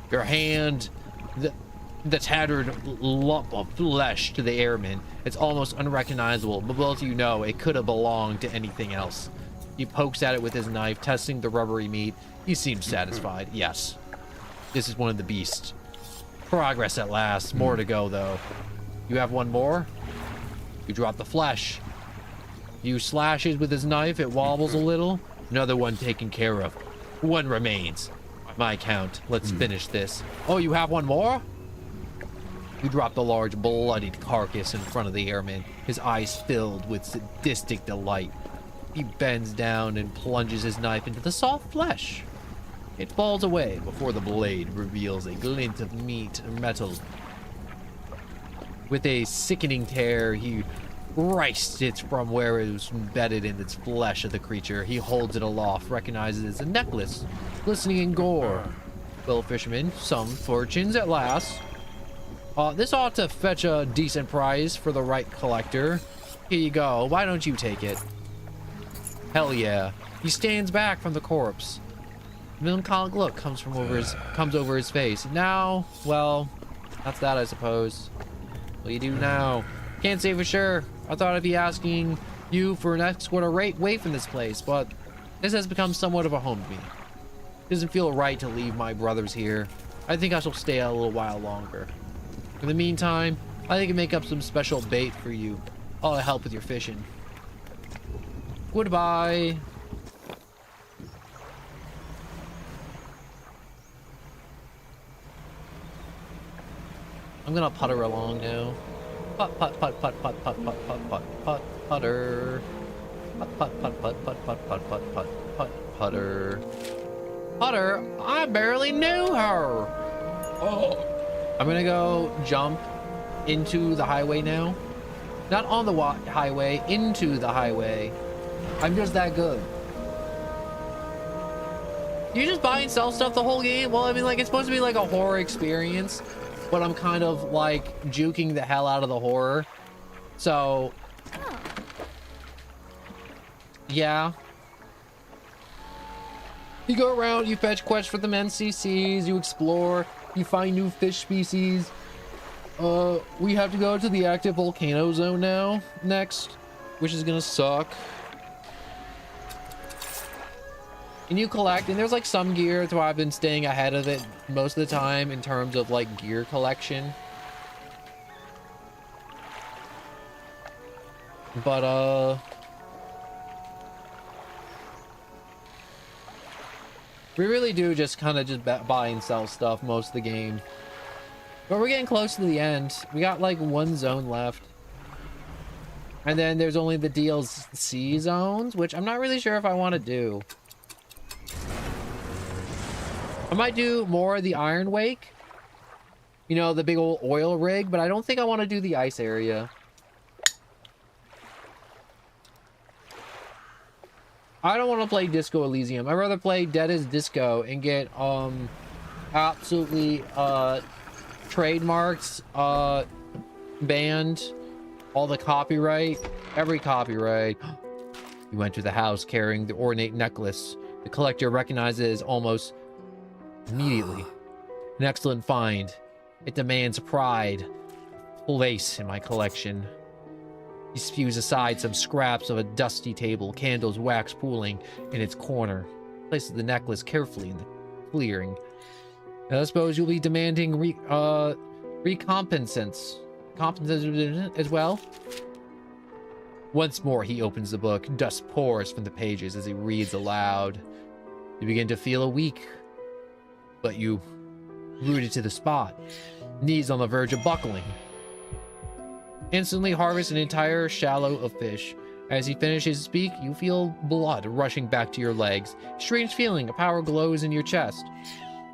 Your hand. The tattered lump of flesh to the airman. It's almost unrecognizable, but both of you know it could have belonged to anything else. He pokes at it with his knife, testing the rubbery meat. He seems satisfied. Yes. This is one of the beasts. Progress at last. More to go, though. You have one more? You drop the flesh. You slashes with his knife. It wobbles a little. Another one taken care of. One remains. My count. Let's finish this. Oh, you have one more? You drop the large, bloodied carcass in front of the airman, his eyes filled with sadistic delight. He bends down and plunges his knife into the soft flesh. It falls away before the blade reveals a glint of meat or metal. With a sickening tear, he wrists it from where it was embedded in its flesh of the creature. He holds it aloft, recognizes it as a necklace, glistening in gore. Well, fisherman, some fortunes at last. This ought to fetch a decent price for the right collector. Here you go. Why don't you take it? Hell yeah. He stands back from the corpse. A melancholic look comes over his face. Now, well, that's that, I suppose. What do you do now? Can't say for sure. I thought I'd be asking you for an escort away from this place, but this has become somewhat of a home to me. It doesn't feel right to leave my brothers here. I think I shall stay a little while longer. In the meantime, I can make up some special bait for you. I'll help with your fishing. Goodbye. I'm gonna putter along now. Putt, putt, putt, putt, putt, putt, putt, putt, putt, putt, putter. Putt, putt, putt, putt, putt, putt, putt, putt, putt, putt, putter. Putter? I barely knew her. Oh. I'm gonna go jump into the highway now. Not on the highway, into the highway. I'm just that good. You just buy and sell stuff the whole game? Well, I mean, like, it's supposed to be like a horror experience, but I'm kind of like juking the hell out of the horror. So, yeah. You go around, you fetch quests for the NCCs, you explore, you find new fish species. We have to go to the active volcano zone now, next, which is gonna suck. And you collect, and there's like some gear, that's why I've been staying ahead of it most of the time in terms of like gear collection. But, we really do just kind of just buy and sell stuff most of the game. But we're getting close to the end. We got like one zone left. And then there's only the DLC zones, which I'm not really sure if I want to do. I might do more of the Iron Wake. You know, the big old oil rig, but I don't think I want to do the ice area. I don't want to play Disco Elysium. I'd rather play Dead as Disco and get absolutely trademarks banned, all the copyright, every copyright. You enter the house carrying the ornate necklace. The collector recognizes almost immediately. An excellent find. It demands pride. Place in my collection. He spews aside some scraps of a dusty table, candles wax pooling in its corner. Places the necklace carefully in the clearing. I suppose you'll be demanding recompensance as well. Once more, he opens the book. Dust pours from the pages as he reads aloud. You begin to feel weak, but you rooted to the spot, knees on the verge of buckling. Instantly harvest an entire shallow of fish. As he finishes to speak, you feel blood rushing back to your legs. Strange feeling, a power glows in your chest.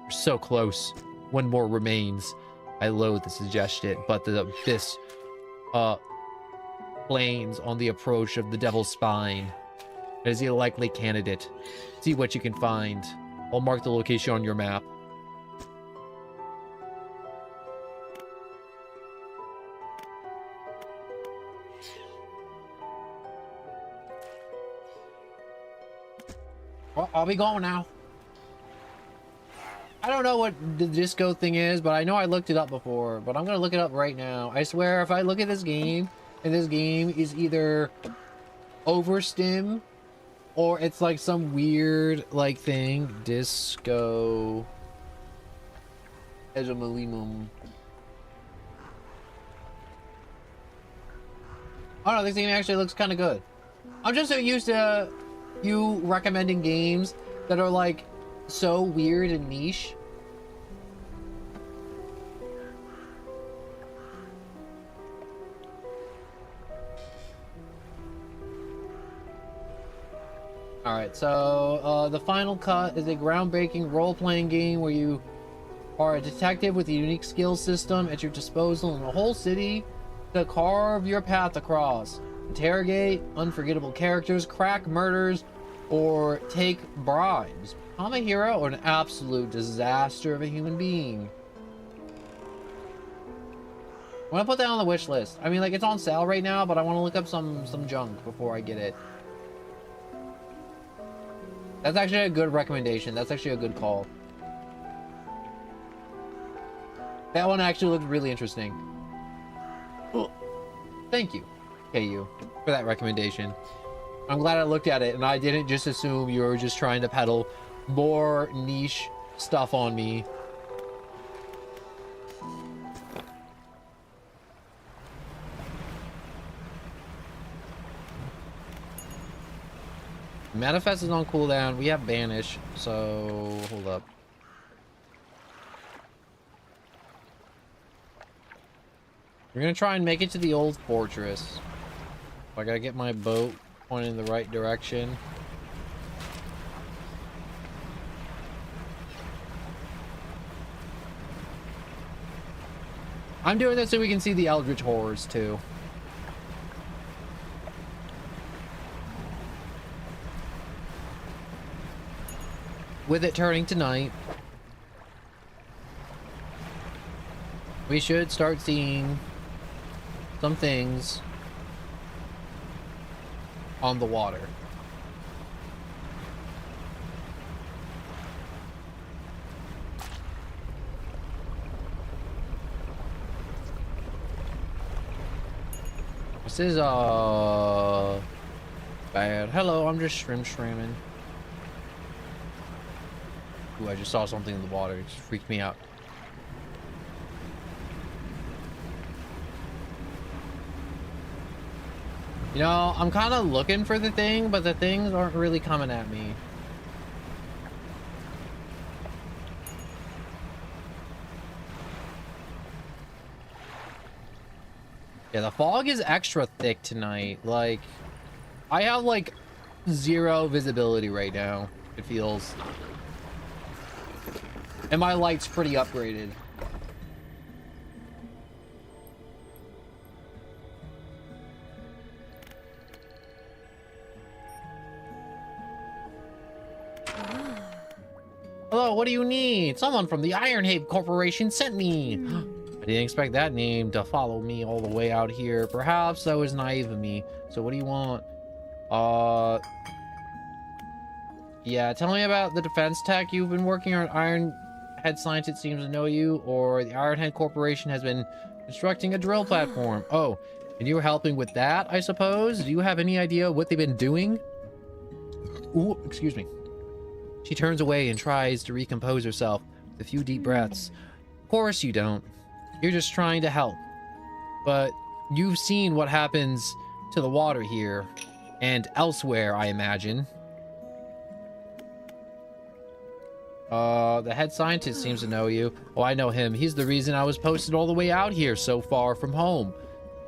You're so close. One more remains. I loathe to suggest it, but the abyss planes on the approach of the Devil's Spine. It is a likely candidate. See what you can find. I'll mark the location on your map. Well, I'll be going now. I don't know what the disco thing is, but I know I looked it up before, but I'm gonna look it up right now. I swear, if I look at this game, and this game is either overstim, or it's like some weird, like, thing. Disco Egemelinum. Oh no, this game actually looks kind of good. I'm just so used to you recommending games that are like so weird and niche. Alright, so the Final Cut is a groundbreaking role-playing game where you are a detective with a unique skill system at your disposal in a whole city to carve your path across. Interrogate unforgettable characters, crack murders, or take bribes. Become a hero or an absolute disaster of a human being. I want to put that on the wish list. I mean, like, it's on sale right now, but I want to look up some junk before I get it. That's actually a good recommendation. That's actually a good call. That one actually looked really interesting. Thank you, KU, for that recommendation. I'm glad I looked at it and I didn't just assume you were just trying to peddle more niche stuff on me. Manifest is on cooldown. We have Banish, so hold up. We're gonna try and make it to the old fortress. I gotta get my boat pointed in the right direction. I'm doing this so we can see the Eldritch Horrors too. With it turning to night, we should start seeing some things on the water. This is bad. Hello, I'm just shrimming. Ooh, I just saw something in the water. It just freaked me out. You know, I'm kind of looking for the thing, but the things aren't really coming at me. Yeah, the fog is extra thick tonight. Like, I have like 0 visibility right now, it feels. And my light's pretty upgraded. Hello, what do you need? Someone from the Ironhaven Corporation sent me. I didn't expect that name to follow me all the way out here. Perhaps that was naive of me. So what do you want? Yeah, tell me about the defense tech you've been working on. Ironhead Scientist seems to know you, or the Ironhead Corporation has been constructing a drill platform. Oh, and you were helping with that, I suppose? Do you have any idea what they've been doing? Ooh, excuse me. She turns away and tries to recompose herself with a few deep breaths. Of course you don't. You're just trying to help. But you've seen what happens to the water here and elsewhere, I imagine. The head scientist seems to know you. Oh, I know him. He's the reason I was posted all the way out here so far from home.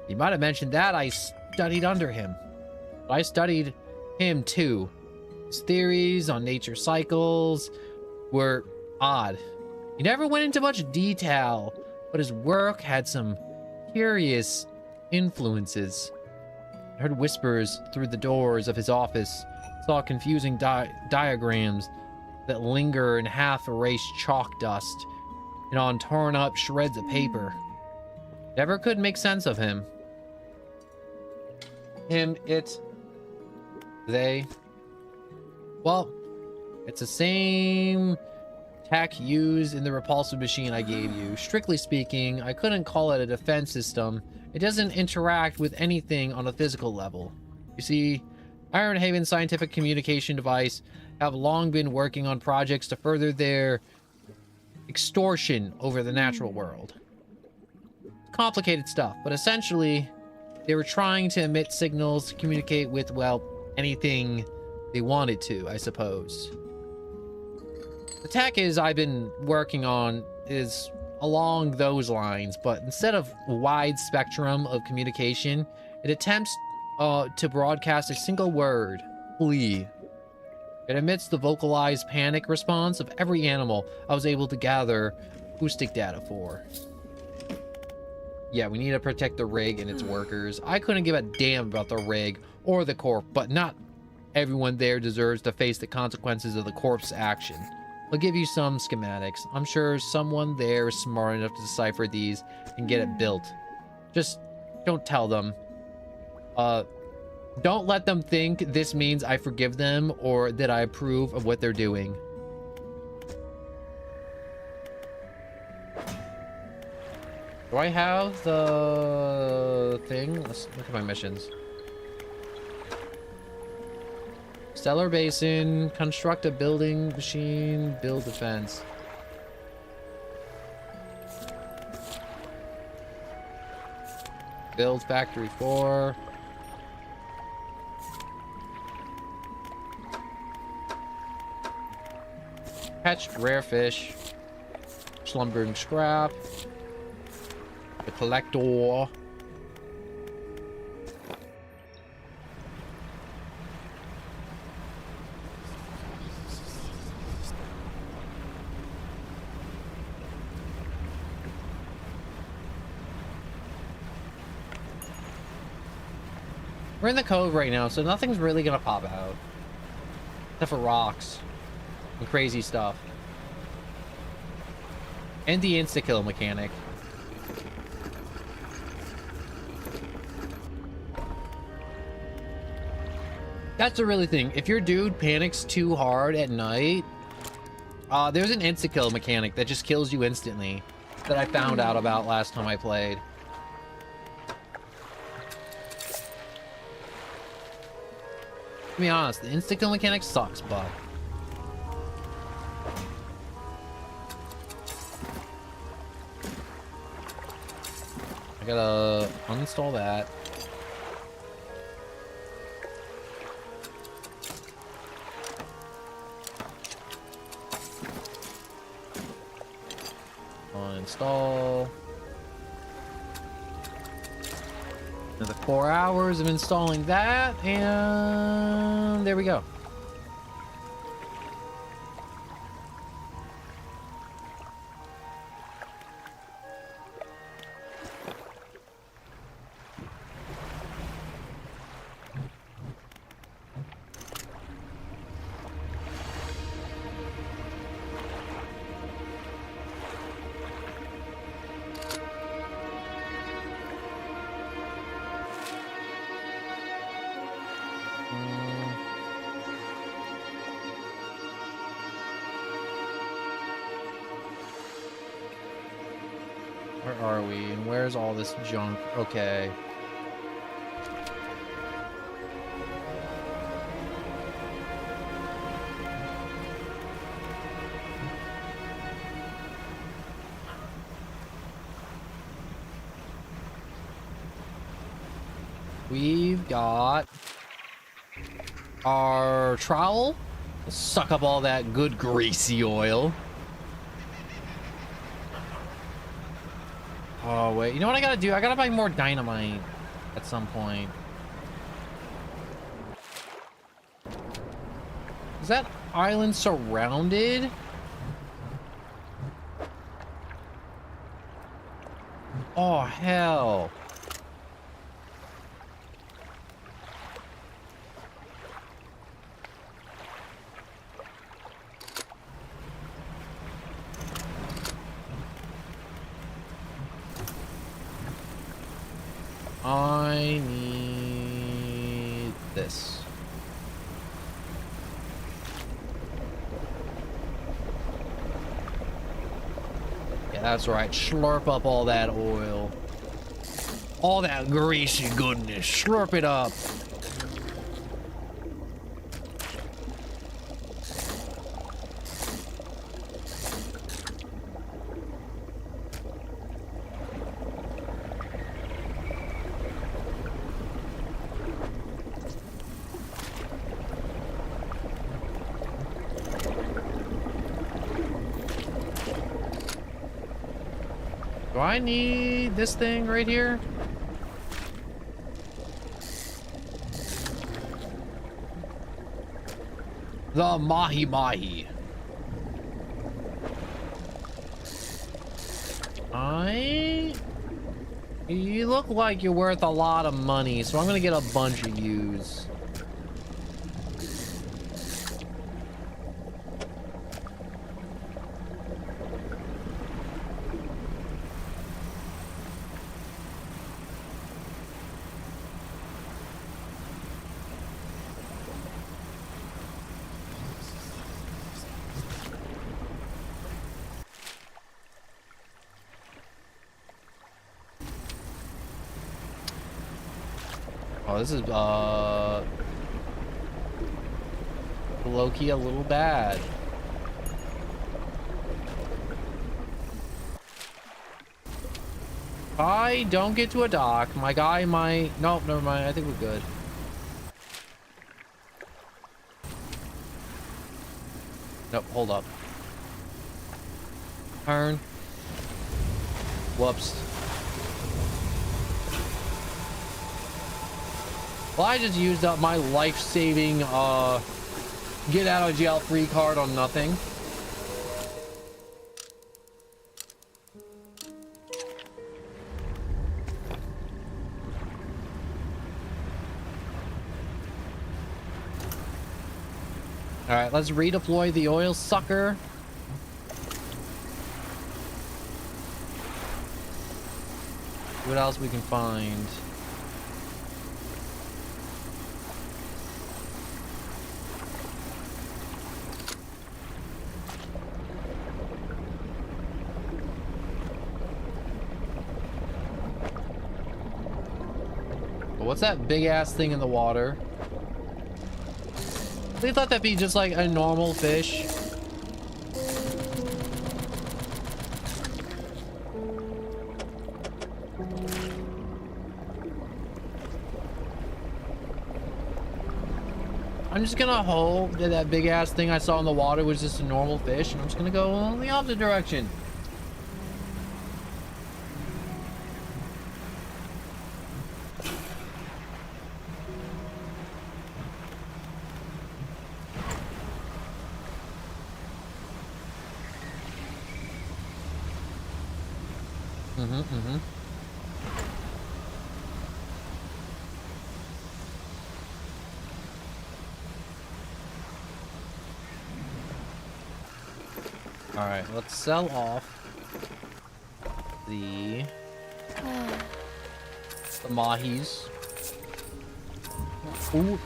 You might have mentioned that I studied under him. But I studied him too. His theories on nature cycles were odd. He never went into much detail, but his work had some curious influences. I heard whispers through the doors of his office, saw confusing diagrams that linger in half-erased chalk dust and on torn-up shreds of paper. Never could make sense of him. Him, it, they. Well, it's the same tech used in the repulsive machine I gave you. Strictly speaking, I couldn't call it a defense system. It doesn't interact with anything on a physical level. You see, Ironhaven Scientific Communication Device have long been working on projects to further their extortion over the natural world. Complicated stuff, but essentially, they were trying to emit signals to communicate with, well, anything they wanted to, I suppose. The tech I've been working on is along those lines, but instead of a wide spectrum of communication, it attempts to broadcast a single word, flee. It emits the vocalized panic response of every animal I was able to gather acoustic data for. Yeah, we need to protect the rig and its workers. I couldn't give a damn about the rig or the corp, but not everyone there deserves to face the consequences of the corp's action. I'll give you some schematics. I'm sure someone there is smart enough to decipher these and get it built. Just don't tell them. Don't let them think this means I forgive them or that I approve of what they're doing. Do I have the thing? Let's look at my missions. Stellar Basin, construct a building machine, build defense. Build factory 4. Catch rare fish. Slumbering scrap. The collector. We're in the cove right now, so nothing's really gonna pop out. Except for rocks. And crazy stuff. And the insta-kill mechanic. That's the really thing. If your dude panics too hard at night, there's an insta-kill mechanic that just kills you instantly that I found out about last time I played. To be honest, the instant kill mechanic sucks, but I gotta uninstall that. Uninstall. Another 4 hours of installing that, and there we go. Where are we? And where's all this junk? Okay. We've got our trowel. Let's suck up all that good greasy oil. Oh, wait. You know what I gotta do? I gotta buy more dynamite at some point. Is that island surrounded? Oh, hell. I need this. Yeah, that's right. Slurp up all that oil. All that greasy goodness. Slurp it up. Do I need this thing right here? The Mahi Mahi. You look like you're worth a lot of money, so I'm gonna get a bunch of yous. Oh, this is low-key a little bad. If I don't get to a dock, my guy might... Nope, never mind. I think we're good. Nope, hold up. Turn. Whoops. Well, I just used up my life-saving, get out of jail free card on nothing. All right, let's redeploy the oil sucker. What else we can find? What's that big ass thing in the water? They thought that'd be just like a normal fish. I'm just gonna hope that that big ass thing I saw in the water was just a normal fish, and I'm just gonna go in the opposite direction. All right, let's sell off the mahis. Ooh.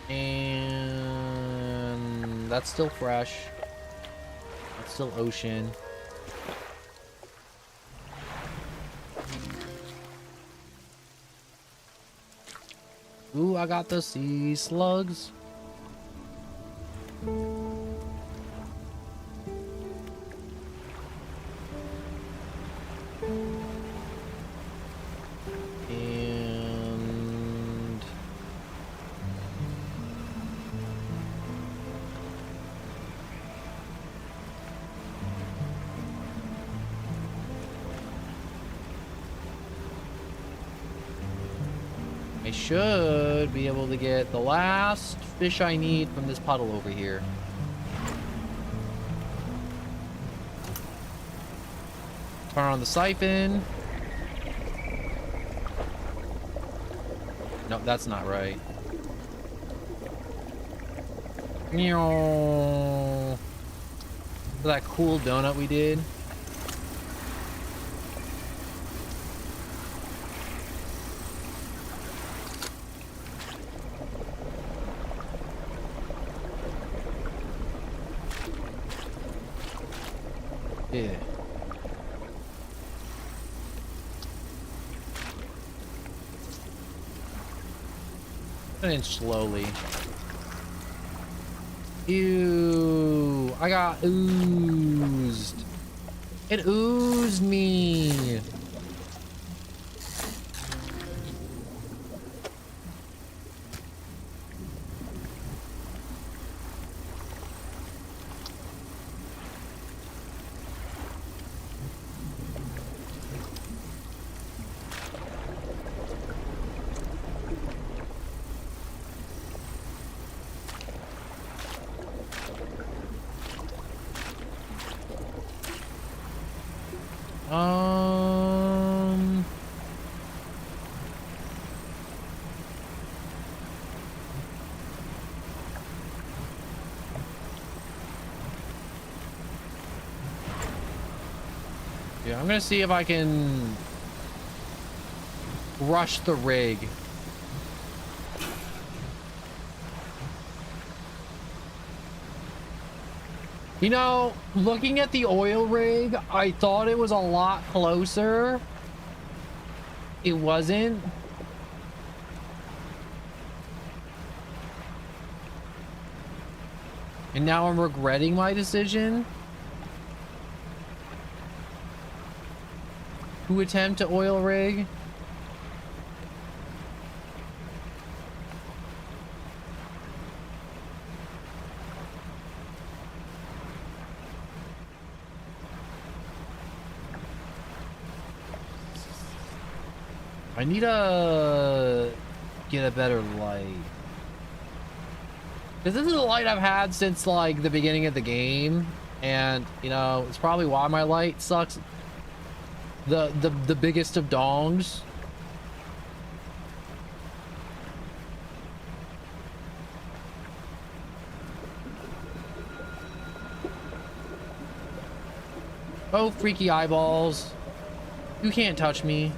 And that's still fresh. That's still ocean. Ooh, I got the sea slugs. And I should be able to get the last fish I need from this puddle over here. Turn on the siphon. Nope, that's not right. Meow. That cool donut we did. Yeah. And slowly. Ew, I got oozed. It oozed me. Yeah, I'm gonna see if I can rush the rig. You know, looking at the oil rig, I thought it was a lot closer. It wasn't. And now I'm regretting my decision to attempt to oil rig. I need to get a better light. Because this is a light I've had since like the beginning of the game. And, you know, it's probably why my light sucks. The biggest of dongs. Oh, freaky eyeballs. You can't touch me.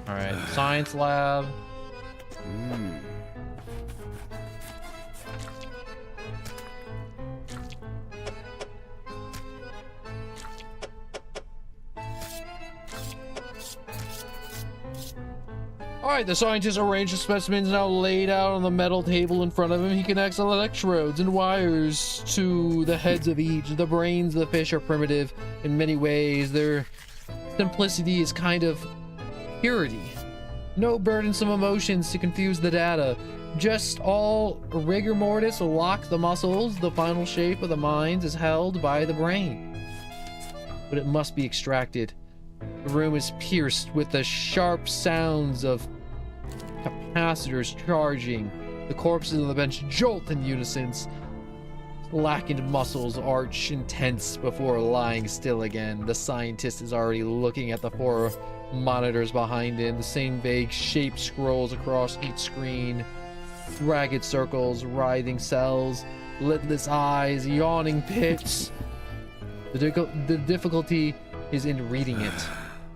All right, science lab. All right, the scientist arranged the specimens now laid out on the metal table in front of him. He connects electrodes and wires to the heads of each. The brains of the fish are primitive in many ways. Their simplicity is kind of purity. No burdensome emotions to confuse the data. Just all rigor mortis lock the muscles. The final shape of the mind is held by the brain. But it must be extracted. The room is pierced with the sharp sounds of capacitors charging. The corpses on the bench jolt in unison. Blackened muscles arch intense before lying still again. The scientist is already looking at the 4 monitors behind him. The same vague shape scrolls across each screen. Ragged circles, writhing cells, lidless eyes, yawning pits. The difficulty is in reading it.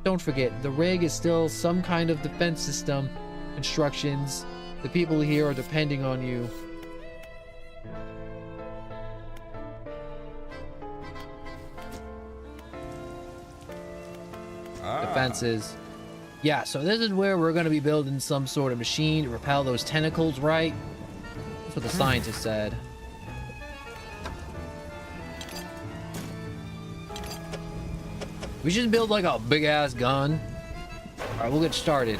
Don't forget, the rig is still some kind of defense system. Instructions. The people here are depending on you. Defenses. Yeah, so this is where we're going to be building some sort of machine to repel those tentacles, right? That's what the scientist said. We should build like a big ass gun. All right, we'll get started.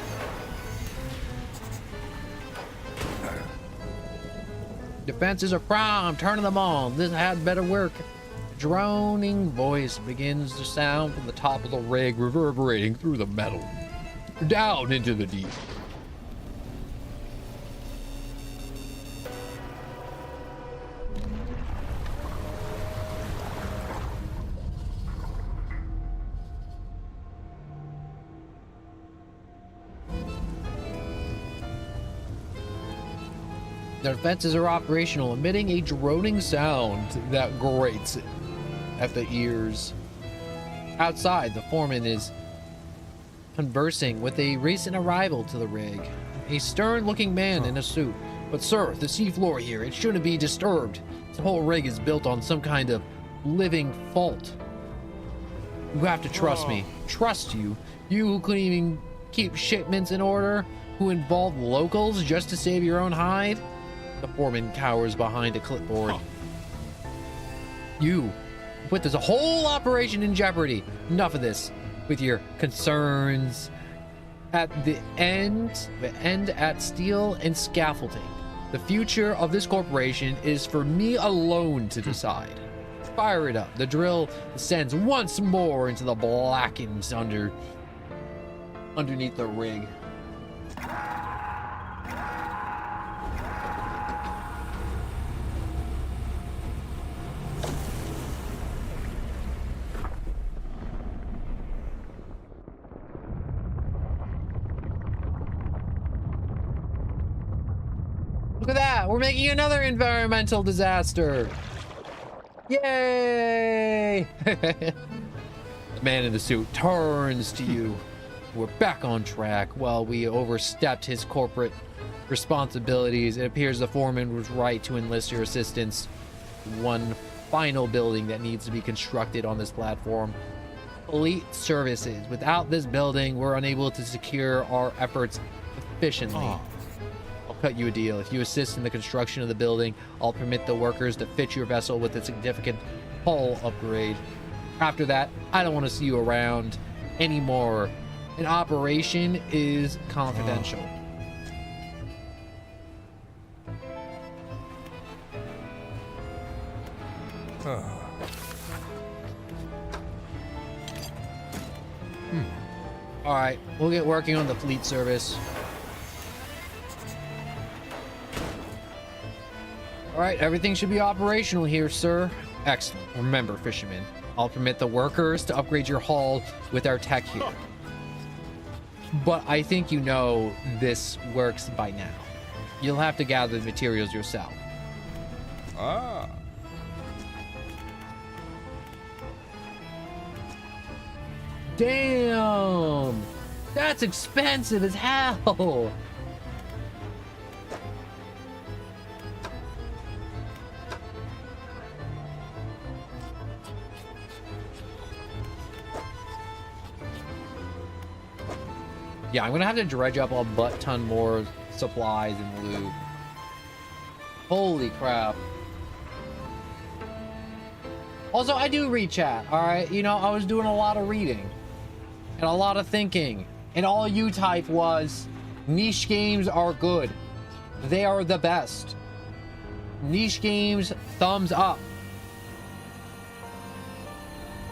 Defenses are primed. Turning them on. This had better work. Droning voice begins to sound from the top of the rig, reverberating through the metal, down into the deep. The defenses are operational, emitting a droning sound that grates at the ears. Outside, the foreman is conversing with a recent arrival to the rig, a stern-looking man in a suit. But sir, the seafloor here, it shouldn't be disturbed. This whole rig is built on some kind of living fault. You have to trust me. Trust you? You who couldn't even keep shipments in order? Who involved locals just to save your own hide? The foreman cowers behind a clipboard. You put this whole operation in jeopardy. Enough of this with your concerns. At the end at steel and scaffolding. The future of this corporation is for me alone to decide. Fire it up. The drill descends once more into the blackens underneath the rig. Look at that! We're making another environmental disaster! Yay! The man in the suit turns to you. We're back on track. Well, we overstepped his corporate responsibilities. It appears the foreman was right to enlist your assistance. One final building that needs to be constructed on this platform. Elite services. Without this building, we're unable to secure our efforts efficiently. I'll cut you a deal. If you assist in the construction of the building, I'll permit the workers to fit your vessel with a significant hull upgrade. After that, I don't want to see you around anymore. An operation is confidential. All right, we'll get working on the fleet service. All right, everything should be operational here, sir. Excellent. Remember, fishermen, I'll permit the workers to upgrade your hull with our tech here. But I think you know this works by now. You'll have to gather the materials yourself. Damn! That's expensive as hell! Yeah, I'm gonna have to dredge up a butt ton more supplies and loot. Holy crap. Also, I do read chat, alright? You know, I was doing a lot of reading and a lot of thinking, and all you type was, niche games are good. They are the best. Niche games, thumbs up.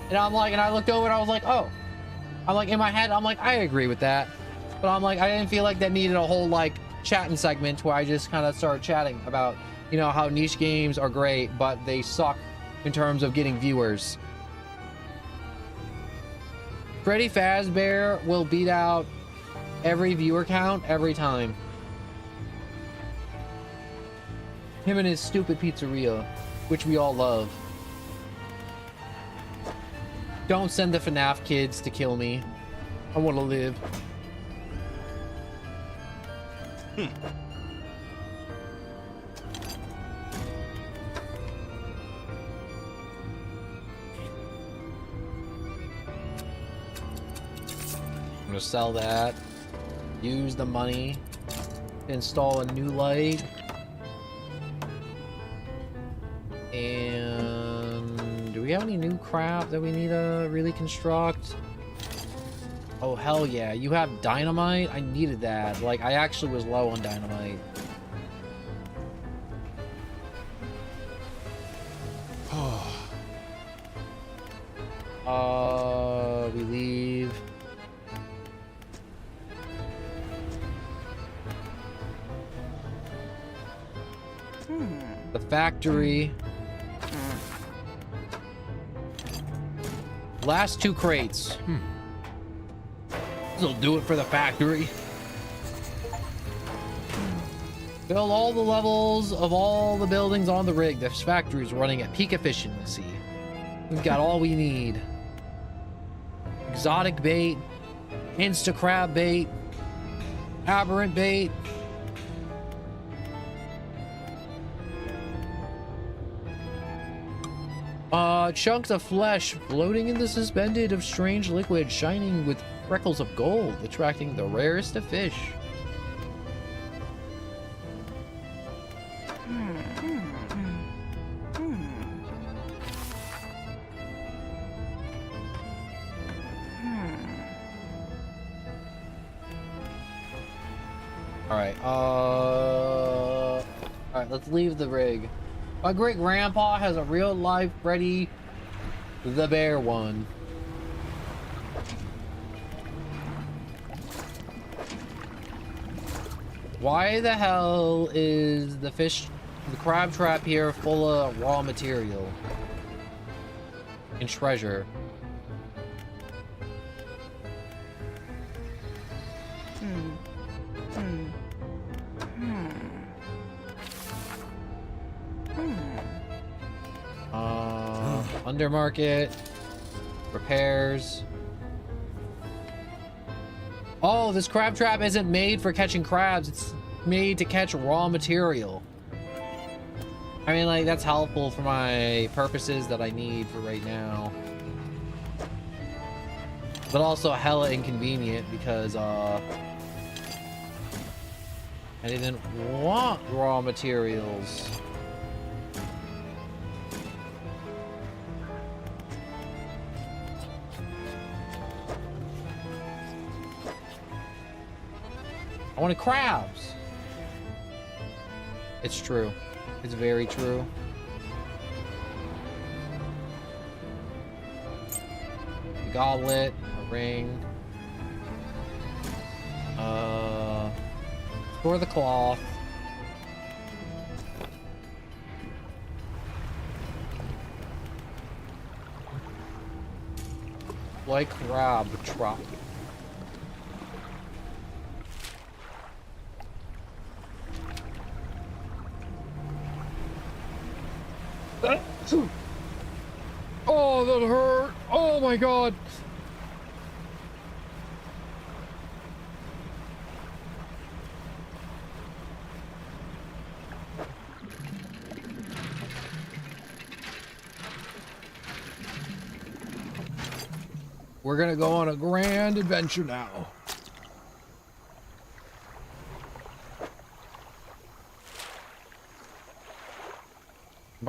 And I'm like, and I looked over and I was like, oh. I'm like, in my head, I'm like, I agree with that. But I'm like, I didn't feel like that needed a whole, like, chatting segment where I just kind of started chatting about, you know, how niche games are great, but they suck in terms of getting viewers. Freddy Fazbear will beat out every viewer count every time. Him and his stupid pizzeria, which we all love. Don't send the FNAF kids to kill me. I want to live. I'm gonna sell that. Use the money to install a new light. And do we have any new crap that we need to really construct? Oh, hell yeah. You have dynamite? I needed that. Like, I actually was low on dynamite. We leave. The factory. Last 2 crates. This'll do it for the factory. Fill all the levels of all the buildings on the rig. This factory is running at peak efficiency. We've got all we need. Exotic bait, insta crab bait, aberrant bait. Chunks of flesh floating in the suspended of strange liquid, shining with freckles of gold, attracting the rarest of fish. Alright, let's leave the rig. My great grandpa has a real life Freddy the Bear one. Why the hell is the crab trap here full of raw material and treasure? Undermarket, repairs. Oh, this crab trap isn't made for catching crabs. It's made to catch raw material. I mean, like, that's helpful for my purposes that I need for right now. But also hella inconvenient because, I didn't want raw materials. I wanted crabs. It's true. It's very true. A goblet, a ring. For the cloth. Like crab trap. Oh, that hurt. Oh my god. We're gonna go on a grand adventure now.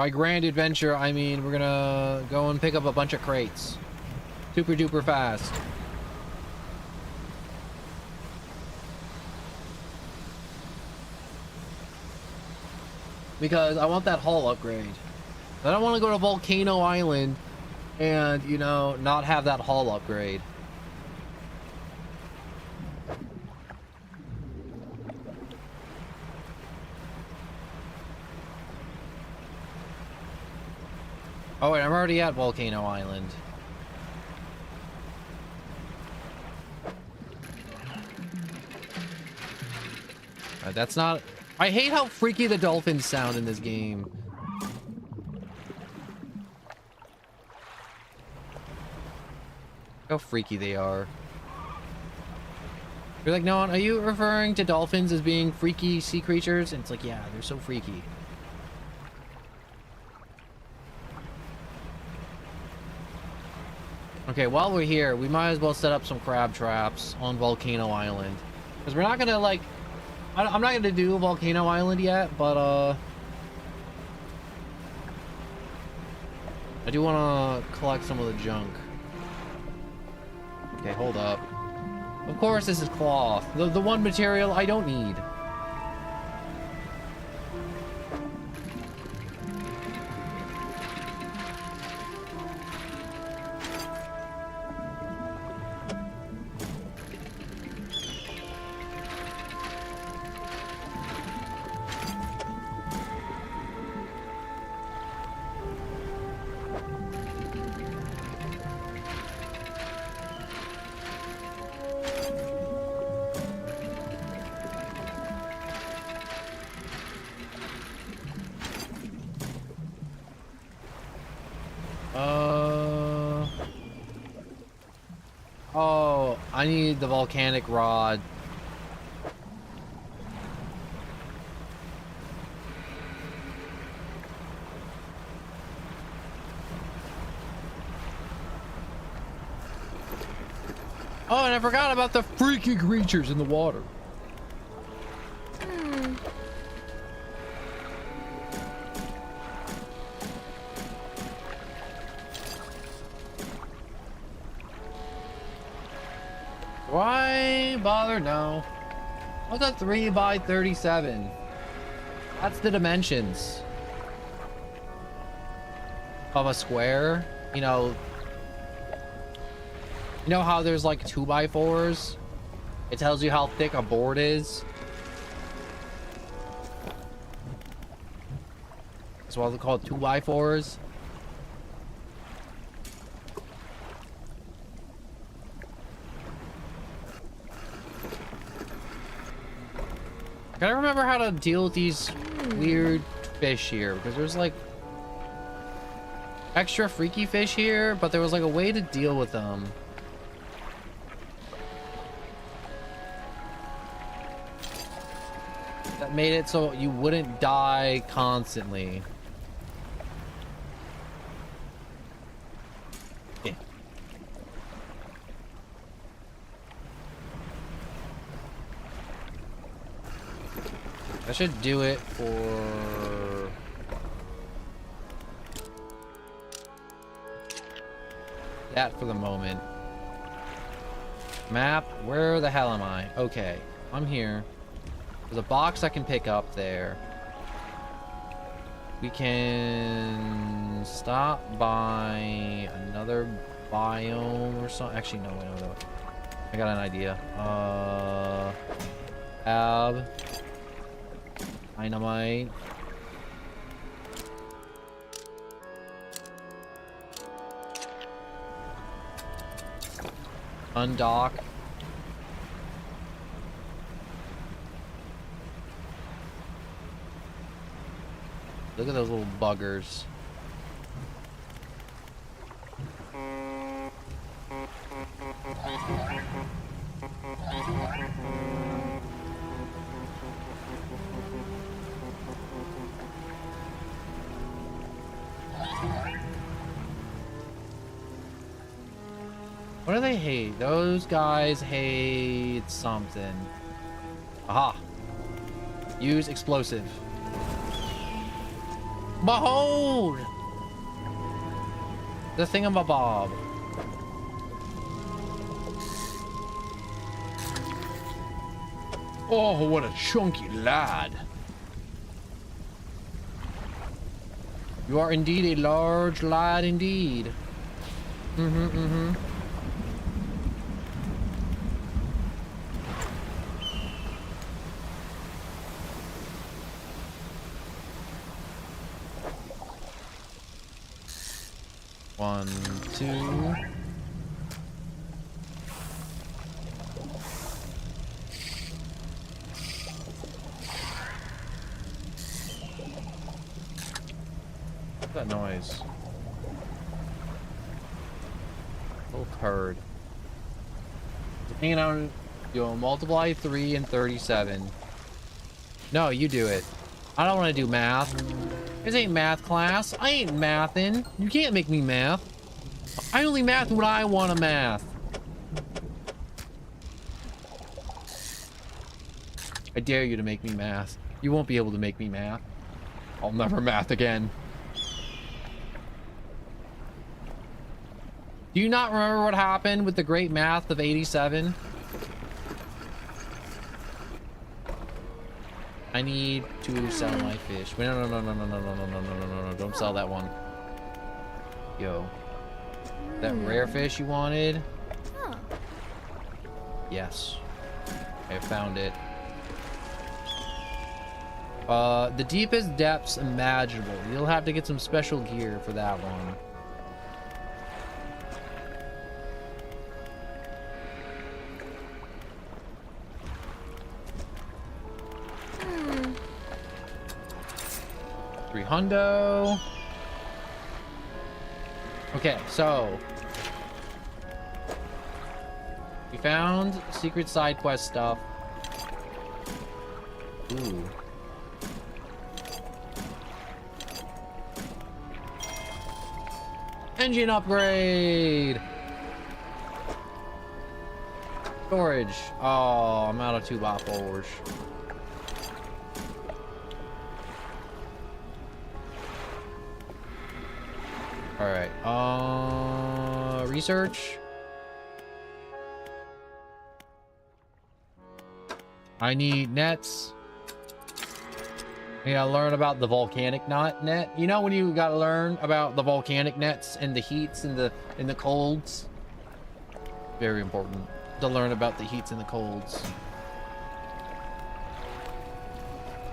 By grand adventure, I mean we're gonna go and pick up a bunch of crates. Super duper fast. Because I want that hull upgrade. I don't want to go to Volcano Island and, you know, not have that hull upgrade. Oh wait, I'm already at Volcano Island. That's not... I hate how freaky the dolphins sound in this game. How freaky they are. You're like, Noah, are you referring to dolphins as being freaky sea creatures? And it's like, yeah, they're so freaky. Okay, while we're here, we might as well set up some crab traps on Volcano Island. Because we're not gonna, like... I'm not gonna do Volcano Island yet, but, I do want to collect some of the junk. Okay, hold up. Of course this is cloth. The one material I don't need. Oh, I need the volcanic rod. Oh, and I forgot about the freaky creatures in the water. Why bother? No. What's a 3x37? That's the dimensions of a square. You know how there's like 2x4s? It tells you how thick a board is. That's why they're called 2x4s. Gotta remember how to deal with these weird fish here, because there's like extra freaky fish here, but there was like a way to deal with them. That made it so you wouldn't die constantly. Yeah. I should do it for... that for the moment. Map, where the hell am I? Okay, I'm here. There's a box I can pick up there. We can stop by another biome or something. Actually, no, no. I got an idea. Dynamite. Undock. Look at those little buggers. What do they hate? Those guys hate something. Aha. Use explosive. Behold! The thingamabob. Oh, what a chunky lad. You are indeed a large lad indeed. Mm-hmm. 1, 2. What's that noise? Little turd. Hanging on. You'll multiply 3 and 37. No, you do it. I don't want to do math. This ain't math class. I ain't mathing. You can't make me math. I only math what I want to math. I dare you to make me math. You won't be able to make me math. I'll never math again. Do you not remember what happened with the great math of 87? I need to sell my fish. Wait, no, don't sell that one. Yo. That rare fish you wanted? Yes. I found it. The deepest depths imaginable. You'll have to get some special gear for that one. $300. Okay, so we found secret side quest stuff. Ooh. Engine upgrade. Storage. Oh, I'm out of 2x4s. All right. Research. I need nets. I gotta learn about the volcanic net. You know when you gotta learn about the volcanic nets and the heats and the colds? Very important to learn about the heats and the colds.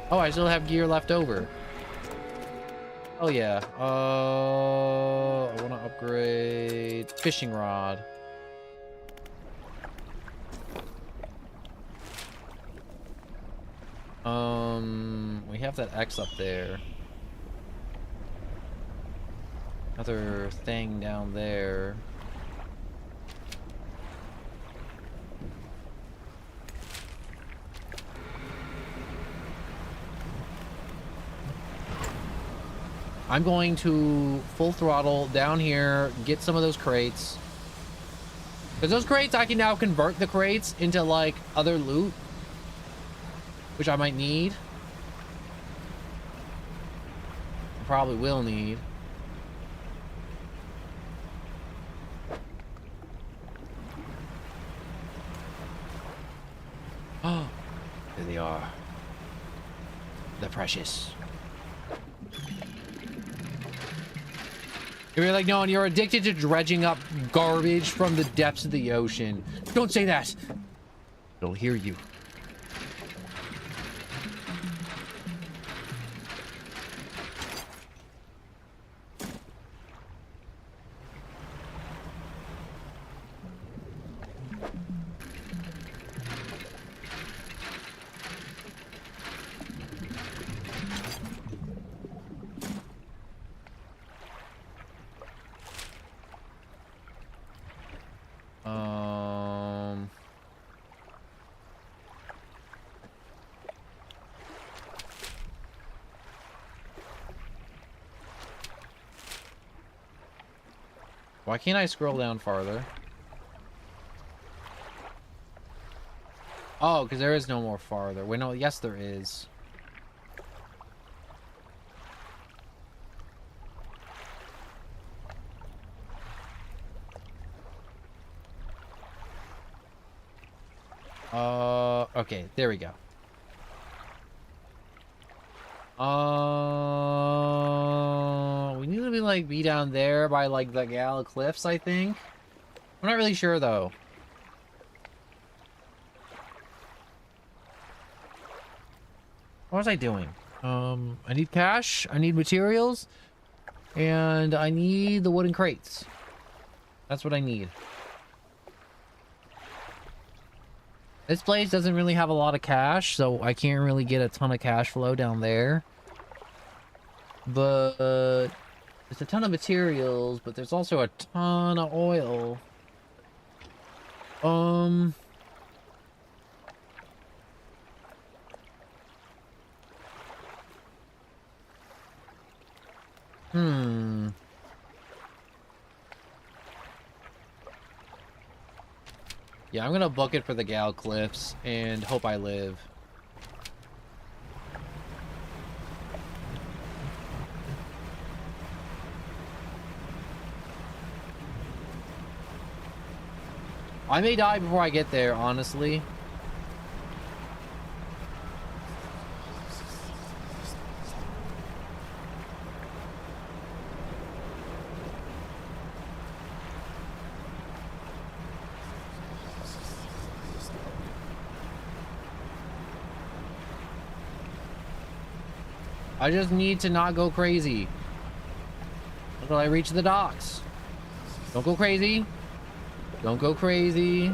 Oh, I still have gear left over. Oh yeah. I want to upgrade fishing rod. We have that X up there. Another thing down there. I'm going to full throttle down here, get some of those crates. Because those crates, I can now convert the crates into like other loot, which I might need. Probably will need. Oh, there they are. The precious. You're like, no, and you're addicted to dredging up garbage from the depths of the ocean. Don't say that. It'll hear you. Why can't I scroll down farther? Oh, because there is no more farther. Wait, no, yes there is. Okay, there we go. We need to be down there by like the Gal Cliffs, I think. I'm not really sure though. What was I doing? I need cash, I need materials, and I need the wooden crates. That's what I need. This place doesn't really have a lot of cash, so I can't really get a ton of cash flow down there. But there's a ton of materials, but there's also a ton of oil. Yeah, I'm gonna book it for the Gal Cliffs and hope I live. I may die before I get there, honestly. I just need to not go crazy until I reach the docks. Don't go crazy. Don't go crazy.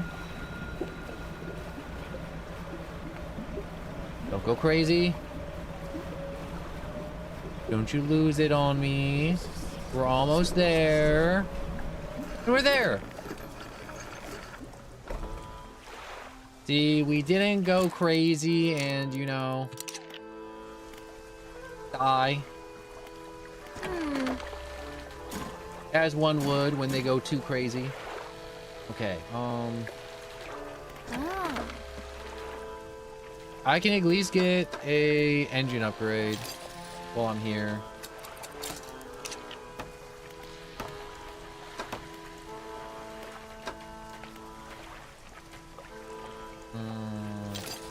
Don't go crazy. Don't you lose it on me. We're almost there. We're there. See, we didn't go crazy and, you know, die. As one would when they go too crazy. Okay, I can at least get a engine upgrade while I'm here.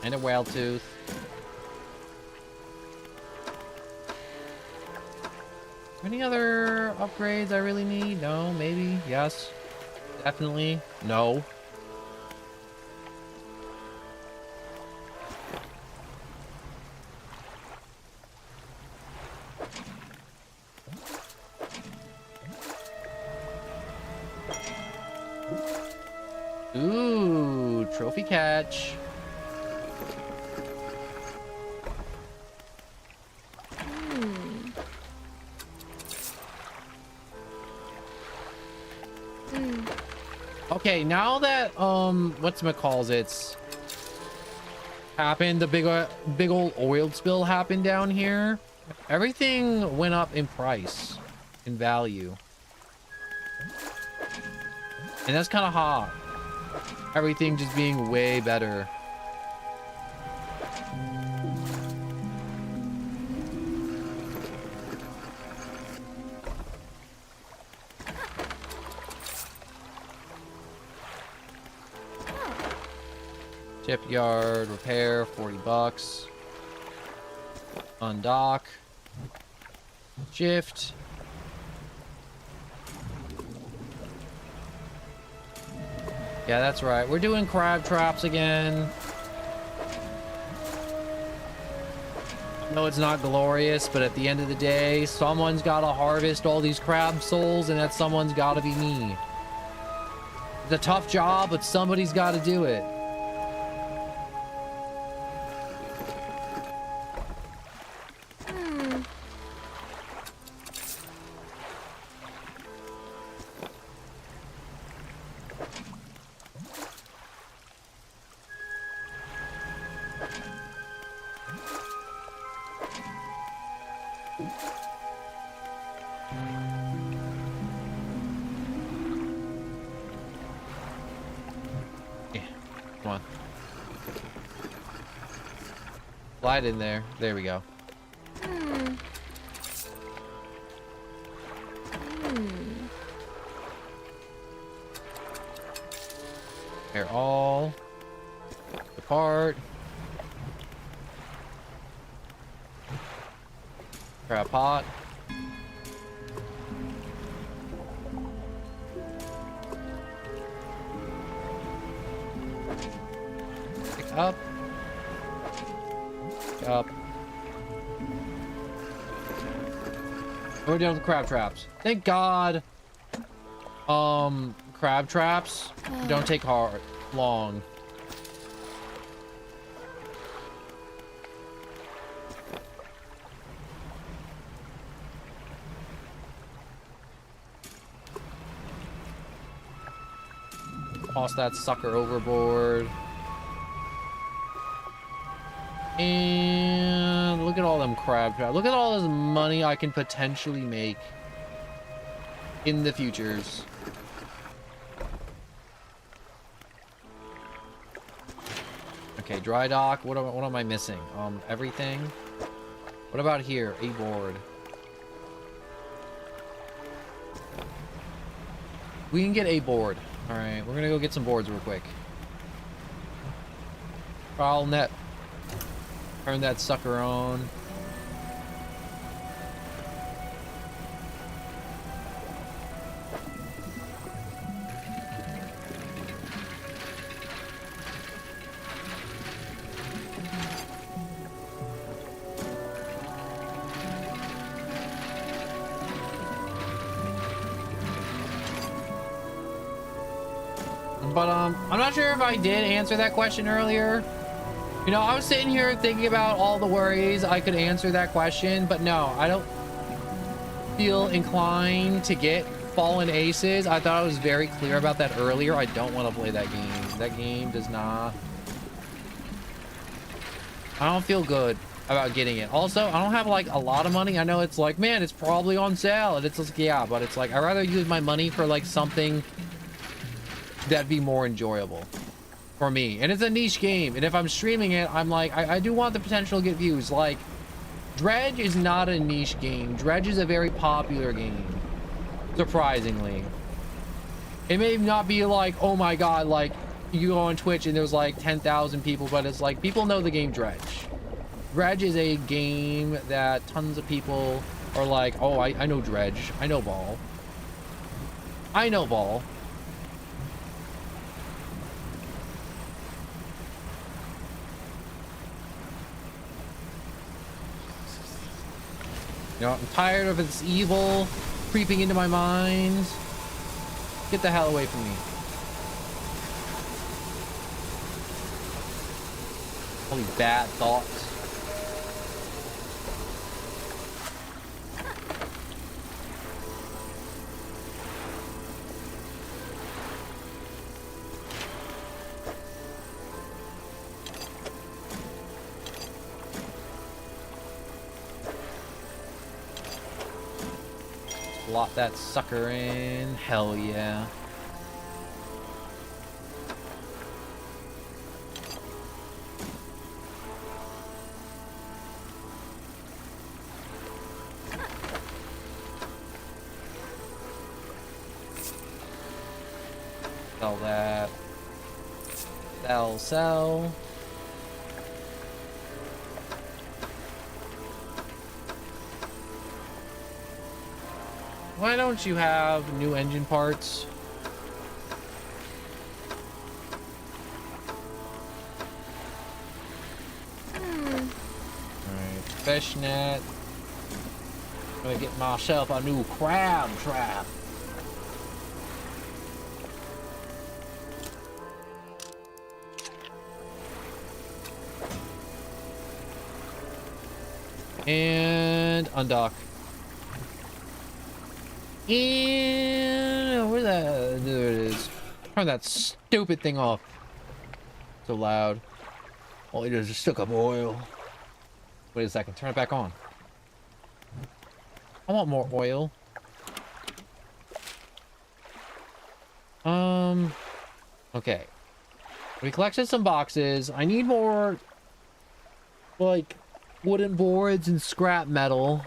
And a whale tooth. Any other upgrades I really need? No, maybe, yes. Definitely. No. Ooh, trophy catch. Okay, now that whatchamacallits happened, the big old oil spill happened down here, everything went up in price, in value. And that's kind of hot. Everything just being way better. Shipyard repair, 40 bucks. Undock. Shift. Yeah, that's right. We're doing crab traps again. No, it's not glorious, but at the end of the day, someone's got to harvest all these crab souls, and that someone's got to be me. It's a tough job, but somebody's got to do it. Come on. Slide in there. There we go. They're all Apart. Crab pot. Pick up. Pick up. We're done with crab traps. Thank God. Crab traps don't take long. Toss that sucker overboard. And look at all them crab traps. Look at all this money I can potentially make in the futures. Okay, dry dock. What am I missing? Everything. What about here? A board. We can get a board. All right, we're gonna go get some boards real quick. Foul net. Turn that sucker on. But I'm not sure if I did answer that question earlier. You know, I was sitting here thinking about all the worries I could answer that question, but no, I don't feel inclined to get fallen aces. I thought I was very clear about that earlier. I don't want to play that game. That game does not... I don't feel good about getting it. Also, I don't have like a lot of money. I know it's like, man, it's probably on sale, and it's like, yeah, but it's like, I'd rather use my money for like something that'd be more enjoyable for me. And it's a niche game, and if I'm streaming it, I'm like, I do want the potential to get views. Like, Dredge is not a niche game. Dredge is a very popular game, surprisingly. It may not be like, oh my god, like you go on Twitch and there's like 10,000 people, but it's like people know the game Dredge. Dredge is a game that tons of people are like, oh, I know Dredge, I know Ball, I know Ball. You know, I'm tired of its evil creeping into my mind. Get the hell away from me. All these bad thoughts. Slot that sucker in. Hell yeah. Sell that. Sell. Why don't you have new engine parts? Alright, fish net. I'm gonna get myself a new crab trap. And undock. And where there it is. Turn that stupid thing off. So loud. All it is just stuck up oil. Wait a second, turn it back on. I want more oil. Okay. We collected some boxes. I need more like wooden boards and scrap metal.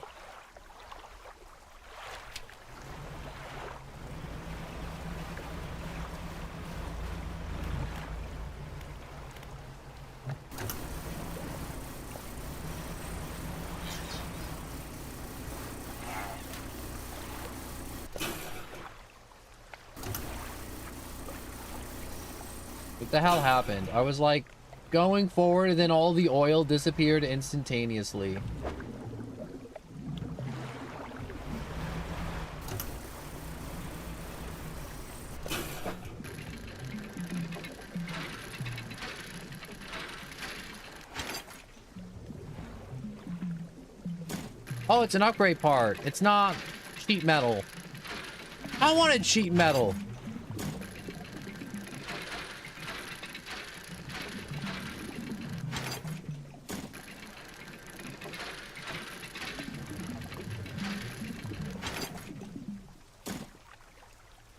What the hell happened? I was like going forward and then all the oil disappeared instantaneously. Oh, it's an upgrade part. It's not sheet metal. I wanted sheet metal.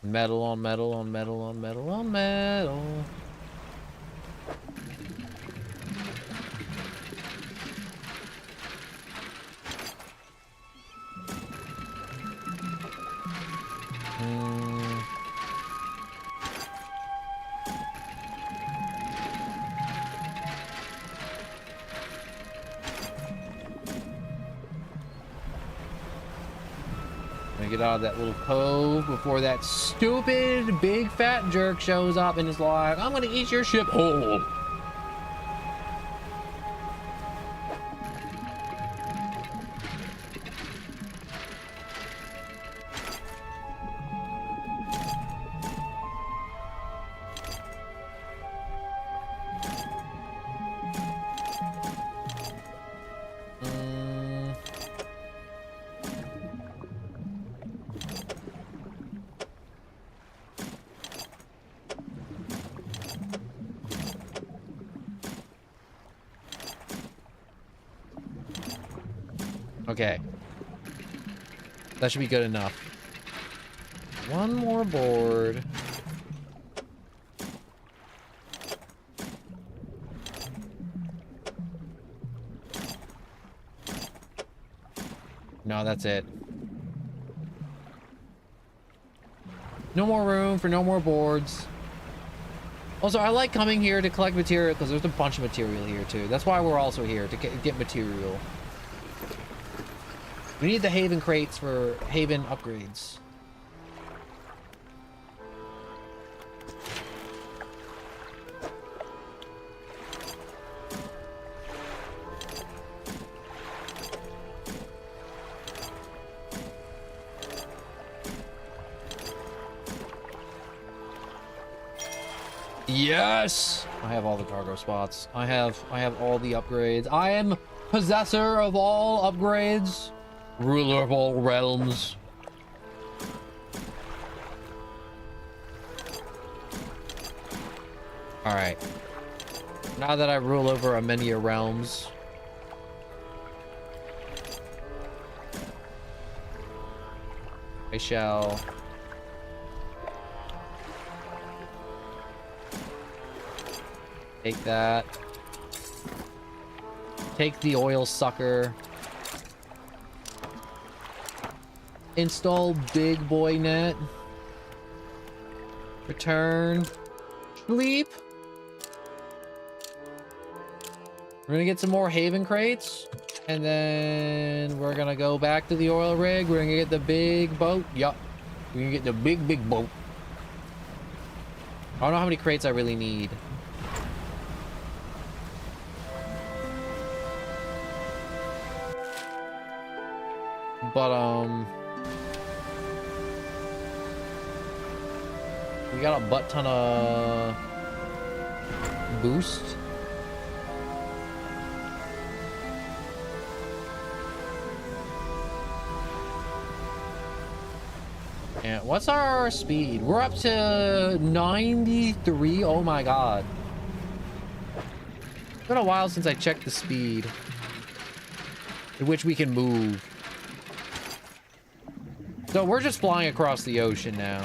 Metal on metal on metal on metal on metal. Get out of that little cove before that stupid big fat jerk shows up and is like, I'm gonna eat your ship whole. Okay. That should be good enough. One more board. No, that's it. No more room for no more boards. Also, I like coming here to collect material because there's a bunch of material here too. That's why we're also here, to get material. We need the Haven crates for Haven upgrades. Yes! I have all the cargo spots. I have all the upgrades. I am possessor of all upgrades. Ruler of all realms. Alright. Now that I rule over a many realms. I shall... take that. Take the oil sucker. Install big boy net. Return. Sleep. We're gonna get some more Haven crates. And then we're gonna go back to the oil rig. We're gonna get the big boat. Yup. We're gonna get the big boat. I don't know how many crates I really need. But, we got a butt ton of boost. And what's our speed? We're up to 93. Oh my god. It's been a while since I checked the speed at which we can move. So we're just flying across the ocean now.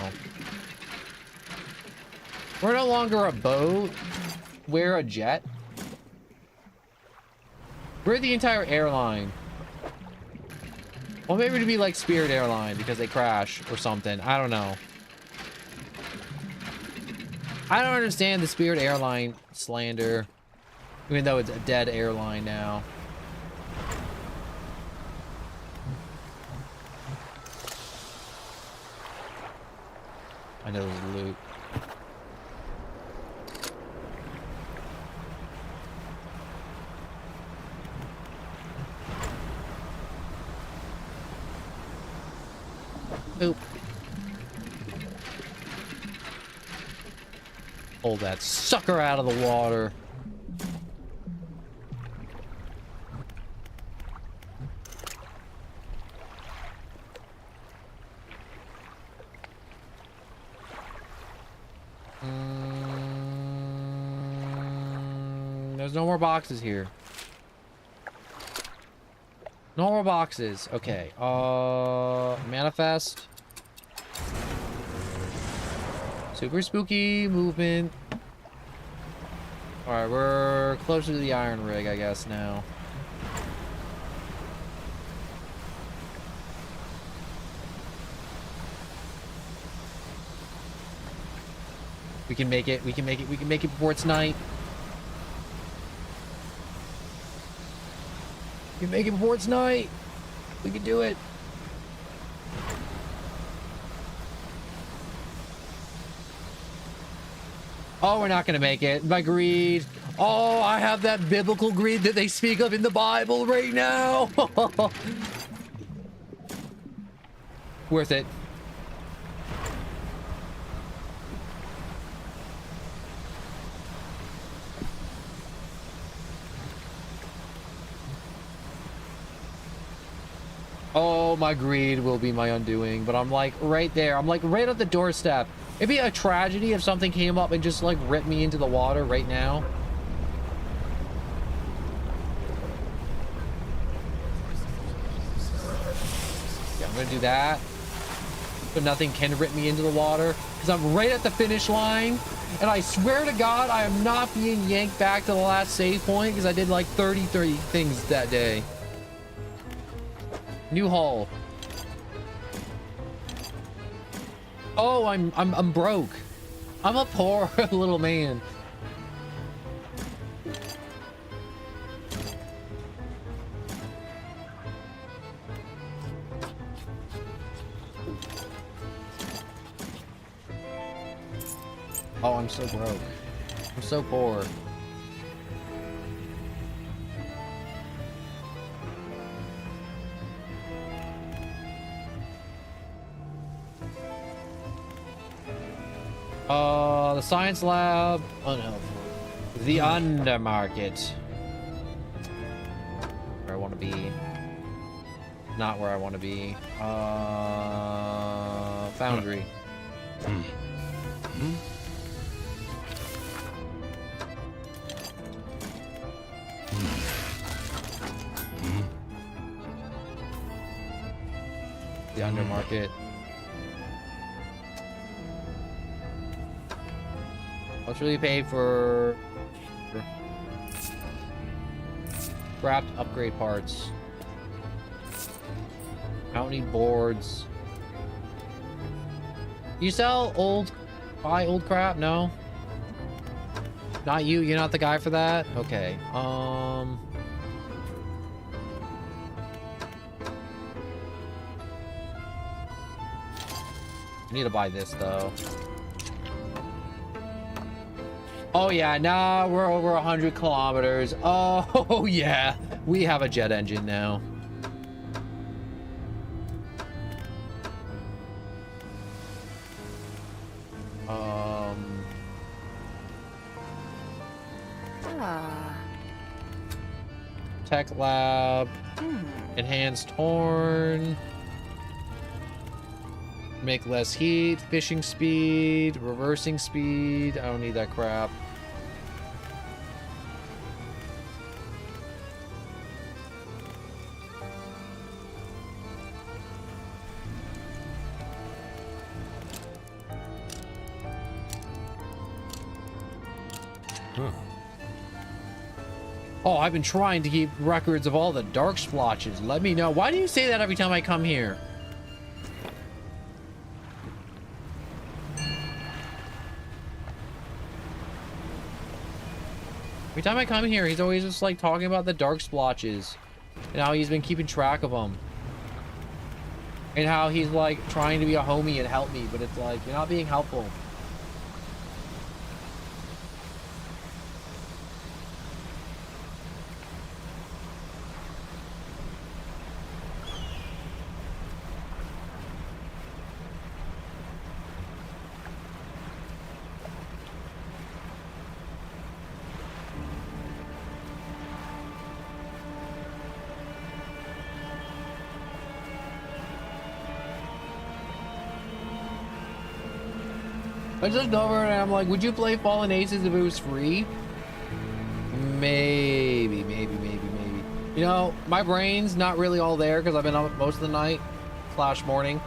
We're no longer a boat. We're a jet. We're the entire airline. Well, maybe to be like Spirit Airline because they crash or something. I don't know. I don't understand the Spirit Airline slander, even though it's a dead airline now. I know there's loot. Pull that sucker out of the water. There's no more boxes here. No more boxes. Okay. Manifest. Super spooky movement. Alright, we're closer to the iron rig, I guess, now. We can make it. We can make it. We can make it before it's night. We can make it before it's night. We can do it. Oh, we're not gonna make it. My greed. Oh, I have that biblical greed that they speak of in the Bible right now. Worth it. Oh, my greed will be my undoing, but I'm like right there. I'm like right at the doorstep. It'd be a tragedy if something came up and just like ripped me into the water right now. Yeah, I'm gonna do that. But nothing can rip me into the water because I'm right at the finish line. And I swear to God, I am not being yanked back to the last save point because I did like 30 things that day. New hull. Oh, I'm broke. I'm a poor little man. Oh, I'm so broke. I'm so poor. The science lab, unhelpful. The undermarket. Where I want to be. Not where I want to be. Foundry. The undermarket. What's really paid for scrapped upgrade parts? How many boards? You sell buy old crap? No? Not you? You're not the guy for that? Okay. I need to buy this though. Oh yeah, now we're over 100 kilometers. Oh yeah, we have a jet engine now. Tech lab, enhanced horn, make less heat, fishing speed, reversing speed. I don't need that crap. Oh, I've been trying to keep records of all the dark splotches. Let me know. Why do you say that every time I come here? Every time I come here, he's always just like talking about the dark splotches and how he's been keeping track of them. And how he's like trying to be a homie and help me, but it's like, you're not being helpful. I just looked over and I'm like, would you play Fallen Aces if it was free? Maybe. You know, my brain's not really all there because I've been up most of the night / morning.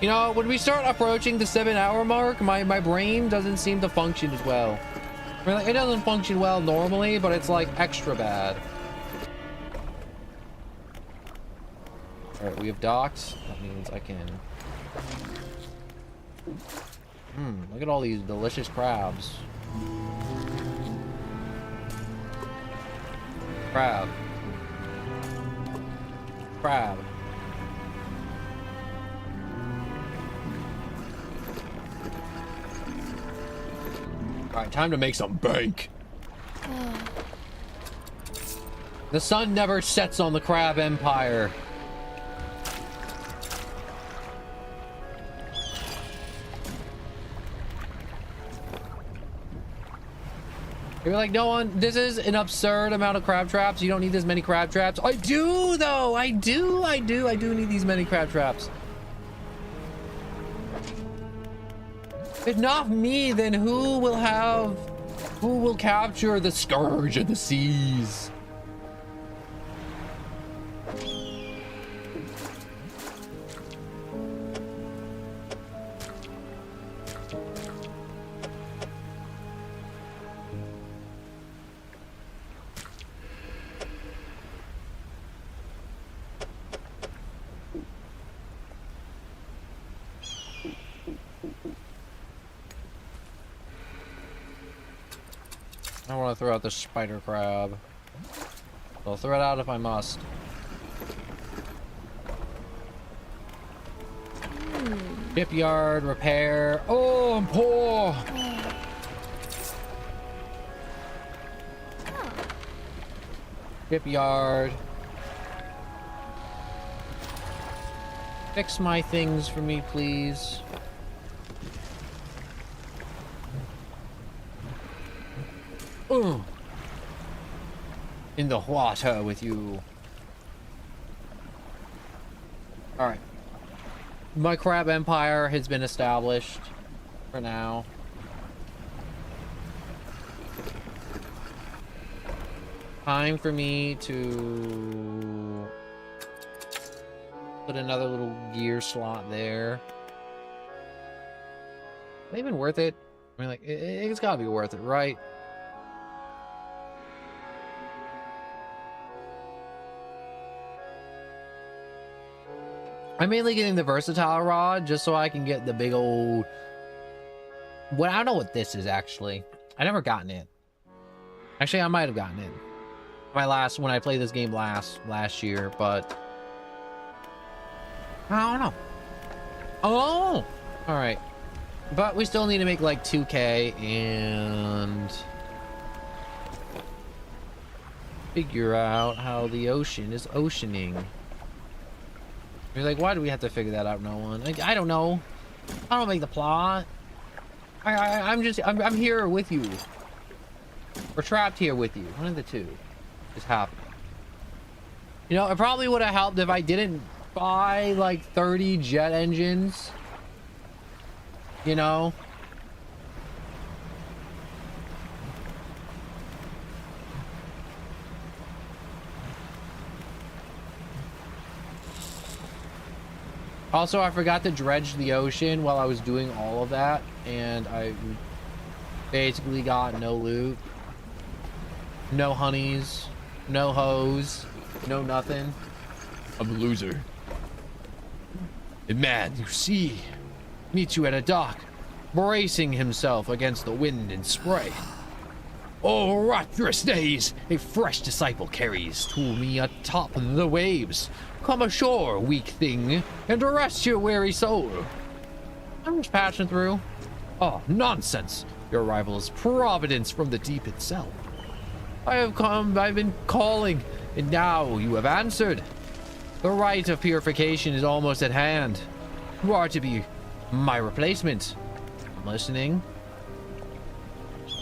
You know, when we start approaching the 7-hour mark, my brain doesn't seem to function as well. I mean, like, it doesn't function well normally, but it's like extra bad. All right, we have docked. That means I can. Look at all these delicious crabs. Crab. Alright, time to make some bank. The sun never sets on the crab empire. You're like, no one, this is an absurd amount of crab traps. You don't need this many crab traps. I do though. I do need these many crab traps. If not me, then who will capture the scourge of the seas? I want to throw out the spider crab. I'll throw it out if I must. Shipyard, repair. Oh, I'm poor. Shipyard. Fix my things for me, please. In the water with you. All right. My crab empire has been established for now. Time for me to put another little gear slot there. Is that even worth it? I mean, like, it's gotta be worth it, right? I'm mainly getting the versatile rod just so I can get the big old... Well, I don't know what this is actually. I never gotten it. Actually, I might have gotten it. When I played this game last year, but... I don't know. Oh! Alright. But we still need to make like 2K and... figure out how the ocean is oceaning. You're like, why do we have to figure that out, no one? Like, I don't know. I don't make the plot. I'm here with you. We're trapped here with you. One of the two is happening. You know, it probably would have helped if I didn't buy like 30 jet engines. You know? Also, I forgot to dredge the ocean while I was doing all of that, and I basically got no loot, no honeys, no hoes, no nothing. I'm a loser. A man, you see, meets you at a dock, bracing himself against the wind and spray. Oh, rapturous days! A fresh disciple carries to me atop the waves. Come ashore, weak thing, and rest your weary soul. I'm just passing through. Oh, nonsense! Your arrival is providence from the deep itself. I've been calling, and now you have answered. The rite of purification is almost at hand. You are to be my replacement. I'm listening.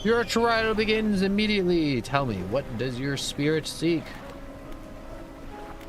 Your trial begins immediately. Tell me, what does your spirit seek?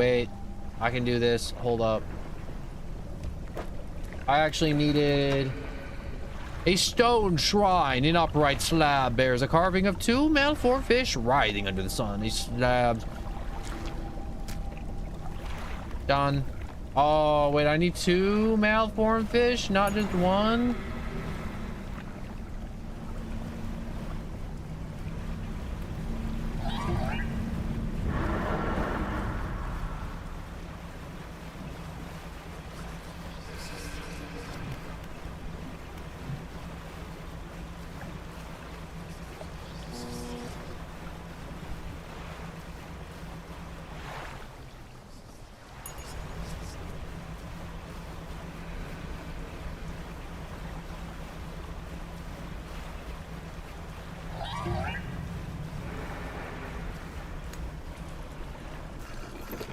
Wait, I can do this. Hold up. I actually needed a stone shrine. An upright slab bears a carving of two malformed fish writhing under the sun. These slabs. Done. Oh, wait, I need two malformed fish, not just one.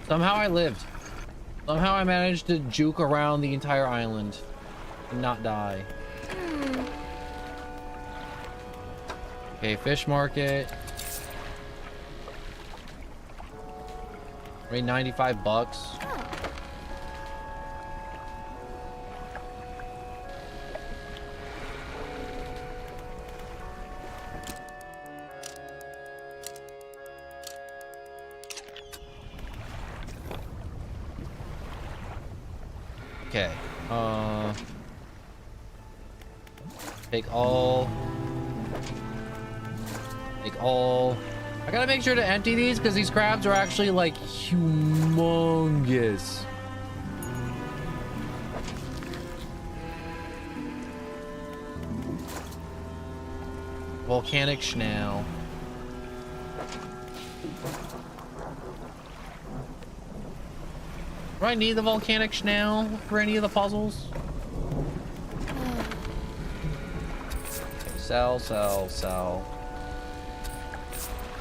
Somehow I lived. Somehow I managed to juke around the entire island and not die. Okay, fish market. Made 95 bucks. Okay. Take all. Take all. I gotta make sure to empty these because these crabs are actually like humongous. Volcanic schnell. Do I need the volcanic schnell for any of the puzzles? Sell, sell, sell.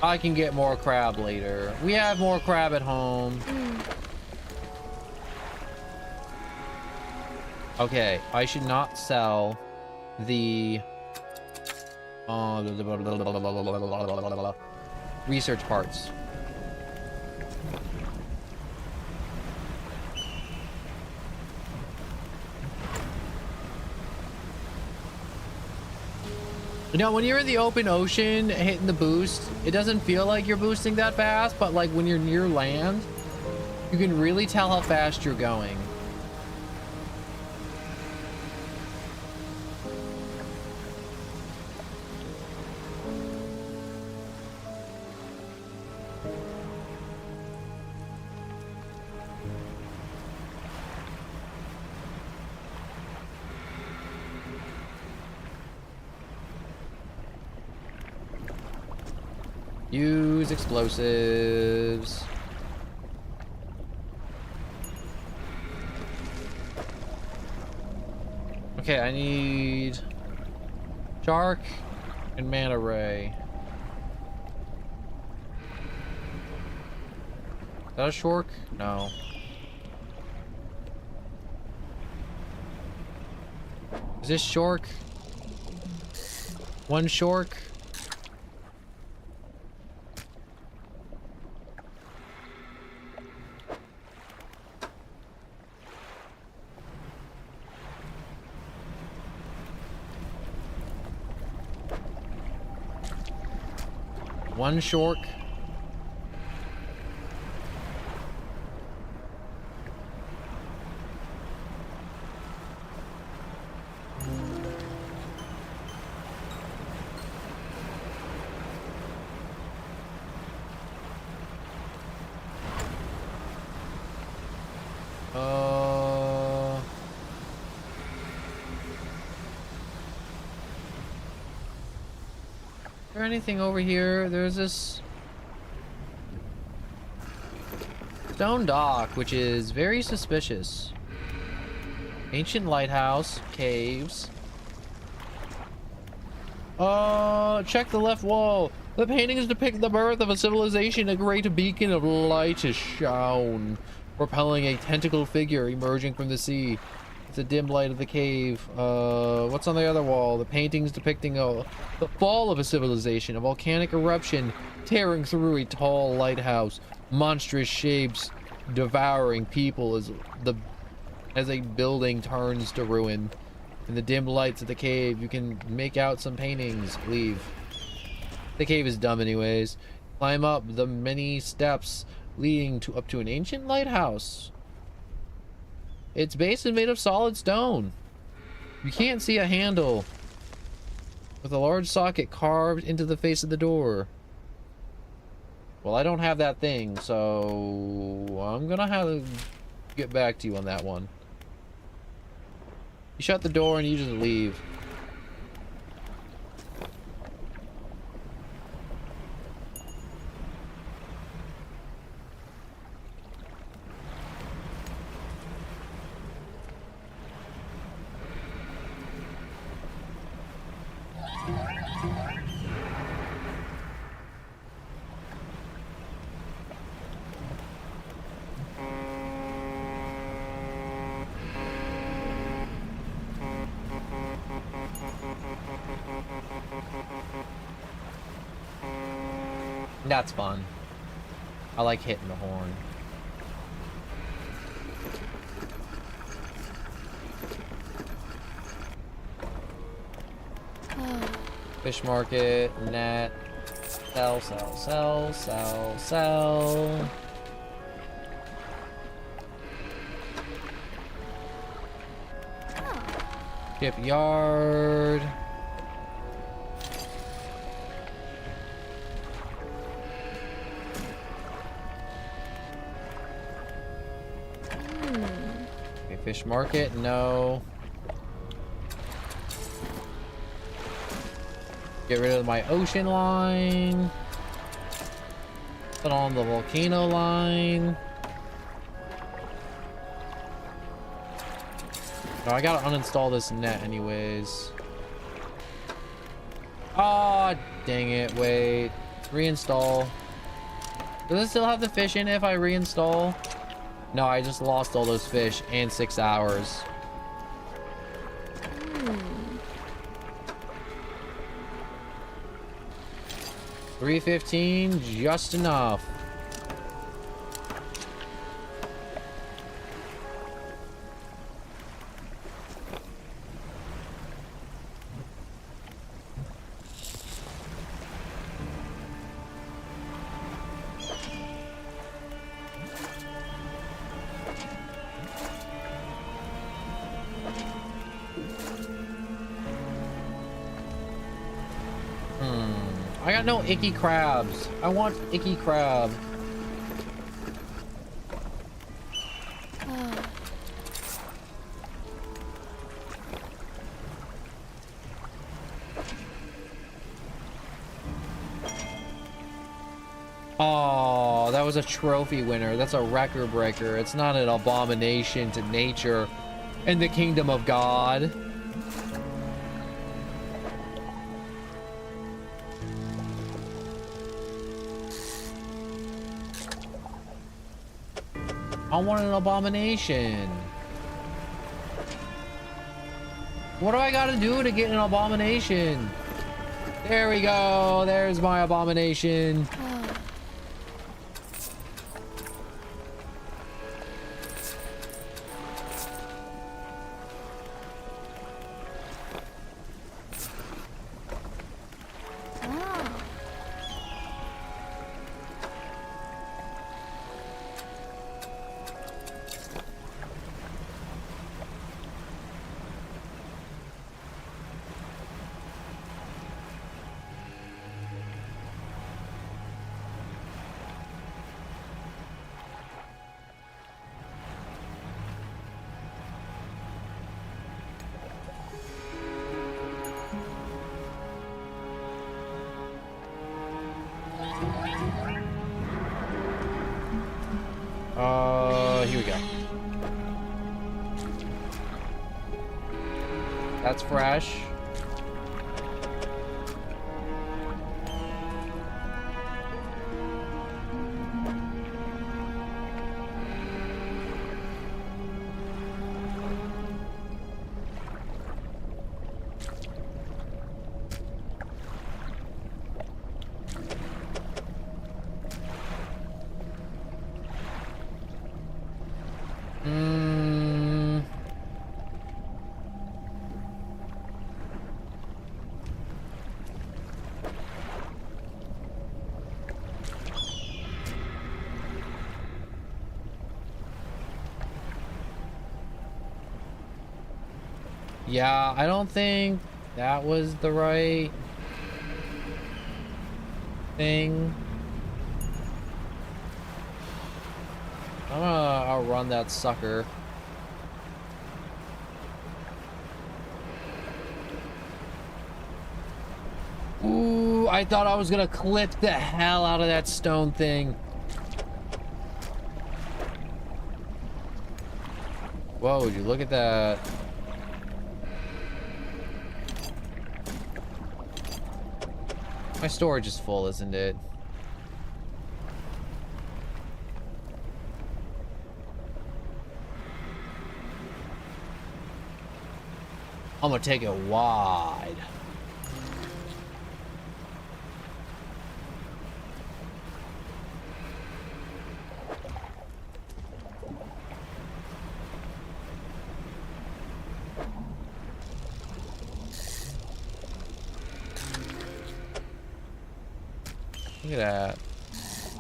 I can get more crab later. We have more crab at home. Okay, I should not sell the research parts. You know, when you're in the open ocean hitting the boost, it doesn't feel like you're boosting that fast, but like when you're near land, you can really tell how fast you're going. Use explosives. Okay, I need shark and manta ray. Is that a shark? No. Is this shark? One shark? One shark. Is there anything over here? There's this stone dock, which is very suspicious. Ancient lighthouse, caves. Check the left wall. The paintings depict the birth of a civilization. A great beacon of light is shown, propelling a tentacled figure emerging from the sea. It's a dim light of the cave. What's on the other wall? The paintings depicting the fall of a civilization, a volcanic eruption tearing through a tall lighthouse. Monstrous shapes devouring people as a building turns to ruin. In the dim lights of the cave, you can make out some paintings. Leave. The cave is dumb anyways. Climb up the many steps leading up to an ancient lighthouse. Its base is made of solid stone. You can't see a handle, with a large socket carved into the face of the door. Well, I don't have that thing, so I'm gonna have to get back to you on that one. You shut the door and you just leave. That's fun. I like hitting the horn. Fish market, net, sell, sell, sell, sell, sell. Ship yard. Okay, fish market, no. Get rid of my ocean line. Put on the volcano line. No, I gotta uninstall this net anyways. Aw, dang it, wait. Reinstall. Does it still have the fish in it if I reinstall? No, I just lost all those fish and 6 hours. 315, just enough. I got no icky crabs. I want icky crab. Oh, that was a trophy winner. That's a record breaker. It's not an abomination to nature and the kingdom of God. I want an abomination. What do I gotta do to get an abomination? There we go. There's my abomination. Here we go. That's fresh. Yeah, I don't think that was the right thing. I'm gonna outrun that sucker. Ooh, I thought I was gonna clip the hell out of that stone thing. Whoa, would you look at that? My storage is full, isn't it? I'm gonna take it wide. Look at that.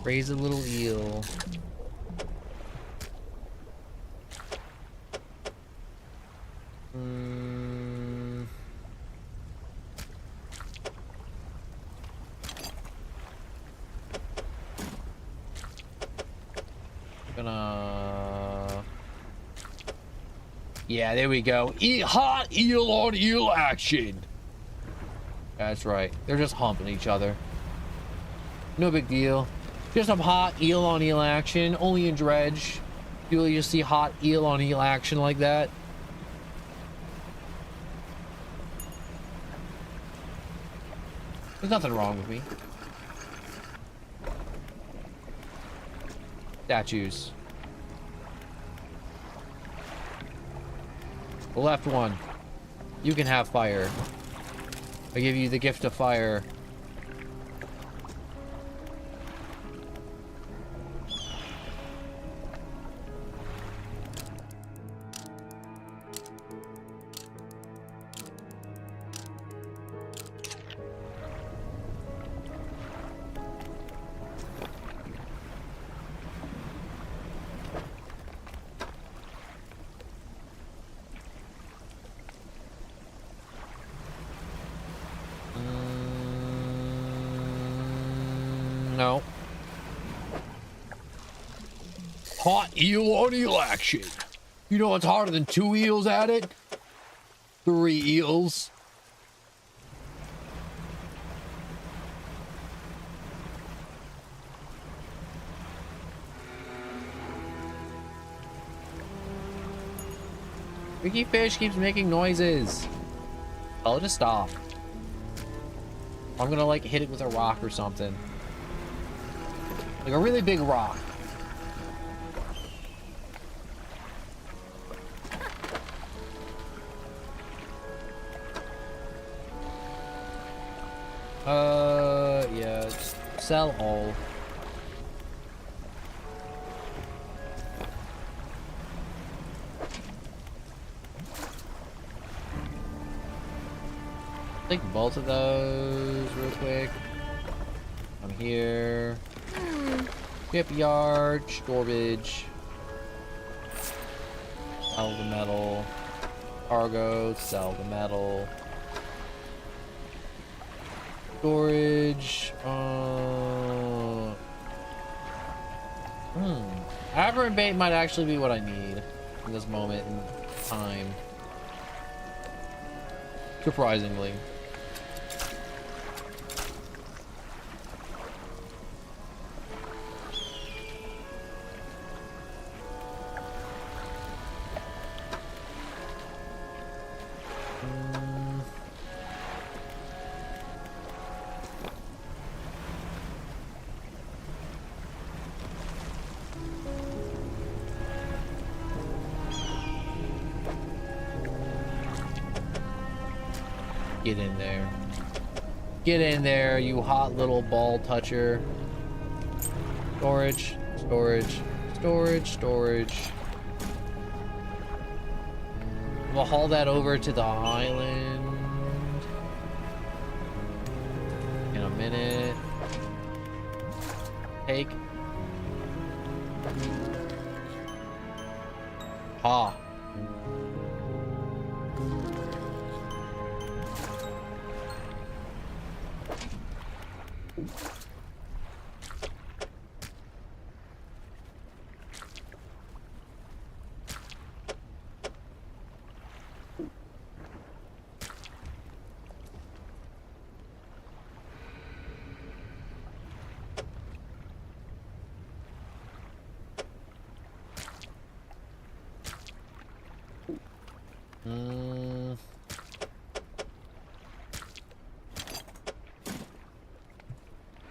Raise a little eel. Gonna... Yeah, there we go. Hot eel on eel action. That's right. They're just humping each other. No big deal. Just some hot eel on eel action. Only in dredge. You'll just see hot eel on eel action like that. There's nothing wrong with me. Statues. The left one. You can have fire. I give you the gift of fire. No. Hot eel on eel action. You know what's harder than 2 eels at it? 3 eels. Ricky Fish keeps making noises. Tell it to stop. I'm gonna like hit it with a rock or something. Like a really big rock. Yeah. Sell all. Take both of those real quick. I'm here. Shipyard, storage. Sell the metal. Cargo, sell the metal. Storage. Aberrant bait might actually be what I need in this moment in time. Surprisingly. Get in there. Get in there, you hot little ball toucher. Storage, storage, storage, storage. We'll haul that over to the island in a minute. Take. Ha.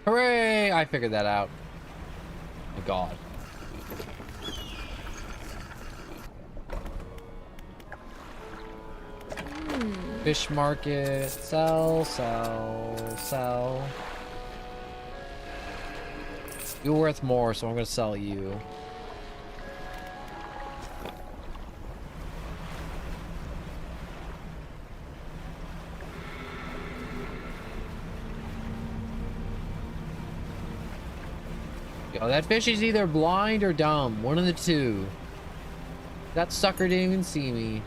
Hooray! I figured that out. Oh, God. Fish market. Sell, sell, sell. You're worth more, so I'm gonna sell you. Yo, that fish is either blind or dumb. One of the two. That sucker didn't even see me.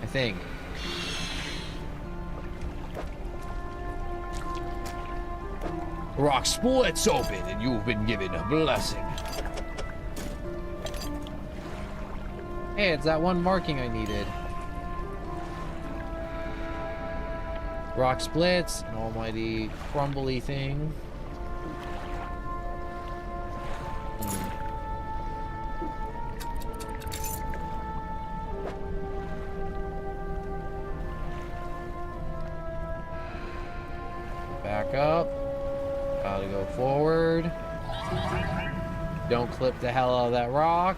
I think. Rock splits open and you've been given a blessing. Hey, it's that one marking I needed. Rock splits, an almighty crumbly thing. Back up. Gotta go forward. Don't clip the hell out of that rock.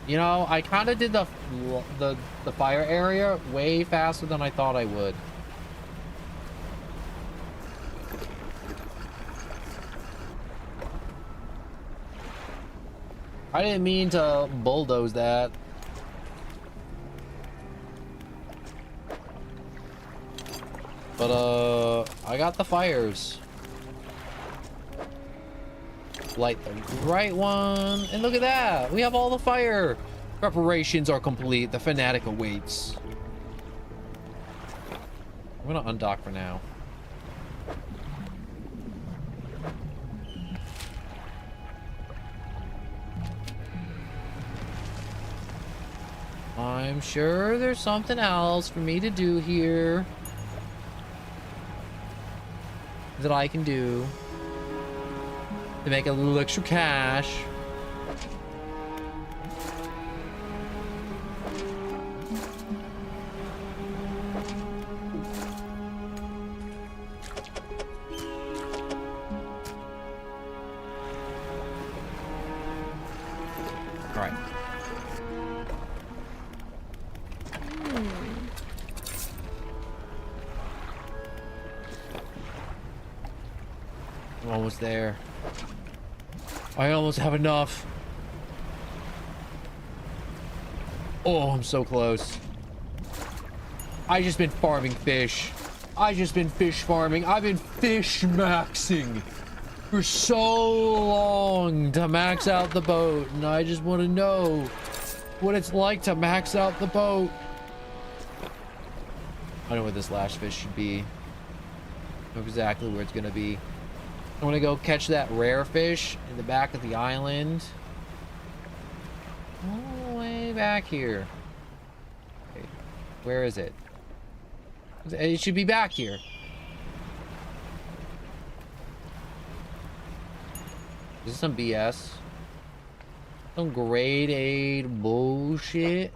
You know, I kind of did the fire area way faster than I thought I would. I didn't mean to bulldoze that. But, I got the fires. Light the right one. And look at that. We have all the fire. Preparations are complete. The fanatic awaits. I'm gonna undock for now. I'm sure there's something else for me to do here that I can do to make a little extra cash. All right. I'm almost there. I almost have enough. Oh, I'm so close. I just been farming fish. I just been fish farming. I've been fish maxing for so long to max out the boat, and I just want to know what it's like to max out the boat. I know where this last fish should be. I know exactly where it's gonna be. I want to go catch that rare fish in the back of the island. All the way back here. Okay. Where is it? It should be back here. Is this some BS? Some grade 8 bullshit?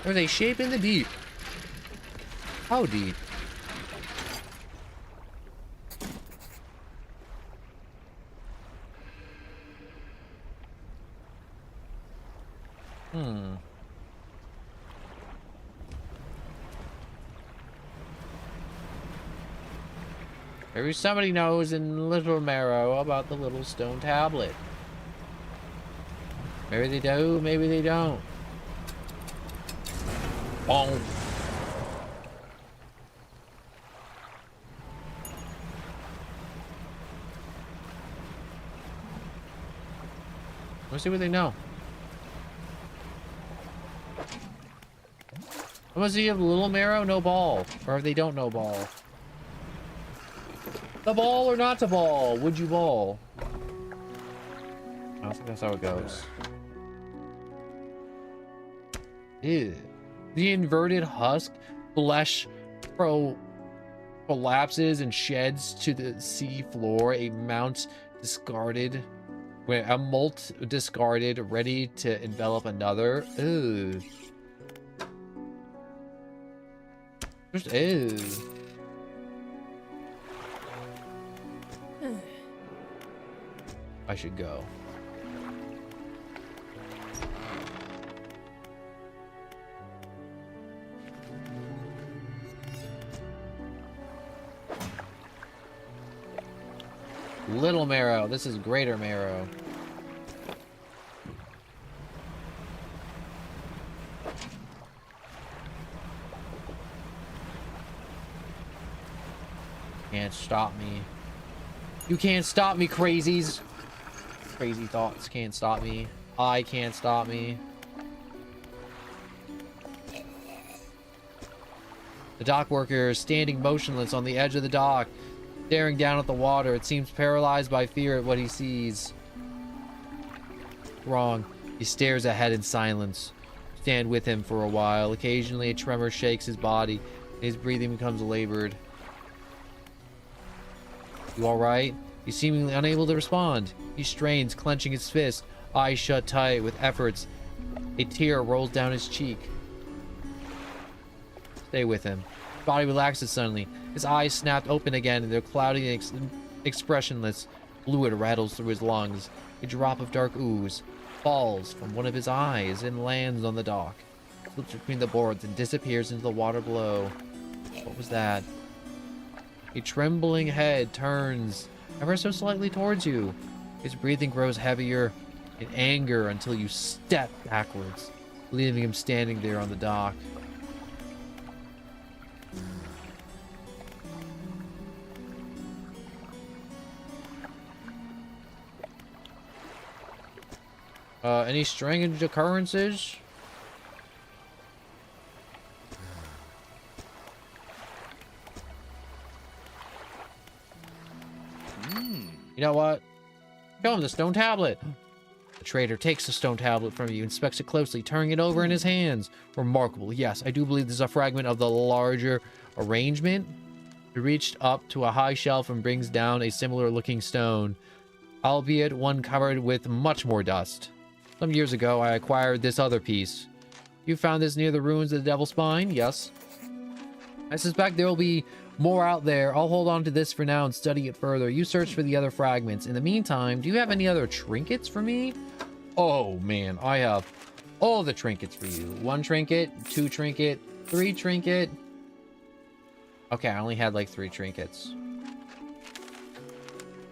There's a shape in the deep. How deep? Maybe somebody knows in Little Marrow about the little stone tablet. Maybe they do, maybe they don't. Bonk. Let's see what they know. Unless you have little marrow, no ball. Or if they don't know ball. The ball or not to ball? Would you ball? I don't think that's how it goes. Ew. The inverted husk flesh collapses and sheds to the sea floor. A mount discarded. A molt discarded, ready to envelop another. Ooh. Just ew. I should go. Little marrow. This is greater marrow. Can't stop me. You can't stop me, crazies. Crazy thoughts can't stop me. I can't stop me. The dock worker is standing motionless on the edge of the dock, staring down at the water. It seems paralyzed by fear at what he sees. Wrong. He stares ahead in silence. Stand with him for a while. Occasionally a tremor shakes his body, and his breathing becomes labored. You alright? He's seemingly unable to respond. He strains, clenching his fist, eyes shut tight. With efforts, a tear rolls down his cheek. Stay with him. His body relaxes suddenly. His eyes snapped open again, and they're cloudy and expressionless. Fluid rattles through his lungs. A drop of dark ooze falls from one of his eyes and lands on the dock. Slips between the boards and disappears into the water below. What was that? A trembling head turns ever so slightly towards you. His breathing grows heavier in anger until you step backwards, leaving him standing there on the dock. Any strange occurrences? You know what? Show him the stone tablet. The trader takes the stone tablet from you, inspects it closely, turning it over in his hands. Remarkable. Yes, I do believe this is a fragment of the larger arrangement. He reached up to a high shelf and brings down a similar looking stone, albeit one covered with much more dust. Some years ago, I acquired this other piece. You found this near the ruins of the Devil's Spine? Yes. I suspect there will be more out there. I'll hold on to this for now and study it further. You search for the other fragments. In the meantime, do you have any other trinkets for me? Oh, man. I have all the trinkets for you. 1 trinket, 2 trinket, 3 trinket. Okay, I only had like 3 trinkets.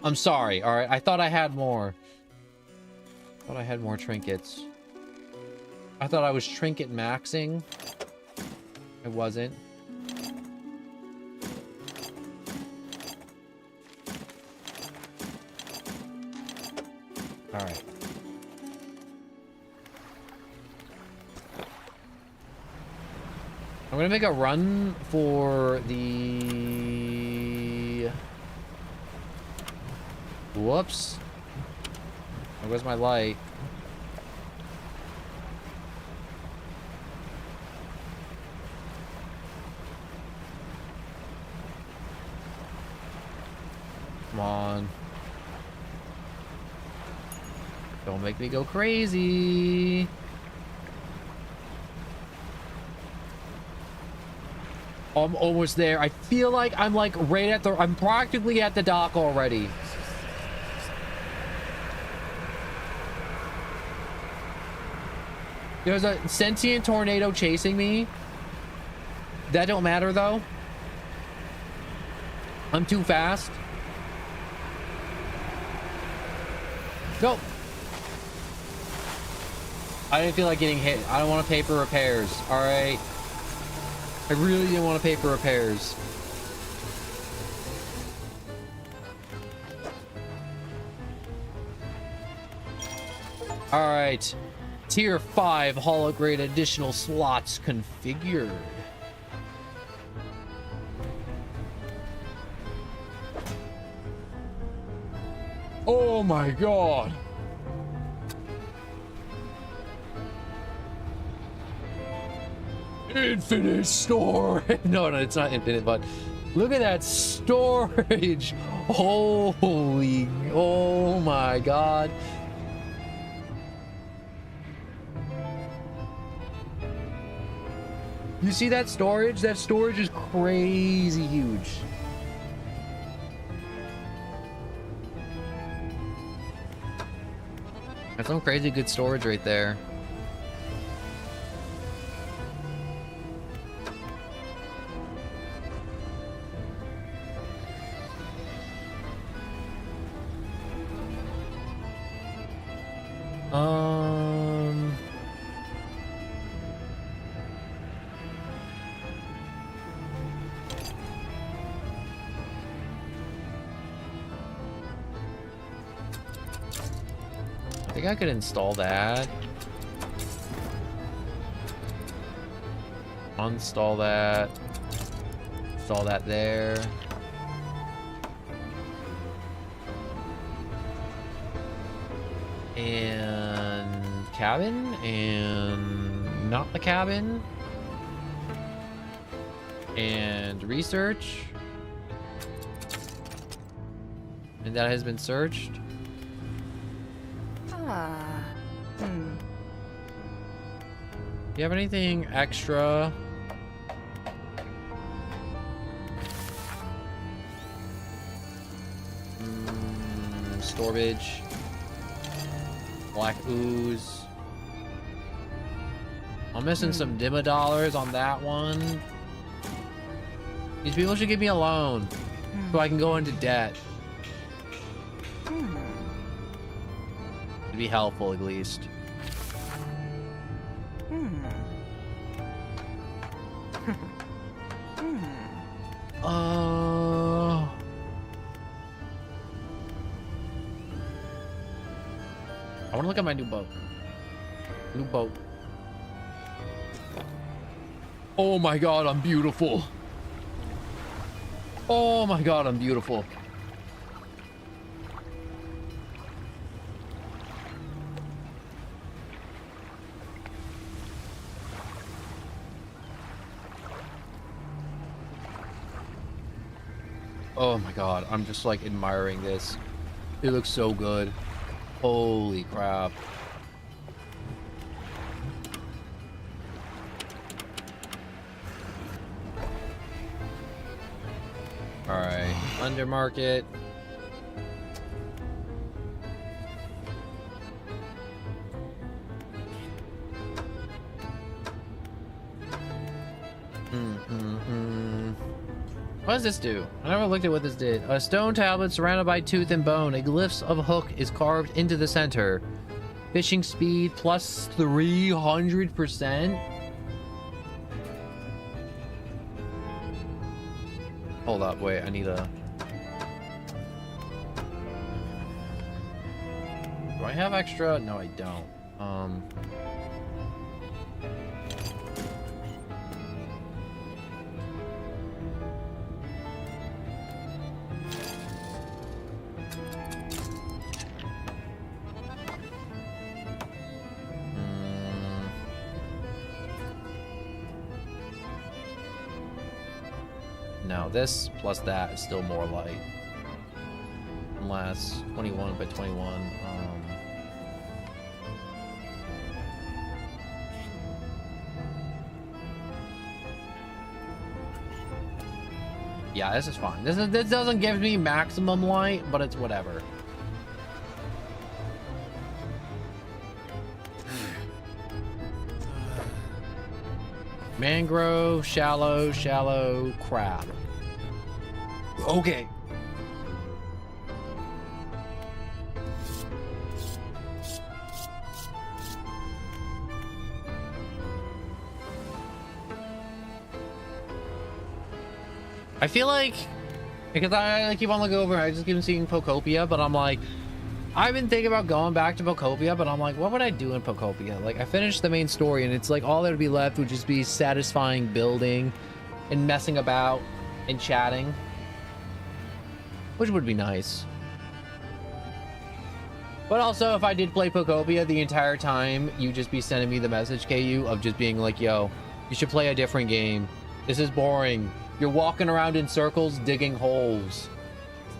I'm sorry, alright? I thought I had more. I thought I had more trinkets. I thought I was trinket maxing. I wasn't. Alright. I'm gonna make a run for the... Whoops. Where's my light? Come on. Don't make me go crazy. I'm almost there. I feel like I'm like right at the... I'm practically at the dock already. There's a sentient tornado chasing me. That don't matter though. I'm too fast. Nope. I didn't feel like getting hit. I don't want to pay for repairs. All right. I really didn't want to pay for repairs. All right. Tier 5 holograde additional slots configured. Oh my god. Infinite storage. No, it's not infinite, but look at that storage. Holy, oh my god. You see that storage? That storage is crazy huge. That's some crazy good storage right there. I think I could install that. Uninstall that. Install that there. And cabin, and not the cabin. And research. And that has been searched. Do you have anything extra? Storage. Black ooze. I'm missing some Dima dollars on that one. These people should give me a loan so I can go into debt. It'd be helpful at least. I want to look at my new boat. New boat. Oh my god, I'm beautiful. Oh my god, I'm beautiful. Oh my god, I'm just like admiring this. It looks so good. Holy crap. All right, under market. What does this do? I never looked at what this did. A stone tablet surrounded by tooth and bone. A glyph of a hook is carved into the center. Fishing speed plus 300%. Hold up, wait, I need a... Do I have extra? No, I don't. No, this plus that is still more light. Unless 21 by 21. Yeah, this is fine. This doesn't give me maximum light, but it's whatever. Mangrove, shallow, crab. Okay. I feel like, because I keep on looking over, I just keep seeing Pocopia, but I'm like, I've been thinking about going back to Pokopia, but I'm like, what would I do in Pokopia? Like, I finished the main story, and it's like all that would be left would just be satisfying building and messing about and chatting, which would be nice. But also, if I did play Pokopia the entire time, you'd just be sending me the message, KU, of just being like, yo, you should play a different game. This is boring. You're walking around in circles digging holes.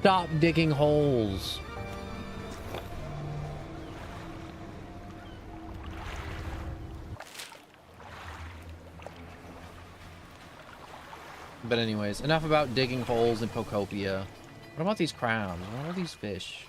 Stop digging holes. But anyways, enough about digging holes in Pokopia. What about these crowns? What are these fish?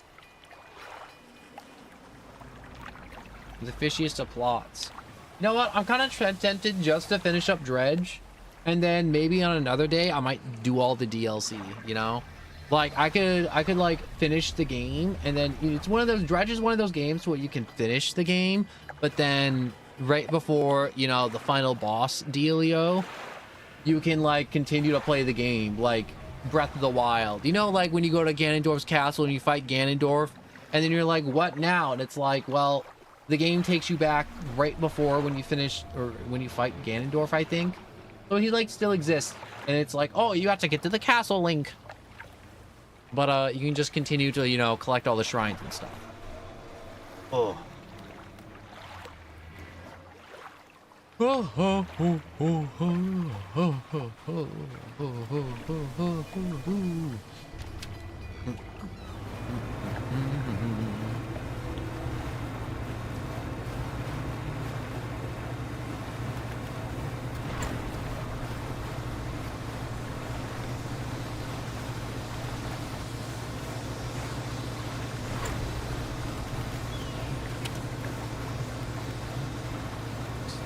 The fishiest of plots. You know what? I'm kind of tempted just to finish up Dredge, and then maybe on another day I might do all the DLC. You know, like I could like finish the game, and then it's one of those Dredge is one of those games where you can finish the game, but then right before you know the final boss dealio, you can like continue to play the game, like Breath of the Wild. You know, like when you go to Ganondorf's castle and you fight Ganondorf, and then you're like, what now? And it's like, well, the game takes you back right before when you finish, or when you fight Ganondorf, I think. So he like still exists, and it's like, oh, you have to get to the castle, Link. But you can just continue to, you know, collect all the shrines and stuff. Oh.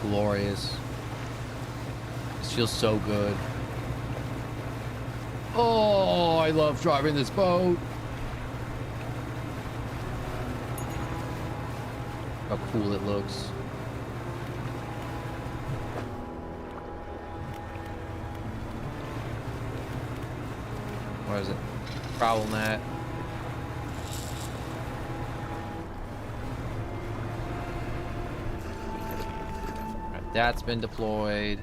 Glorious. This feels so good. Oh, I love driving this boat. How cool it looks. What is it? Prowl net. That's been deployed.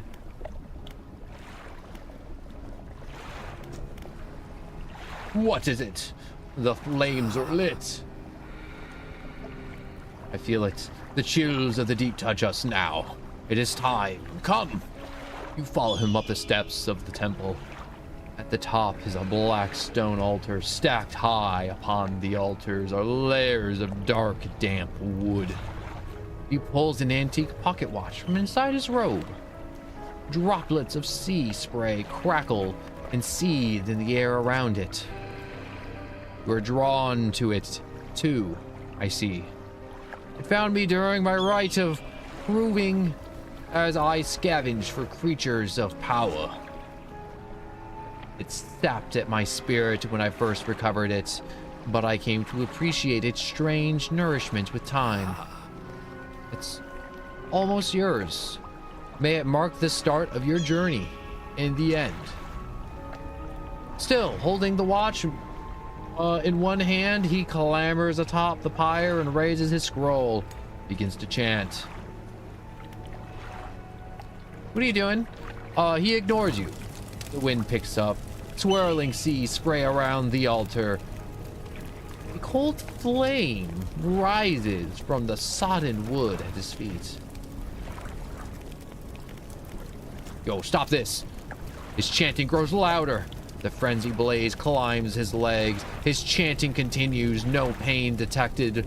What is it? The flames are lit. I feel it. The chills of the deep touch us now. It is time. Come. You follow him up the steps of the temple. At the top is a black stone altar. Stacked high upon the altars are layers of dark, damp wood. He pulls an antique pocket watch from inside his robe. Droplets of sea spray crackle and seethe in the air around it. You're drawn to it, too, I see. It found me during my rite of proving as I scavenged for creatures of power. It sapped at my spirit when I first recovered it, but I came to appreciate its strange nourishment with time. It's almost yours. May it mark the start of your journey and the end. Still, holding the watch in one hand, he clambers atop the pyre and raises his scroll. Begins to chant. What are you doing? He ignores you. The wind picks up. Swirling seas spray around the altar. A cold flame rises from the sodden wood at his feet. Yo, stop this! His chanting grows louder. The frenzy blaze climbs his legs. His chanting continues, no pain detected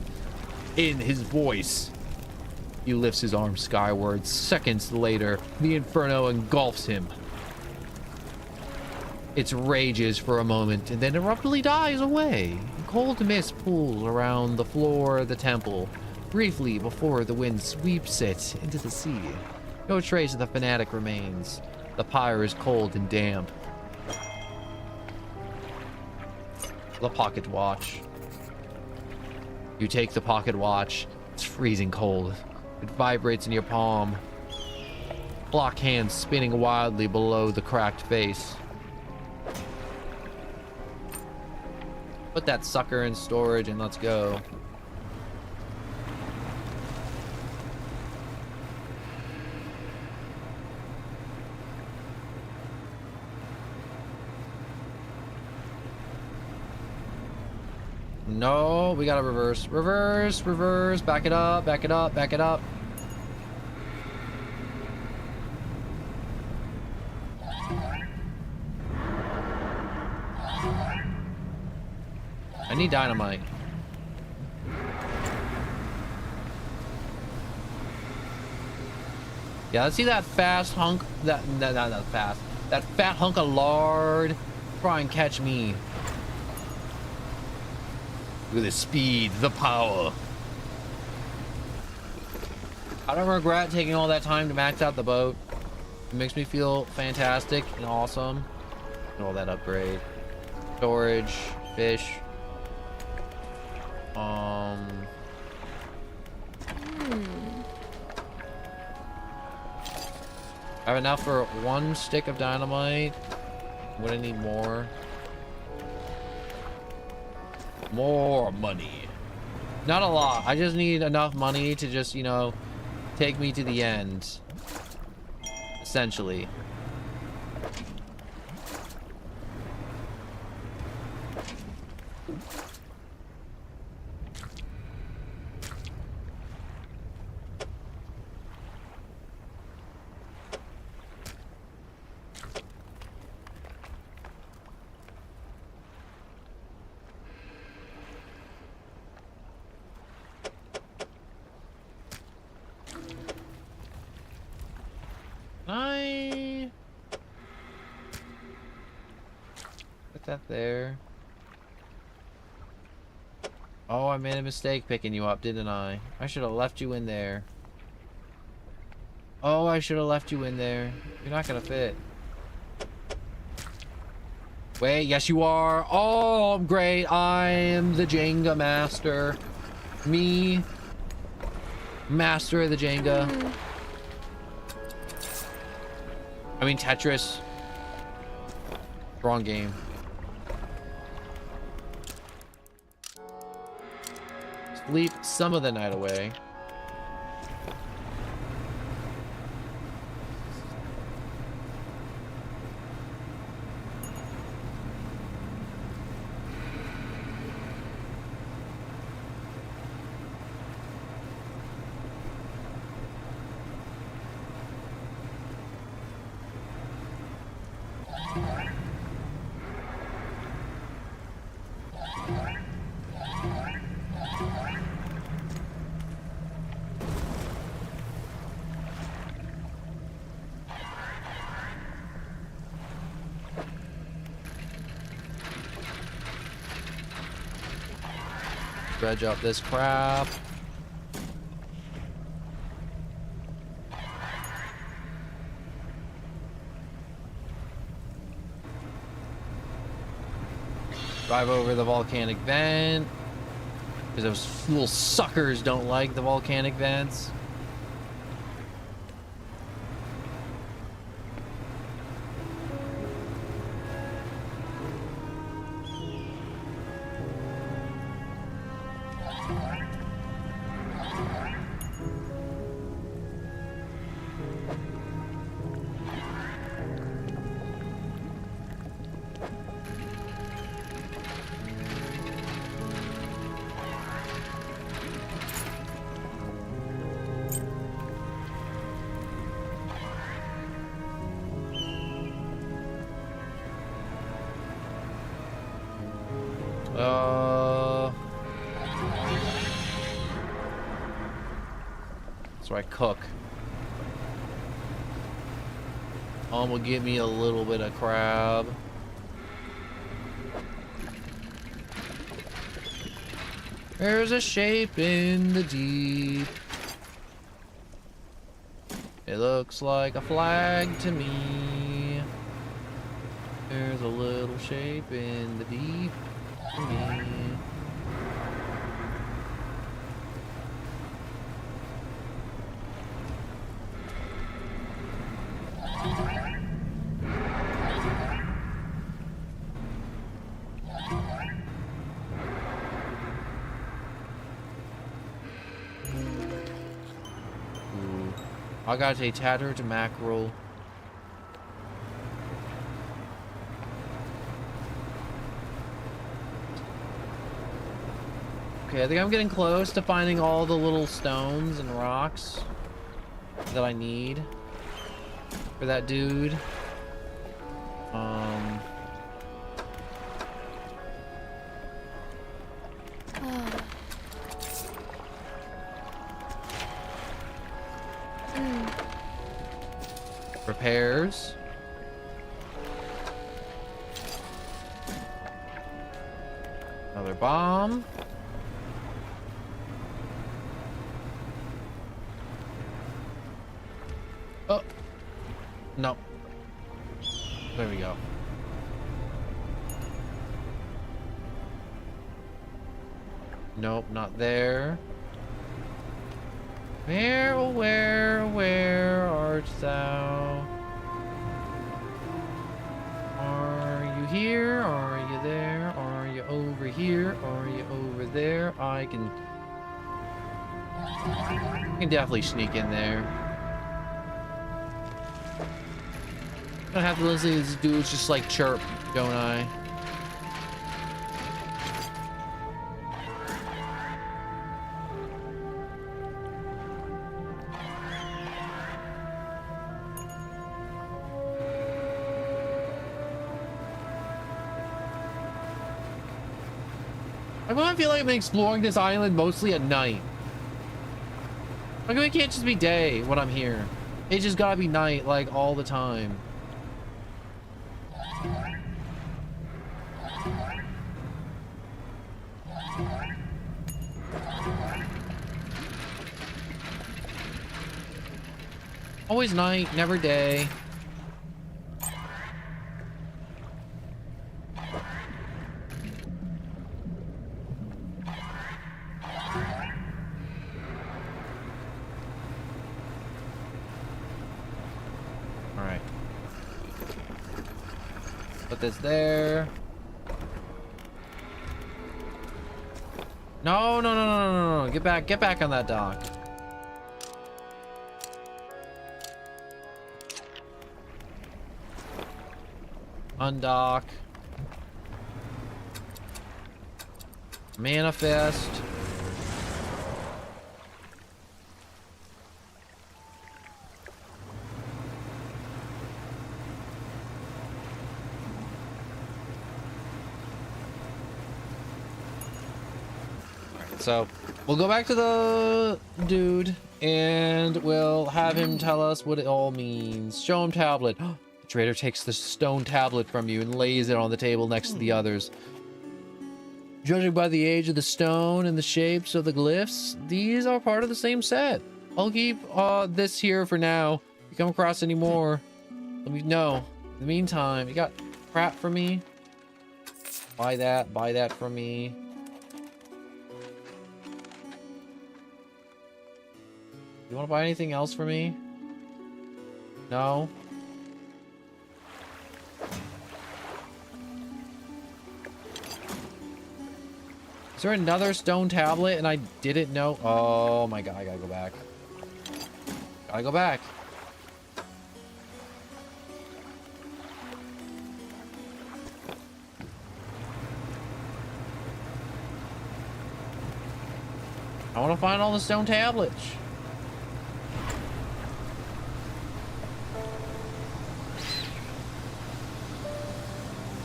in his voice. He lifts his arm skyward. Seconds later, the inferno engulfs him. It rages for a moment and then abruptly dies away. Cold mist pools around the floor of the temple, briefly before the wind sweeps it into the sea. No trace of the fanatic remains. The pyre is cold and damp. The pocket watch. You take the pocket watch. It's freezing cold. It vibrates in your palm. Block hands spinning wildly below the cracked face. Put that sucker in storage and let's go. No, we gotta reverse. Reverse, reverse. Back it up, back it up, back it up. I need dynamite. Yeah, let's see that fast hunk. That fast. That fat hunk of lard. Try and catch me. Look at the speed, the power. I don't regret taking all that time to max out the boat. It makes me feel fantastic and awesome. And all that upgrade. Storage, fish. I have enough for 1 stick of dynamite. Would I need more? More money. Not a lot. I just need enough money to just, you know, take me to the end. Essentially. Put that there. Oh, I made a mistake picking you up, didn't I? I should have left you in there. Oh, I should have left you in there. You're not gonna fit. Wait, yes you are. Oh, I'm great. I am the Jenga master. Me. Master of the Jenga. I mean Tetris. Wrong game. Sleep some of the night away. Dredge up this crap. Drive over the volcanic vent. Because those little suckers don't like the volcanic vents. So I cook. Will give me a little bit of crab. There's a shape in the deep. It looks like a flag to me. There's a little shape in the deep to me. I got a tattered mackerel. Okay, I think I'm getting close to finding all the little stones and rocks that I need for that dude. Repairs. Another bomb. Oh. No. There we go. Nope, not there. Where, oh where art thou? Are you here? Are you there? Are you over here? Are you over there? I can definitely sneak in there. I have to listen to these dudes just like chirp, don't I? I feel like I've been exploring this island mostly at night. Like, it can't just be day when I'm here. It just gotta be night, like, all the time. Always night, never day. Alright. Put this there. No. Get back on that dock. Undock. Manifest. So we'll go back to the dude and we'll have him tell us what it all means. Show him tablet. The trader takes the stone tablet from you and lays it on the table next to the others. Judging by the age of the stone and the shapes of the glyphs, these are part of the same set. I'll keep this here for now. If you come across any more, let me know. In the meantime, you got crap for me? Buy that from me. You want to buy anything else for me? No? Is there another stone tablet and I didn't know? Oh my god, I gotta go back. Gotta go back. I want to find all the stone tablets.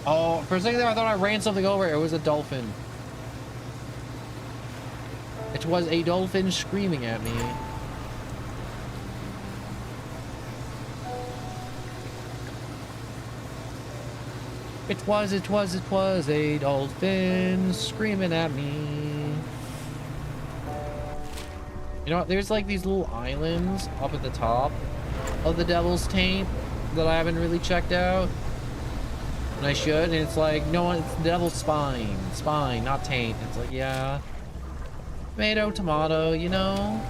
Oh, for a second there I thought I ran something over. It was a dolphin. It was a dolphin screaming at me. It was a dolphin screaming at me. You know what? There's like these little islands up at the top of the Devil's Taint that I haven't really checked out. And I should, and it's like, no, it's Devil's Spine. Spine, not Taint. It's like, yeah. Tomato, tomato, you know?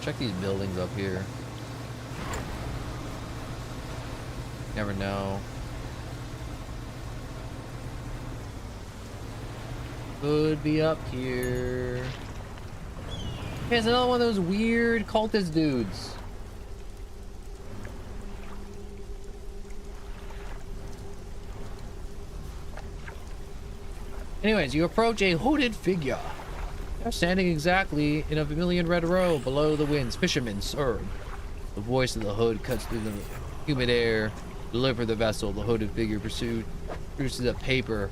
Check these buildings up here. Never know. Could be up here. Hey, it's another one of those weird cultist dudes. Anyways, you approach a hooded figure. They're standing exactly in a vermilion red row below the winds. Fishermen, sir. The voice of the hood cuts through the humid air. Deliver the vessel. The hooded figure produces a paper.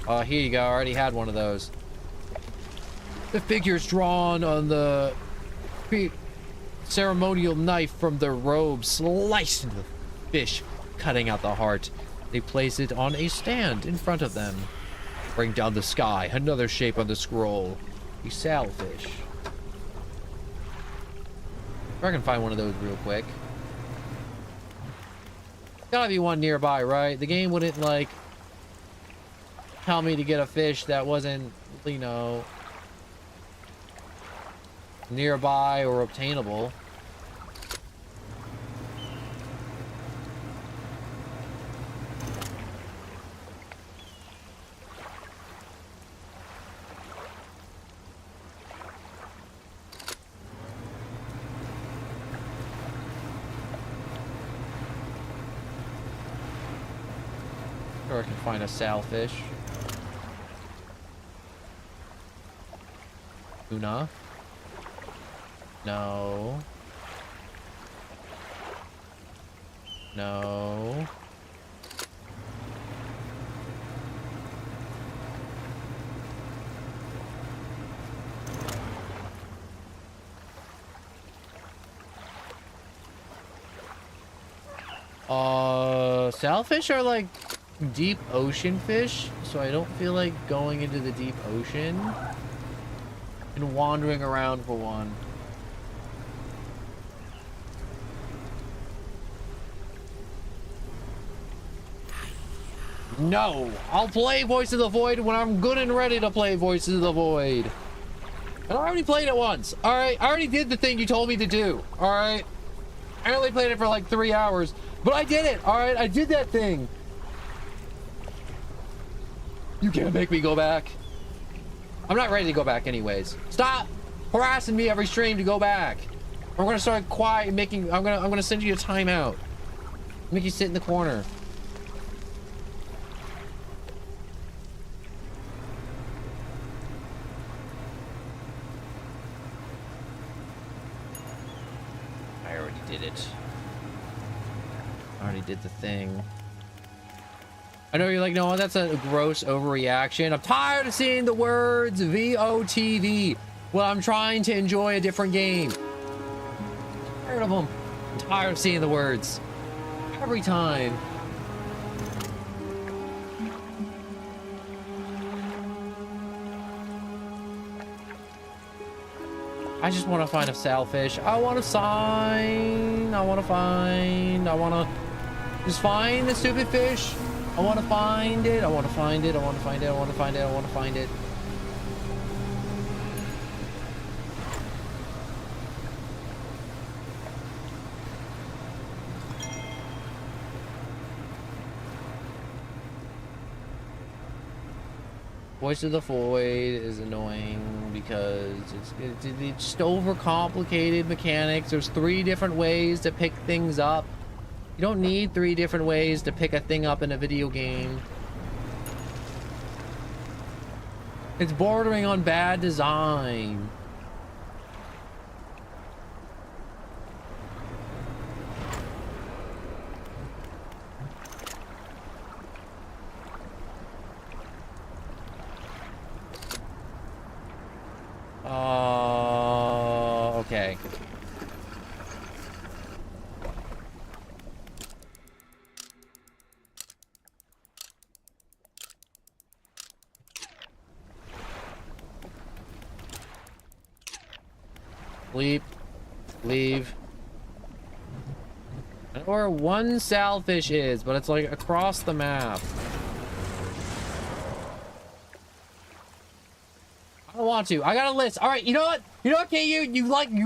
Here you go. I already had one of those. The figure's drawn on the ceremonial knife from their robe, sliced into the fish, cutting out the heart. They place it on a stand in front of them. Bring down the sky. Another shape on the scroll. A sailfish. If I can find one of those real quick. Gotta be one nearby, right? The game wouldn't, like, tell me to get a fish that wasn't, you know, nearby or obtainable. Or I can find a sailfish. Tuna. No. No. Sailfish are like deep ocean fish, so I don't feel like going into the deep ocean and wandering around for one. No, I'll play Voice of the Void when I'm good and ready to play Voices of the Void. I already played it once. All right, I already did the thing you told me to do. All right, I only played it for like 3 hours, but I did it. All right, I did that thing. You can't make me go back. I'm not ready to go back anyways. Stop harassing me every stream to go back. I'm gonna start quiet making. I'm gonna send you a timeout. Make you sit in the corner. I already did it. I already did the thing. I know you're like, no, that's a gross overreaction. I'm tired of seeing the words VOTV. Well, I'm trying to enjoy a different game. I'm tired of them. I'm tired of seeing the words. Every time. I just want to find a sailfish. I want to just find the stupid fish. I want to find it. I want to find it. I want to find it. I want to find it. I want to find it. Voice of the Void is annoying because it's just overcomplicated mechanics. There's 3 different ways to pick things up. You don't need 3 different ways to pick a thing up in a video game. It's bordering on bad design. Okay. Leave. I know where one sailfish is, but it's like across the map. I don't want to. I got a list. All right, you know what? You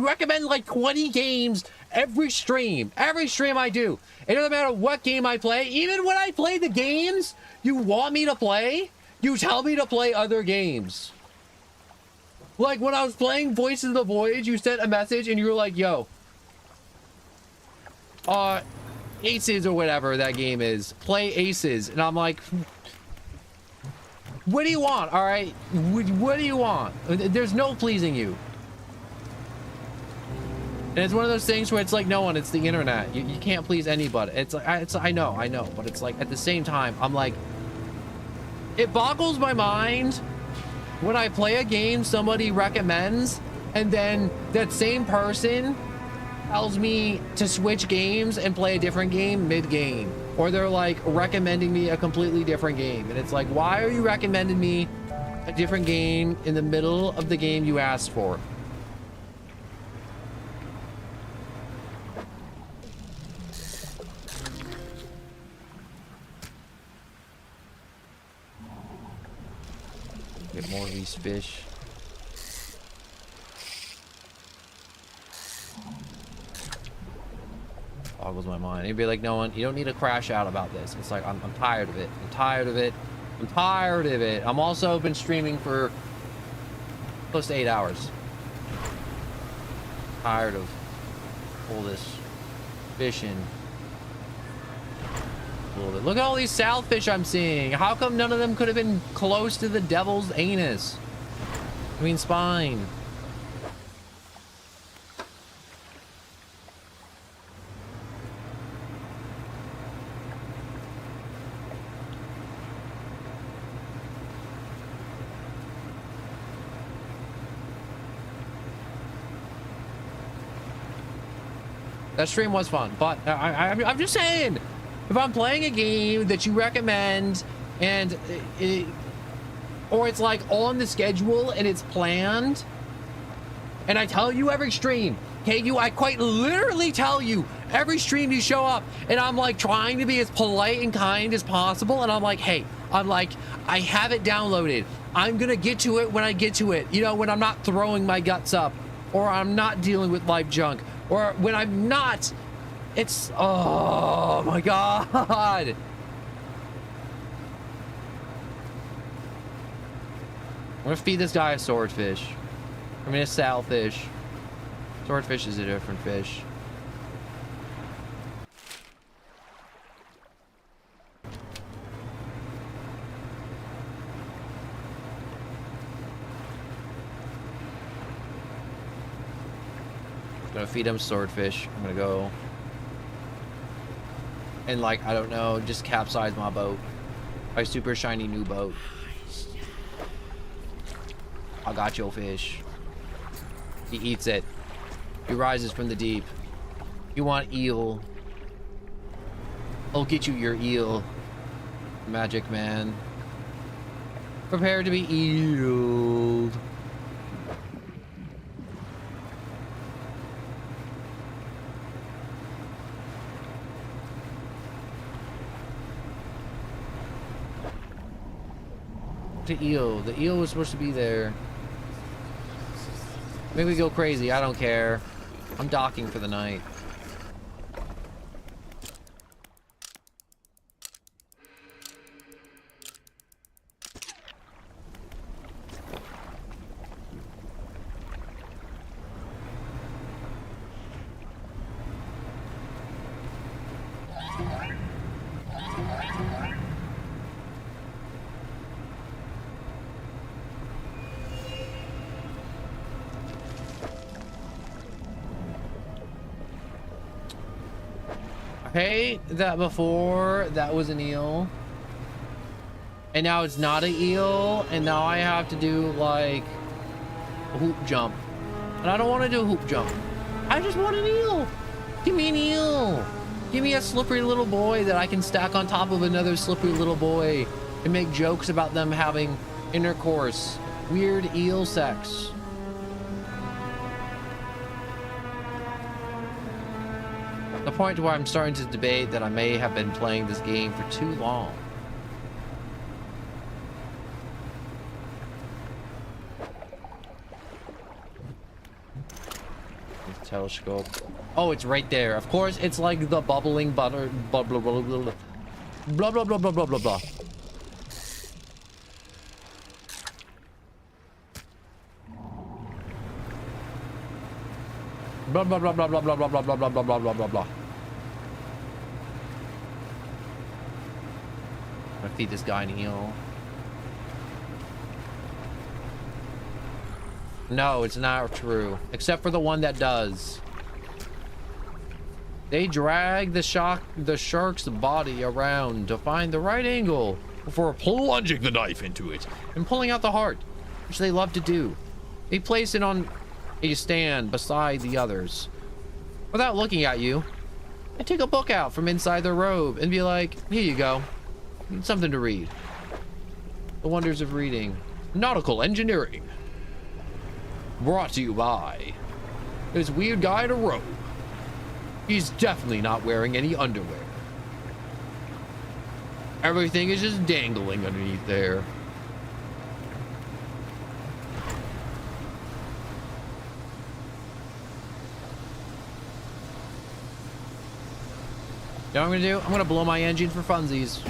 recommend like 20 games every stream. Every stream I do. It doesn't matter what game I play. Even when I play the games you want me to play, you tell me to play other games. Like when I was playing Voices of the Void, you sent a message and you were like, yo, Aces or whatever that game is. Play Aces. And I'm like, What do you want? All right. What do you want? There's no pleasing you. And it's one of those things where it's like, no one, it's the internet. You can't please anybody. It's like, I know. But it's like, at the same time, I'm like, it boggles my mind when I play a game somebody recommends, and then that same person tells me to switch games and play a different game mid-game. Or they're like recommending me a completely different game. And it's like, why are you recommending me a different game in the middle of the game you asked for? Get more of these fish. Boggles my mind. He'd be like, no one, you don't need to crash out about this. It's like, I'm tired of it. I'm tired of it. I'm tired of it. I'm also been streaming for close to 8 hours. Tired of all this fishing. A little bit. Look at all these sailfish I'm seeing. How come none of them could have been close to the devil's anus? I mean, spine. That stream was fun, but I'm just saying, if I'm playing a game that you recommend and or it's like on the schedule and it's planned, and I tell you every stream, okay, I quite literally tell you every stream you show up, and I'm like trying to be as polite and kind as possible, and I'm like, hey, I have it downloaded. I'm gonna get to it when I get to it. You know, when I'm not throwing my guts up, or I'm not dealing with live junk, or when I'm not, it's, oh my God. I'm gonna feed this guy a swordfish. I mean, a sailfish. Swordfish is a different fish. Gonna feed him swordfish. I'm gonna go and, like, I don't know, just capsize my boat. My super shiny new boat. I got your fish. He eats it. He rises from the deep. You want eel? I'll get you your eel, magic man. Prepare to be eeled. The eel. The eel was supposed to be there. Maybe we go crazy. I don't care. I'm docking for the night. Okay, that before that was an eel, and now it's not an eel, and now I have to do like a hoop jump, and I don't want to do a hoop jump. I just want an eel. Give me an eel. Give me a slippery little boy that I can stack on top of another slippery little boy and make jokes about them having intercourse. Weird eel sex. The point where I'm starting to debate that I may have been playing this game for too long. Telescope. Oh, it's right there. Of course, it's like the bubbling butter. Blah blah blah blah blah blah blah blah blah blah blah blah. Blah blah blah blah blah blah blah blah blah blah blah blah blah blah blah. I'm gonna feed this guy an eel. No, it's not true. Except for the one that does. They drag the shark's body around to find the right angle before plunging the knife into it and pulling out the heart, which they love to do. They place it on a stand beside the others. Without looking at you, I take a book out from inside their robe and be like, here you go. Something to read. The Wonders of Reading. Nautical Engineering. Brought to you by this weird guy in a robe. He's definitely not wearing any underwear. Everything is just dangling underneath there. You know what I'm gonna do? I'm gonna blow my engine for funsies.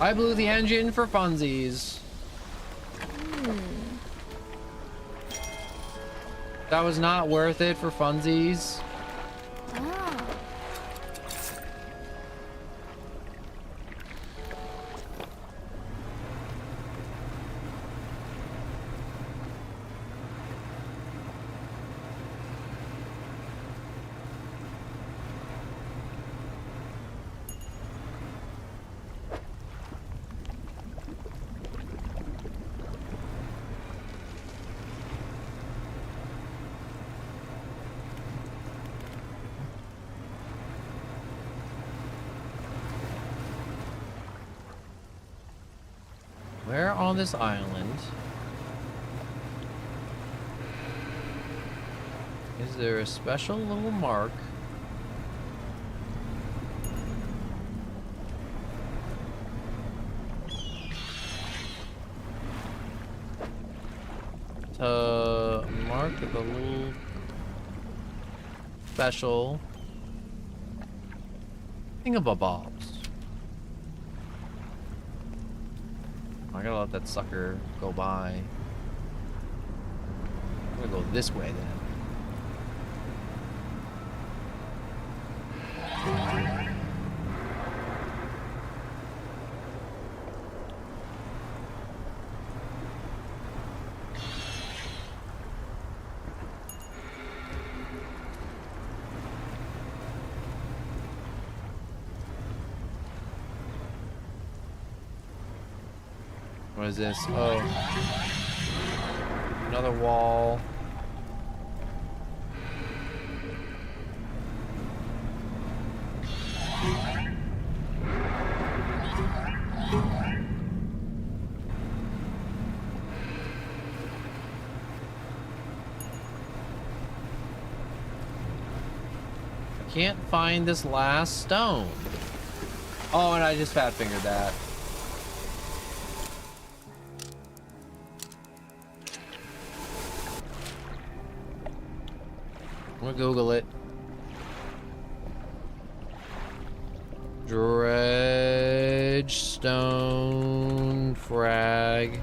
I blew the engine for funsies. That was not worth it for funsies. Where on this island is there a special little mark to mark the little special thingamabobs? I gotta let that sucker go by. I'm gonna go this way then. What is this? Oh. Another wall. I can't find this last stone. Oh, and I just fat fingered that. I'm gonna Google it. Dredge stone fragment.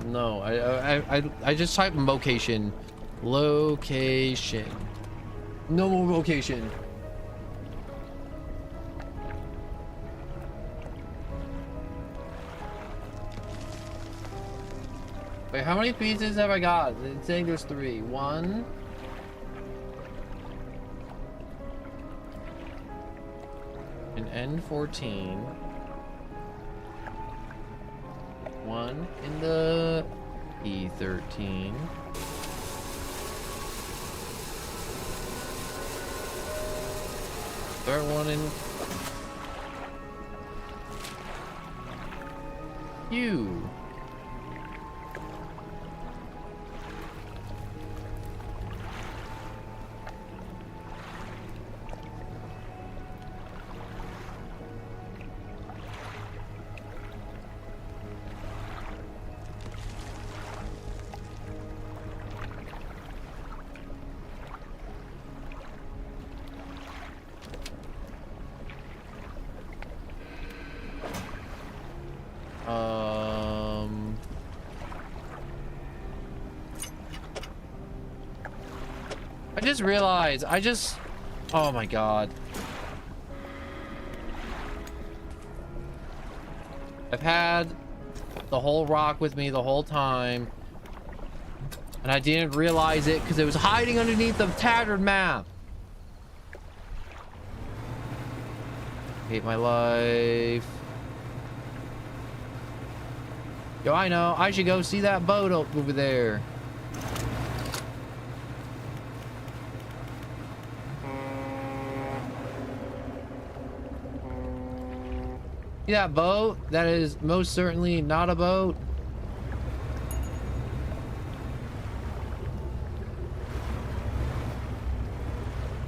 No, I just typed location. Location. No more location. Wait, how many pieces have I got? It's saying there's 3. 1. An N14. 1 in the E13. Third one in Q. I just realized I just Oh my god. I've had the whole rock with me the whole time, and I didn't realize it because it was hiding underneath the tattered map. Hate my life. Yo, I know. I should go see that boat over there. See that boat? That is most certainly not a boat.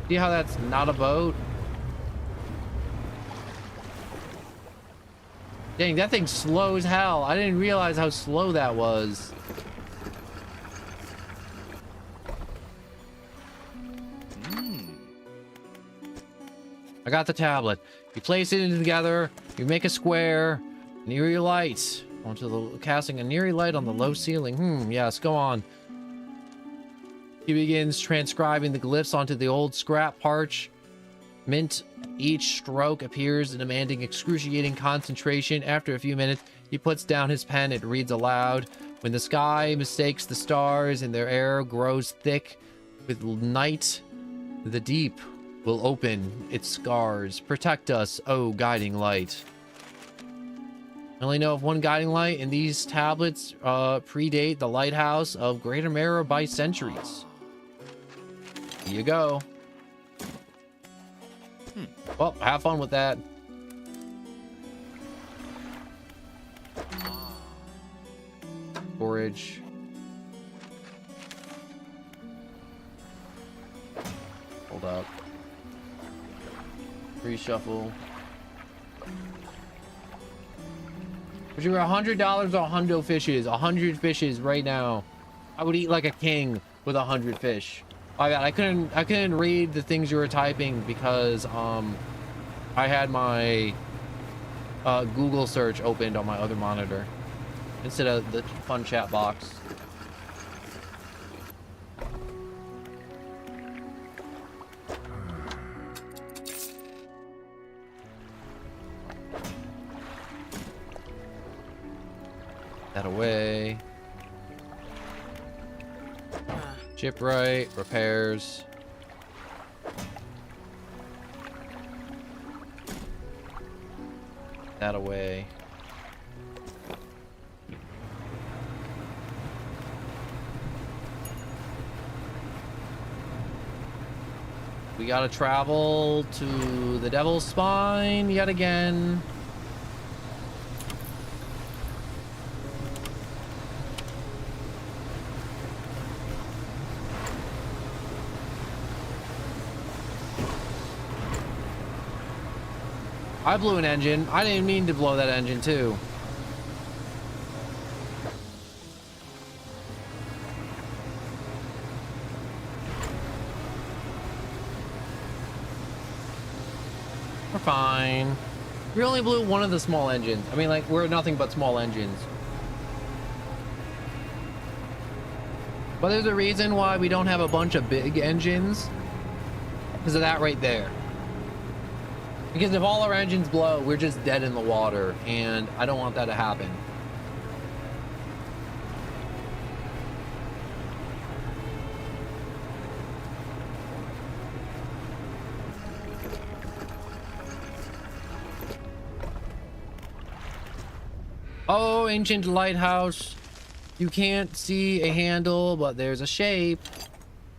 See how that's not a boat? Dang, that thing's slow as hell. I didn't realize how slow that was. I got the tablet. You place it together, you make a square, near your light. Onto the casting a near light on the low ceiling. Yes, go on. He begins transcribing the glyphs onto the old scrap parchment. Each stroke appears demanding excruciating concentration. After a few minutes, he puts down his pen. It reads aloud. When the sky mistakes the stars and their air grows thick with night, the deep will open its scars. Protect us, oh guiding light. I only know of one guiding light, and these tablets predate the lighthouse of Greater Mirror by centuries. Here you go. Well, have fun with that. Storage. Hold up. Reshuffle. Would you $100 or 100 fishes? 100 fishes right now. I would eat like a king with 100 fish. Oh god, I couldn't read the things you were typing because I had my Google search opened on my other monitor instead of the fun chat box. That away. Shipwright, repairs. That away. We gotta travel to the Devil's Spine yet again. I blew an engine. I didn't mean to blow that engine too. We're fine. We only blew one of the small engines. I mean, like, we're nothing but small engines. But there's a reason why we don't have a bunch of big engines. Because of that right there. Because if all our engines blow, we're just dead in the water, and I don't want that to happen. Oh, ancient lighthouse. You can't see a handle, but there's a shape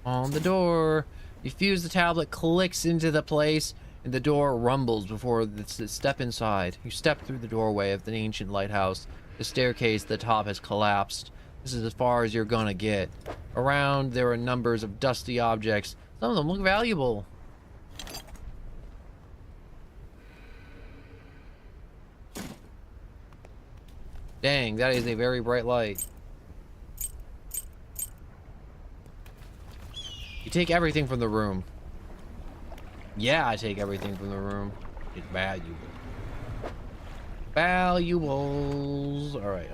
on the door. You fuse the tablet, clicks into the place, and the door rumbles before the step inside. You step through the doorway of the ancient lighthouse. The staircase at the top has collapsed. This is as far as you're gonna get. Around, there are numbers of dusty objects. Some of them look valuable. Dang, that is a very bright light. You take everything from the room. Yeah, I take everything from the room. It's valuable. Valuables. Alright,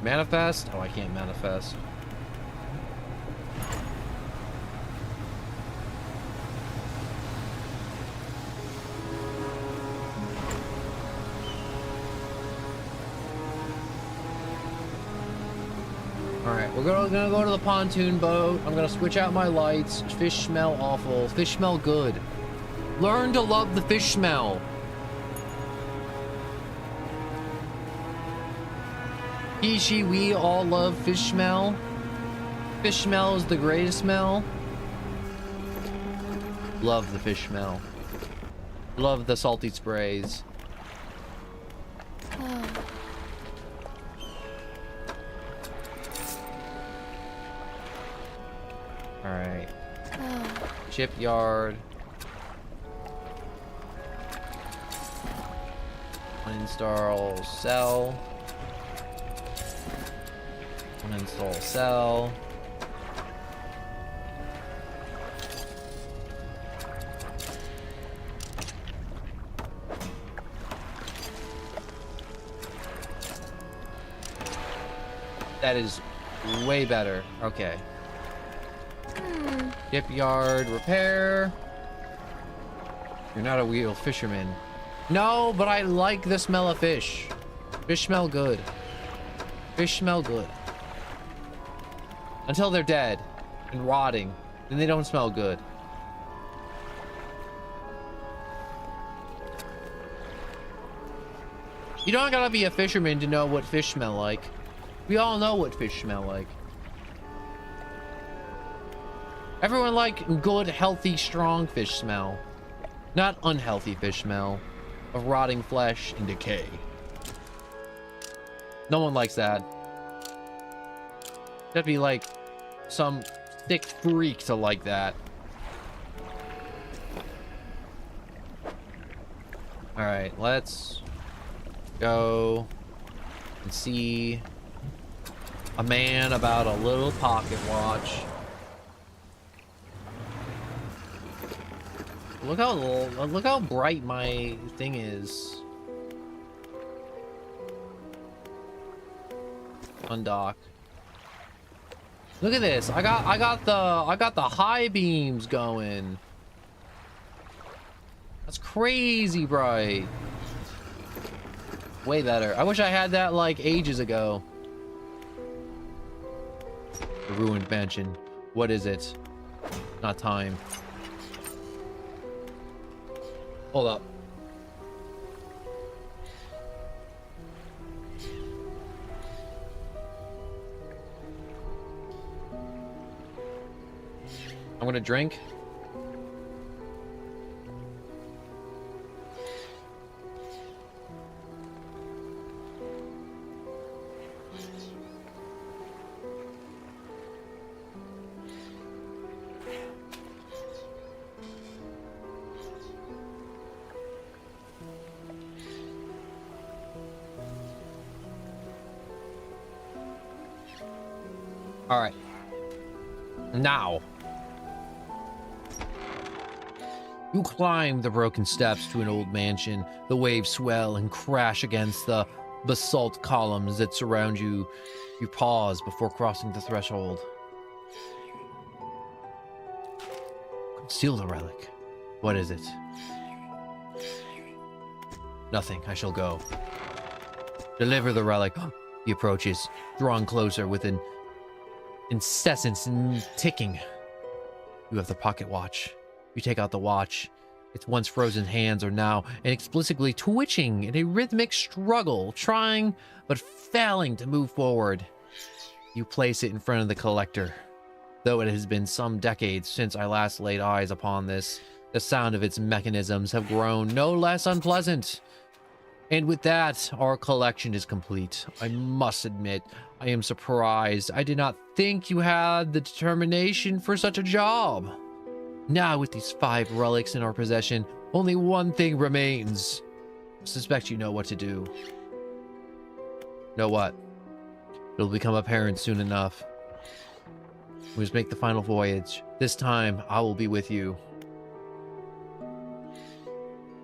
manifest? Oh, I can't manifest. Alright, we're gonna go to the pontoon boat. I'm gonna switch out my lights. Fish smell awful. Fish smell good. Learn to love the fish smell. He, she, we all love fish smell. Fish smell is the greatest smell. Love the fish smell. Love the salty sprays. Alright. Shipyard. Uninstall cell. Uninstall cell. That is way better. Okay. Shipyard repair. You're not a real fisherman. No, but I like the smell of fish. Fish smell good. Fish smell good. Until they're dead and rotting. Then they don't smell good. You don't gotta be a fisherman to know what fish smell like. We all know what fish smell like. Everyone like good, healthy, strong fish smell. Not unhealthy fish smell of rotting flesh and decay. No one likes that. That'd be like some sick freak to like that. Alright, let's go and see a man about a little pocket watch. Look how bright my thing is. Undock. Look at this. I got the high beams going. That's crazy bright. Way better. I wish I had that like ages ago. The ruined mansion. What is it? Not time. Hold up. I'm gonna drink. All right. Now. You climb the broken steps to an old mansion. The waves swell and crash against the basalt columns that surround you. You pause before crossing the threshold. Conceal the relic. What is it? Nothing. I shall go. Deliver the relic. He approaches, drawing closer with an incessant ticking. You have the pocket watch. You take out the watch. Its once frozen hands are now inexplicably twitching in a rhythmic struggle, trying but failing to move forward. You place it in front of the collector. Though it has been some decades since I last laid eyes upon this, the sound of its mechanisms have grown no less unpleasant. And with that, our collection is complete. I must admit, I am surprised. I did not think you had the determination for such a job. Now, with these 5 relics in our possession, only one thing remains. I suspect you know what to do. Know what? It'll become apparent soon enough. We must make the final voyage. This time, I will be with you.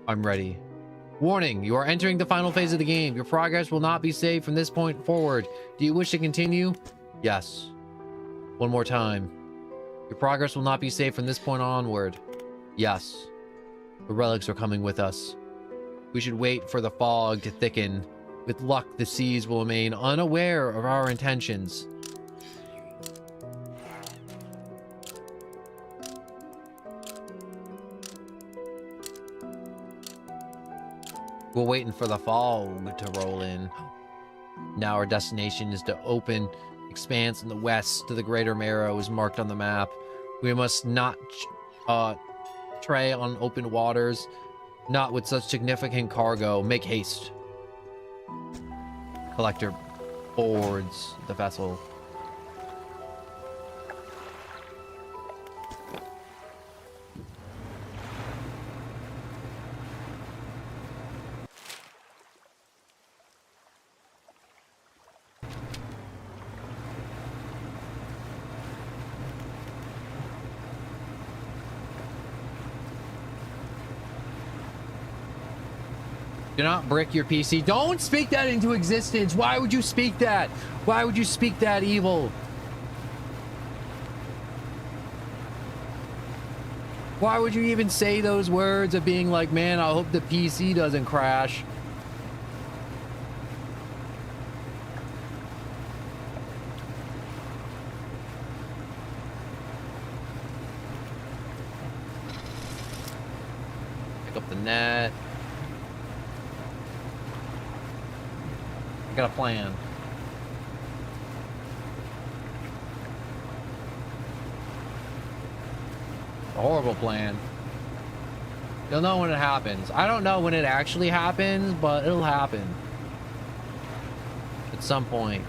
I'm ready. Warning, you are entering the final phase of the game. Your progress will not be saved from this point forward. Do you wish to continue? Yes. One more time. Your progress will not be saved from this point onward. Yes. The relics are coming with us. We should wait for the fog to thicken. With luck, the seas will remain unaware of our intentions. We're waiting for the fog to roll in. Now our destination is to open expanse in the west to the Greater Marrow is marked on the map. We must not tray on open waters, not with such significant cargo. Make haste. Collector boards the vessel. Do not brick your PC. Don't speak that into existence. Why would you speak that? Why would you speak that evil? Why would you even say those words of being like, man, I hope the PC doesn't crash? Pick up the net. I got a plan. A horrible plan. You'll know when it happens. I don't know when it actually happens, but it'll happen. At some point.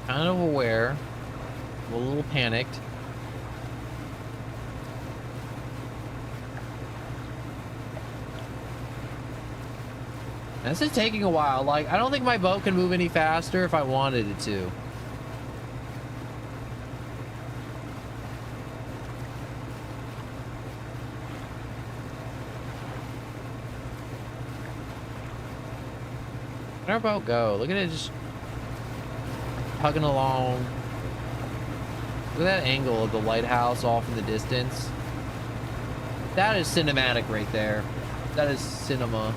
Kind of aware, a little panicked. This is taking a while. Like, I don't think my boat can move any faster if I wanted it to. Where'd our boat go? Look at it just hugging along. Look at that angle of the lighthouse off in the distance. That is cinematic right there. That is cinema.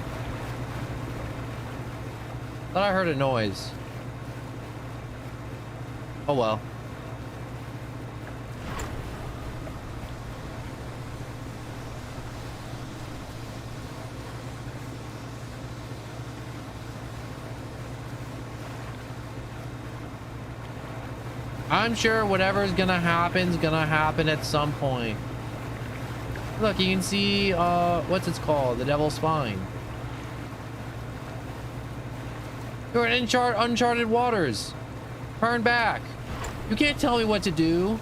Thought I heard a noise. Oh well. I'm sure whatever's gonna happen is gonna happen at some point. Look, you can see, what's it's called? The Devil's Spine. You're in uncharted waters. Turn back. You can't tell me what to do.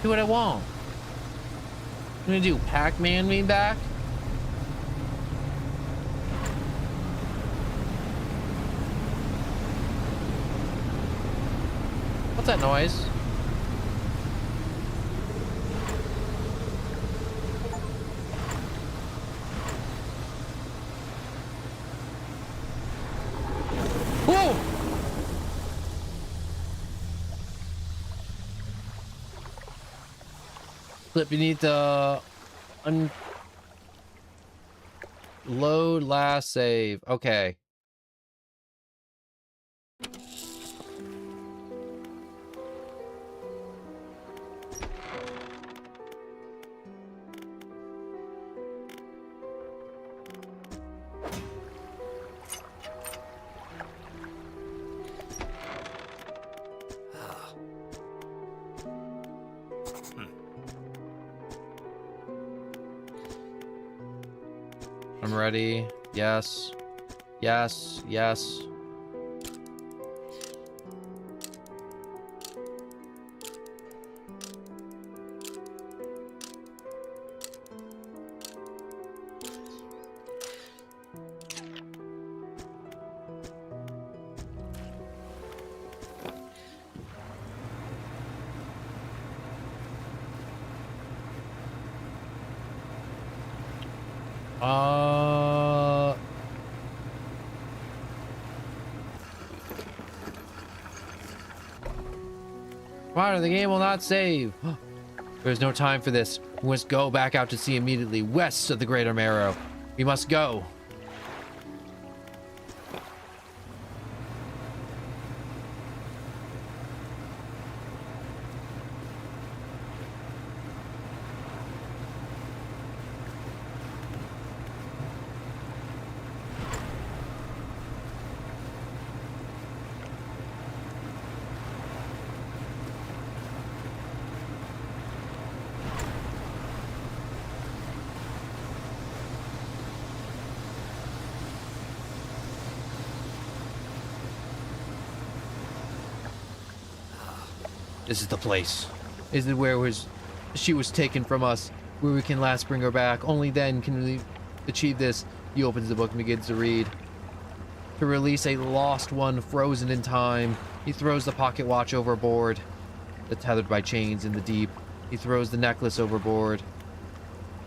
Do what I want. I'm gonna do Pac-Man me back. What's that noise? Whoa! Flip beneath the load last save. Okay. I'm ready. Yes. Yes. Yes. Fire, the game will not save. There is no time for this. We must go back out to sea immediately, west of the Greater Marrow. We must go. This is the place. Is it where she was taken from us, where we can last bring her back? Only then can we achieve this. He opens the book and begins to read. To release a lost one frozen in time, he throws the pocket watch overboard. Tethered by chains in the deep, he throws the necklace overboard.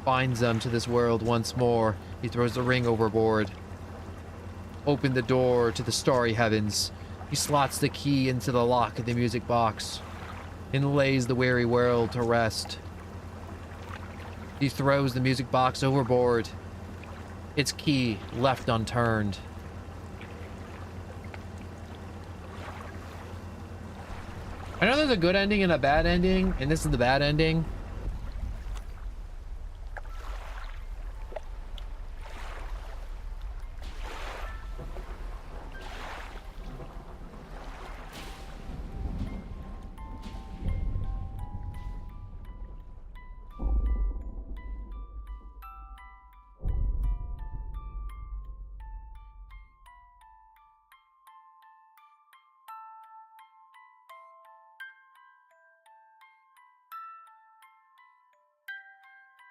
Binds them to this world once more. He throws the ring overboard. Open the door to the starry heavens. He slots the key into the lock of the music box and lays the weary world to rest. He throws the music box overboard. Its key left unturned. I know there's a good ending and a bad ending, and this is the bad ending.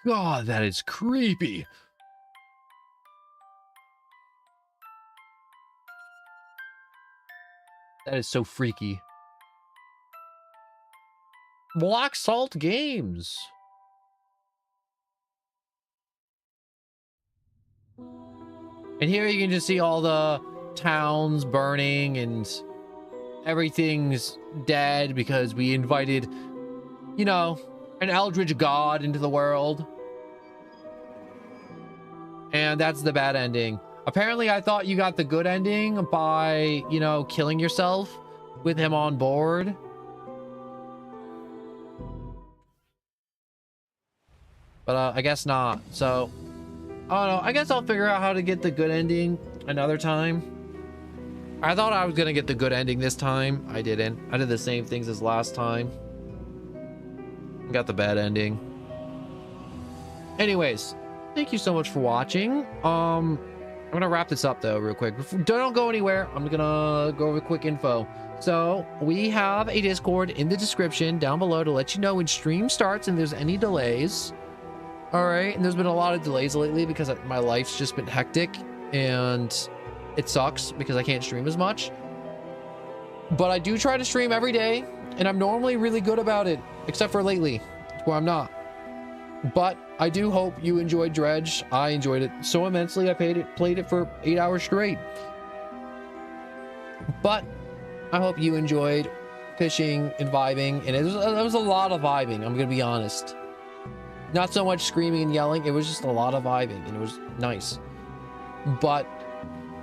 God, that is creepy. That is so freaky. Black Salt Games. And here you can just see all the towns burning and everything's dead because we invited, you know, an eldritch god into the world. And that's the bad ending. Apparently, I thought you got the good ending by, you know, killing yourself with him on board. But I guess not. So, I don't know. I guess I'll figure out how to get the good ending another time. I thought I was going to get the good ending this time. I didn't. I did the same things as last time. Got the bad ending. Anyways, thank you so much for watching. I'm gonna wrap this up though real quick. Don't go anywhere. I'm gonna go over quick info. So we have a Discord in the description down below to let you know when stream starts and there's any delays. All right, and there's been a lot of delays lately because my life's just been hectic and it sucks because I can't stream as much. But I do try to stream every day and I'm normally really good about it, except for lately where I'm not. But I do hope you enjoyed Dredge. I enjoyed it so immensely. I played it for 8 hours straight. But I hope you enjoyed fishing and vibing. And it was a lot of vibing, I'm gonna be honest. Not so much screaming and yelling. It was just a lot of vibing and it was nice. But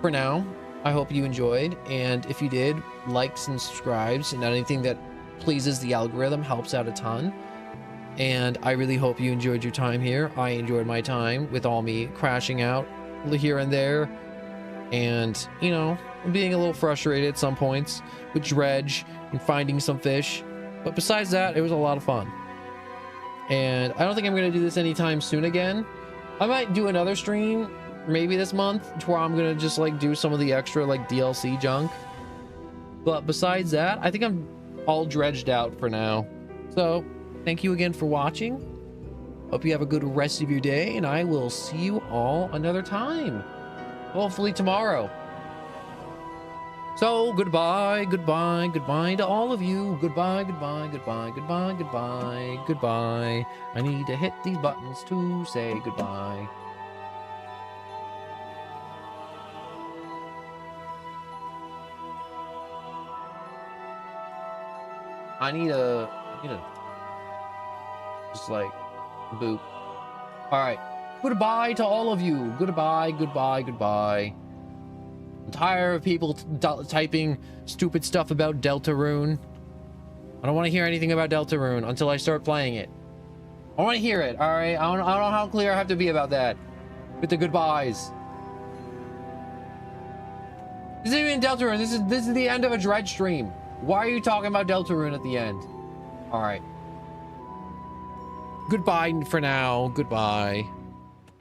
for now, I hope you enjoyed. And if you did, likes and subscribes and anything that pleases the algorithm helps out a ton. And I really hope you enjoyed your time here. I enjoyed my time with all me crashing out here and there and, you know, being a little frustrated at some points with Dredge and finding some fish. But besides that, it was a lot of fun. And I don't think I'm going to do this anytime soon again. I might do another stream maybe this month where I'm going to just like do some of the extra like DLC junk. But besides that, I think I'm all dredged out for now. So thank you again for watching. Hope you have a good rest of your day, and I will see you all another time. Hopefully tomorrow. So goodbye, goodbye, goodbye to all of you. Goodbye, goodbye, goodbye, goodbye, goodbye, goodbye. I need to hit these buttons to say goodbye. I need a Just like, boop. All right. Goodbye to all of you. Goodbye, goodbye, goodbye. I'm tired of people typing stupid stuff about Deltarune. I don't want to hear anything about Deltarune until I start playing it. I want to hear it, all right? I don't know how clear I have to be about that. With the goodbyes. This isn't even Deltarune. This is the end of a Dredge stream. Why are you talking about Deltarune at the end? All right. Goodbye for now. Goodbye.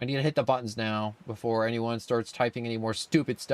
I need to hit the buttons now before anyone starts typing any more stupid stuff.